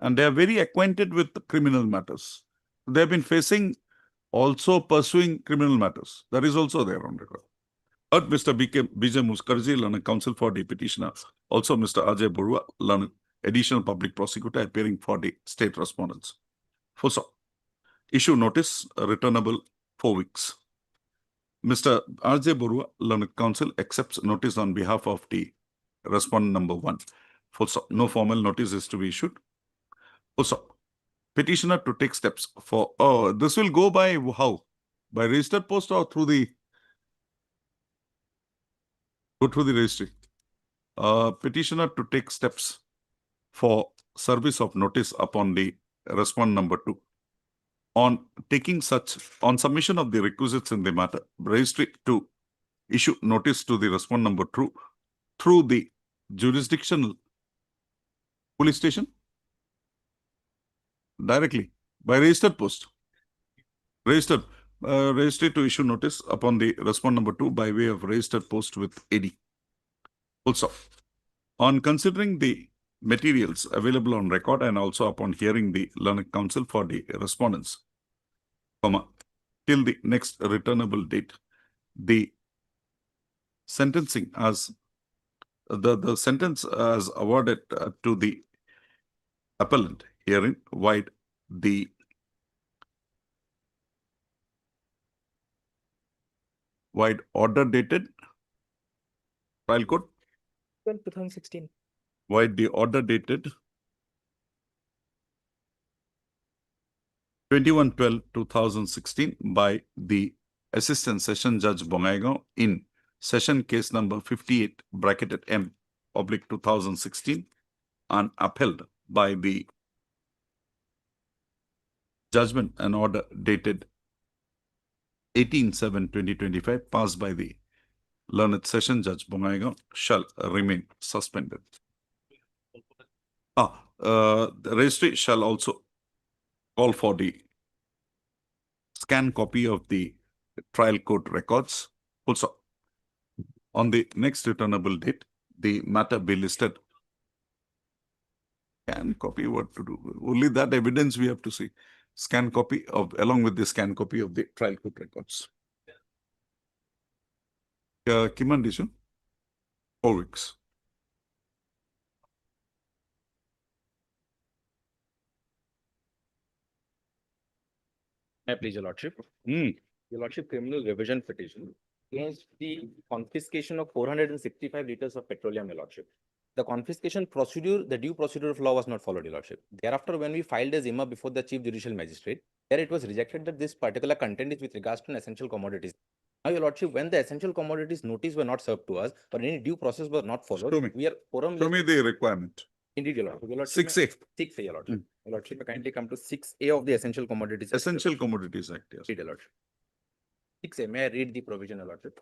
A: And they are very acquainted with criminal matters. They have been facing, also pursuing criminal matters. That is also there on record. But Mr. B.J. Muskarji, learned counsel for the petitioner. Also Mr. Ajay Borua, learned additional public prosecutor appearing for the state respondents. Full stop. Issue notice, returnable 4 weeks. Mr. Ajay Borua, learned counsel, accepts notice on behalf of the respondent number 1. Full stop. No formal notice is to be issued. Full stop. Petitioner to take steps for, this will go by how? By registered post or through the, go through the registry. Petitioner to take steps for service of notice upon the respondent number 2. On submission of the requisites in the matter, registry to issue notice to the respondent number 2 through the jurisdictional police station directly by registered post. Registry to issue notice upon the respondent number 2 by way of registered post with AD. Also, on considering the materials available on record and also upon hearing the learned counsel for the respondents, till the next returnable date, the sentencing as the sentence as awarded to the appellant herein wide the order dated trial court
K: 2016.
A: wide the order dated 21/12/2016 by the Assistant Session Judge Bongaigaon in session case number 58 bracketed M/2016 and upheld by the judgment and order dated 18/7/2025 passed by the learned Session Judge Bongaigaon shall remain suspended. The registry shall also call for the scanned copy of the trial court records. Also, on the next returnable date, the matter be listed. Scan copy, what to do? Only that evidence we have to see. Scan copy of, along with the scan copy of the trial court records. Kiman Dishu? 4 weeks.
L: May I please, Your Lordship? Your Lordship, criminal revision petition against the confiscation of 465 liters of petroleum, Your Lordship. The confiscation procedure, the due procedure of law was not followed, Your Lordship. Thereafter, when we filed a Zimma before the Chief Judicial Magistrate, there it was rejected that this particular content is with regards to an essential commodities. Now, Your Lordship, when the essential commodities notice were not served to us, or any due process was not followed,
A: Show me.
L: we are forum.
A: Show me the requirement.
L: Indeed, Your Lordship. Your Lordship,
A: 6A.
L: 6A, Your Lordship. Your Lordship, may kindly come to 6A of the Essential Commodities Act.
A: Essential Commodities Act, yes.
L: Read, Your Lordship. 6A, may I read the provision, Your Lordship?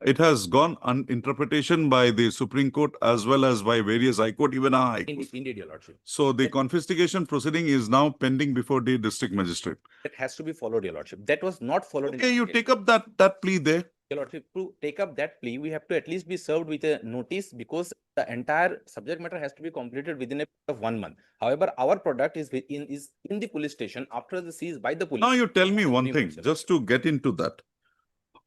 A: It has gone on interpretation by the Supreme Court as well as by various High Court, even our High Court.
L: Indeed, Your Lordship.
A: So the confiscation proceeding is now pending before the district magistrate.
L: That has to be followed, Your Lordship. That was not followed.
A: Okay,
L: in
A: you
L: this case.
A: take up that plea there.
L: Your Lordship, to take up that plea, we have to at least be served with a notice because the entire subject matter has to be completed within a period of 1 month. However, our product is in the police station after the seize by the police.
A: Now you tell me one thing, just to get into that.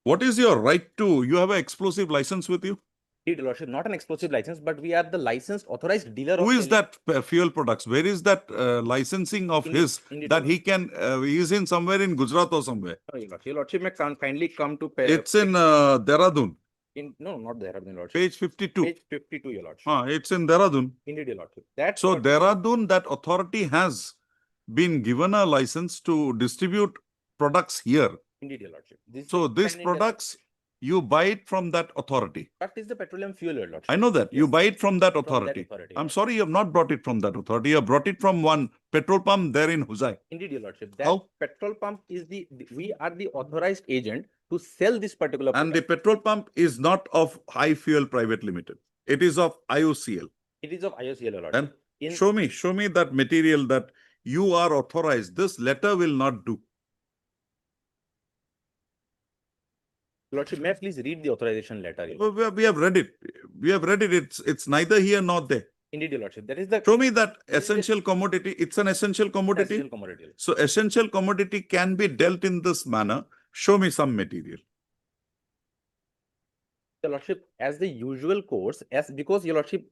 A: What is your right to, you have an explosive license with you?
L: Indeed, Your Lordship, not an explosive license, but we are the licensed authorized dealer.
A: Who
L: of
A: is that fuel products? Where is that licensing of his
L: Indeed,
A: that
L: Your
A: he can, he is in somewhere in Gujarat or somewhere?
L: Your Lordship, may kindly come to.
A: It's in Dehradun.
L: No, not Dehradun, your lordship.
A: Page 52.
L: Page 52, your lordship.
A: It's in Dehradun.
L: Indeed, your lordship. That
A: So
L: particular-
A: Dehradun, that authority has been given a license to distribute products here.
L: Indeed, your lordship. This
A: So
L: is
A: these
L: pan-India
A: products, you buy it from that authority.
L: That is the petroleum fuel, your lordship.
A: I know that. You
L: Yes.
A: buy it from that
L: From that
A: authority.
L: authority,
A: I'm
L: yes.
A: sorry, you have not brought it from that authority. You have brought it from one petrol pump there in Huzai.
L: Indeed, your lordship. That
A: How?
L: petrol pump is we are the authorized agent to sell this particular
A: And the
L: product.
A: petrol pump is not of High Fuel Private Limited. It is of IOCL.
L: It is of IOCL, your lordship.
A: And
L: In-
A: show me that material that you are authorized. This letter will not do.
L: Lordship, may I please read the authorization letter? Your lordship?
A: We have read it. We have read it. It's neither here nor there.
L: Indeed, your lordship. That is the
A: Show me that
L: This is the-
A: essential commodity. It's an essential commodity.
L: essential commodity.
A: So essential commodity can be dealt in this manner. Show me some material.
L: Your lordship, as the usual course, because your lordship,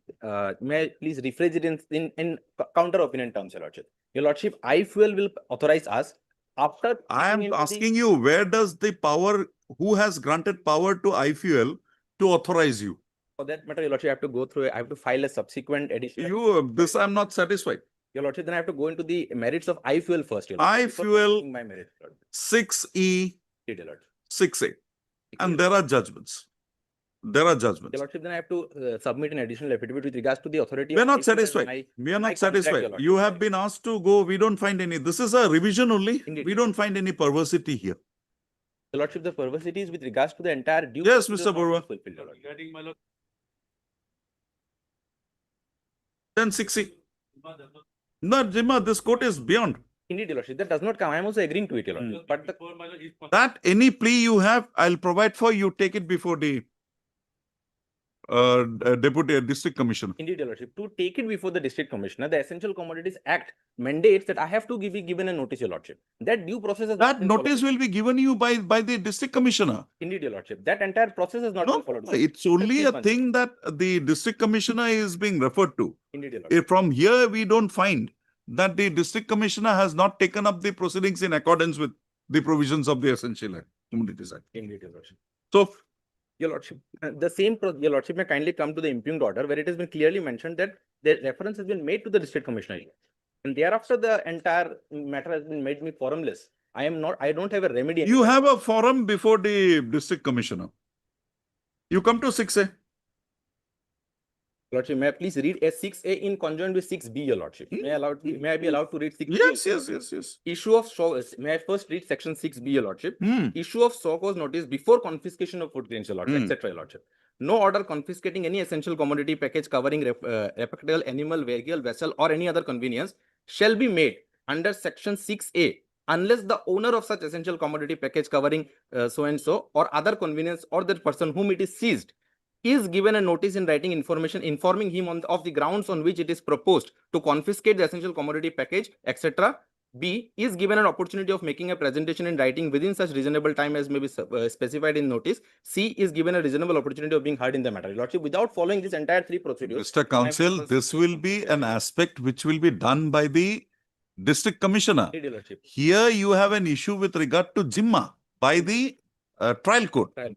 L: may I please rephrase it in counter opinion terms, your lordship. Your lordship, iFuel will authorize us after.
A: I am
L: looking into the-
A: asking you, where does the power, who has granted power to iFuel to authorize you?
L: For that matter, your lordship, I have to go through, I have to file a subsequent edition.
A: This I'm not satisfied.
L: Your lordship, then I have to go into the merits of iFuel first. Your lordship, before
A: iFuel
L: taking my merits, your lordship.
A: 6E,
L: Indeed, your lordship.
A: 6A. And there are judgments. There are judgments.
L: Your lordship, then I have to submit an additional affidavit with regards to the authority.
A: We are
L: of
A: not
L: iFuel and
A: satisfied.
L: my-
A: We are
L: my
A: not
L: contract, your
A: satisfied.
L: lordship.
A: You have been asked to go. We don't find any. This is a revision only.
L: Indeed.
A: We don't find any perversity here.
L: Your lordship, the perversity is with regards to the entire due.
A: Yes,
L: procedure
A: Mr.
L: not being
A: Borwa.
L: fulfilled, your lordship.
I: Regarding my lord,
A: Then 6E. No, Jimma, this court is beyond.
L: Indeed, your lordship, that does not come. I am also agreeing to it, your lordship. But the
I: before my lord is.
A: That any plea you have, I'll provide for you. Take it before the Deputy District Commissioner.
L: Indeed, your lordship, to take it before the district commissioner, the Essential Commodities Act mandates that I have to be given a notice, your lordship. That due process has not
A: That
L: been
A: notice
L: followed.
A: will be given you by the District Commissioner.
L: Indeed, your lordship, that entire process has not
A: No,
L: been followed.
A: it's only a
L: 3 months.
A: thing that the District Commissioner is being referred to.
L: Indeed, your lordship.
A: If from here, we don't find that the District Commissioner has not taken up the proceedings in accordance with the provisions of the Essential Commodities Act.
L: Indeed, your lordship.
A: So,
L: Your lordship, your lordship may kindly come to the impugned order where it has been clearly mentioned that the reference has been made to the district commissioner. And thereafter, the entire matter has been made me formless. I don't have a remedy.
A: you have a forum before the District Commissioner. You come to 6A.
L: Lordship, may I please read S6A in conjoint with 6B, your lordship? May I be allowed to read 6B?
A: Yes.
L: Issue of show, may I first read section 6B, your lordship?
A: Hmm.
L: Issue of show cause notice before confiscation of food grains, your lordship, etc., your lordship. No order confiscating any essential commodity package covering repatriable animal, vehicle, vessel, or any other convenience shall be made under section 6A unless the owner of such essential commodity package covering so and so or other convenience or the person whom it is seized is given a notice in writing information informing him of the grounds on which it is proposed to confiscate the essential commodity package, etc. B is given an opportunity of making a presentation in writing within such reasonable time as may be specified in notice. C is given a reasonable opportunity of being heard in the matter. Your lordship, without following this entire 3 procedures.
A: Mr. Counsel, this will be an aspect which will be done by the District Commissioner.
L: Indeed, your lordship.
A: Here you have an issue with regard to Jimma by the trial court.
L: Trial.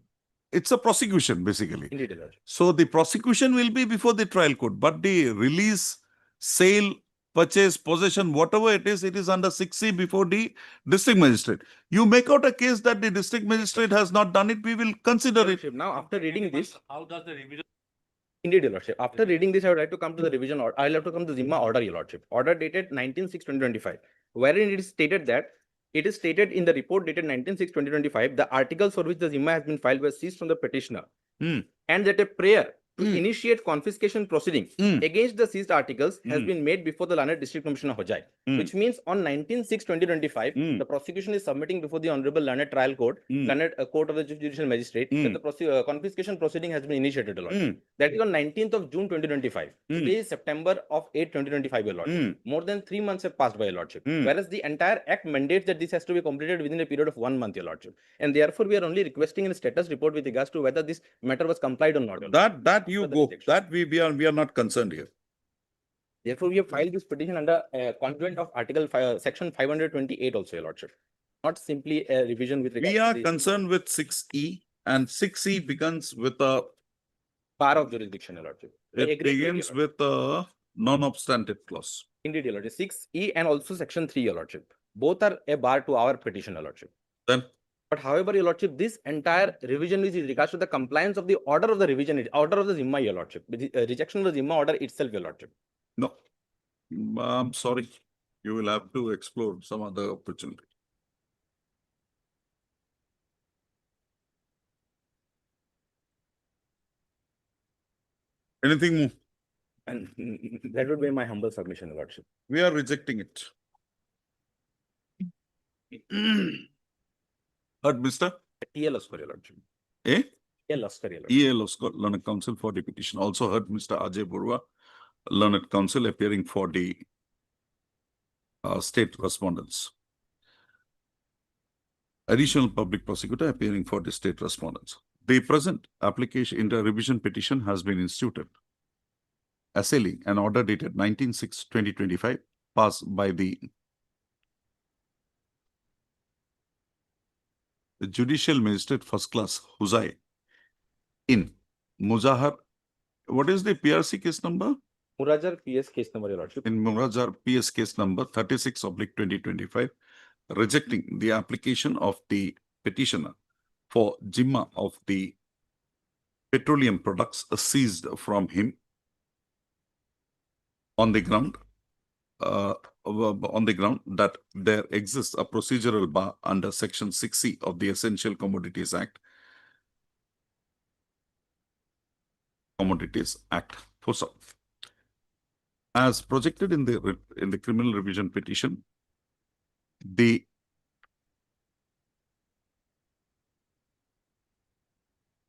A: It's a prosecution, basically.
L: Indeed, your lordship.
A: So the prosecution will be before the trial court, but the release, sale, purchase, possession, whatever it is under 6C before the district magistrate. You make out a case that the district magistrate has not done it, we will consider
L: Your
A: it.
L: lordship, now, after reading this,
I: How does the revision?
L: indeed, your lordship. After reading this, I would like to come to the revision order. I'll have to come to Zimma order, your lordship. Order dated 19/6/2025, wherein it is stated that it is stated in the report dated 19/6/2025, the articles for which the Zimma has been filed were seized from the petitioner, and that a prayer to initiate confiscation proceedings against the seized articles has been made before the learned district commissioner Hojai, which means on 19/6/2025, the prosecution is submitting before the honorable learned trial court, learned court of the judicial magistrate, that the confiscation proceeding has been initiated, your lordship. That is on 19th of June 2025. Today is September of 8, 2025, your lordship. More than 3 months have passed by, your lordship. Whereas the entire act mandates that this has to be completed within a period of 1 month, your lordship. And therefore, we are only requesting a status report with regards to whether this matter was complied or not. your lordship.
A: That you
L: Further
A: go,
L: objection.
A: that we are not concerned here.
L: Therefore, we have filed this petition under conjoint of section 528 also, your lordship. Not simply a revision with regards
A: We
L: to
A: are
L: the-
A: concerned with 6E And 6C begins with a,
L: Bar of jurisdiction, Your Lordship. I
A: it
L: agree with you,
A: begins
L: Your Lordship.
A: with a non-obstantive clause.
L: Indeed, Your Lordship. 6E and also section 3, Your Lordship. Both are a bar to our petition, Your Lordship.
A: Then,
L: But however, Your Lordship, this entire revision is in regards to the compliance of the order of the revision, order of the Zimma, Your Lordship. The rejection of the Zimma order itself, Your Lordship.
A: no, I'm sorry. You will have to explore some other opportunity. Anything more?
L: And that would be my humble submission, Your Lordship.
A: We are rejecting it. Heard, Mr.
L: TL Oscar, Your Lordship.
A: A.
L: TL Oscar, Your Lordship.
A: EL Oscar, Learned Counsel for the petition. Also heard Mr. Ajay Burwa, Learned Counsel appearing for the state respondents. Additional public prosecutor appearing for the state respondents. The present application in the revision petition has been instituted. Assailing an order dated 19/6/2025 passed by the Judicial Magistrate First Class Huzai in Muzahar. What is the PRC case number?
L: Murajar PS case number, Your Lordship.
A: In Murajar PS case number 36/2025, rejecting the application of the petitioner for Jimma of the petroleum products seized from him on the ground that there exists a procedural bar under Section 6C of the Essential Commodities Act. As projected in the criminal revision petition, the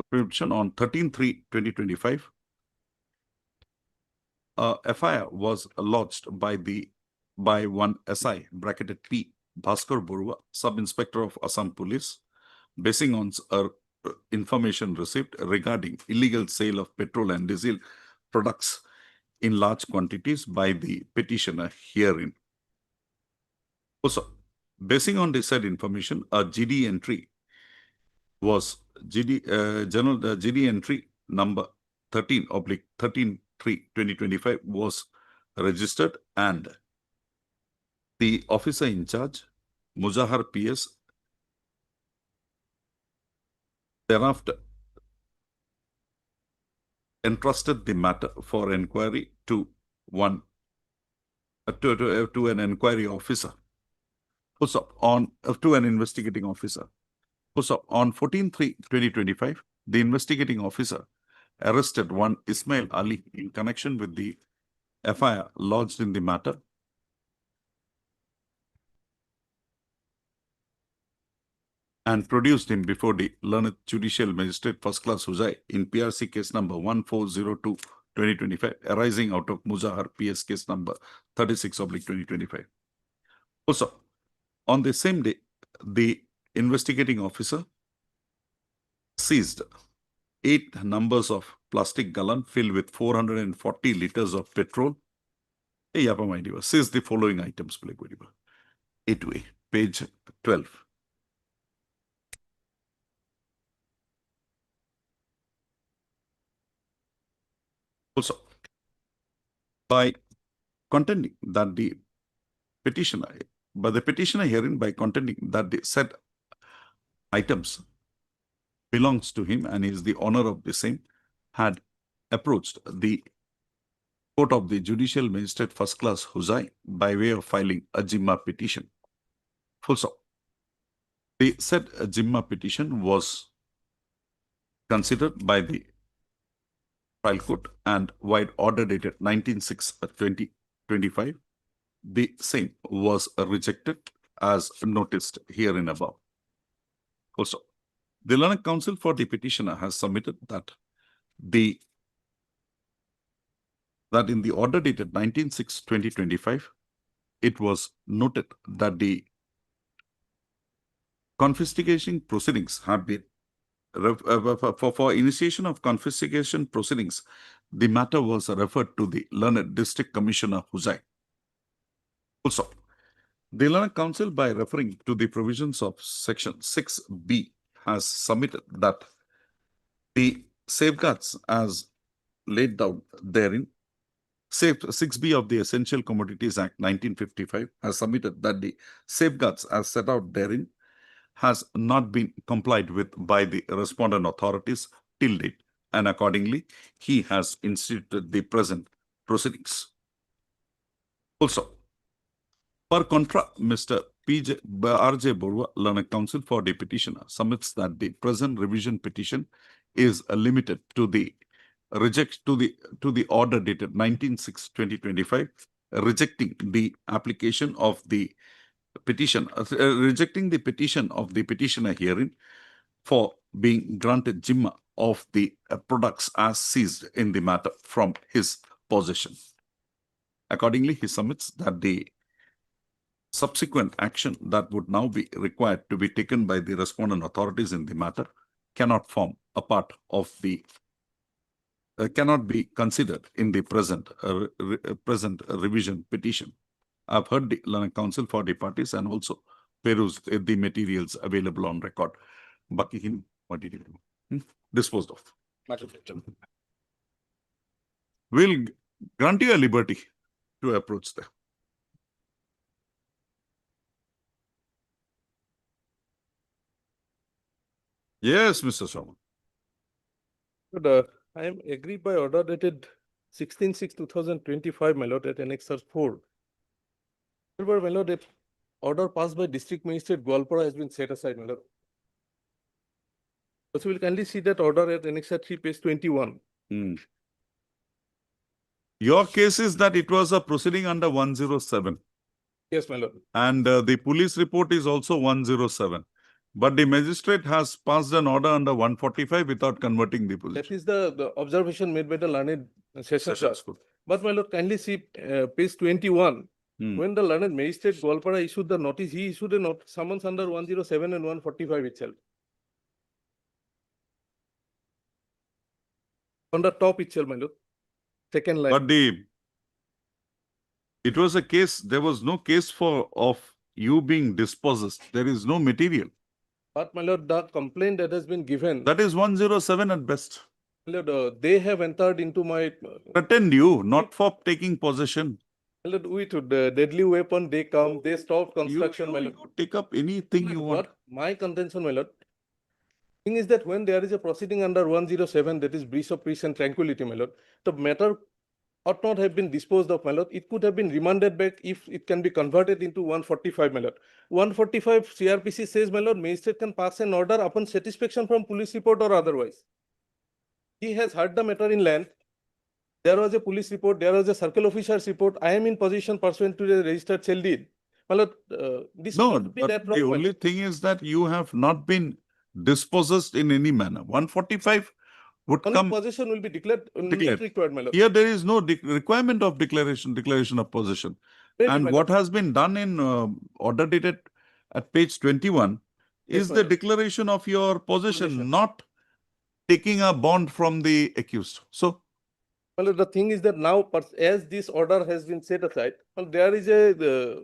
A: petition on 13/3/2025, FIR was lodged by one SI bracketed P Bhaskar Burwa, Sub-Inspector of Assam Police, basing on information received regarding illegal sale of petrol and diesel products in large quantities by the petitioner herein. Also, basing on the said information, a GD entry was GD entry number 13/13/2025 was registered, and the officer in charge, Muzahar PS, thereafter entrusted the matter for inquiry to an inquiry officer. To an investigating officer. On 14/3/2025, the investigating officer arrested one Ismail Ali in connection with the FIR lodged in the matter. And produced him before the Learned Judicial Magistrate First Class Huzai in PRC case number 1402/2025, arising out of Muzahar PS case number 36/2025. Also, on the same day, the investigating officer seized 8 numbers of plastic gallon filled with 440 liters of petrol. Seized the following items. 8-way, page 12. Also, by contending that the petitioner herein by contending that the said items belongs to him and is the owner of the same, had approached the court of the Judicial Magistrate First Class Huzai by way of filing a Jimma petition. Full stop. The said Jimma petition was considered by the trial court, and while order dated 19/6/2025, the same was rejected as noticed herein above. Also, the Learned Counsel for the petitioner has submitted that in the order dated 19/6/2025, it was noted that the confiscation proceedings have been for initiation of confiscation proceedings, the matter was referred to the Learned District Commissioner Huzai. Also, the Learned Counsel, by referring to the provisions of Section 6B, has submitted that The safeguards as laid down therein, 6B of the Essential Commodities Act 1955 has submitted that the safeguards as set out therein has not been complied with by the respondent authorities till date, and accordingly, he has instituted the present proceedings. Also, per contra, Mr. R.J. Borua, learned counsel for the petitioner, submits that the present revision petition is limited to the order dated 19/6/2025, rejecting the application of the petition, rejecting the petition of the petitioner herein for being granted Jimma of the products as seized in the matter from his possession. Accordingly, he submits that the subsequent action that would now be required to be taken by the respondent authorities in the matter cannot form a part of the cannot be considered in the present revision petition. I've heard the learned counsel for the parties and also perused the materials available on record. Baki, what did you do? Disposed of. We'll grant you a liberty to approach there. Yes, Mr. Sharma.
E: Good, I am agreed by order dated 16/6/2025, my lord, at Annexure 4. However, my lord, if order passed by District Magistrate Gwalpara has been set aside, my lord. Also, we'll kindly see that order at Annexure 3, page 21.
A: Your case is that it was a proceeding under 107
E: Yes, my lord.
A: and the police report is also 107. But the magistrate has passed an order under 145 without converting the police.
E: That is the observation made by the learned session
A: Session
E: judge.
A: school.
E: But my lord, kindly see page 21.
A: Hmm.
E: When the learned magistrate Gwalpara issued the notice, he issued a summons under 107 and 145 itself. On the top itself, my lord. Second line.
A: But it was a case, there was no case of you being dispossessed. There is no material.
E: But my lord, the complaint that has been given,
A: That is 107 at best.
E: my lord, they have entered into my
A: Pretend you, not for taking possession.
E: my lord, with the deadly weapon, they come, they stop
A: You
E: construction, my lord.
A: take up anything you want.
E: What my contention, my lord, thing is that when there is a proceeding under 107, that is breach of peace and tranquility, my lord, the matter ought not have been disposed of, my lord. It could have been remanded back if it can be converted into 145, my lord. 145 CRPC says, my lord, magistrate can pass an order upon satisfaction from police report or otherwise. He has heard the matter in length. There was a police report, there was a circle officer's report. I am in position pursuant to the registered cell deed. My lord, this
A: No,
E: could be
A: but
E: that
A: the
E: wrong, my
A: only
E: lord.
A: thing is that you have not been dispossessed in any manner. 145 would
E: Only
A: come
E: possession will be declared, not
A: declared.
E: required, my lord.
A: Here there is no requirement of declaration of possession.
E: Maybe,
A: And
E: my
A: what
E: lord.
A: has been done in order dated at page 21
E: Yes,
A: is
E: my
A: the
E: lord.
A: declaration of your possession,
E: Possession.
A: not taking a bond from the accused. So
E: Well, the thing is that now, as this order has been set aside, well, there is a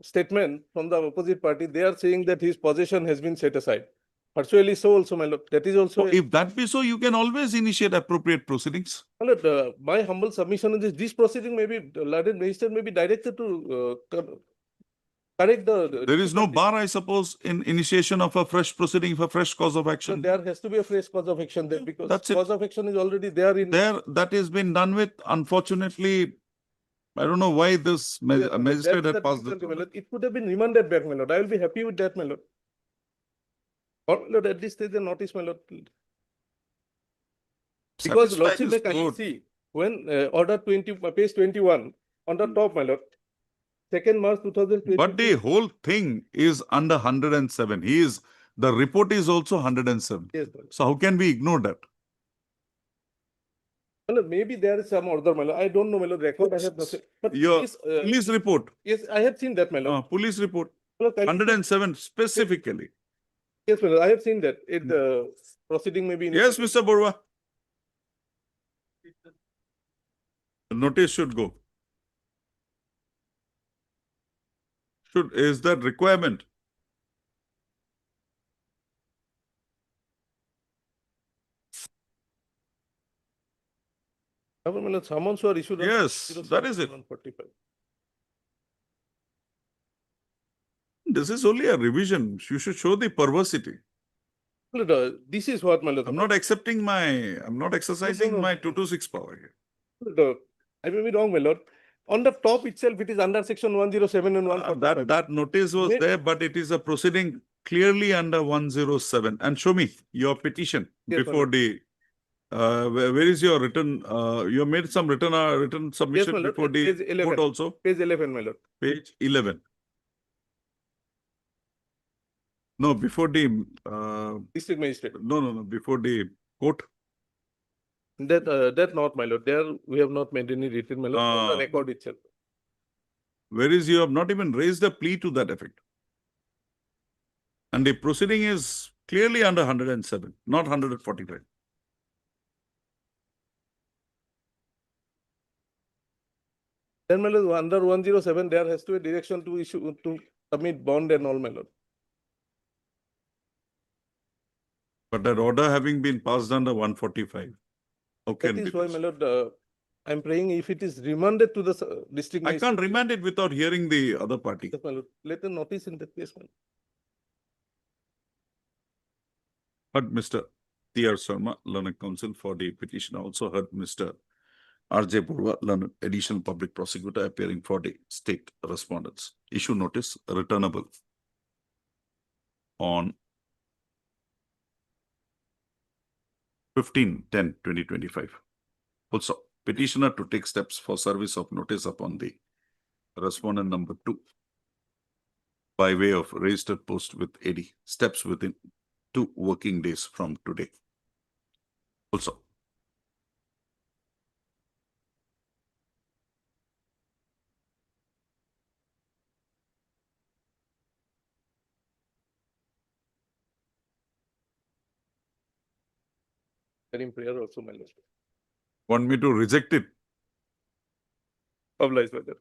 E: statement from the opposite party. They are saying that his possession has been set aside. Virtually so also, my lord. That is also,
A: if that be so, you can always initiate appropriate proceedings.
E: my lord, my humble submission is this proceeding may be, learned magistrate may be directed to correct the.
A: There is no
E: difficulties.
A: bar, I suppose, in initiation of a fresh proceeding for fresh cause of
E: So
A: action.
E: there has to be a fresh cause of action there because
A: That's it.
E: cause of action is already there in.
A: There, that has been done with. Unfortunately, I don't know why this
E: Yes, my lord.
A: magistrate
E: That's the
A: had passed
E: difficulty, my
A: this.
E: lord. It could have been remanded back, my lord. I will be happy with that, my lord. Or, my lord, at this stage, the notice, my lord. Because
A: Satisfied
E: lordship
A: is
E: may kindly
A: good.
E: see, when order 20, page 21, on the top, my lord, 2nd March 2020.
A: But the whole thing is under 107. The report is also 107.
E: Yes, my lord.
A: So how can we ignore that?
E: My lord, maybe there is some order, my lord. I don't know, my lord, record I have nothing. But
A: Your
E: this,
A: police report,
E: yes, I have seen that, my lord.
A: police report,
E: My lord, kindly-
A: 107 specifically.
E: Yes, my lord, I have seen that. The proceeding may be.
A: Yes, Mr. Borua. The notice should go. Is that requirement?
E: My lord, summons were issued. on
A: Yes, that is it.
E: 145.
A: This is only a revision. You should show the perversity.
E: My lord, this is what, my lord.
A: I'm not exercising
E: no.
A: my 226 power here.
E: I may be wrong, my lord. On the top itself, it is under section 107 and 145.
A: That notice was
E: May-
A: there, but it is a proceeding clearly under 107. And show me your petition
E: Yes, my
A: before
E: lord.
A: the, where is your written, you made some written
E: Yes,
A: submission
E: my lord.
A: before the
E: Page 11.
A: court also,
E: Page 11, my lord.
A: page 11. No, before the,
E: District magistrate.
A: no, before the court.
E: That not, my lord. There we have not made any written, my lord. On the record itself.
A: Whereas you have not even raised a plea to that effect. And the proceeding is clearly under 107, not 145.
E: Then, my lord, under 107, there has to be a direction to issue, to submit bond and all, my lord.
A: But that order having been passed under 145. How
E: That
A: can
E: is
A: be
E: why,
A: this?
E: my lord, I'm praying if it is remanded to the district
A: I
E: magistrate.
A: can't remand it without hearing the other party.
E: Yes, my lord. Let a notice in that case, my lord.
A: Heard Mr. T.R. Sharma, Learned Counsel for the petition. Also heard Mr. R.J. Purva, Learned Additional Public Prosecutor appearing for the state respondents. Issue notice returnable on 15/10/2025. Also, petitioner to take steps for service of notice upon the respondent number 2 by way of registered post with AD. Steps within 2 working days from today. Also,
E: In prayer also, my lord.
A: want me to reject it?
E: Oblige, my lord.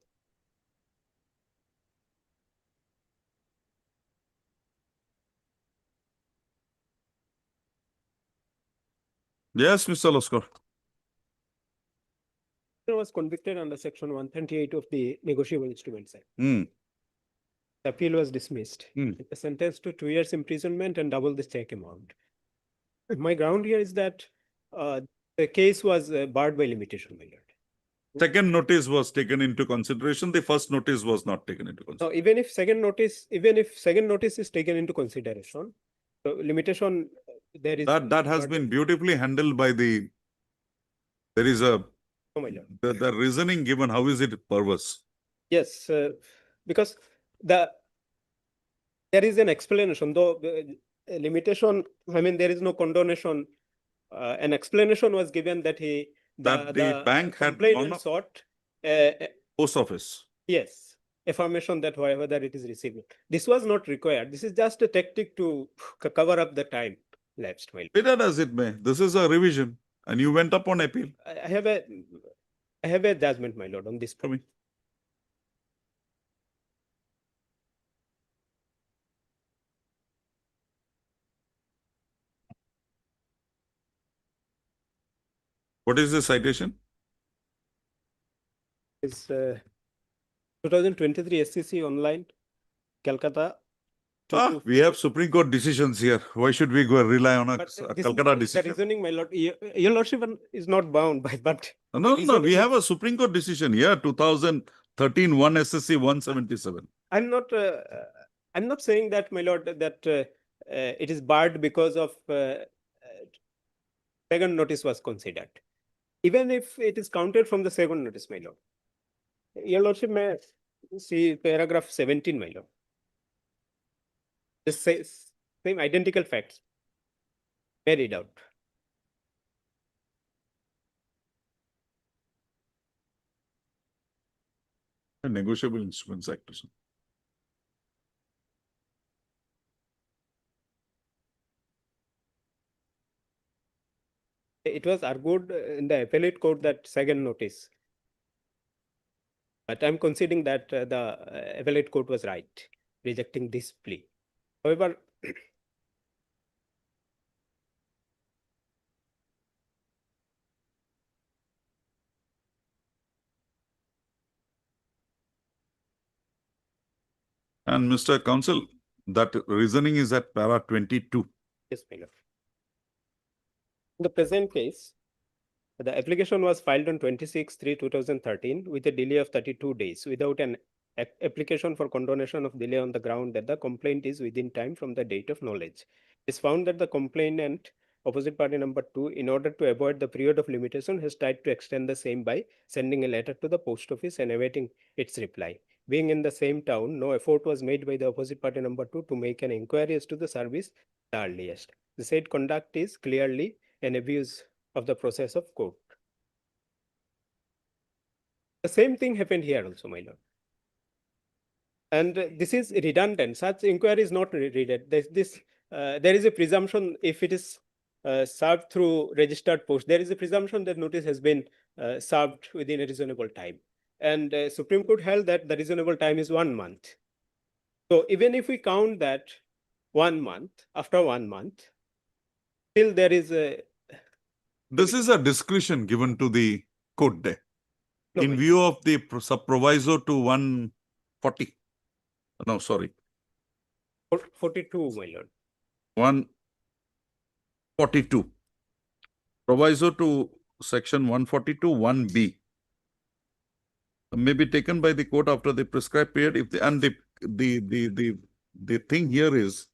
A: Yes, Mr. Loskar.
C: Was convicted under section 138 of the Negotiable Instruments Act.
A: Hmm.
C: The appeal was dismissed.
A: Hmm.
C: It was sentenced to 2 years imprisonment and double the check amount. My ground here is that the case was barred by limitation, my lord.
A: Second notice was taken into consideration. The first notice was not taken into consideration.
C: So even if second notice is taken into consideration, so limitation there is.
A: That has been beautifully handled by the, there is a,
C: Oh, my lord.
A: the reasoning given, how is it perverse?
C: Yes, because there is an explanation, though limitation, I mean, there is no condonation. An explanation was given that
A: The bank had
C: complainant
A: gone up-
C: sought,
A: Post office.
C: yes, affirmation that whether it is received. This was not required. This is just a tactic to cover up the time lapsed. My lord.
A: Be that as it may, this is a revision and you went up on appeal.
C: I have a judgment, my lord, on this
A: Show
C: point.
A: me. What is the citation?
C: It's 2023 SCC online, Calcutta.
A: We have Supreme Court decisions here. Why should we go rely on a
C: But
A: Calcutta
C: the
A: decision?
C: reasoning, my lord, your lordship is not bound by, but
A: No,
C: reasoning
A: we
C: is-
A: have a Supreme Court decision here, 2013 1 SSC 177.
C: I'm not saying that, my lord, that it is barred because of second notice was considered. Even if it is counted from the second notice, my lord. Your lordship may see paragraph 17, my lord. The same identical facts. May read out.
A: Negotiable Instruments Act.
C: It was argued in the appellate court that second notice. But I'm conceding that the appellate court was right, rejecting this plea. However,
A: And Mr. Counsel, that reasoning is at para 22.
C: Yes, my lord. In the present case, the application was filed on 26/3/2013 with a delay of 32 days without an application for condonation of delay on the ground that the complaint is within time from the date of knowledge. It's found that the complainant, opposite party number 2, in order to avoid the period of limitation, has tried to extend the same by sending a letter to the post office and awaiting its reply. Being in the same town, no effort was made by the opposite party number 2 to make an inquiry as to the service the earliest. The said conduct is clearly an abuse of the process of court. The same thing happened here also, my lord. And this is redundant. Such inquiry is not redundant. There is a presumption if it is served through registered post, there is a presumption that notice has been served within a reasonable time. And Supreme Court held that the reasonable time is 1 month. So even if we count that 1 month, after 1 month, still there is a.
A: This is a discretion given to the court there.
C: No,
A: In view of the sub proviso to 140. No, sorry.
C: 42, my lord.
A: 142. Proviso to section 142 1B may be taken by the court after the prescribed period. If the, and the thing here is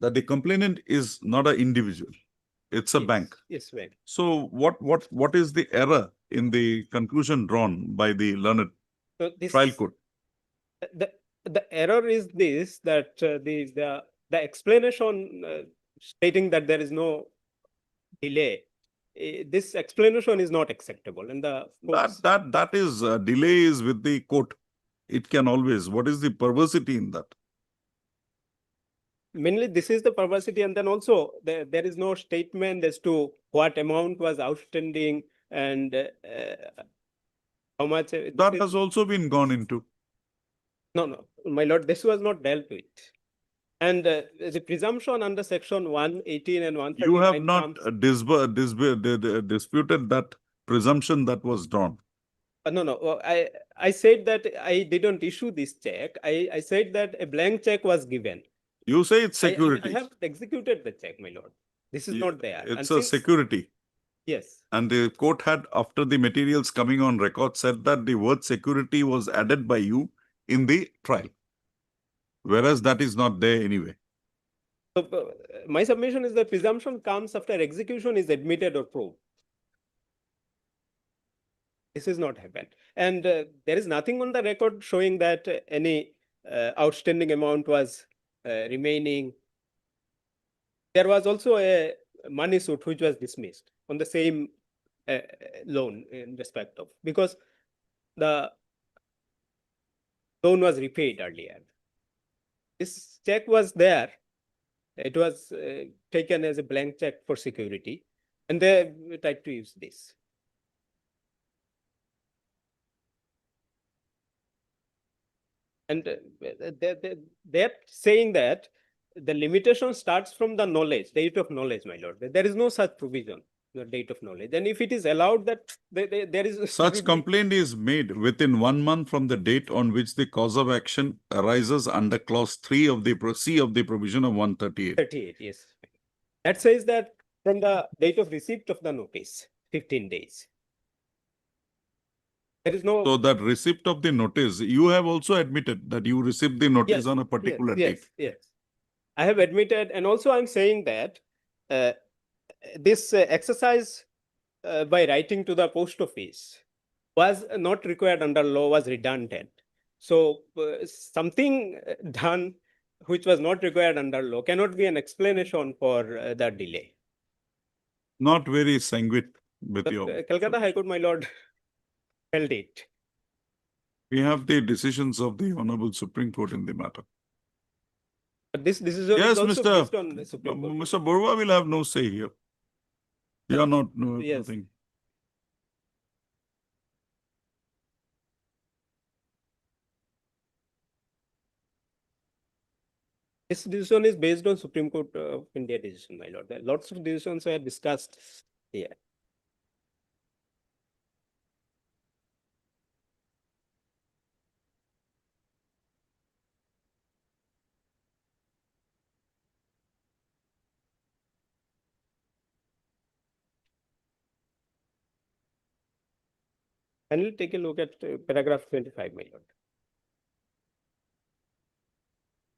A: that the complainant is not an individual. It's a bank.
C: Yes, well.
A: So what is the error in the conclusion drawn by the learned
C: So this,
A: trial court?
C: the error is this, that the explanation stating that there is no delay, this explanation is not acceptable. And the
A: That is delay is with the court. It can always. What is the perversity in that?
C: mainly this is the perversity, and then also there is no statement as to what amount was outstanding and how much.
A: That has also been gone into.
C: No, my lord, this was not dealt with. And the presumption under section 118 and 139.
A: You have not disputed that presumption that was drawn.
C: No. I said that I didn't issue this check. I said that a blank check was given.
A: You say it's security.
C: I have executed the check, my lord. This is not there.
A: It's
C: And
A: a security.
C: Yes.
A: And the court had, after the materials coming on record, said that the word security was added by you in the trial. Whereas that is not there anyway.
C: So my submission is that presumption comes after execution is admitted or proved. This has not happened. And there is nothing on the record showing that any outstanding amount was remaining. There was also a money suit which was dismissed on the same loan in respect of, because the loan was repaid earlier. This check was there. It was taken as a blank check for security, and they tried to use this. And they're saying that the limitation starts from the knowledge, date of knowledge, my lord. There is no such provision, the date of knowledge. And if it is allowed that there is
A: Such complaint is made within 1 month from the date on which the cause of action arises under clause 3 of the C of the provision of 138.
C: 38, yes. That says that from the date of receipt of the notice, 15 days. There is no.
A: So that receipt of the notice, you have also admitted that you received the notice
C: Yes,
A: on a particular date.
C: Yes. I have admitted, and also I'm saying that this exercise by writing to the post office was not required under law, was redundant. So something done which was not required under law cannot be an explanation for the delay.
A: Not very sanguine with your.
C: Calcutta High Court, my lord, held it.
A: We have the decisions of the Honorable Supreme Court in the matter.
C: But this is
A: Yes,
C: also
A: Mr.
C: based on the Supreme Court.
A: Mr. Borwa will have no say here. You are not,
C: Yes.
A: nothing.
C: This decision is based on Supreme Court of India decision, my lord. There are lots of decisions were discussed here. Finally, take a look at paragraph 25, my lord.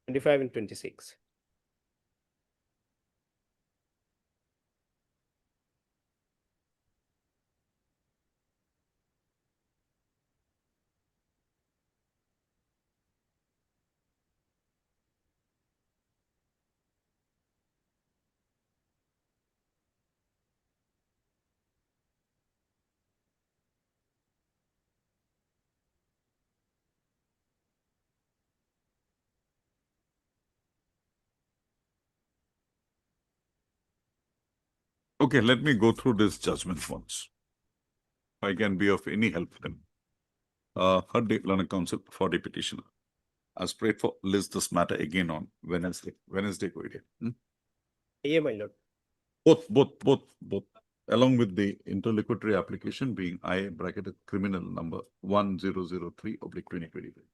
C: 25 and 26.
A: Okay, let me go through this judgment once. If I can be of any help then. Heard the learned counsel for the petitioner. As prayed for, list this matter again on Wednesday. Go ahead.
C: Yeah, my lord.
A: Both. Along with the interlocutory application being I bracketed criminal number 1003/2023.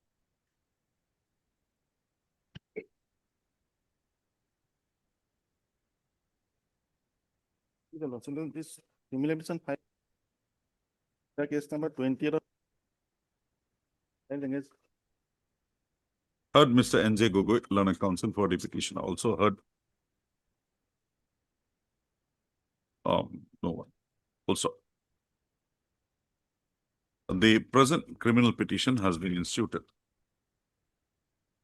B: This simulation file. The case number 20. I think it's
A: Heard Mr. N.J. Gogoi, learned counsel for the petitioner. Also heard no one. Also, the present criminal petition has been instituted,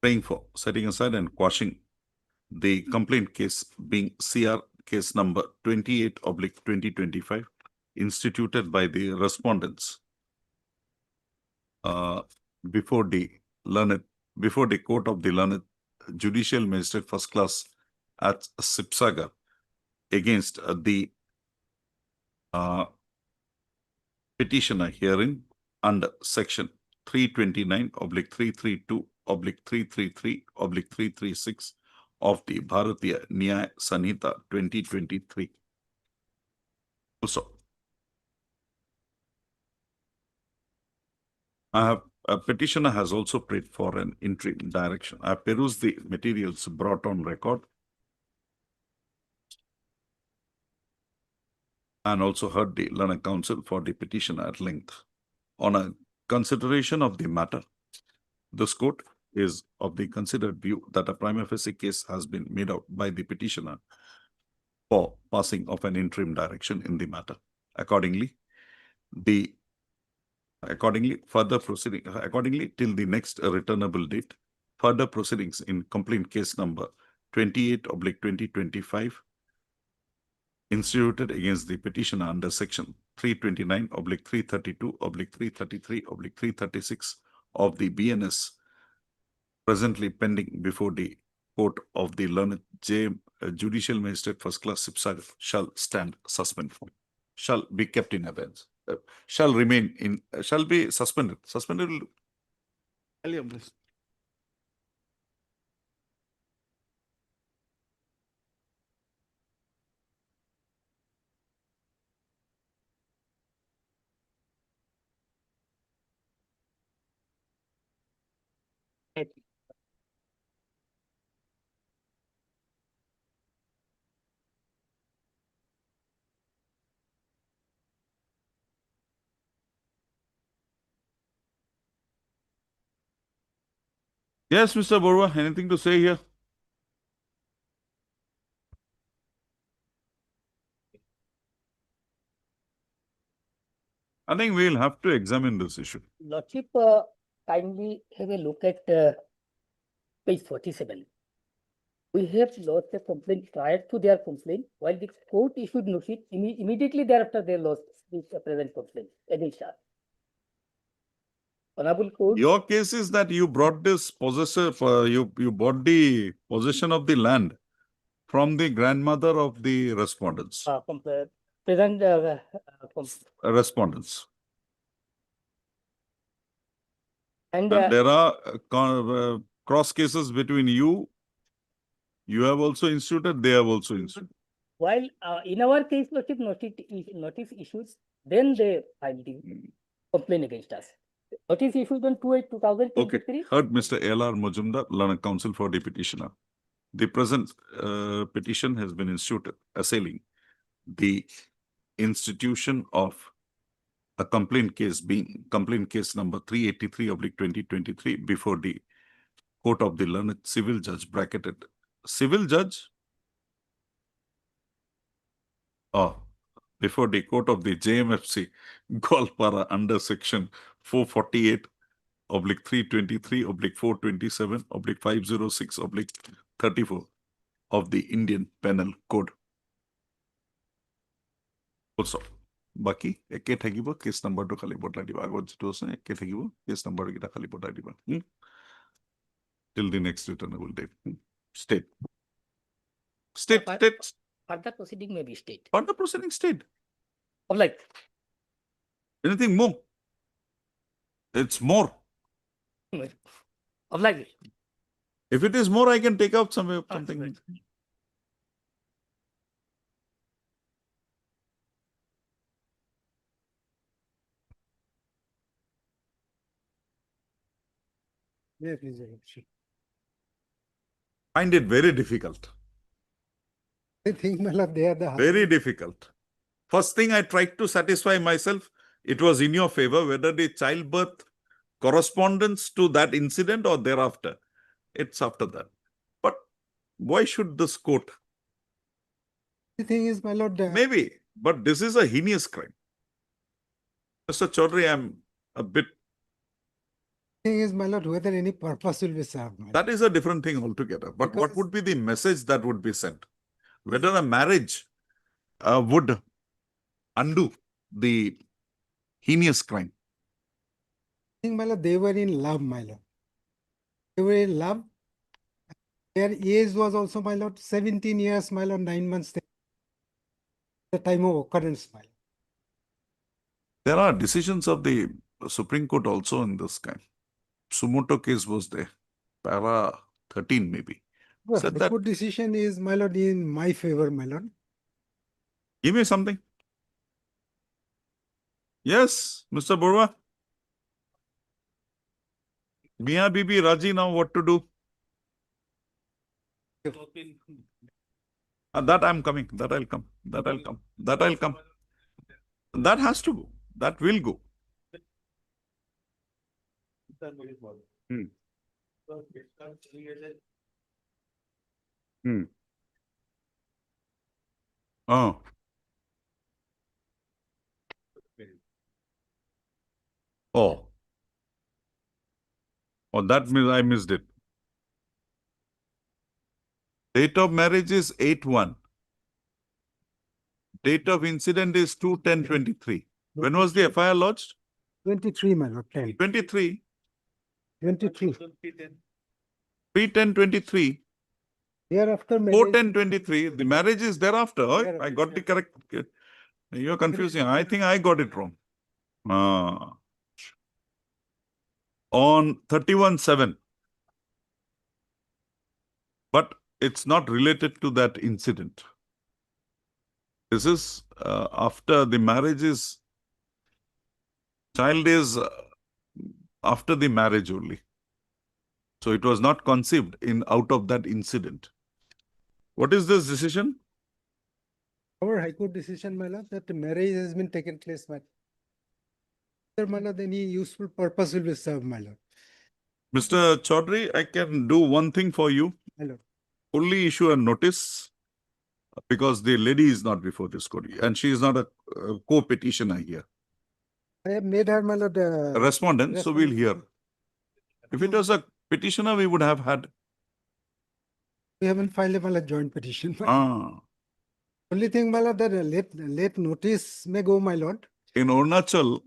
A: praying for setting aside and quashing the complaint case being CR case number 28/2025, instituted by the respondents before the court of the learned judicial magistrate first class at Sipsagar against the petitioner herein under section 329/332/333/336 of the Bharatiya Nyaya Sanhita 2023. Also, a petitioner has also prayed for an interim direction. I have perused the materials brought on record and also heard the learned counsel for the petitioner at length. On a consideration of the matter, this court is of the considered view that a prima facie case has been made out by the petitioner for passing of an interim direction in the matter. Accordingly, till the next returnable date, further proceedings in complaint case number 28/2025 instituted against the petitioner under section 329/332/333/336 of the BNS presently pending before the court of the learned judicial magistrate first class Sipsagar shall stand suspended, shall be kept in abeyance, shall remain in, shall be suspended. Suspended will do. Yes, Mr. Borwa, anything to say here? I think we'll have to examine this issue.
D: Lordship, kindly have a look at page 47. We have lost a complaint prior to their complaint, while the court issued notice immediately thereafter they lost this present complaint against us. Honorable Court.
A: Your case is that you brought this possessor, you bought the possession of the land from the grandmother of the respondents.
D: Present
A: Respondents.
D: and
A: And there are cross cases between you. You have also instituted, they have also instituted.
D: while in our case, Lordship, notice issues, then they filed the complaint against us. Notice issued on 2/8/2023.
A: Okay, heard Mr. L.R. Majumdar, learned counsel for the petitioner. The present petition has been instituted assailing the institution of a complaint case being complaint case number 383 of 2023 before the court of the learned civil judge bracketed civil judge. Oh, before the court of the JMFC Golpara under section 448 oblique 323 oblique 427 oblique 506 oblique 34 of the Indian Penal Code. Also, Baki, eke thakibo case number to khali botai diba. Agot jitu ase eke thakibo case number kita khali botai diba. Till the next returnable date. State. State.
D: Further proceeding may be state.
A: Further proceeding state.
D: Of like,
A: Anything more? It's more.
D: of like,
A: If it is more, I can take out something.
H: Yeah, please, Your Lordship.
A: Find it very difficult.
H: I think, my lord, they are the
A: Very difficult. First thing I tried to satisfy myself, it was in your favor, whether the childbirth correspondence to that incident or thereafter. It's after that. But why should this court?
H: The thing is, my lord,
A: Maybe, but this is a heinous crime. Mr. Chaudhary, I'm a bit,
H: thing is, my lord, whether any purpose will be served. My lord.
A: that is a different thing altogether. But what
H: Because-
A: would be the message that would be sent? Whether a marriage would undo the heinous crime.
H: I think, my lord, they were in love, my lord. They were in love. Their age was also, my lord, 17 years, my lord, 9 months. The time of occurrence, my lord.
A: There are decisions of the Supreme Court also in this kind. Sumoto case was there. Para 13 maybe.
H: Well,
A: Said
H: the
A: that-
H: court decision is, my lord, in my favor, my lord.
A: Give me something. Yes, Mr. Borwa. Mia Bibi Raji now what to do? That I'm coming. That I'll come. That I'll come. That I'll come. That has to go. That will go. Hmm. Hmm. Oh. Oh. Oh, that means I missed it. Date of marriage is 8/1. Date of incident is 2/10/23. When was the FIR lodged?
H: 23, my lord, 10.
A: 23.
H: 23.
A: 3/10/23.
H: Thereafter, marriage-
A: 4/10/23. The marriage is thereafter. Oh, I got the correct. You're confusing. I think I got it wrong. On 31/7. But it's not related to that incident. This is after the marriage is, child is after the marriage only. So it was not conceived in out of that incident. What is this decision?
H: Our High Court decision, my lord, that the marriage has been taken place, my lord. My lord, any useful purpose will be served, my lord.
A: Mr. Chaudhary, I can do one thing for you.
H: My lord.
A: Only issue a notice because the lady is not before this court and she is not a co-petitioner here.
H: I have made her, my lord,
A: A respondent, so we'll hear. If it
H: No.
A: was a petitioner, we would have had.
H: we haven't filed a, my lord, joint petition. my lord. Only thing, my lord, that a late notice may go, my lord.
A: In Arunachal,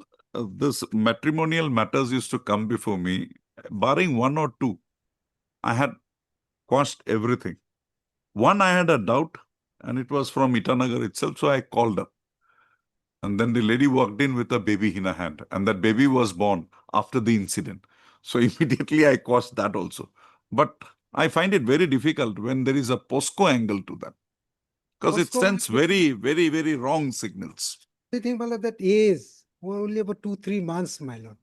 A: this matrimonial matters used to come before me. Barring one or two, I had quashed everything. One, I had a doubt, and it was from Itanagar itself, so I called up. And then the lady walked in with a baby in her hand, and that baby was born after the incident. So immediately I quashed that also. But I find it very difficult when there is a POSCO angle to that. Because it
H: POSCO
A: sends
H: angle-
A: very wrong signals.
H: I think, my lord, that is only about 2-3 months, my lord.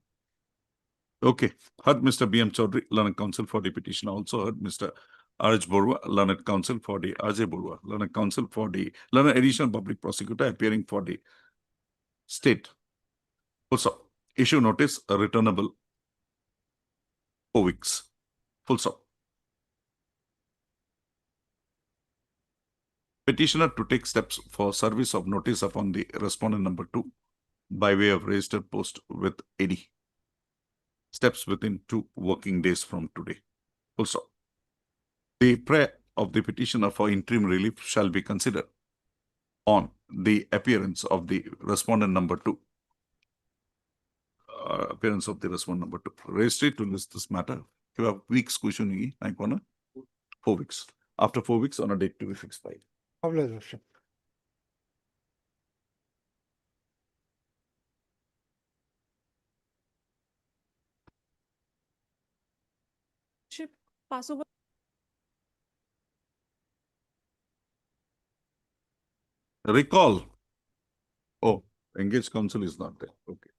A: Okay. Heard Mr. B.M. Chaudhary, Learned Counsel for the petition. Also heard Mr. R.H. Borwa, Learned Counsel for the Ajay Borwa, Learned Counsel for the Learned Additional Public Prosecutor appearing for the state. Full stop. Issue notice returnable 4 weeks. Full stop. Petitioner to take steps for service of notice upon the respondent number 2 by way of registered post with AD. Steps within 2 working days from today. Full stop. The prayer of the petitioner for interim relief shall be considered on the appearance of the respondent number 2. Appearance of the respondent number 2. Registry to list this matter. You have weeks questioning, 4 weeks. After 4 weeks on a date to be fixed by.
H: Your Lordship.
K: Pass over.
A: Recall. Oh, engaged counsel is not there. Okay.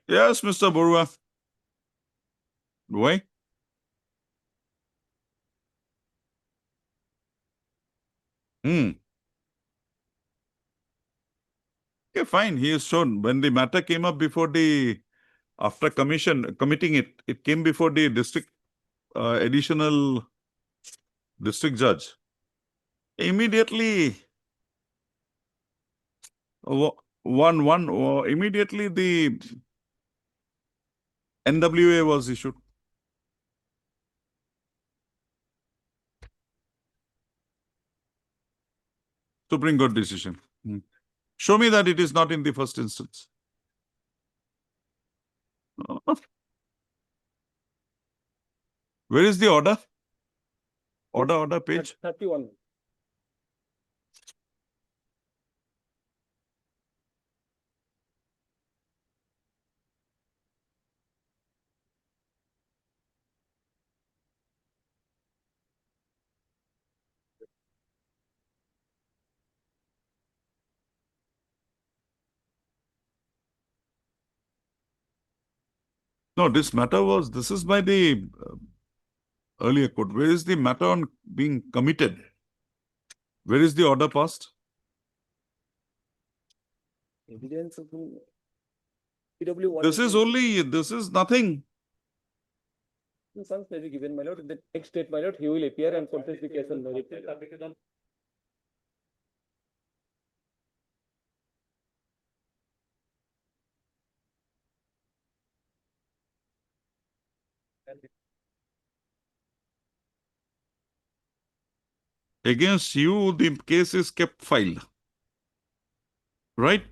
A: Yes, Mr. Borua. Why? Okay, fine. He is shown. When the matter came up before the, after committing it, it came before the district, additional district judge. Immediately, immediately the NWA was issued. Supreme Court decision. Show me that it is not in the first instance. Where is the order? Order page.
C: 31.
A: No, this is by the earlier court. Where is the matter on being committed? Where is the order passed?
C: Evidence of PW1.
A: This is nothing.
C: Nuisance may be given, my lord. The next date, my lord, he will appear and contest the case on merit.
A: Against you, the case is kept filed. Right?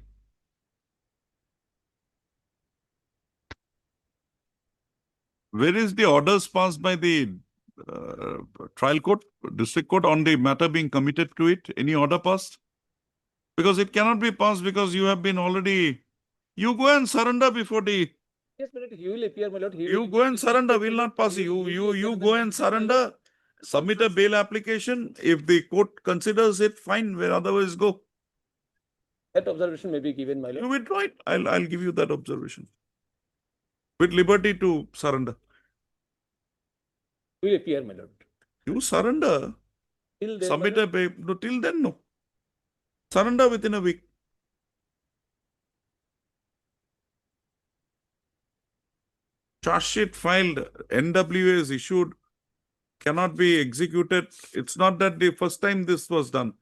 A: Where is the orders passed by the trial court, district court on the matter being committed to it? Any order passed? Because it cannot be passed because you have been already, you go and surrender before the,
C: Yes, my lord, he will appear, my lord.
A: you go and surrender, will not pass. You go and surrender, submit a bail application. If the court considers it, fine, where otherwise go.
C: That observation may be given, my lord.
A: You withdraw it. I'll give you that observation. With liberty to surrender.
C: He will appear, my lord.
A: You surrender.
C: Till then,
A: Submit
C: my
A: a paper. No, till then, no. Surrender within a week. Charge sheet filed, NWA is issued, cannot be executed. It's not that the first time this was done.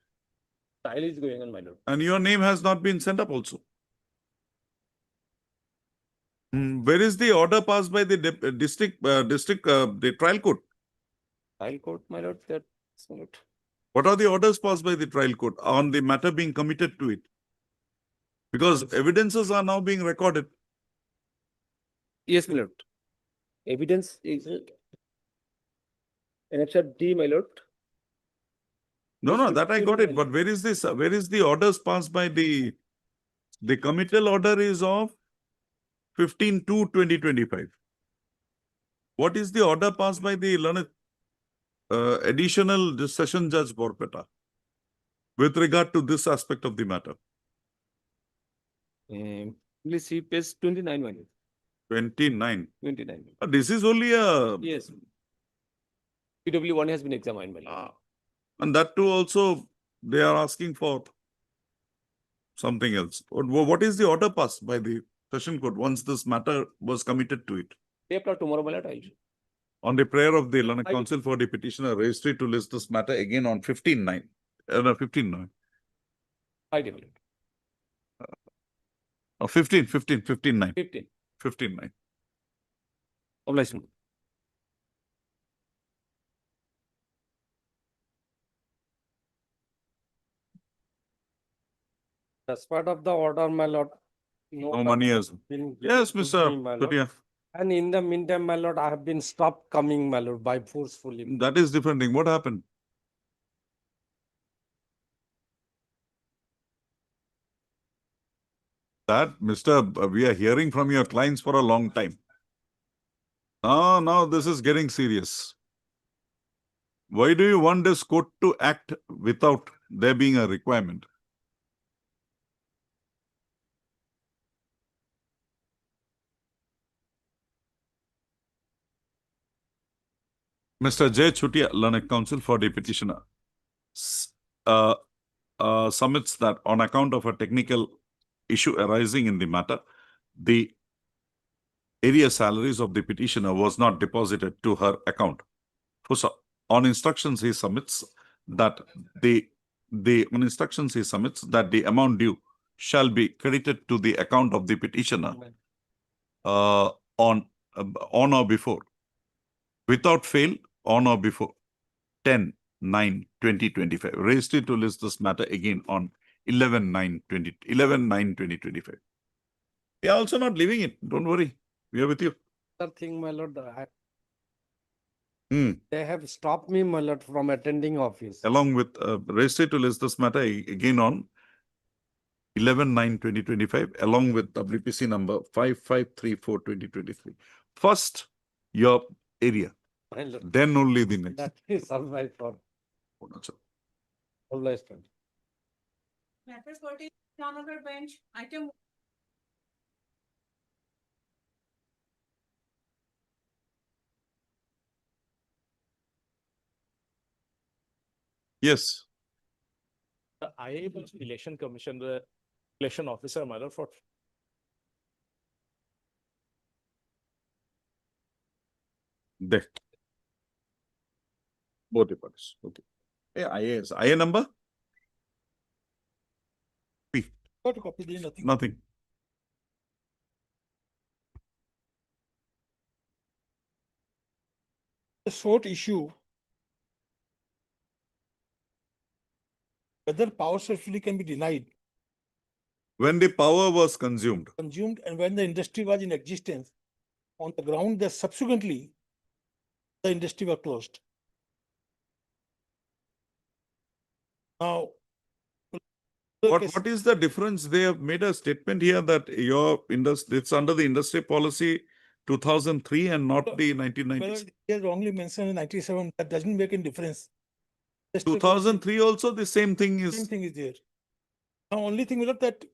C: trial is going on, my lord.
A: And your name has not been sent up also. Where is the order passed by the the trial court?
C: Trial court, my lord, that's my lord.
A: What are the orders passed by the trial court on the matter being committed to it? Because evidences are now being recorded.
C: Yes, my lord. Evidence is annexure D, my lord.
A: No, that I got it. But where is this? Where is the orders passed by the committal order is of 15/2/2025. What is the order passed by the learned additional session judge Borpeta with regard to this aspect of the matter?
E: Please see page 29, my lord.
A: 29.
E: 29.
A: This is only a,
E: Yes. PW1 has been examined, my lord.
A: and that too also they are asking for something else. What is the order passed by the session court once this matter was committed to it?
E: Day after tomorrow, my lord, I'll show.
A: On the prayer of the learned
E: I-
A: counsel for the petitioner, registry to list this matter again on 15/9. No, 15/9.
E: I do, my lord.
A: 15, 15, 15/9.
E: 15.
A: 15/9.
E: Obliged, my lord.
M: As part of the order, my lord.
A: No money has.
M: been
A: Yes,
M: given to
A: Mr.
M: me, my lord.
A: Chotia.
M: And in the meantime, my lord, I have been stopped coming, my lord, by forcefully.
A: That is different thing. What happened? That, Mr. We are hearing from your clients for a long time. Now this is getting serious. Why do you want this court to act without there being a requirement? Mr. J. Chutia, learned counsel for the petitioner, submits that on account of a technical issue arising in the matter, the area salaries of the petitioner was not deposited to her account. On instructions, he submits that the amount due shall be credited to the account of the petitioner on or before, without fail, on or before 10/9/2025. Registry to list this matter again on 11/9/2025. We are also not leaving it. Don't worry. We are with you.
M: Other thing, my lord,
A: Hmm.
M: they have stopped me, my lord, from attending office.
A: Along with registry to list this matter again on 11/9/2025, along with WPC number 5534/2023. First, your area,
M: My lord,
A: then only the next.
M: that is all my for obliged.
N: Matter 14 on other bench, item
A: Yes.
I: I was election commission, the election officer, my lord, for
A: There. Both the parties. Okay. Yeah, IAS. IA number? P. Nothing.
F: The short issue whether power subsidy can be denied,
A: When the power was consumed.
F: consumed, and when the industry was in existence, on the ground that subsequently the industry was closed. Now,
A: What is the difference? They have made a statement here that your industry, it's under the industry policy 2003 and not the 1990s.
F: They wrongly mentioned in 97, that doesn't make any difference.
A: 2003 also the same thing
F: Same
A: is.
F: thing is there. Now, only thing is that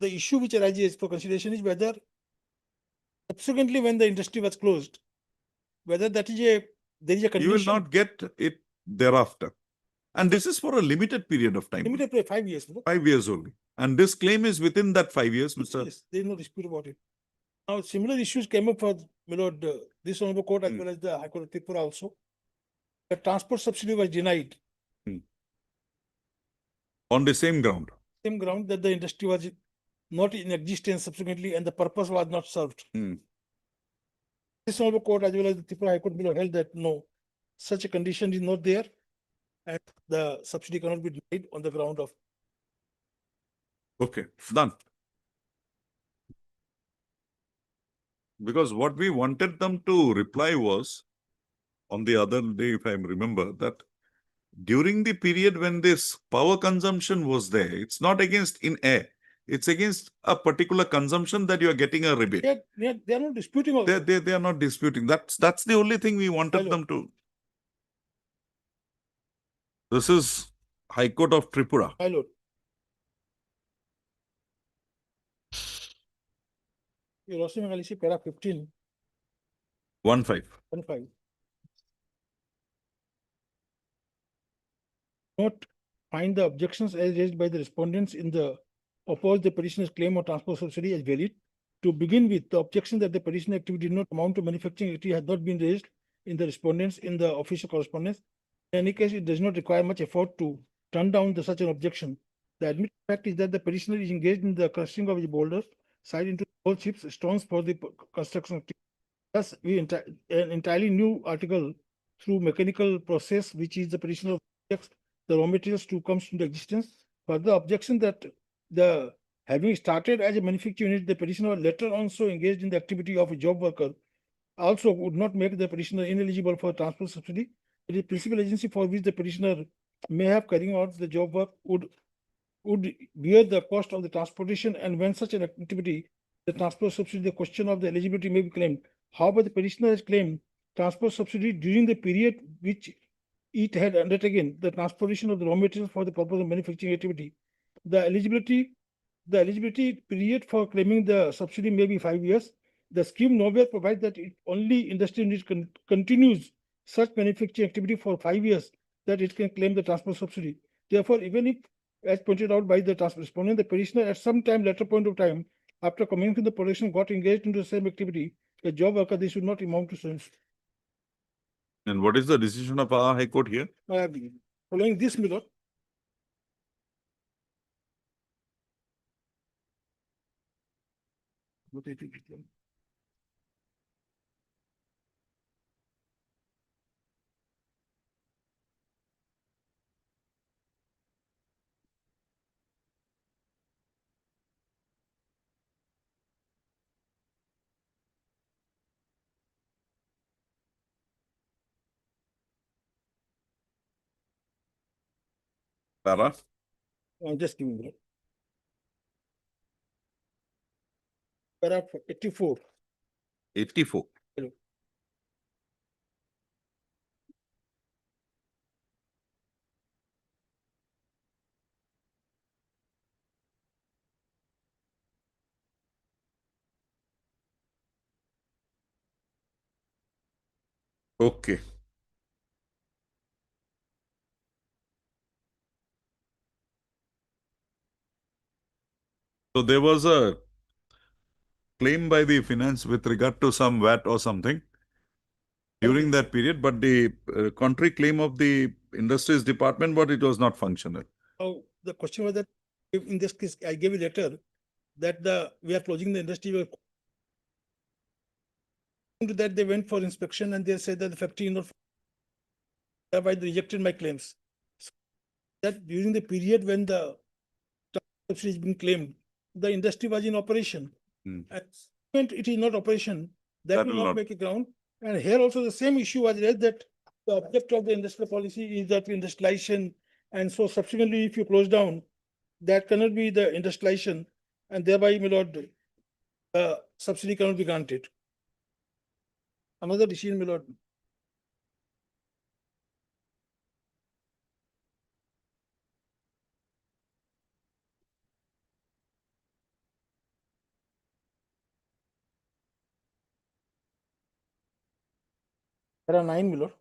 F: the issue which arises for consideration is whether subsequently when the industry was closed, whether that is there is a
A: You
F: condition.
A: will not get it thereafter. And this is for a limited period of time.
F: Limited for 5 years. No?
A: 5 years only. And this claim is within that 5 years, Mr.
F: Yes, there is no dispute about it. Now, similar issues came up for, my lord, this honorable court as well as the High Court of Tripura also. The transport subsidy was denied.
A: On the same ground.
F: Same ground that the industry was not in existence subsequently and the purpose was not served. This honorable court as well as the Tripura High Court below held that no, such a condition is not there and the subsidy cannot be denied on the ground of.
A: Okay, done. Because what we wanted them to reply was, on the other day, if I remember, that during the period when this power consumption was there, it's not against in air. It's against a particular consumption that you are getting a rebate.
F: They are not disputing. Also.
A: They are not disputing. That's the only thing we wanted them to. This is High Court of Tripura.
F: My lord.
H: Your Lordship, I see para 15,
A: 1-5.
H: 1-5. Not find the objections as raised by the respondents in the oppose the petitioner's claim of transport subsidy as valid. To begin with, the objection that the petitioner activity did not amount to manufacturing activity has not been raised in the respondents in the official correspondence. In any case, it does not require much effort to turn down such an objection. The admitted fact is that the petitioner is engaged in the crushing of the boulders, side into all chips, stones for the construction activity. Thus, an entirely new article through mechanical process, which is the petitioner objects the raw materials to comes into existence. Further objection that the having started as a manufacturing unit, the petitioner later also engaged in the activity of a job worker also would not make the petitioner ineligible for transport subsidy. The principal agency for which the petitioner may have carrying out the job work would bear the cost of the transportation, and when such an activity, the transport subsidy, the question of the eligibility may be claimed. However, the petitioner has claimed transport subsidy during the period which it had undertaken the transportation of the raw materials for the purpose of manufacturing activity. The eligibility period for claiming the subsidy may be 5 years. The scheme nowhere provides that it only industry unit continues such manufacturing activity for 5 years that it can claim the transport subsidy. Therefore, even if, as pointed out by the respondent, the petitioner at some time later point of time after commencing the production got engaged into the same activity, a job worker, they should not amount to sense.
A: And what is the decision of our High Court here?
H: Following this, my lord.
A: Para?
H: Just give me a minute. Paragraph 84.
A: 84.
H: Hello.
A: Okay. So there was a claim by the finance with regard to some VAT or something during that period, but the contrary claim of the industries department, but it was not functional.
H: Oh, the question was that if in this case, I gave a letter that we are closing the industry. To that, they went for inspection and they said that the factory not. Thereby they rejected my claims. So that during the period when the subsidy is being claimed, the industry was in operation.
A: Hmm.
H: And when it is not operation, that will
A: will
H: not
A: not-
H: make a ground. And here also the same issue was raised that the object of the industrial policy is that industrialization. And so subsequently, if you close down, that cannot be the industrialization, and thereby, my lord, subsidy cannot be granted. Another decision, my lord. There are 9, my lord.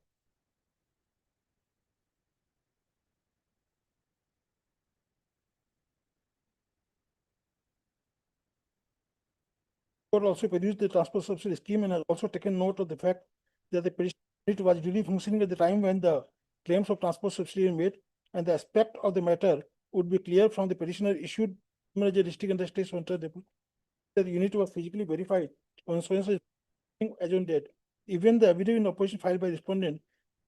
H: Court also produced the transport subsidy scheme and has also taken note of the fact that the petition was duly functioning at the time when the claims of transport subsidy were made, and the aspect of the matter would be clear from the petitioner issued manager district and the state center depot. The unit was physically verified on so as on date. Even the affidavit in opposition filed by respondent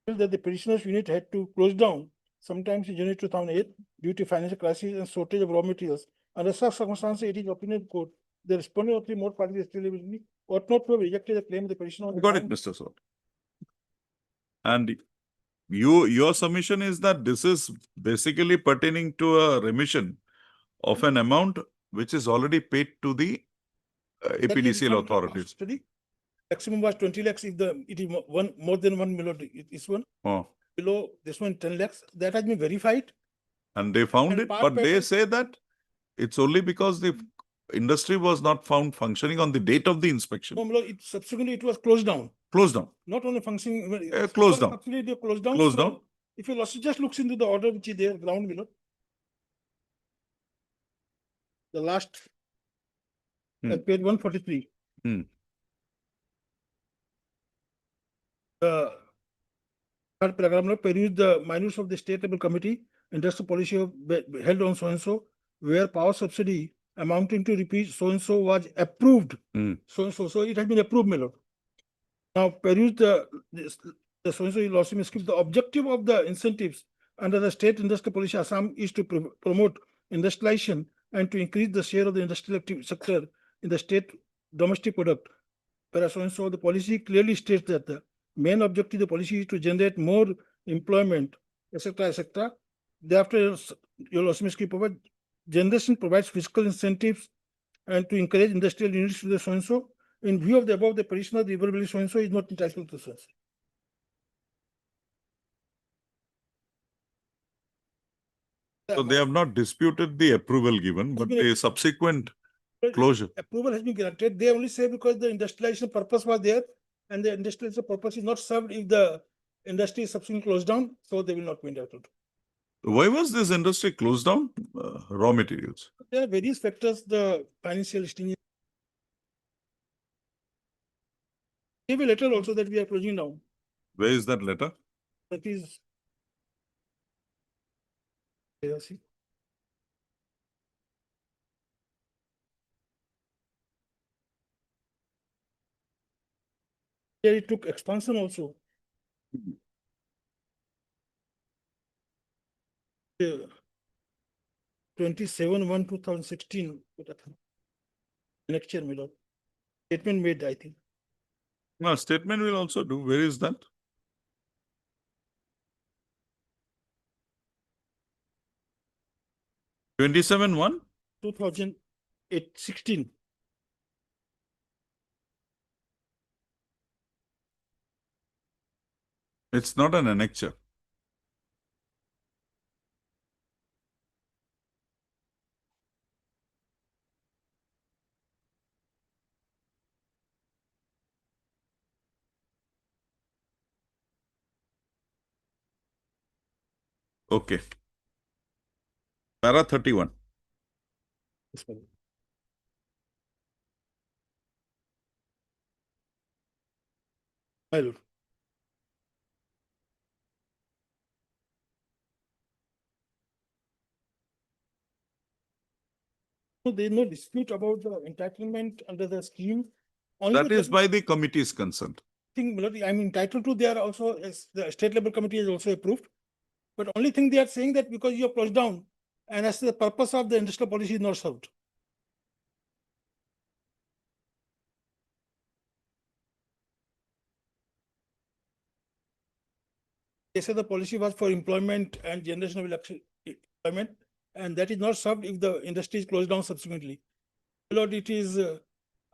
H: felt that the petitioner's unit had to close down sometimes in January 2008 due to financial crisis and shortage of raw materials. Under such circumstances, it is opinion of court the respondent of the more party ought not to have rejected the claim of the petitioner.
A: Got it, Mr. Sot. And your submission is that this is basically pertaining to a remission of an amount which is already paid to the APDCL authorities.
H: Maximum was 20 lakhs if it is more than 1 million, this one.
A: Oh.
H: Below this one 10 lakhs. That has been verified.
A: And they found
H: And
A: it,
H: part
A: but they
H: payment-
A: say that it's only because the industry was not found functioning on the date of the inspection.
O: No, my lord, it subsequently it was closed down.
A: Closed down.
O: Not only functioning.
A: Closed down.
O: Subsequently, they closed down.
A: Closed
O: So,
A: down.
O: If your lordship just looks into the order which is there, ground below. The last, at page 143.
A: Hmm.
O: The third paragraph, now peruse the minutes of the state level committee, industrial policy held on so-and-so, where power subsidy amounting to rupees so-and-so was approved. So-and-so, so it has been approved, my lord. Now peruse the so-and-so, your lordship may skip the objective of the incentives under the state industrial policy Assam is to promote industrialization and to increase the share of the industrial activity sector in the state domestic product. Whereas so-and-so, the policy clearly states that the main objective of the policy is to generate more employment, etc., etc. Thereafter, your lordship may skip over. Generation provides fiscal incentives and to encourage industrial units to the so-and-so. In view of the above, the petitioner, the River so-and-so is not entitled to so-and-so.
A: So they have not disputed the approval given, but the subsequent closure.
O: Approval has been granted. They only say because the industrialization purpose was there and the industrialization purpose is not served if the industry is subsequently closed down, so they will not be entitled.
A: Why was this industry closed down? Raw materials.
O: There are various factors, the financial sting. Give a letter also that we are closing down.
A: Where is that letter?
O: That is. See. Here it took expansion also. 27/1/2016. Next year, my lord. Statement made, I think.
A: No, statement will also do. Where is that? (27/1)
O: 2016.
A: It's not an annexure. Okay. Para 31.
O: My lord. No, there is no dispute about the entitlement under the scheme. Only
A: That is by the committee's consent.
O: thing, my lord, I'm entitled to, they are also, as the state level committee has also approved. But only thing they are saying that because you are closed down and as the purpose of the industrial policy is not served. They say the policy was for employment and generation of employment, and that is not served if the industry is closed down subsequently. My lord, it is,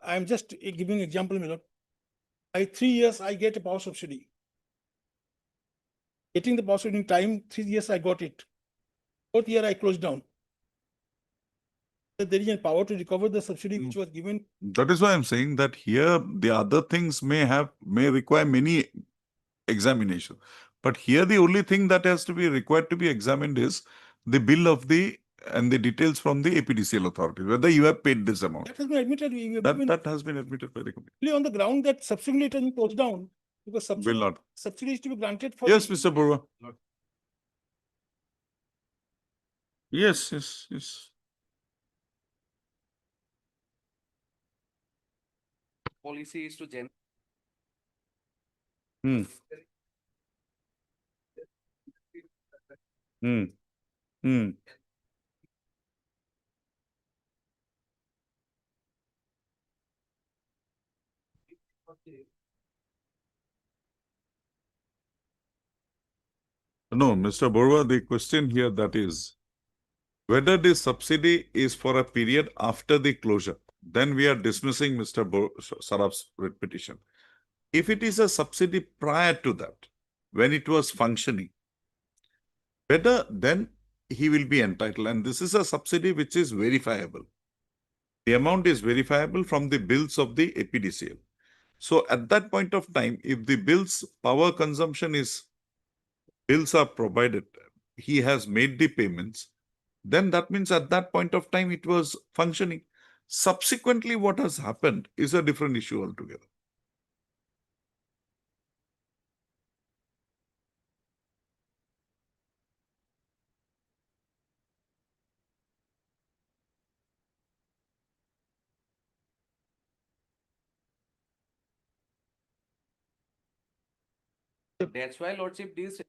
O: I'm just giving example, my lord. By 3 years, I get a power subsidy. Getting the power subsidy in time, 3 years I got it. 4th year I closed down. There is a power to recover the subsidy which was given.
A: That is why I'm saying that here the other things may require many examination. But here the only thing that has to be required to be examined is the bill of and the details from the APDCL authority, whether you have paid this amount.
O: That has been admitted.
A: That has been admitted by the committee.
O: On the ground that subsequently it has been closed down because subsidy is to be granted for.
A: Yes, Mr. Burwa. Yes.
L: Policy is to
A: No, Mr. Burwa, the question here that is, whether the subsidy is for a period after the closure, then we are dismissing Mr. Saraf's petition. If it is a subsidy prior to that, when it was functioning, whether then he will be entitled. And this is a subsidy which is verifiable. The amount is verifiable from the bills of the APDCL. So at that point of time, if the bills power consumption bills are provided, he has made the payments, then that means at that point of time it was functioning. Subsequently, what has happened is a different issue altogether.
L: That's why Lordship this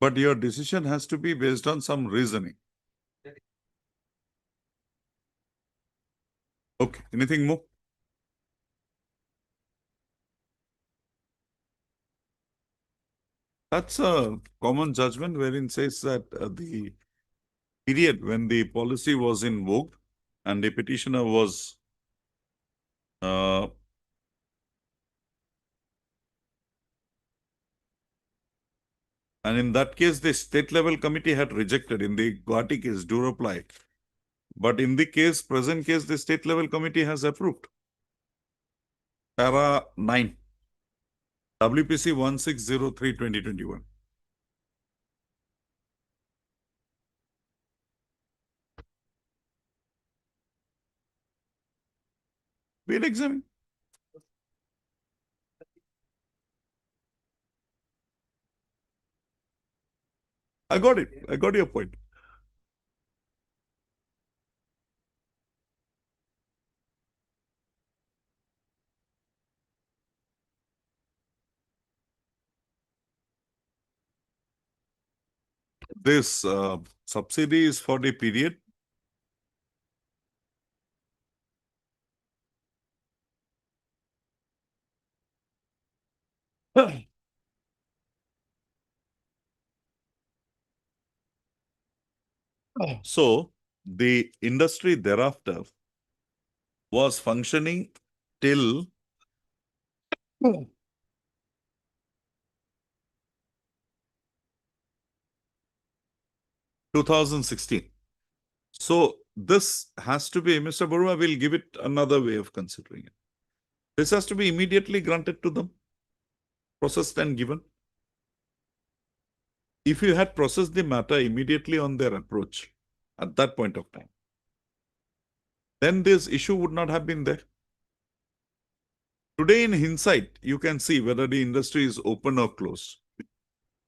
A: But your decision has to be based on some reasoning. Okay, anything more? That's a common judgment wherein says that the period when the policy was in vogue and the petitioner was and in that case, the state level committee had rejected in the Guwahati case, do reply. But in the present case, the state level committee has approved. Para 9, WPC 1603/2021. We'll examine. I got it. I got your point. This subsidy is for the period. So the industry thereafter was functioning till 2016. So this has to be, Mr. Barua will give it another way of considering it. This has to be immediately granted to them, processed and given. If you had processed the matter immediately on their approach at that point of time, then this issue would not have been there. Today in hindsight, you can see whether the industry is open or closed.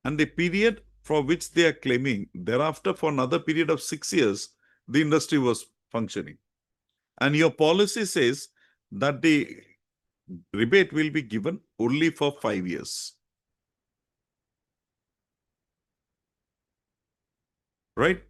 A: And the period for which they are claiming, thereafter for another period of 6 years, the industry was functioning. And your policy says that the rebate will be given only for 5 years. Right?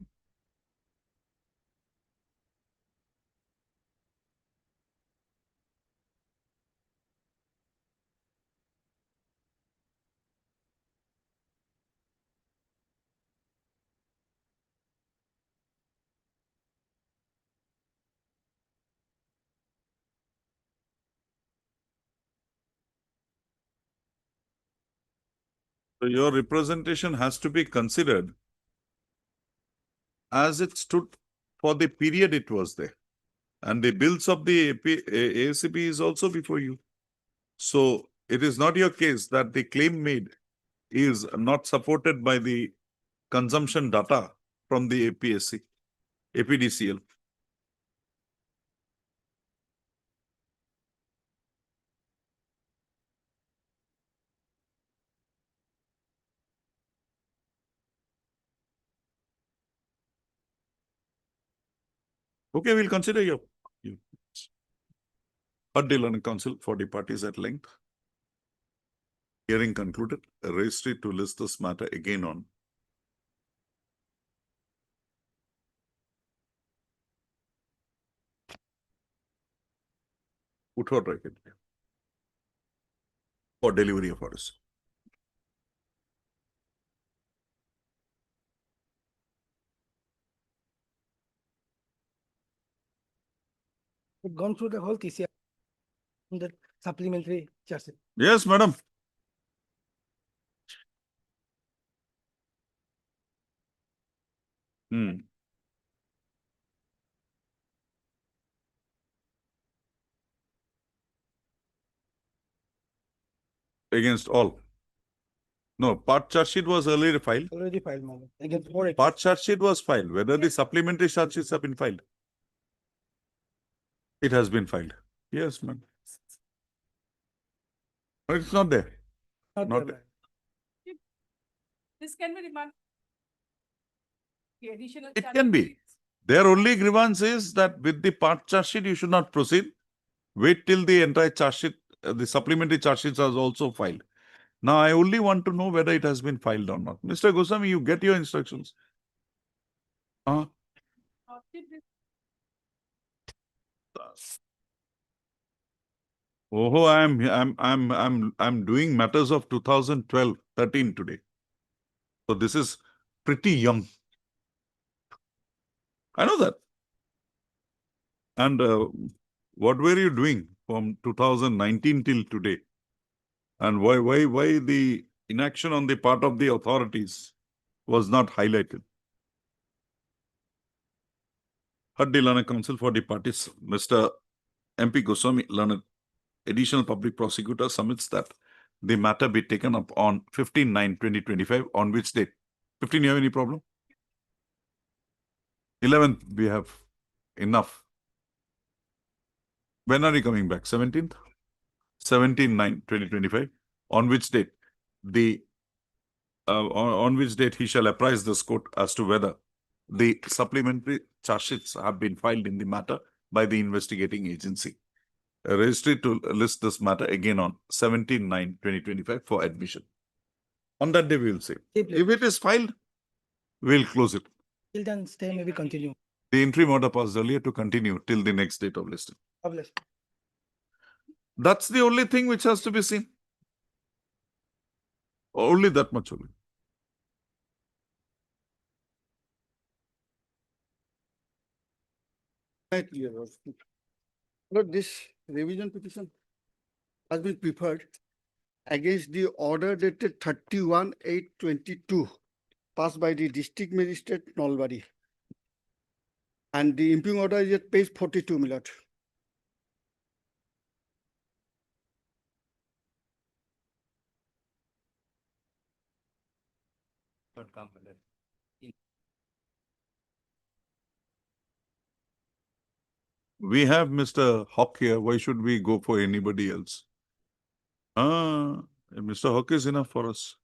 A: So your representation has to be considered as it stood for the period it was there. And the bills of the AACP is also before you. So it is not your case that the claim made is not supported by the consumption data from the APDCL. Okay, we'll consider your Deal on Council for the parties at length. Hearing concluded, a registry to list this matter again on उठो रखे for delivery of orders.
M: We've gone through the whole TCR in the supplementary charge sheet.
A: Yes, madam. Hmm. Against all. No, part charge sheet was earlier filed.
M: Already filed, my lord, against four.
A: Part charge sheet was filed. Whether the supplementary charge sheets have been filed. It has been filed. Yes, ma'am. But it's not there. Not
M: there, ma'am.
N: This can be remanded. The additional.
A: It can be. Their only grievance is that with the part charge sheet, you should not proceed. Wait till the entire charge sheet, the supplementary charge sheets are also filed. Now, I only want to know whether it has been filed or not. Mr. Goswami, you get your instructions. Oh, I'm doing matters of 2012, 13 today. So this is pretty young. I know that. And what were you doing from 2019 till today? And why the inaction on the part of the authorities was not highlighted? Haddi Learned Counsel for the parties, Mr. MP Goswami, Learned Additional Public Prosecutor, submits that the matter be taken up on 15/9/2025, on which date? 15, you have any problem? 11th, we have enough. When are you coming back? 17th? 17/9/2025, on which date the on which date he shall apprise this court as to whether the supplementary charge sheets have been filed in the matter by the investigating agency. A registry to list this matter again on 17/9/2025 for admission. On that day, we will say. If it is filed, we'll close it.
M: Till then, stay, maybe continue.
A: The interim order passed earlier to continue till the next date of listing.
M: Publish.
A: That's the only thing which has to be seen. Only that much only.
P: Lord, this revision petition has been preferred against the order dated 31/8/22 passed by the district magistrate Nalbari. And the impugn order is at page 42, my lord.
A: We have Mr. Hawk here. Why should we go for anybody else? Mr. Hawk is enough for us.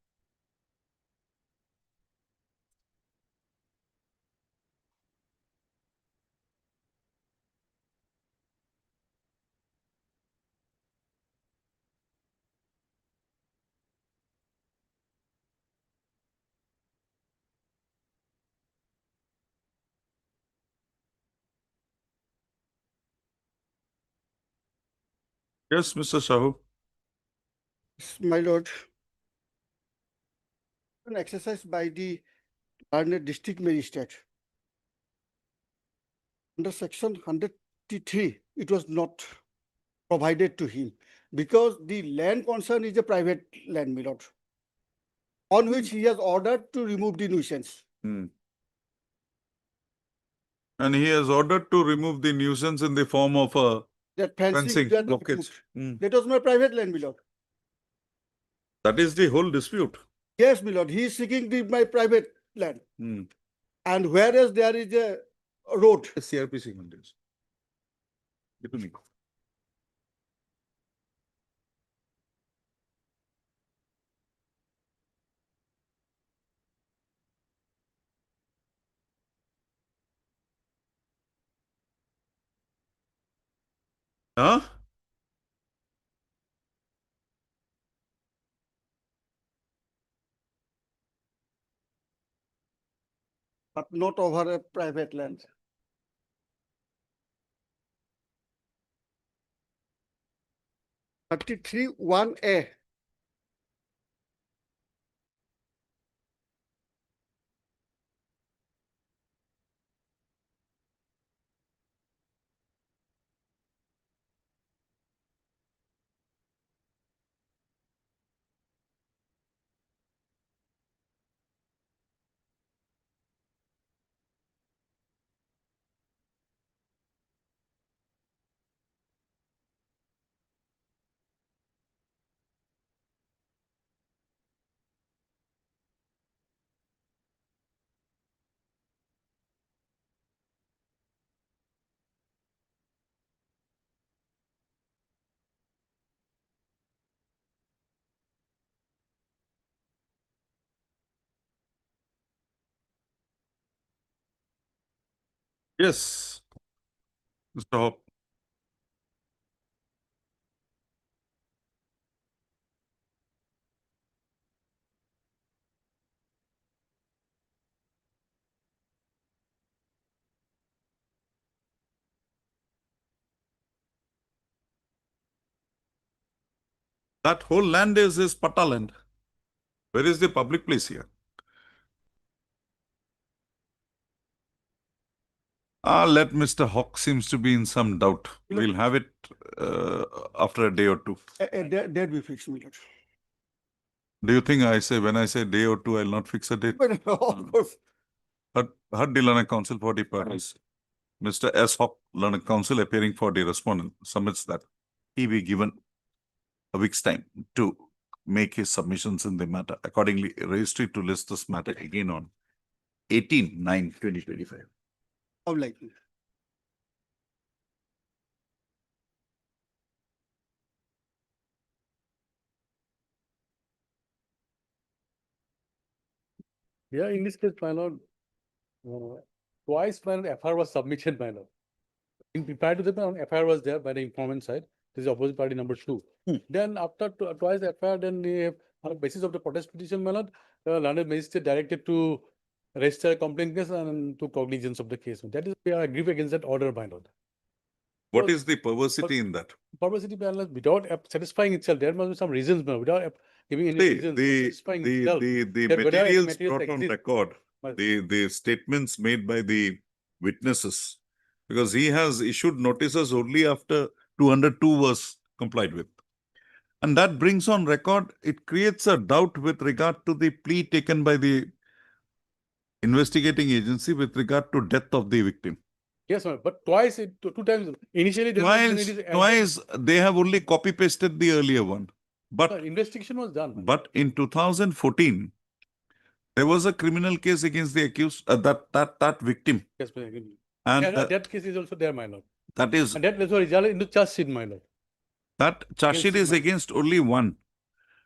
A: Yes, Mr. Sahu.
P: My lord, an exercise by the Learned district magistrate. Under section 103, it was not provided to him because the land concern is a private land, my lord, on which he has ordered to remove the nuisance.
A: And he has ordered to remove the nuisance in the form of a
P: That fencing, that
A: blockage.
P: that was my private land, my lord.
A: That is the whole dispute.
P: Yes, my lord, he is seeking my private land. And whereas there is a road.
A: CRPC contains. Give to me. Huh?
P: But not over a private land. 33 1A.
A: Yes, Mr. Hawk. That whole land is his Pata land. Where is the public place here? Let Mr. Hawk seems to be in some doubt. We'll have it after a day or two.
P: That we fix, my lord.
A: Do you think when I say day or two, I'll not fix a date?
P: But of course,
A: Heard the learned counsel for the parties. Mr. S. Hawk, learned counsel appearing for the respondent, submits that he be given a week's time to make his submissions in the matter. Accordingly, registry to list this matter again on 18/9/2025.
P: how like.
I: Yeah, in this case, my lord, twice my lord, FR was submitted, my lord. Prior to that, FIR was there by the informant side. This is opposite party number 2. Then after twice FIR, then on the basis of the protest petition, my lord, the learned magistrate directed to register a complaint case and to cognizance of the case. That is, we are aggrieved against that order, my lord.
A: What is the perversity in that?
I: Perversity, my lord, without satisfying itself, there must be some reasons, my lord, without giving any
A: See,
I: reasons,
A: the
I: satisfying itself.
A: materials
I: materials
A: brought on
I: exist.
A: record,
I: But-
A: the statements made by the witnesses, because he has issued notices only after 202 was complied with. And that brings on record, it creates a doubt with regard to the plea taken by the investigating agency with regard to death of the victim.
I: Yes, ma'am, but twice, two times, initially there was when it is
A: Twice, they have only copy pasted the earlier one. But
I: investigation was done.
A: But in 2014, there was a criminal case against the accused, that victim.
I: Yes, ma'am, I agree.
A: And
I: that case is also there, my lord.
A: that is,
I: And that also resulted in the charge sheet, my lord.
A: that charge sheet is against only one.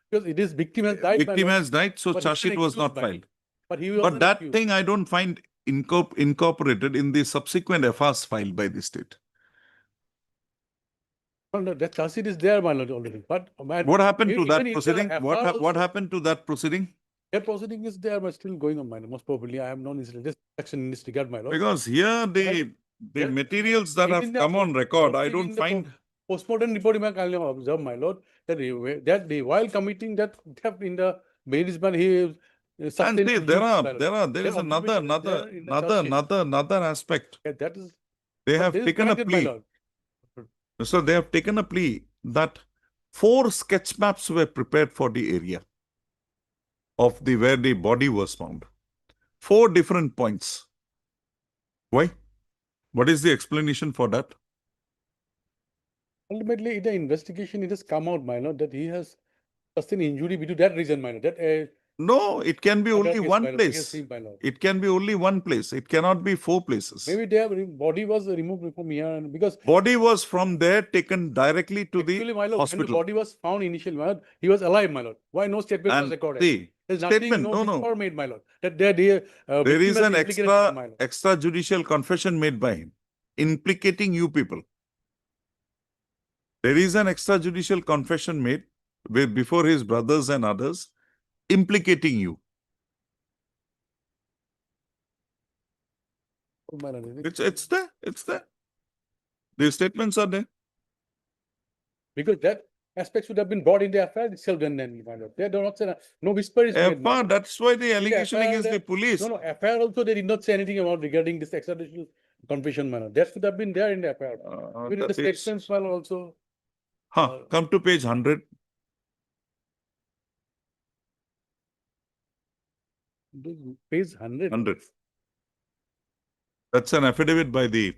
I: Because it is victim has died, my
A: Victim
I: lord.
A: has died, so
I: But
A: charge
I: he's an
A: sheet was not
I: accused, my lord.
A: filed.
I: But he was
A: But
I: an
A: that
I: accused.
A: thing I don't find incorporated in the subsequent FRs filed by the state.
I: No, that charge sheet is there, my lord, already. But
A: What happened to
I: even
A: that
I: in the
A: proceeding?
I: FR
A: What
I: also-
A: happened to that proceeding?
I: That proceeding is there, but still going on, my lord. Most probably, I have no incident. This action in this regard, my lord.
A: Because here the
I: that-
A: materials that
I: even
A: have
I: the
A: come on record, I
I: in
A: don't
I: the
A: find.
I: Postmortem report, you may kindly observe, my lord, that while committing that theft in the management, he
A: And
I: sustained
A: see,
I: injuries, my lord.
A: there is
I: Their
A: another
I: observation is there in the charge sheet.
A: aspect.
I: Yeah, that is.
A: They
I: but
A: have
I: this is
A: taken a
I: granted, my
A: plea.
I: lord.
A: So they have taken a plea that 4 sketch maps were prepared for the area of where the body was found. 4 different points. Why? What is the explanation for that?
I: Ultimately, in the investigation, it has come out, my lord, that he has sustained injury due to that reason, my lord. That
A: No, it can be only
I: case,
A: one
I: my lord, against
A: place.
I: him, my lord.
A: It can be only one place. It cannot be 4 places.
I: Maybe their body was removed from here, and because
A: Body was from there taken directly to
I: actually,
A: the
I: my lord, when the
A: hospital.
I: body was found initially, my lord, he was alive, my lord. Why no statement was
A: And
I: recorded?
A: see,
I: There's nothing,
A: statement,
I: no
A: no.
I: discover made, my lord. That
A: There
I: victim
A: is
I: has
A: an
I: implicated him, my lord.
A: extrajudicial confession made by him, implicating you people. There is an extrajudicial confession made before his brothers and others, implicating you.
I: Oh, my lord.
A: It's there. It's there. The statements are there.
I: Because that aspects should have been brought in the FIR itself then, my lord. They do not say, no whisper is made. my
A: FIR,
I: lord.
A: that's why the
I: In the
A: allegation
I: FIR,
A: against the police.
I: No, FIR also, they did not say anything about regarding this extradition confession, my lord. That should have been there in the FIR. Even in the
A: That is-
I: statements, my lord, also.
A: Come to page 100.
I: Page 100.
A: 100. That's an affidavit by the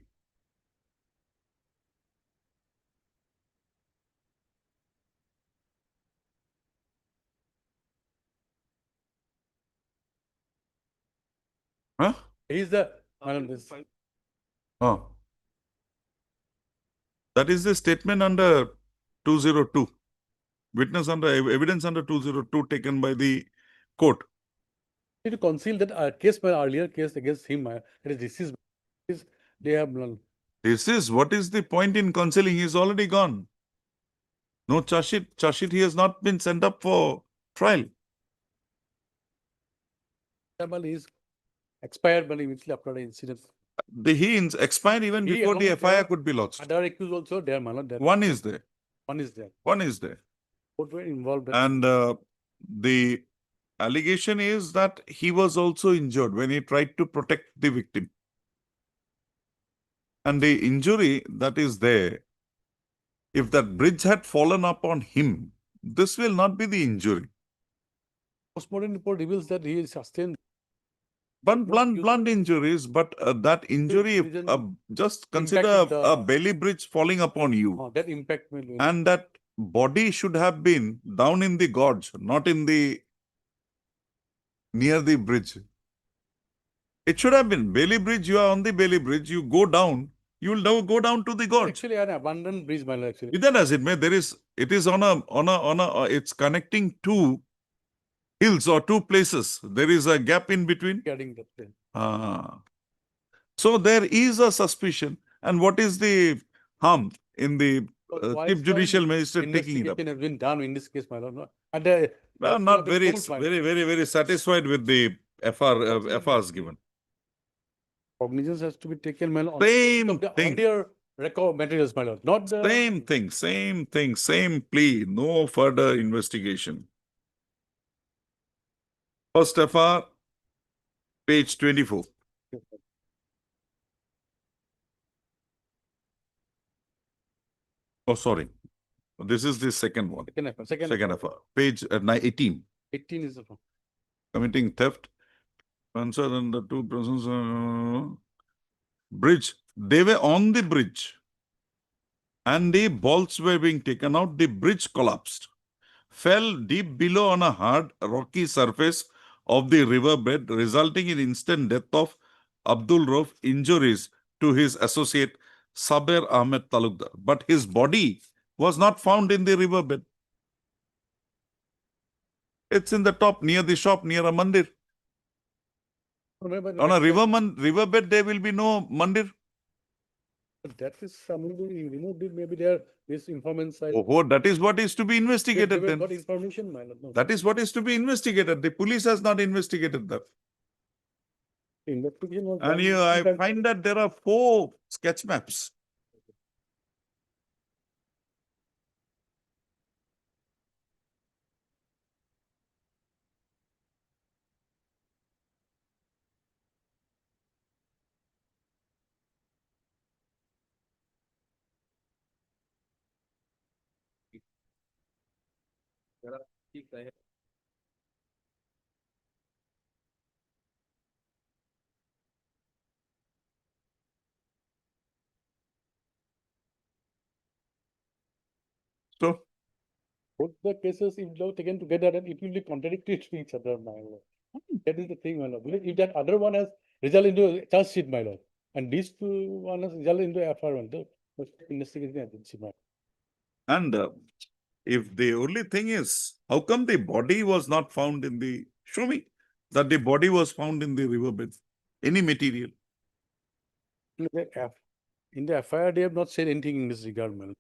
A: huh?
I: He's the, my lord, this.
A: Oh. That is the statement under 202. Witness under evidence under 202 taken by the court.
I: Need to conceal that case, my earlier case against him, this is, they have none.
A: This is what is the point in concealing? He's already gone. No charge sheet. Charge sheet, he has not been sent up for trial.
I: Is expired, but immediately after the incident.
A: He expired even
I: He
A: before the
I: along
A: FIR
I: there-
A: could be lodged.
I: Other accused also there, my lord.
A: One is there.
I: One is there.
A: One is there.
I: Both were involved.
A: And the allegation is that he was also injured when he tried to protect the victim. And the injury that is there, if that bridge had fallen upon him, this will not be the injury.
I: Postmortem report reveals that he sustained
A: Blunt injuries, but that injury, just consider
I: with the-
A: a belly bridge falling upon you.
I: that impact will.
A: And that body should have been down in the gorge, not in the near the bridge. It should have been belly bridge. You are on the belly bridge. You go down. You will now go down to the gorge.
I: Actually, an abandoned bridge, my lord, actually.
A: Either as it may, it is on a, it's connecting two hills or two places. There is a gap in between.
I: Regarding that thing.
A: So there is a suspicion. And what is the harm in the
I: Why
A: Chief
I: is
A: Judicial Magistrate taking it up?
I: investigation has been done in this case, my lord. No? And
A: Well, not very satisfied with the FRs given.
I: cognizance has to be taken, my lord.
A: Same
I: of the
A: thing.
I: earlier record materials, my lord. Not the
A: Same thing, same plea, no further investigation. First FR, page 24. Oh, sorry. This is the second one. Second FR. Page 18.
I: 18 is the one.
A: Committing theft. Concern under two persons. Bridge. They were on the bridge. And the bolts were being taken out. The bridge collapsed. Fell deep below on a hard, rocky surface of the riverbed, resulting in instant death of Abdul Rauf, injuries to his associate Saber Ahmed Talukdar. But his body was not found in the riverbed. It's in the top, near the shop, near a mandir. On a riverbed, there will be no mandir.
I: That is something we removed it. Maybe there is informant side.
A: Oh, that is what is to be investigated then.
I: Got information, my lord. No.
A: That is what is to be investigated. The police has not investigated that.
I: Investigation was
A: And
I: done.
A: I find that there are 4 sketch maps. So,
I: Both the cases, if they were taken together, then it will be contradictory to each other, my lord. That is the thing, my lord. Because if that other one has resulted into a charge sheet, my lord, and these two one has resulted into FR one, the investigating agency, my lord.
A: and if the only thing is, how come the body was not found in the, show me that the body was found in the riverbed, any material.
I: In the FIR, they have not said anything in this regard, my lord.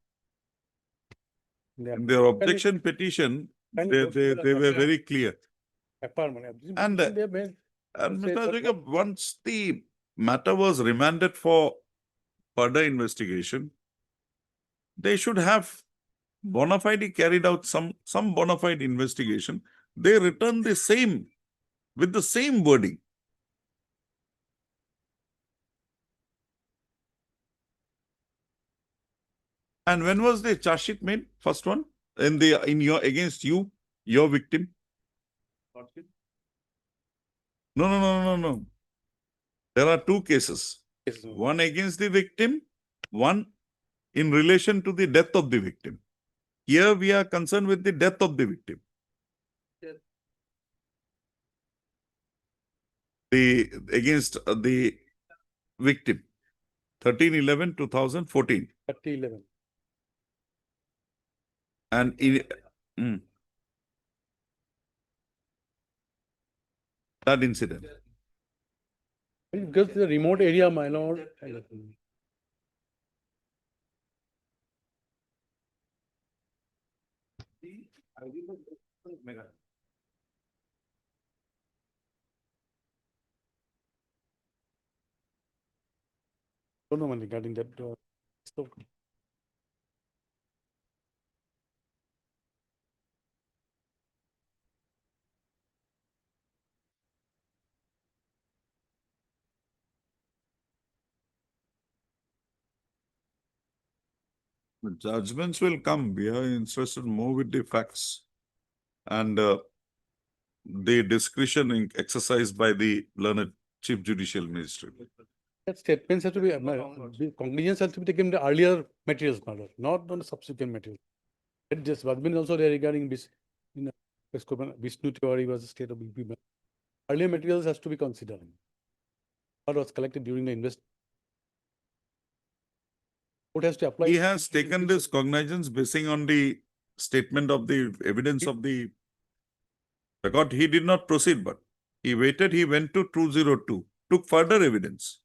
A: In their objection petition, they were very clear.
I: FIR, my lord.
A: And,
I: They have made-
A: And
I: say
A: Mr.
I: that
A: Jacob, once the matter was remanded for further investigation, they should have bona fide carried out some bona fide investigation. They returned the same, with the same wording. And when was the charge sheet made? First one? In your, against you, your victim? No. There are two cases. One against the victim, one in relation to the death of the victim. Here we are concerned with the death of the victim. Against the victim, 13/11/2014.
I: 30/11.
A: And that incident.
I: Because the remote area, my lord. Don't know regarding that. So,
A: Judgments will come. We are interested more with the facts and the discretion exercised by the learned Chief Judicial Magistrate.
I: that statements have to be, conclusions have to be taken in the earlier materials, my lord, not on the subsequent materials. It just was been also there regarding this, Vishnu theory was a state of BP. Earlier materials has to be considered. What was collected during the investigation. What has to apply?
A: He has taken this cognizance basing on the statement of the evidence of the record. He did not proceed, but he waited. He went to 202, took further evidence.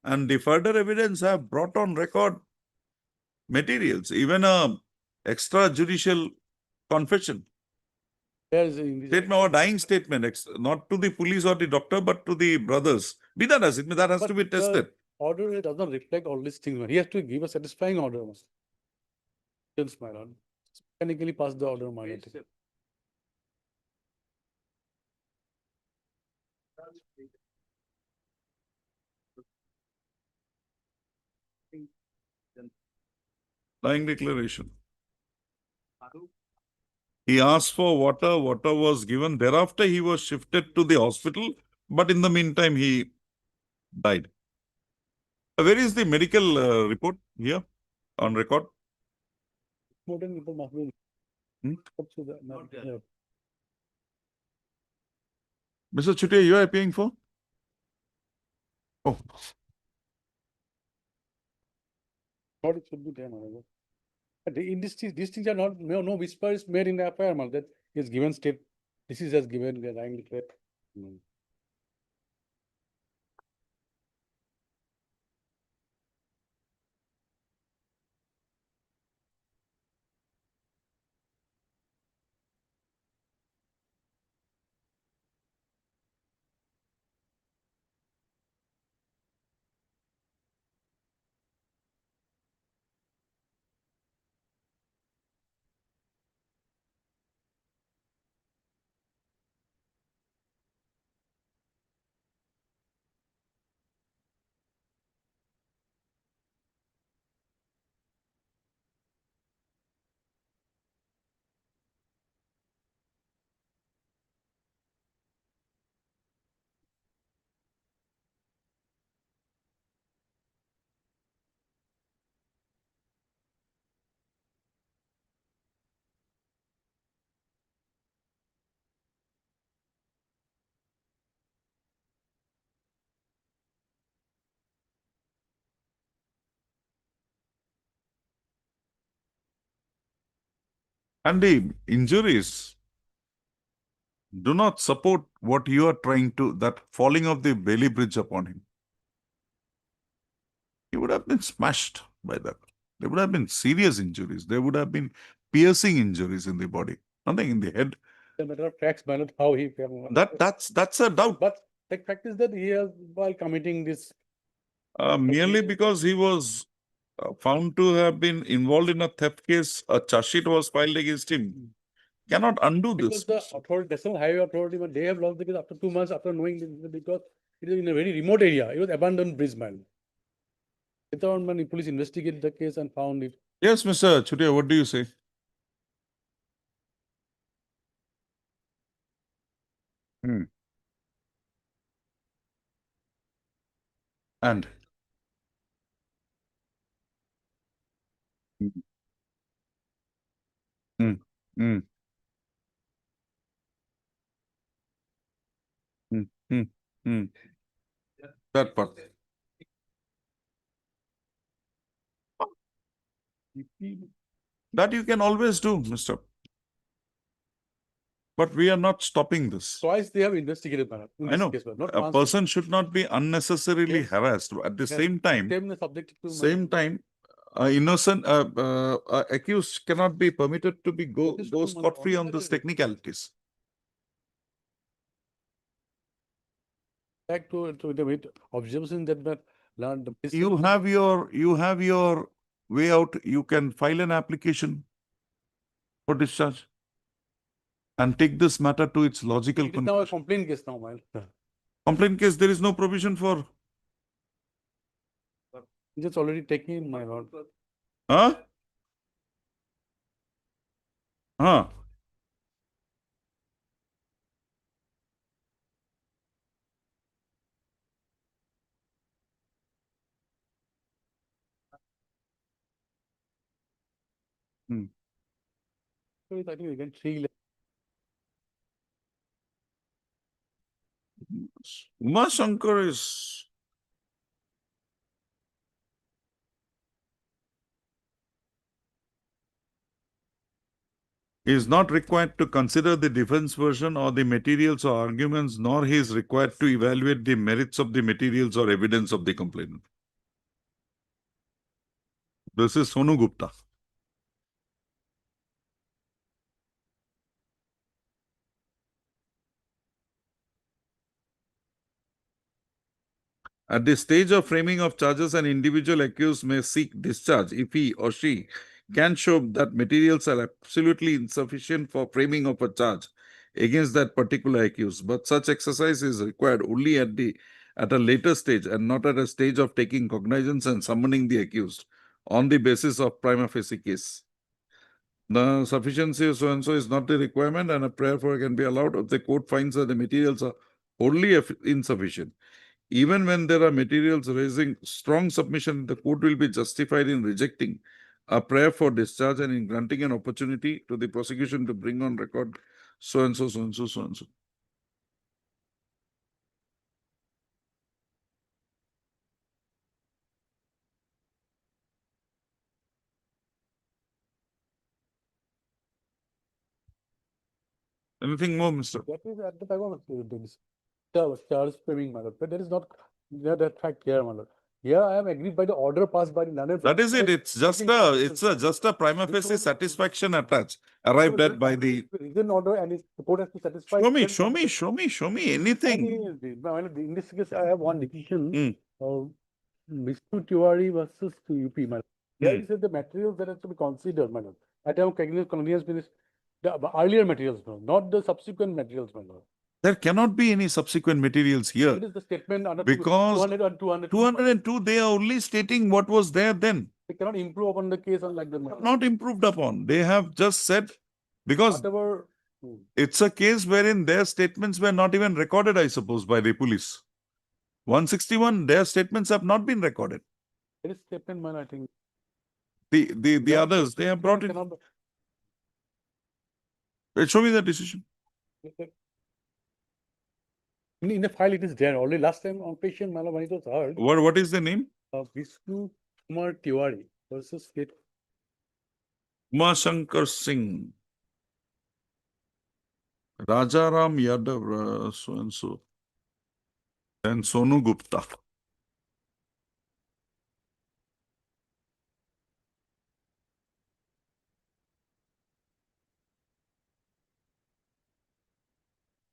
A: And the further evidence have brought on record materials, even a extrajudicial confession. Statement or dying statement, not to the police or the doctor, but to the brothers. Be that as it may, that has to be tested.
I: Order does not reflect all these things. He has to give a satisfying order. Yes, my lord. Mechanically pass the order, my lord.
A: Dying declaration. He asked for water, water was given. Thereafter, he was shifted to the hospital, but in the meantime, he died. Where is the medical report here on record?
I: Modern people must be.
A: Mr. Chutia, you are appearing for? Oh.
I: What it should be there, my lord. In these things are not, no whisper is made in the affair, my lord, that he has given state, this is as given, the dying declared.
A: And the injuries do not support what you are trying to, that falling of the Bailey Bridge upon him. He would have been smashed by that. There would have been serious injuries. There would have been piercing injuries in the body, nothing in the head.
I: The matter of facts, my lord, how he.
A: That's a doubt.
I: But the fact is that he has, while committing this.
A: Merely because he was found to have been involved in a theft case, a charge sheet was filed against him. Cannot undo
I: Because
A: this.
I: the authority, National Highway Authority, but they have lost the case after 2 months after knowing this, because it is in a very remote area. It was abandoned bridge, man. Later on, when the police investigated the case and found it.
A: Yes, Mr. Chutia, what do you say? Hmm. And Hmm. Hmm. Hmm. Hmm. Hmm. Hmm. That part. That you can always do, Mr. But we are not stopping this.
I: Twice they have investigated, man. In
A: I
I: this
A: know.
I: case, but not
A: A
I: once.
A: person should not be unnecessarily
I: Yes.
A: harassed. At the
I: Yes.
A: same time,
I: Same is subjected to.
A: innocent accused cannot be permitted to be go
I: This
A: go
I: too,
A: scot free on
I: man.
A: these technicalities.
I: Back to the observation that learned.
A: You have your way out. You can file an application for discharge and take this matter to its logical
I: It is now a
A: conclusion.
I: complaint case now, man.
A: Complaint case, there is no provision for.
I: It's already taken, my lord.
A: Huh? Huh? Hmm.
I: So I think we can 3
A: Uma Shankar is. He is not required to consider the defense version or the materials or arguments, nor he is required to evaluate the merits of the materials or evidence of the complainant. This is Sonu Gupta. At the stage of framing of charges, an individual accused may seek discharge if he or she can show that materials are absolutely insufficient for framing of a charge against that particular accused. But such exercise is required only at a later stage and not at a stage of taking cognizance and summoning the accused on the basis of prima facie case. The sufficiency of so-and-so is not the requirement, and a prayer for it can be allowed if the court finds that the materials are wholly insufficient. Even when there are materials raising strong submission, the court will be justified in rejecting a prayer for discharge and in granting an opportunity to the prosecution to bring on record so-and-so, so-and-so, so-and-so. Anything more, Mr.?
I: That is at the time of this. Charles framing, my lord. But there is not that fact here, my lord. Here I am agreed by the order passed by the London.
A: That is it. It's just a prima facie satisfaction attached, arrived at by the.
I: Written order, and the court has to satisfy.
A: Show me anything.
I: In this case, I have one decision of Vishnu Tiwari versus UP, my lord. There he said the materials that have to be considered, my lord. At time of convenience means the earlier materials, not the subsequent materials, my lord.
A: There cannot be any subsequent materials here.
I: It is the statement under
A: Because
I: 200 and 200.
A: 202, they are only stating what was there then.
I: They cannot improve upon the case unlike the
A: Not improved upon. They have just said, because
I: whatever.
A: it's a case wherein their statements were not even recorded, I suppose, by the police. 161, their statements have not been recorded.
I: It is statement, man, I think.
A: The others, they have brought in. Show me the decision.
I: In the file, it is there. Only last time on patient, man, when it was heard.
A: What is the name?
I: Vishnu Kumar Tiwari versus State.
A: Uma Shankar Singh. Rajaram Yadav, so and so. And Sonu Gupta.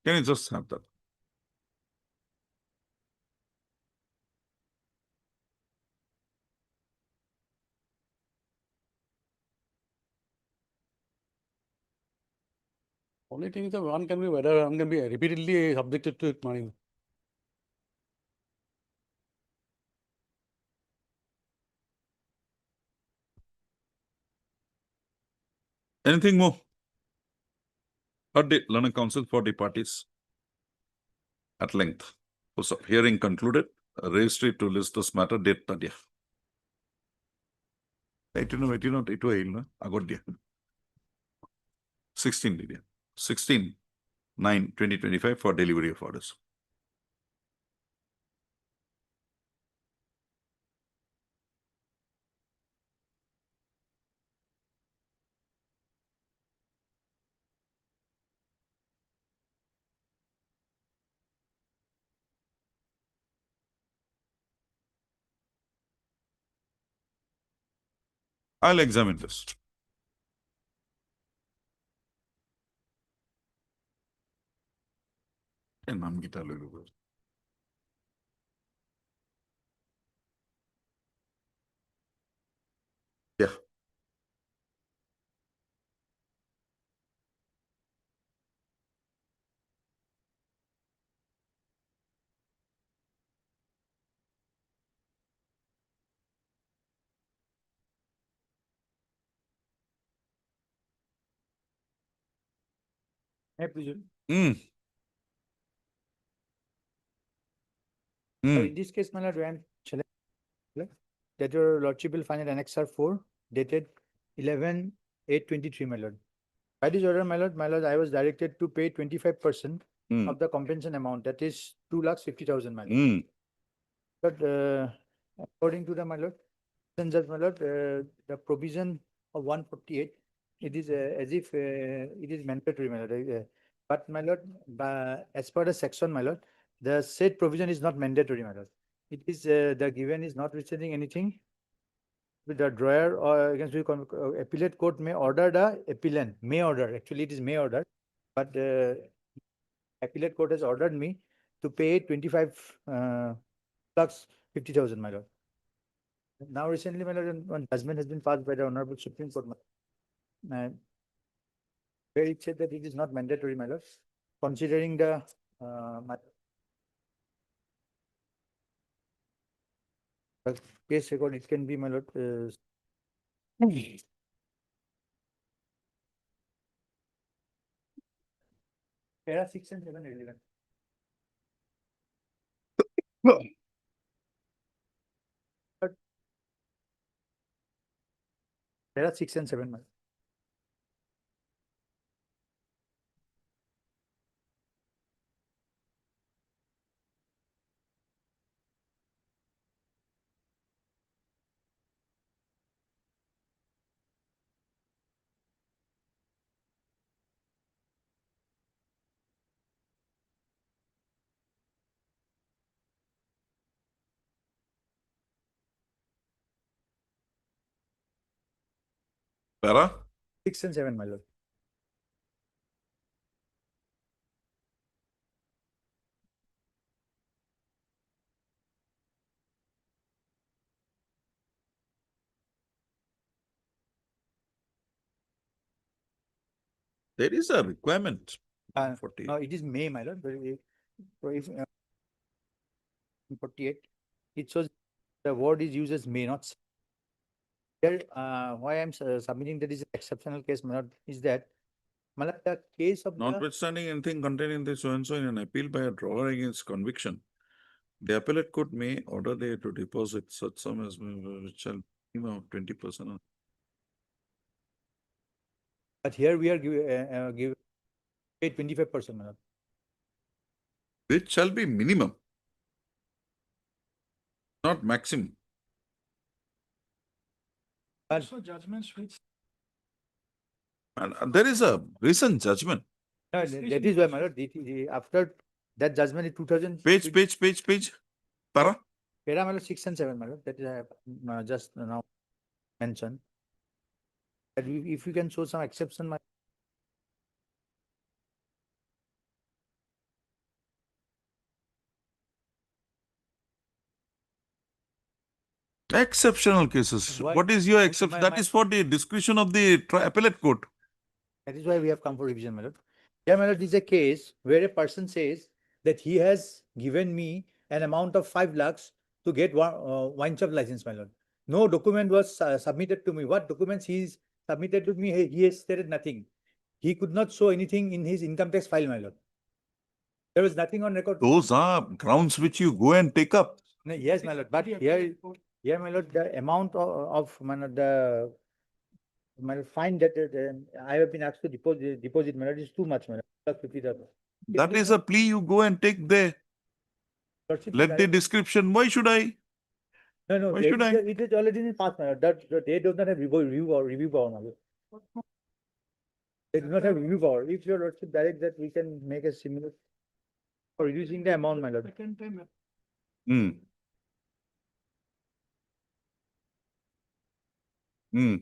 A: Can you just have that?
I: Only thing is that one can be whether one can be repeatedly subjected to it, money.
A: Anything more? Heard the learned counsel for the parties at length. So hearing concluded, registry to list this matter date Tadia. 16/9/2025 for delivery of orders. I'll examine this. Yeah. Mm.
Q: In this case, my lord, when that your lordship will find an annexure 4 dated 11/8/23, my lord. By this order, my lord, I was directed to pay 25% of the compensation amount, that is 2,50,000, my lord. But according to the my lord, the provision of 148, it is as if it is mandatory, my lord. But my lord, as per the section, my lord, the said provision is not mandatory, my lord. It is the given is not restricting anything with the drawer or against which appellate court may order the appellant, may order, actually it is may order, but appellate court has ordered me to pay 25 plus 50,000, my lord. Now recently, my lord, one judgment has been passed by the Honorable Supreme Court, where it said that it is not mandatory, my lord, considering the case record, it can be, my lord. Para 6 and 7 relevant. Para 6 and 7, my lord.
A: Para?
Q: 6 and 7, my lord.
A: There is a requirement.
Q: No, it is May, my lord. But if 48, it shows the word is used as may not. Here, why I'm submitting that is an exceptional case, my lord, is that the case of
A: Notwithstanding anything contained in the so-and-so in an appeal by a drawer against conviction, the appellate court may order they to deposit such sum as which shall be 20%.
Q: But here we are give 25%, my lord.
A: Which shall be minimum, not maximum.
O: Also judgments which.
A: And there is a recent judgment.
Q: No, that is why, my lord, after that judgment in 2000.
A: Page. Para?
Q: Para, my lord, 6 and 7, my lord. That is just now mentioned. That if you can show some exception, my
A: Exceptional cases.
Q: Why-
A: What is your exception? That is for the discretion of the appellate court.
Q: that is why we have come for revision, my lord. Yeah, my lord, is a case where a person says that he has given me an amount of 5 lakhs to get wine shop license, my lord. No document was submitted to me. What documents he's submitted to me, he has stated nothing. He could not show anything in his income tax file, my lord. There was nothing on record.
A: Those are grounds which you go and take up.
Q: No, yes, my lord, but here, my lord, the amount my lord, my lord, fine that I have been asked to deposit, my lord, is too much, my lord. Plus 50,000.
A: That is a plea you go and take there.
Q: Lordship,
A: Let the description. Why should I?
Q: No, no,
A: Why should I?
Q: it is already in past, my lord. That they do not have review power, my lord. They do not have review power. If your lordship direct that we can make a similar for reducing the amount, my lord.
A: Hmm. Hmm.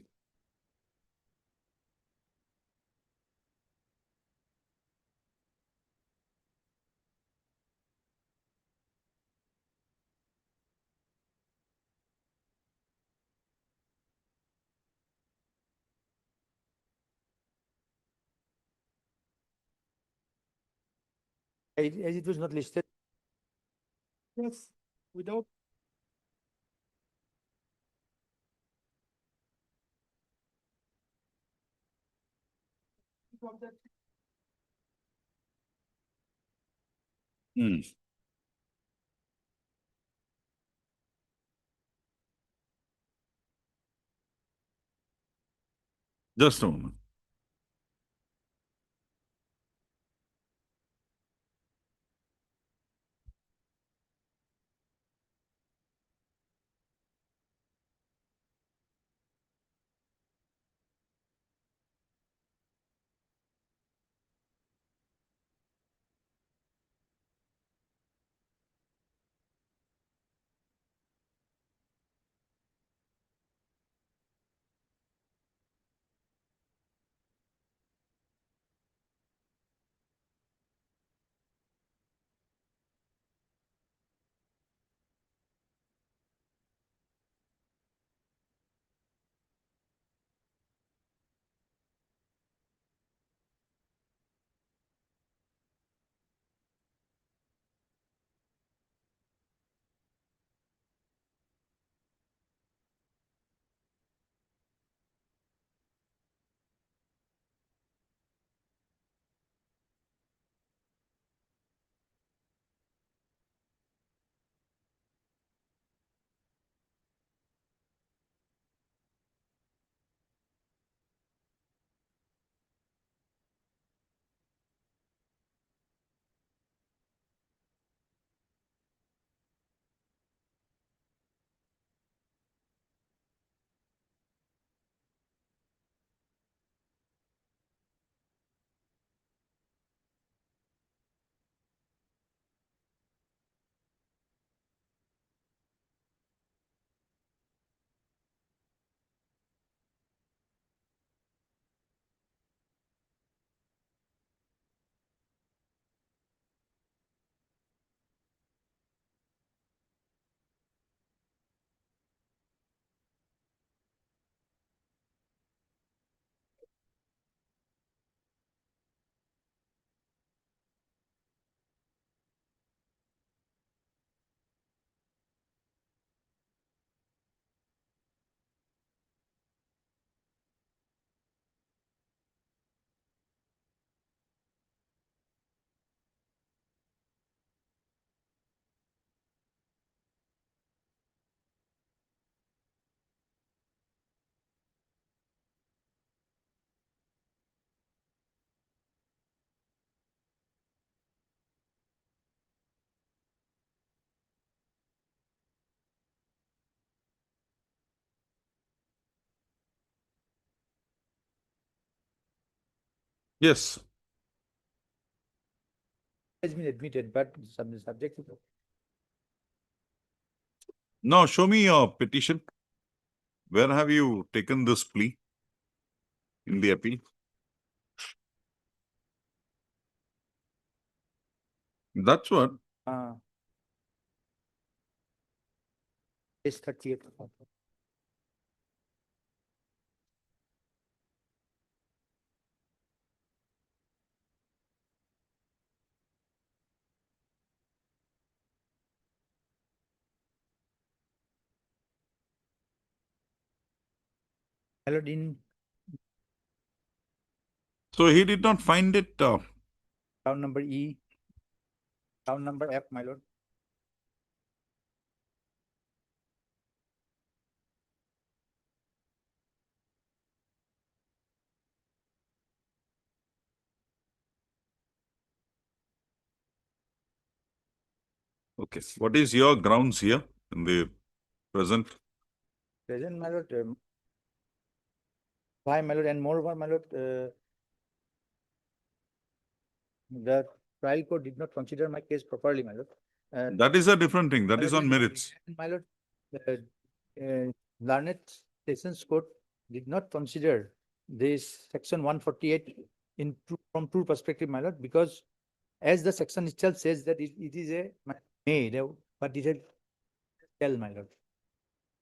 Q: As it was not listed.
O: Yes, without.
A: Hmm. Just a moment. Yes.
Q: Has been admitted, but some subject to.
A: Now show me your petition. Where have you taken this plea in the appeal? That's what.
Q: Page 38. My lord, in
A: So he did not find it.
Q: round number E, round number F, my lord.
A: Okay. What is your grounds here in the present?
Q: Present, my lord. Why, my lord, and moreover, my lord, the trial court did not consider my case properly, my lord.
A: That is a different thing. That
Q: my
A: is
Q: lord,
A: on merits.
Q: My lord, Learned Sessions Court did not consider this section 148 from true perspective, my lord, because as the section itself says that it is a made, but it is tell, my lord.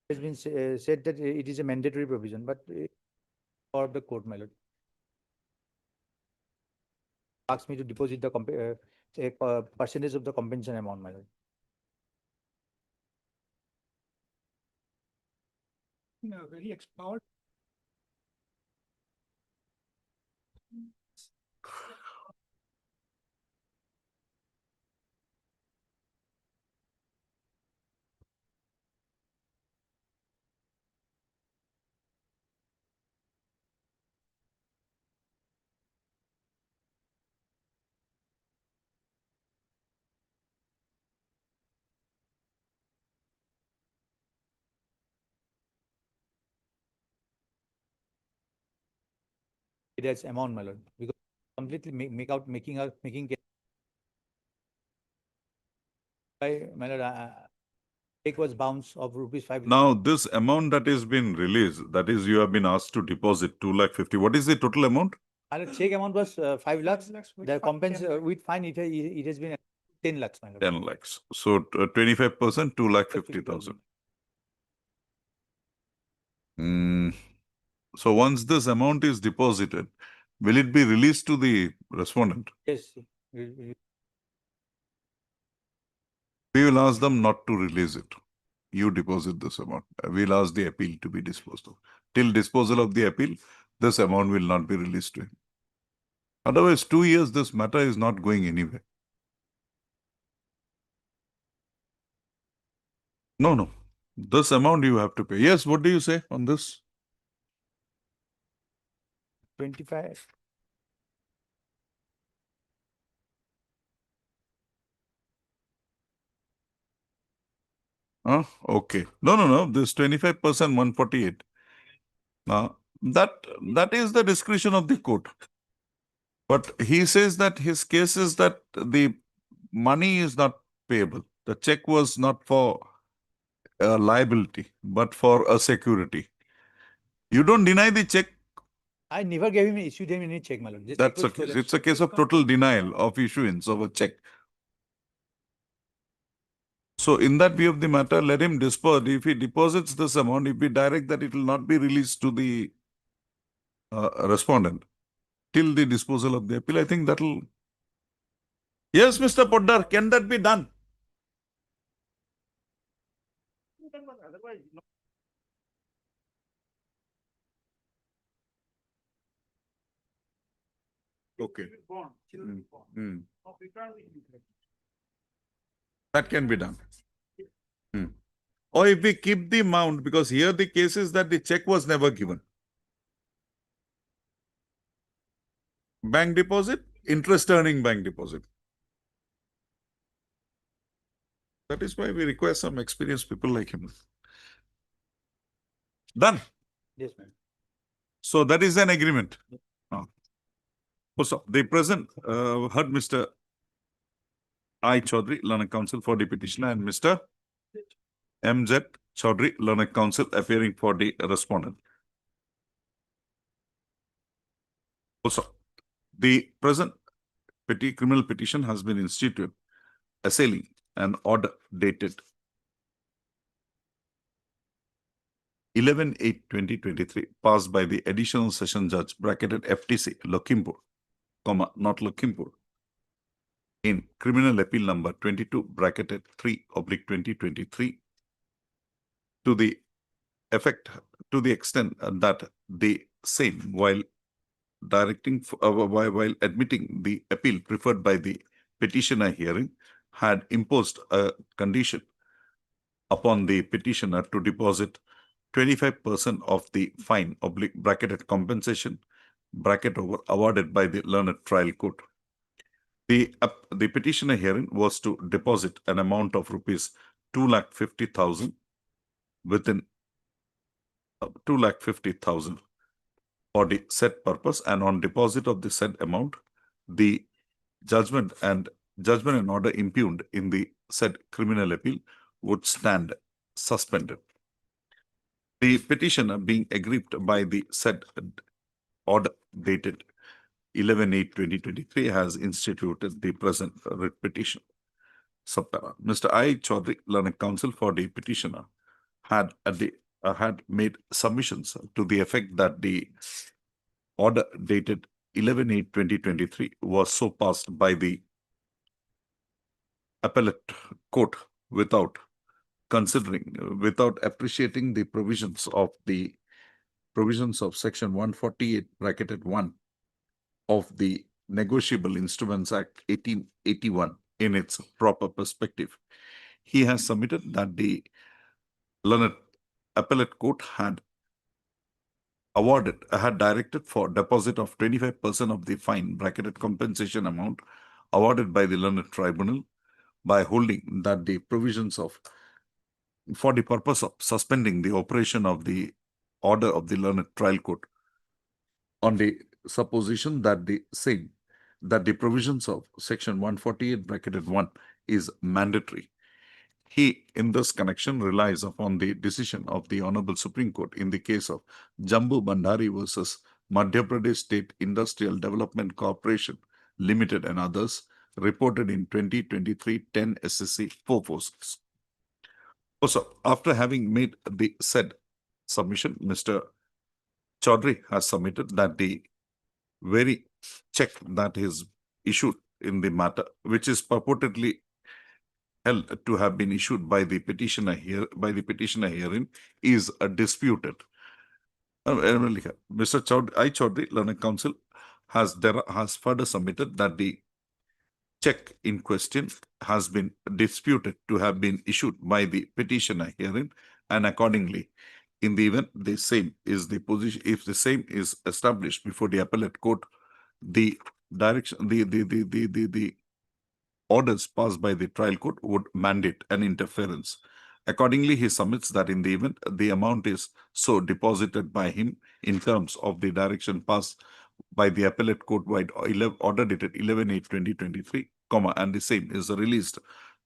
Q: It has been said that it is a mandatory provision, but for the court, my lord. Asked me to deposit the a percentage of the compensation amount, my lord.
O: Very expowered.
Q: It has amount, my lord, because completely making case. My lord, check was bounce of rupees 5.
A: Now, this amount that is been released, that is, you have been asked to deposit 2,50,000. What is the total amount?
Q: My lord, check amount was 5 lakhs. The compensation with fine, it has been 10 lakhs, my lord.
A: 10 lakhs. So 25%, 2,50,000. So once this amount is deposited, will it be released to the respondent?
Q: Yes.
A: We will ask them not to release it. You deposit this amount. We'll ask the appeal to be disposed of. Till disposal of the appeal, this amount will not be released to him. Otherwise, 2 years, this matter is not going anywhere. No, no. This amount you have to pay. Yes, what do you say on this?
Q: 25.
A: Okay. No. This 25%, 148. That is the discretion of the court. But he says that his case is that the money is not payable. The check was not for a liability, but for a security. You don't deny the check.
Q: I never issued him any check, my lord. This
A: That's a case. It's a case of total denial of issuance of a check. So in that view of the matter, let him dispose. If he deposits this amount, if we direct that it will not be released to the respondent till the disposal of the appeal, I think that will... Yes, Mr. Poddar, can that be done? Okay. That can be done. Or if we keep the amount, because here the case is that the check was never given. Bank deposit, interest earning bank deposit. That is why we require some experienced people like him. Done.
Q: Yes, ma'am.
A: So that is an agreement. So the present heard Mr. I. Chaudhary, Learned Counsel for the petitioner, and Mr. M.Z. Chaudhary, Learned Counsel, appearing for the respondent. Also, the present criminal petition has been instituted, assailing an order dated 11/8/2023, passed by the Additional Session Judge, bracketed FTC, Lakhimpur, not Lakhimpur, in criminal appeal number 22, bracketed 3/2023, to the extent that the same while while admitting the appeal preferred by the petitioner hearing had imposed a condition upon the petitioner to deposit 25% of the fine bracketed compensation bracket over awarded by the learned trial court. The petitioner hearing was to deposit an amount of rupees 2,50,000 within 2,50,000 for the said purpose, and on deposit of the said amount, the judgment and order impugned in the said criminal appeal would stand suspended. The petitioner being aggrieved by the said order dated 11/8/2023 has instituted the present writ petition. Subpara. Mr. I. Chaudhary, learned counsel for the petitioner, had made submissions to the effect that the order dated 11/8/2023 was so passed by the appellate court without appreciating the provisions of section 148(1) of the Negotiable Instruments Act 1881 in its proper perspective. He has submitted that the learned appellate court had directed for deposit of 25% of the fine bracketed compensation amount awarded by the learned tribunal by holding that the provisions for the purpose of suspending the operation of the order of the learned trial court on the supposition that the provisions of section 148(1) is mandatory. He, in this connection, relies upon the decision of the Honorable Supreme Court in the case of Jambu Bandari versus Madhya Pradesh State Industrial Development Corporation Limited and others, reported in 2023 10 SSC 446. Also, after having made the said submission, Mr. Chaudhary has submitted that the very check that is issued in the matter, which is purportedly held to have been issued by the petitioner herein, is disputed. Mr. Chaudhary, learned counsel, has further submitted that the check in question has been disputed to have been issued by the petitioner herein, and accordingly, in the event the same is the position, if the same is established before the appellate court, the orders passed by the trial court would mandate an interference. Accordingly, he submits that in the event the amount is so deposited by him in terms of the direction passed by the appellate court wide order dated 11/8/2023, and the same is released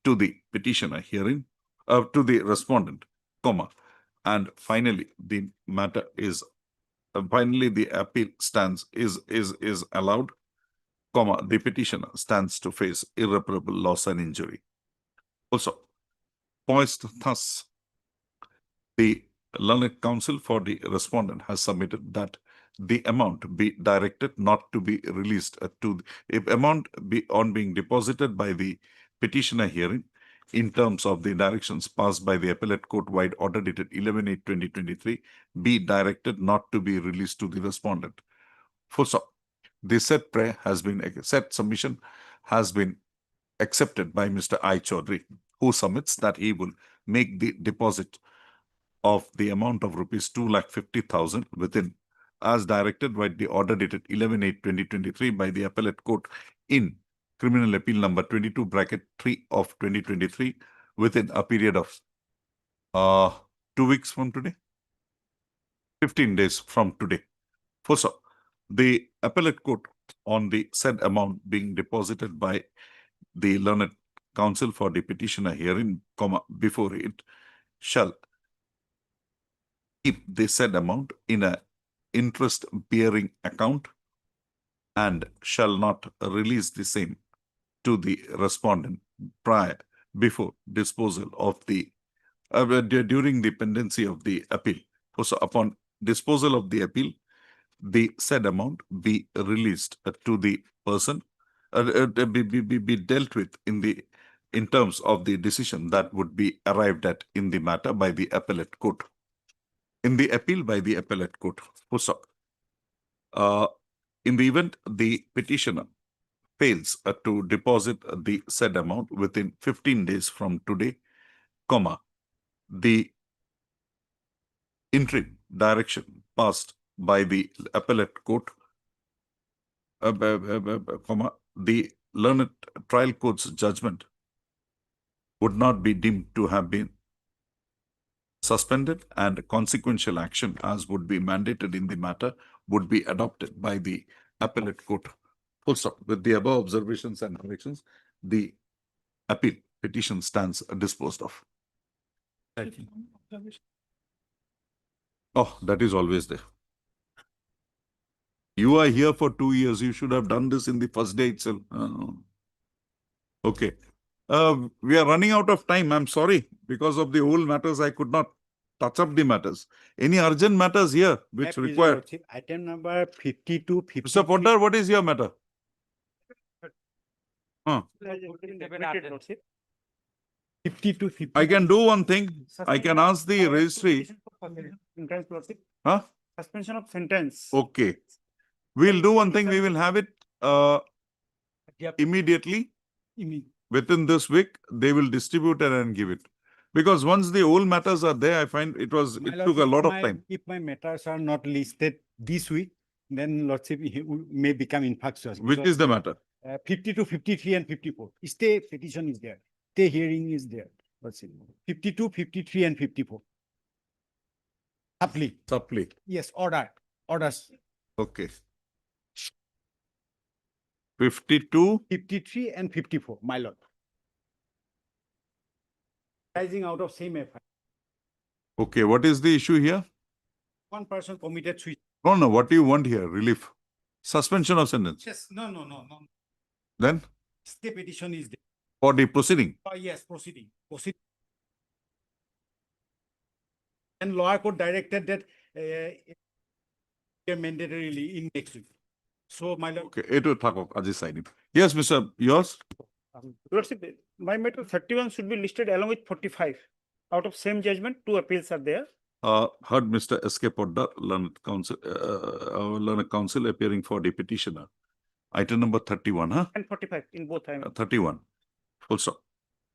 A: to the petitioner hearing, to the respondent, and finally the matter is the appeal is allowed, the petitioner stands to face irreparable loss and injury. Also, poised thus, the learned counsel for the respondent has submitted that the amount be directed not to be released on being deposited by the petitioner hearing in terms of the directions passed by the appellate court wide order dated 11/8/2023 be directed not to be released to the respondent. Full stop. The said submission has been accepted by Mr. I. Chaudhary, who submits that he will make the deposit of the amount of rupees 2,50,000 within, as directed by the order dated 11/8/2023 by the appellate court in criminal appeal number 22(3) of 2023 within a period of 2 weeks from today, 15 days from today. Full stop. The appellate court on the said amount being deposited by the learned counsel for the petitioner hearing, before it shall keep the said amount in a interest-bearing account and shall not release the same to the respondent before disposal of the during the pendency of the appeal. So upon disposal of the appeal, the said amount be released to the person, be dealt with in terms of the decision that would be arrived at in the matter by the appellate court. in the appeal by the appellate court. Full stop. In the event the petitioner fails to deposit the said amount within 15 days from today, comma, the interim direction passed by the appellate court, comma, the learned trial court's judgment would not be deemed to have been suspended, and consequential action as would be mandated in the matter would be adopted by the appellate court. Full stop. With the above observations and corrections, the appeal petition stands disposed of. Oh, that is always there. You are here for 2 years. You should have done this in the first day itself. Okay. We are running out of time. I'm sorry. Because of the old matters, I could not touch up the matters. Any urgent matters here which require?
F: Item number 52, 53.
A: Mr. Poddar, what is your matter? Huh.
F: 52, 50.
A: I can do one thing. I can ask the registry. Huh?
F: Suspension of sentence.
A: Okay. We'll do one thing. We will have it immediately. Within this week, they will distribute it and give it. Because once the old matters are there, I find it took a lot of time.
F: If my matters are not listed this week, then Lordship may become infectious.
A: Which is the matter?
F: 52, 53 and 54. Stay petition is there. Stay hearing is there. Lordship. 52, 53 and 54. Supply.
A: Supply.
F: Yes, orders.
A: Okay. 52.
F: 53 and 54, my lord. Rising out of same FIR.
A: Okay, what is the issue here?
F: One person committed suicide.
A: No, what do you want here? Relief. Suspension of sentence.
F: Yes, no.
A: Then?
F: Stay petition is there.
A: For the proceeding.
F: Yes, proceeding. And lower court directed that mandatorily in next week. So, my lord.
A: Okay, it will talk of Ajay Saini. Yes, Mr. Yours?
R: Lordship, my matter 31 should be listed along with 45. Out of same judgment, 2 appeals are there.
A: Heard Mr. S.K. Poddar, learned counsel appearing for the petitioner. Item number 31, huh?
R: And 45 in both.
A: 31. Full stop.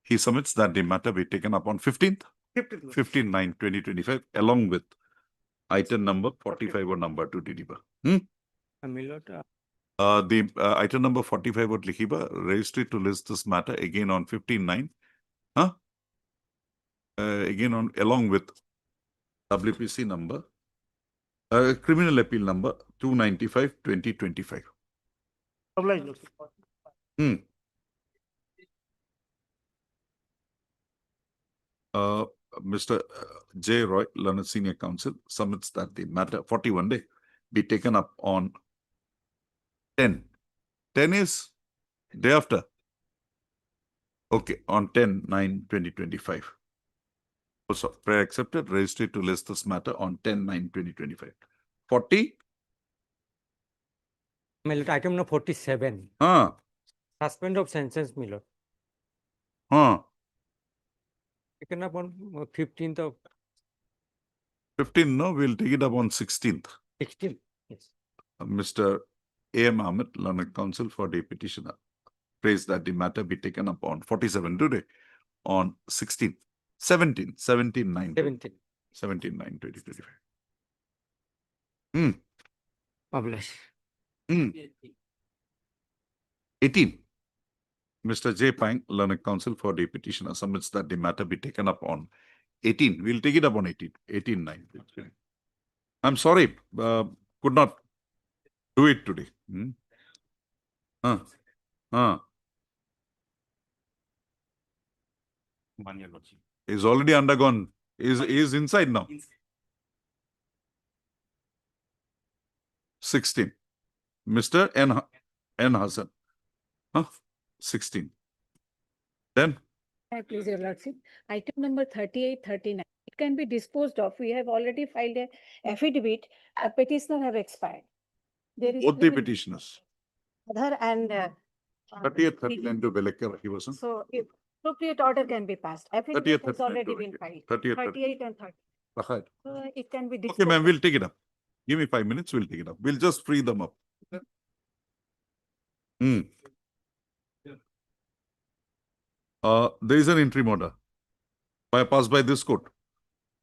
A: He submits that the matter be taken up on 15th? 15/9/2025, along with item number 45 or number 2 Didiba. The item number 45 or Lihiba, registry to list this matter again on 15/9. Huh? Again on along with WPC number, criminal appeal number 295/2025. Mr. J. Roy, learned senior counsel, submits that the matter 41 day be taken up on 10. 10 is day after. Okay, on 10/9/2025. Also, prayer accepted, registry to list this matter on 10/9/2025. 40?
S: Milord, item number 47. Suspend of sentence, Milord. Taken up on 15th of
A: 15, no, we'll take it up on 16th.
S: 16th, yes.
A: Mr. A.M. Ahmed, learned counsel for the petitioner, prays that the matter be taken up on 47 today, on 16th, 17/9/2025.
S: Publish.
A: 18. Mr. J. Pang, learned counsel for the petitioner, submits that the matter be taken up on 18. We'll take it up on 18. 18/9. I'm sorry, could not do it today. Is already undergone. Is inside now. 16. Mr. N. Hassan. 16. Then?
T: Please, Your Lordship. Item number 38, 39. It can be disposed of. We have already filed a affidavit. A petitioner have expired. There is
A: Both the petitioners.
T: Other and
A: 30th, 39 to Belekar, he was.
T: so if appropriate order can be passed. Affidavit
A: 30th,
T: has
A: 39
T: already
A: to
T: been
A: Belekar.
T: filed.
A: 30th,
T: 38 and 30. It can be
A: Okay,
T: disposed.
A: ma'am, we'll take it up. Give me 5 minutes, we'll take it up. We'll just free them up. Hmm. There is an interim order passed by this court.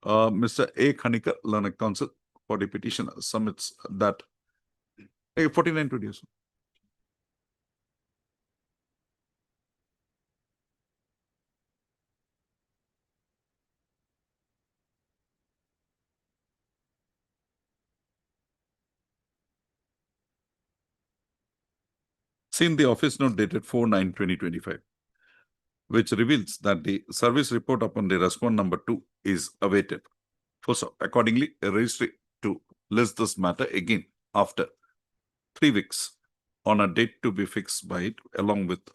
A: Mr. A. Khanikar, learned counsel for the petitioner, submits that 49 days. Seen the office note dated 4/9/2025, which reveals that the service report upon the respondent number 2 is awaited. So accordingly, a registry to list this matter again after 3 weeks on a date to be fixed by it, along with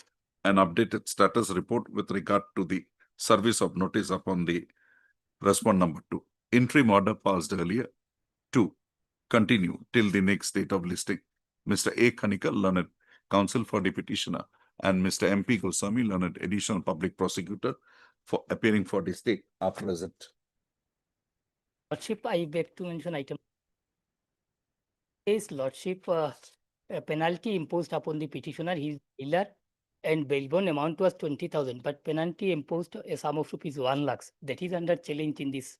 A: an updated status report with regard to the service of notice upon the respondent number 2. Interim order passed earlier to continue till the next date of listing. Mr. A. Khanikar, learned counsel for the petitioner, and Mr. M.P. Goswami, learned additional public prosecutor, for appearing for the state are present.
D: Lordship, I beg to mention item. His Lordship, a penalty imposed upon the petitioner, his dealer, and bail bond amount was 20,000, but penalty imposed a sum of rupees 1 lakhs. That is under challenge in this.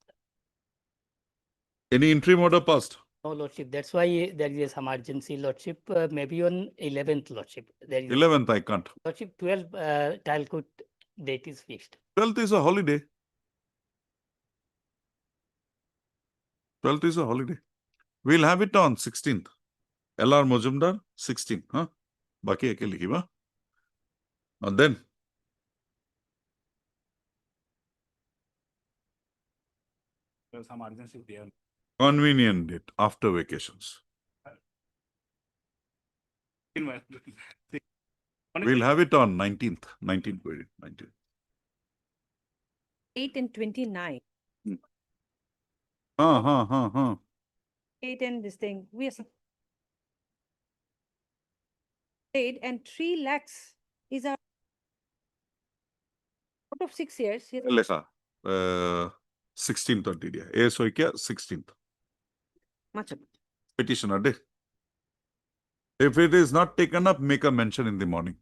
A: Any interim order passed?
D: No, Lordship. That's why there is some urgency, Lordship. Maybe on 11th, Lordship. There is
A: 11th, I can't.
D: Lordship, 12 trial court date is fixed.
A: 12th is a holiday. 12th is a holiday. We'll have it on 16th. LR Mojumdar, 16th. Huh? Baki eke likhiba. And then
R: Some urgency there.
A: convenient date after vacations. We'll have it on 19th. 19th. 19th.
T: 8 and 29. 8 and this thing. We are paid and 3 lakhs is our out of 6 years.
A: Lekha. 16th or did ASO kya 16th.
T: Much.
A: Petitioner day. If it is not taken up, make a mention in the morning.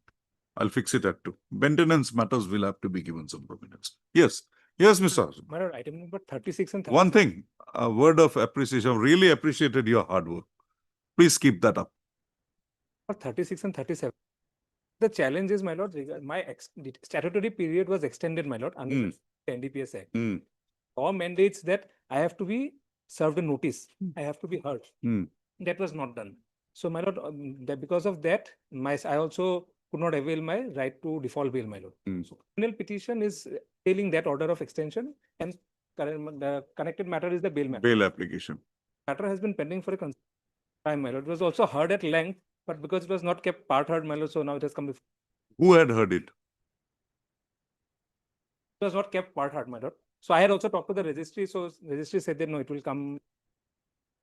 A: I'll fix it at 2. Maintenance matters will have to be given some prominence. Yes. Yes, Mr. Arjun.
R: My lord, item number 36 and 37.
A: One thing, a word of appreciation. Really appreciated your hard work. Please keep that up.
R: For 36 and 37. The challenge is, my lord, my statutory period was extended, my lord, under the NDPS Act. Law mandates that I have to be served a notice. I have to be heard. That was not done. So, my lord, because of that, I also could not avail my right to default bail, my lord. So, criminal petition is tailing that order of extension, and the connected matter is the bail matter.
A: Bail application.
R: Matter has been pending for a time, my lord. It was also heard at length, but because it was not kept part heard, my lord, so now it has come before.
A: Who had heard it?
R: It was not kept part heard, my lord. So I had also talked to the registry. So registry said that no, it will come.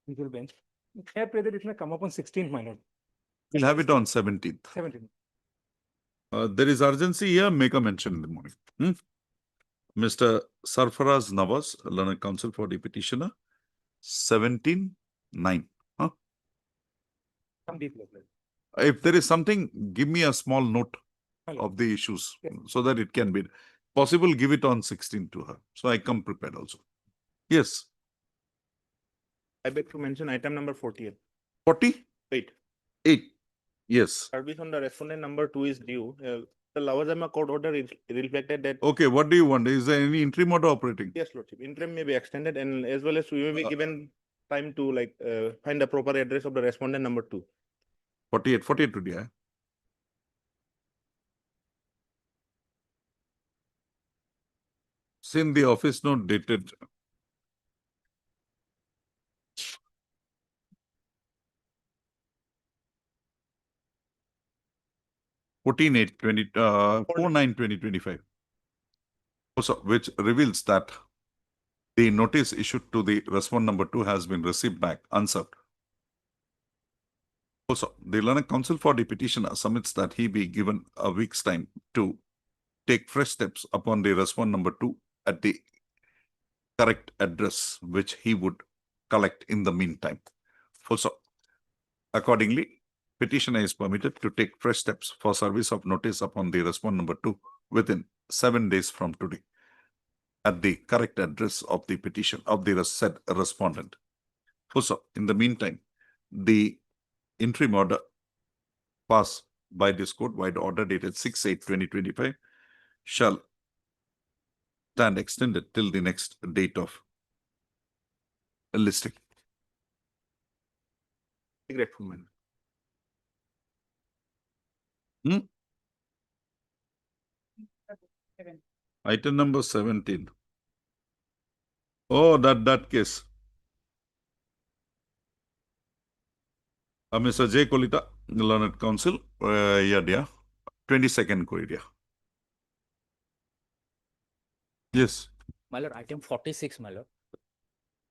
R: It will bench. I pray that it may come up on 16th, my lord.
A: We'll have it on 17th.
R: 17th.
A: There is urgency here. Make a mention in the morning. Mr. Sarfaraz Nawaz, learned counsel for the petitioner, 17/9. Huh?
R: Some deep level.
A: If there is something, give me a small note of the issues so that it can be possible. Give it on 16th to her. So I come prepared also. Yes.
U: I beg to mention item number 48.
A: 48. 8. Yes.
U: Service on the respondent number 2 is due. The Lawazama court order is reflected that.
A: Okay, what do you want? Is there any interim order operating?
U: Yes, Lordship. Interim may be extended, and as well as we may be given time to find the proper address of the respondent number 2.
A: 48 today. Seen the office note dated 4/9/2025. Also, which reveals that the notice issued to the respondent number 2 has been received back unserved. Also, the learned counsel for the petitioner submits that he be given a week's time to take fresh steps upon the respondent number 2 at the correct address which he would collect in the meantime. Full stop. Accordingly, petitioner is permitted to take fresh steps for service of notice upon the respondent number 2 within 7 days from today at the correct address of the petition of the said respondent. Also, in the meantime, the interim order passed by this court wide order dated 6/8/2025 shall stand extended till the next date of listing.
U: Grateful, man.
A: Item number 17. Oh, that case. Mr. J. Kolita, Learned Counsel, yeah, dear. 22nd Korea. Yes.
L: My lord, item 46, my lord.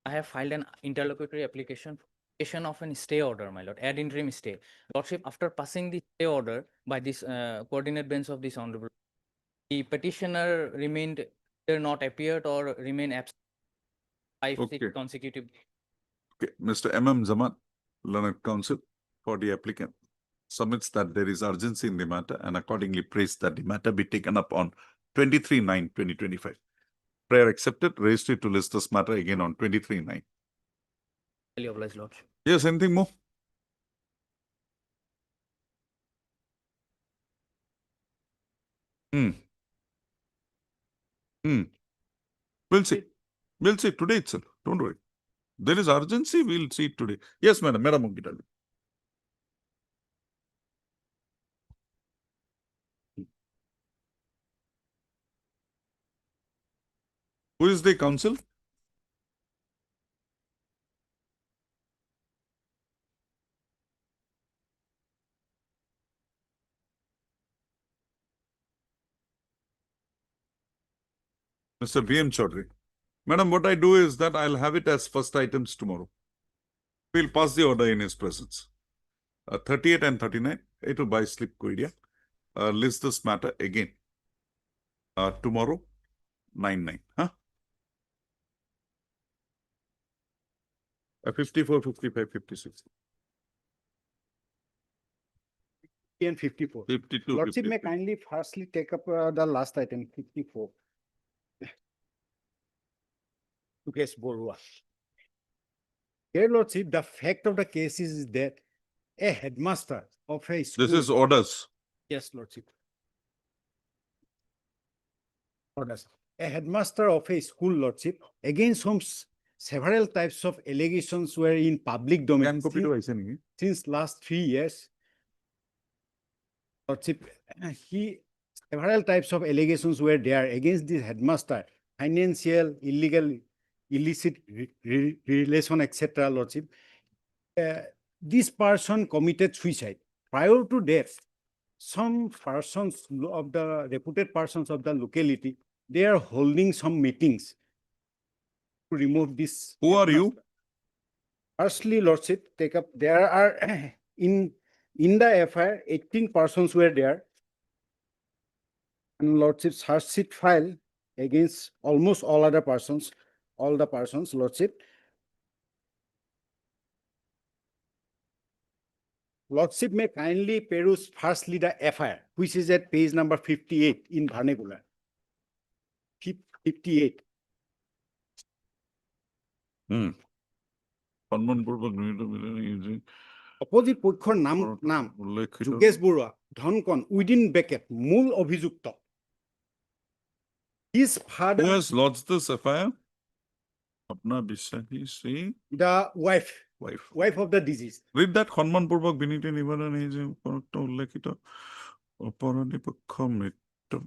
L: I have filed an interlocutory application of an stay order, my lord, ad interim stay. Lordship, after passing the stay order by this coordinate bench of this honorable, the petitioner remained either not appeared or remain absent 5 consecutive.
A: Okay. Mr. M.M. Zaman, Learned Counsel, for the applicant, submits that there is urgency in the matter and accordingly prays that the matter be taken up on 23/9/2025. Prayer accepted. Registry to list this matter again on 23/9.
L: Highly obliged, lordship.
A: Yes, anything more? We'll see. We'll see today itself. Don't worry. There is urgency. We'll see it today. Yes, madam. Madam Mungita. Who is the counsel? Mr. B.M. Chaudhary. Madam, what I do is that I'll have it as first items tomorrow. We'll pass the order in his presence. 38 and 39, it will buy slip Korea. List this matter again. Tomorrow, 9/9. Huh? 54, 55, 56.
F: And 54.
A: 52,
F: Lordship may
A: 53.
F: kindly firstly take up the last item, 54. Case Borua. Here, Lordship, the fact of the case is that a headmaster of a school.
A: This is orders.
F: Yes, Lordship. Orders. A headmaster of a school, Lordship, against whom several types of allegations were in public domain since last 3 years. Lordship, several types of allegations were there against this headmaster, financial, illegal, illicit relation, etc. Lordship. This person committed suicide. Prior to death, some persons of the reputed persons of the locality, they are holding some meetings to remove this.
A: Who are you?
F: Firstly, Lordship, take up, there are in the FIR, 18 persons were there. And Lordship, search sheet file against almost all other persons, all the persons, Lordship. Lordship may kindly peruse firstly the FIR, which is at page number 58 in vernacular. 58. Opposite পক্ষৰ নাম Yogesh Baruah ধনকন within bracket মূল অভিযুক্ত. His father.
A: Who has lodged this FIR? Apna Bishahi Singh.
F: The wife of the deceased.
A: Read that Hanman Purvak Biniti Nivaran is Ullekita Oparani Pakha Mitra.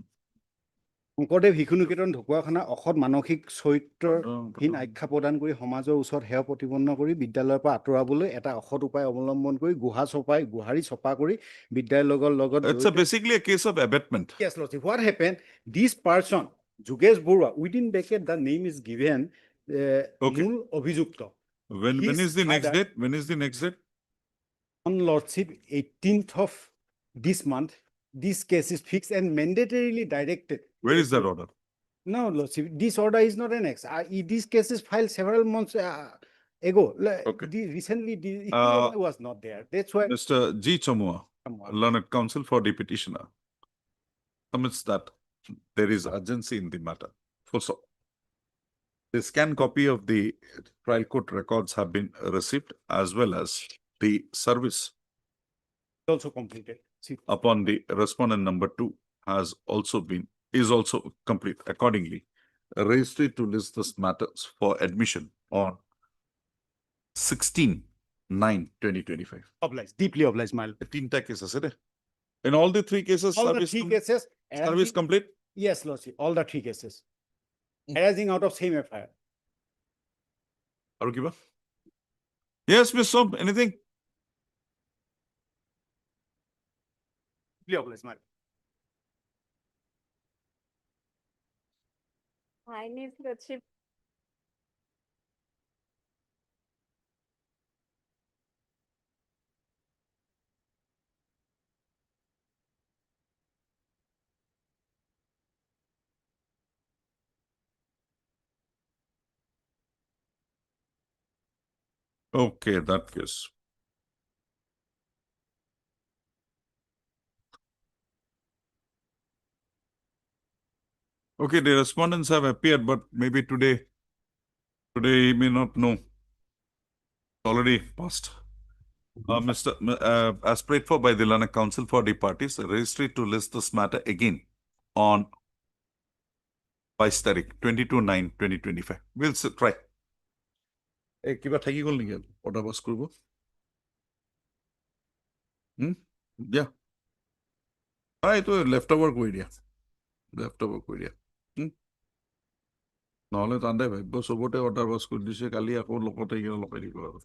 F: Sankardev শিশু নিকেতন ঢকুৱাখানা অসৎ মানসিক চৰিত্ৰহীন আখ্যা প্ৰদান কৰি সমাজৰ ওচৰত সেৱা প্ৰতিপন্ন কৰি বিদ্যালয়ৰ পৰা আঁতৰাবলৈ এটা অসৎ উপায় অৱলম্বন কৰি গোহাৰি চপা কৰি বিদ্যালয়ৰ লগত.
A: It's basically a case of abetment.
F: Yes, Lordship. What happened? This person, Jogesh Borua, within bracket the name is given মূল অভিযুক্ত.
A: When is the next date? When is the next date?
F: On Lordship, 18th of this month, this case is fixed and mandatorily directed.
A: Where is that order?
F: No, Lordship, this order is not an ex. This case is filed several months ago.
A: Okay.
F: Recently, the hearing
A: Uh,
F: was not there. That's why.
A: Mr. G. Chamua,
F: Chamua.
A: learned counsel for the petitioner, submits that there is urgency in the matter. Full stop. The scanned copy of the trial court records have been received, as well as the service
F: Also completed. See.
A: upon the respondent number 2 is also complete. Accordingly, a registry to list this matters for admission on 16/9/2025.
F: Obliged, deeply obliged, my lord.
A: 3 cases, is it? In all the 3 cases,
F: All the
A: service,
F: 3 cases.
A: service complete?
F: Yes, Lordship, all the 3 cases. Arising out of same FIR.
A: Arukiba? Yes, Ms. Som, anything?
F: Deeply obliged, my lord.
T: Highness, Lordship.
A: Okay, that case. Okay, the respondents have appeared, but maybe today he may not know. Already passed. As prayed for by the Learned Council for the parties, a registry to list this matter again on 22 তারিখ 22/9/2025. We'll try. কিবা থাকি গ'ল নেকি? Order pass কৰিব? Yeah. এইটো left over কৰি দিয়া. Left over কৰি দিয়া. নহ'লে তাতে ভাবিব চবতে order pass কৰি দিছে, কালি আকৌ লগতে লগাই দিব আৰু।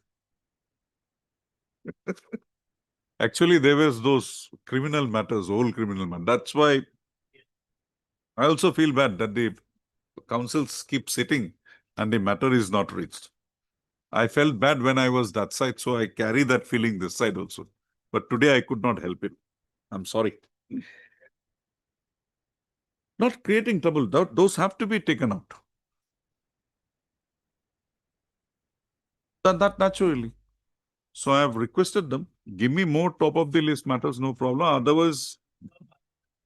A: Actually, there was those criminal matters, old criminal matters. That's why I also feel bad that the councils keep sitting and the matter is not reached. I felt bad when I was that side, so I carry that feeling this side also. But today I could not help it. I'm sorry. Not creating trouble. Those have to be taken out. That naturally. So I have requested them, give me more top of the list matters, no problem. Otherwise,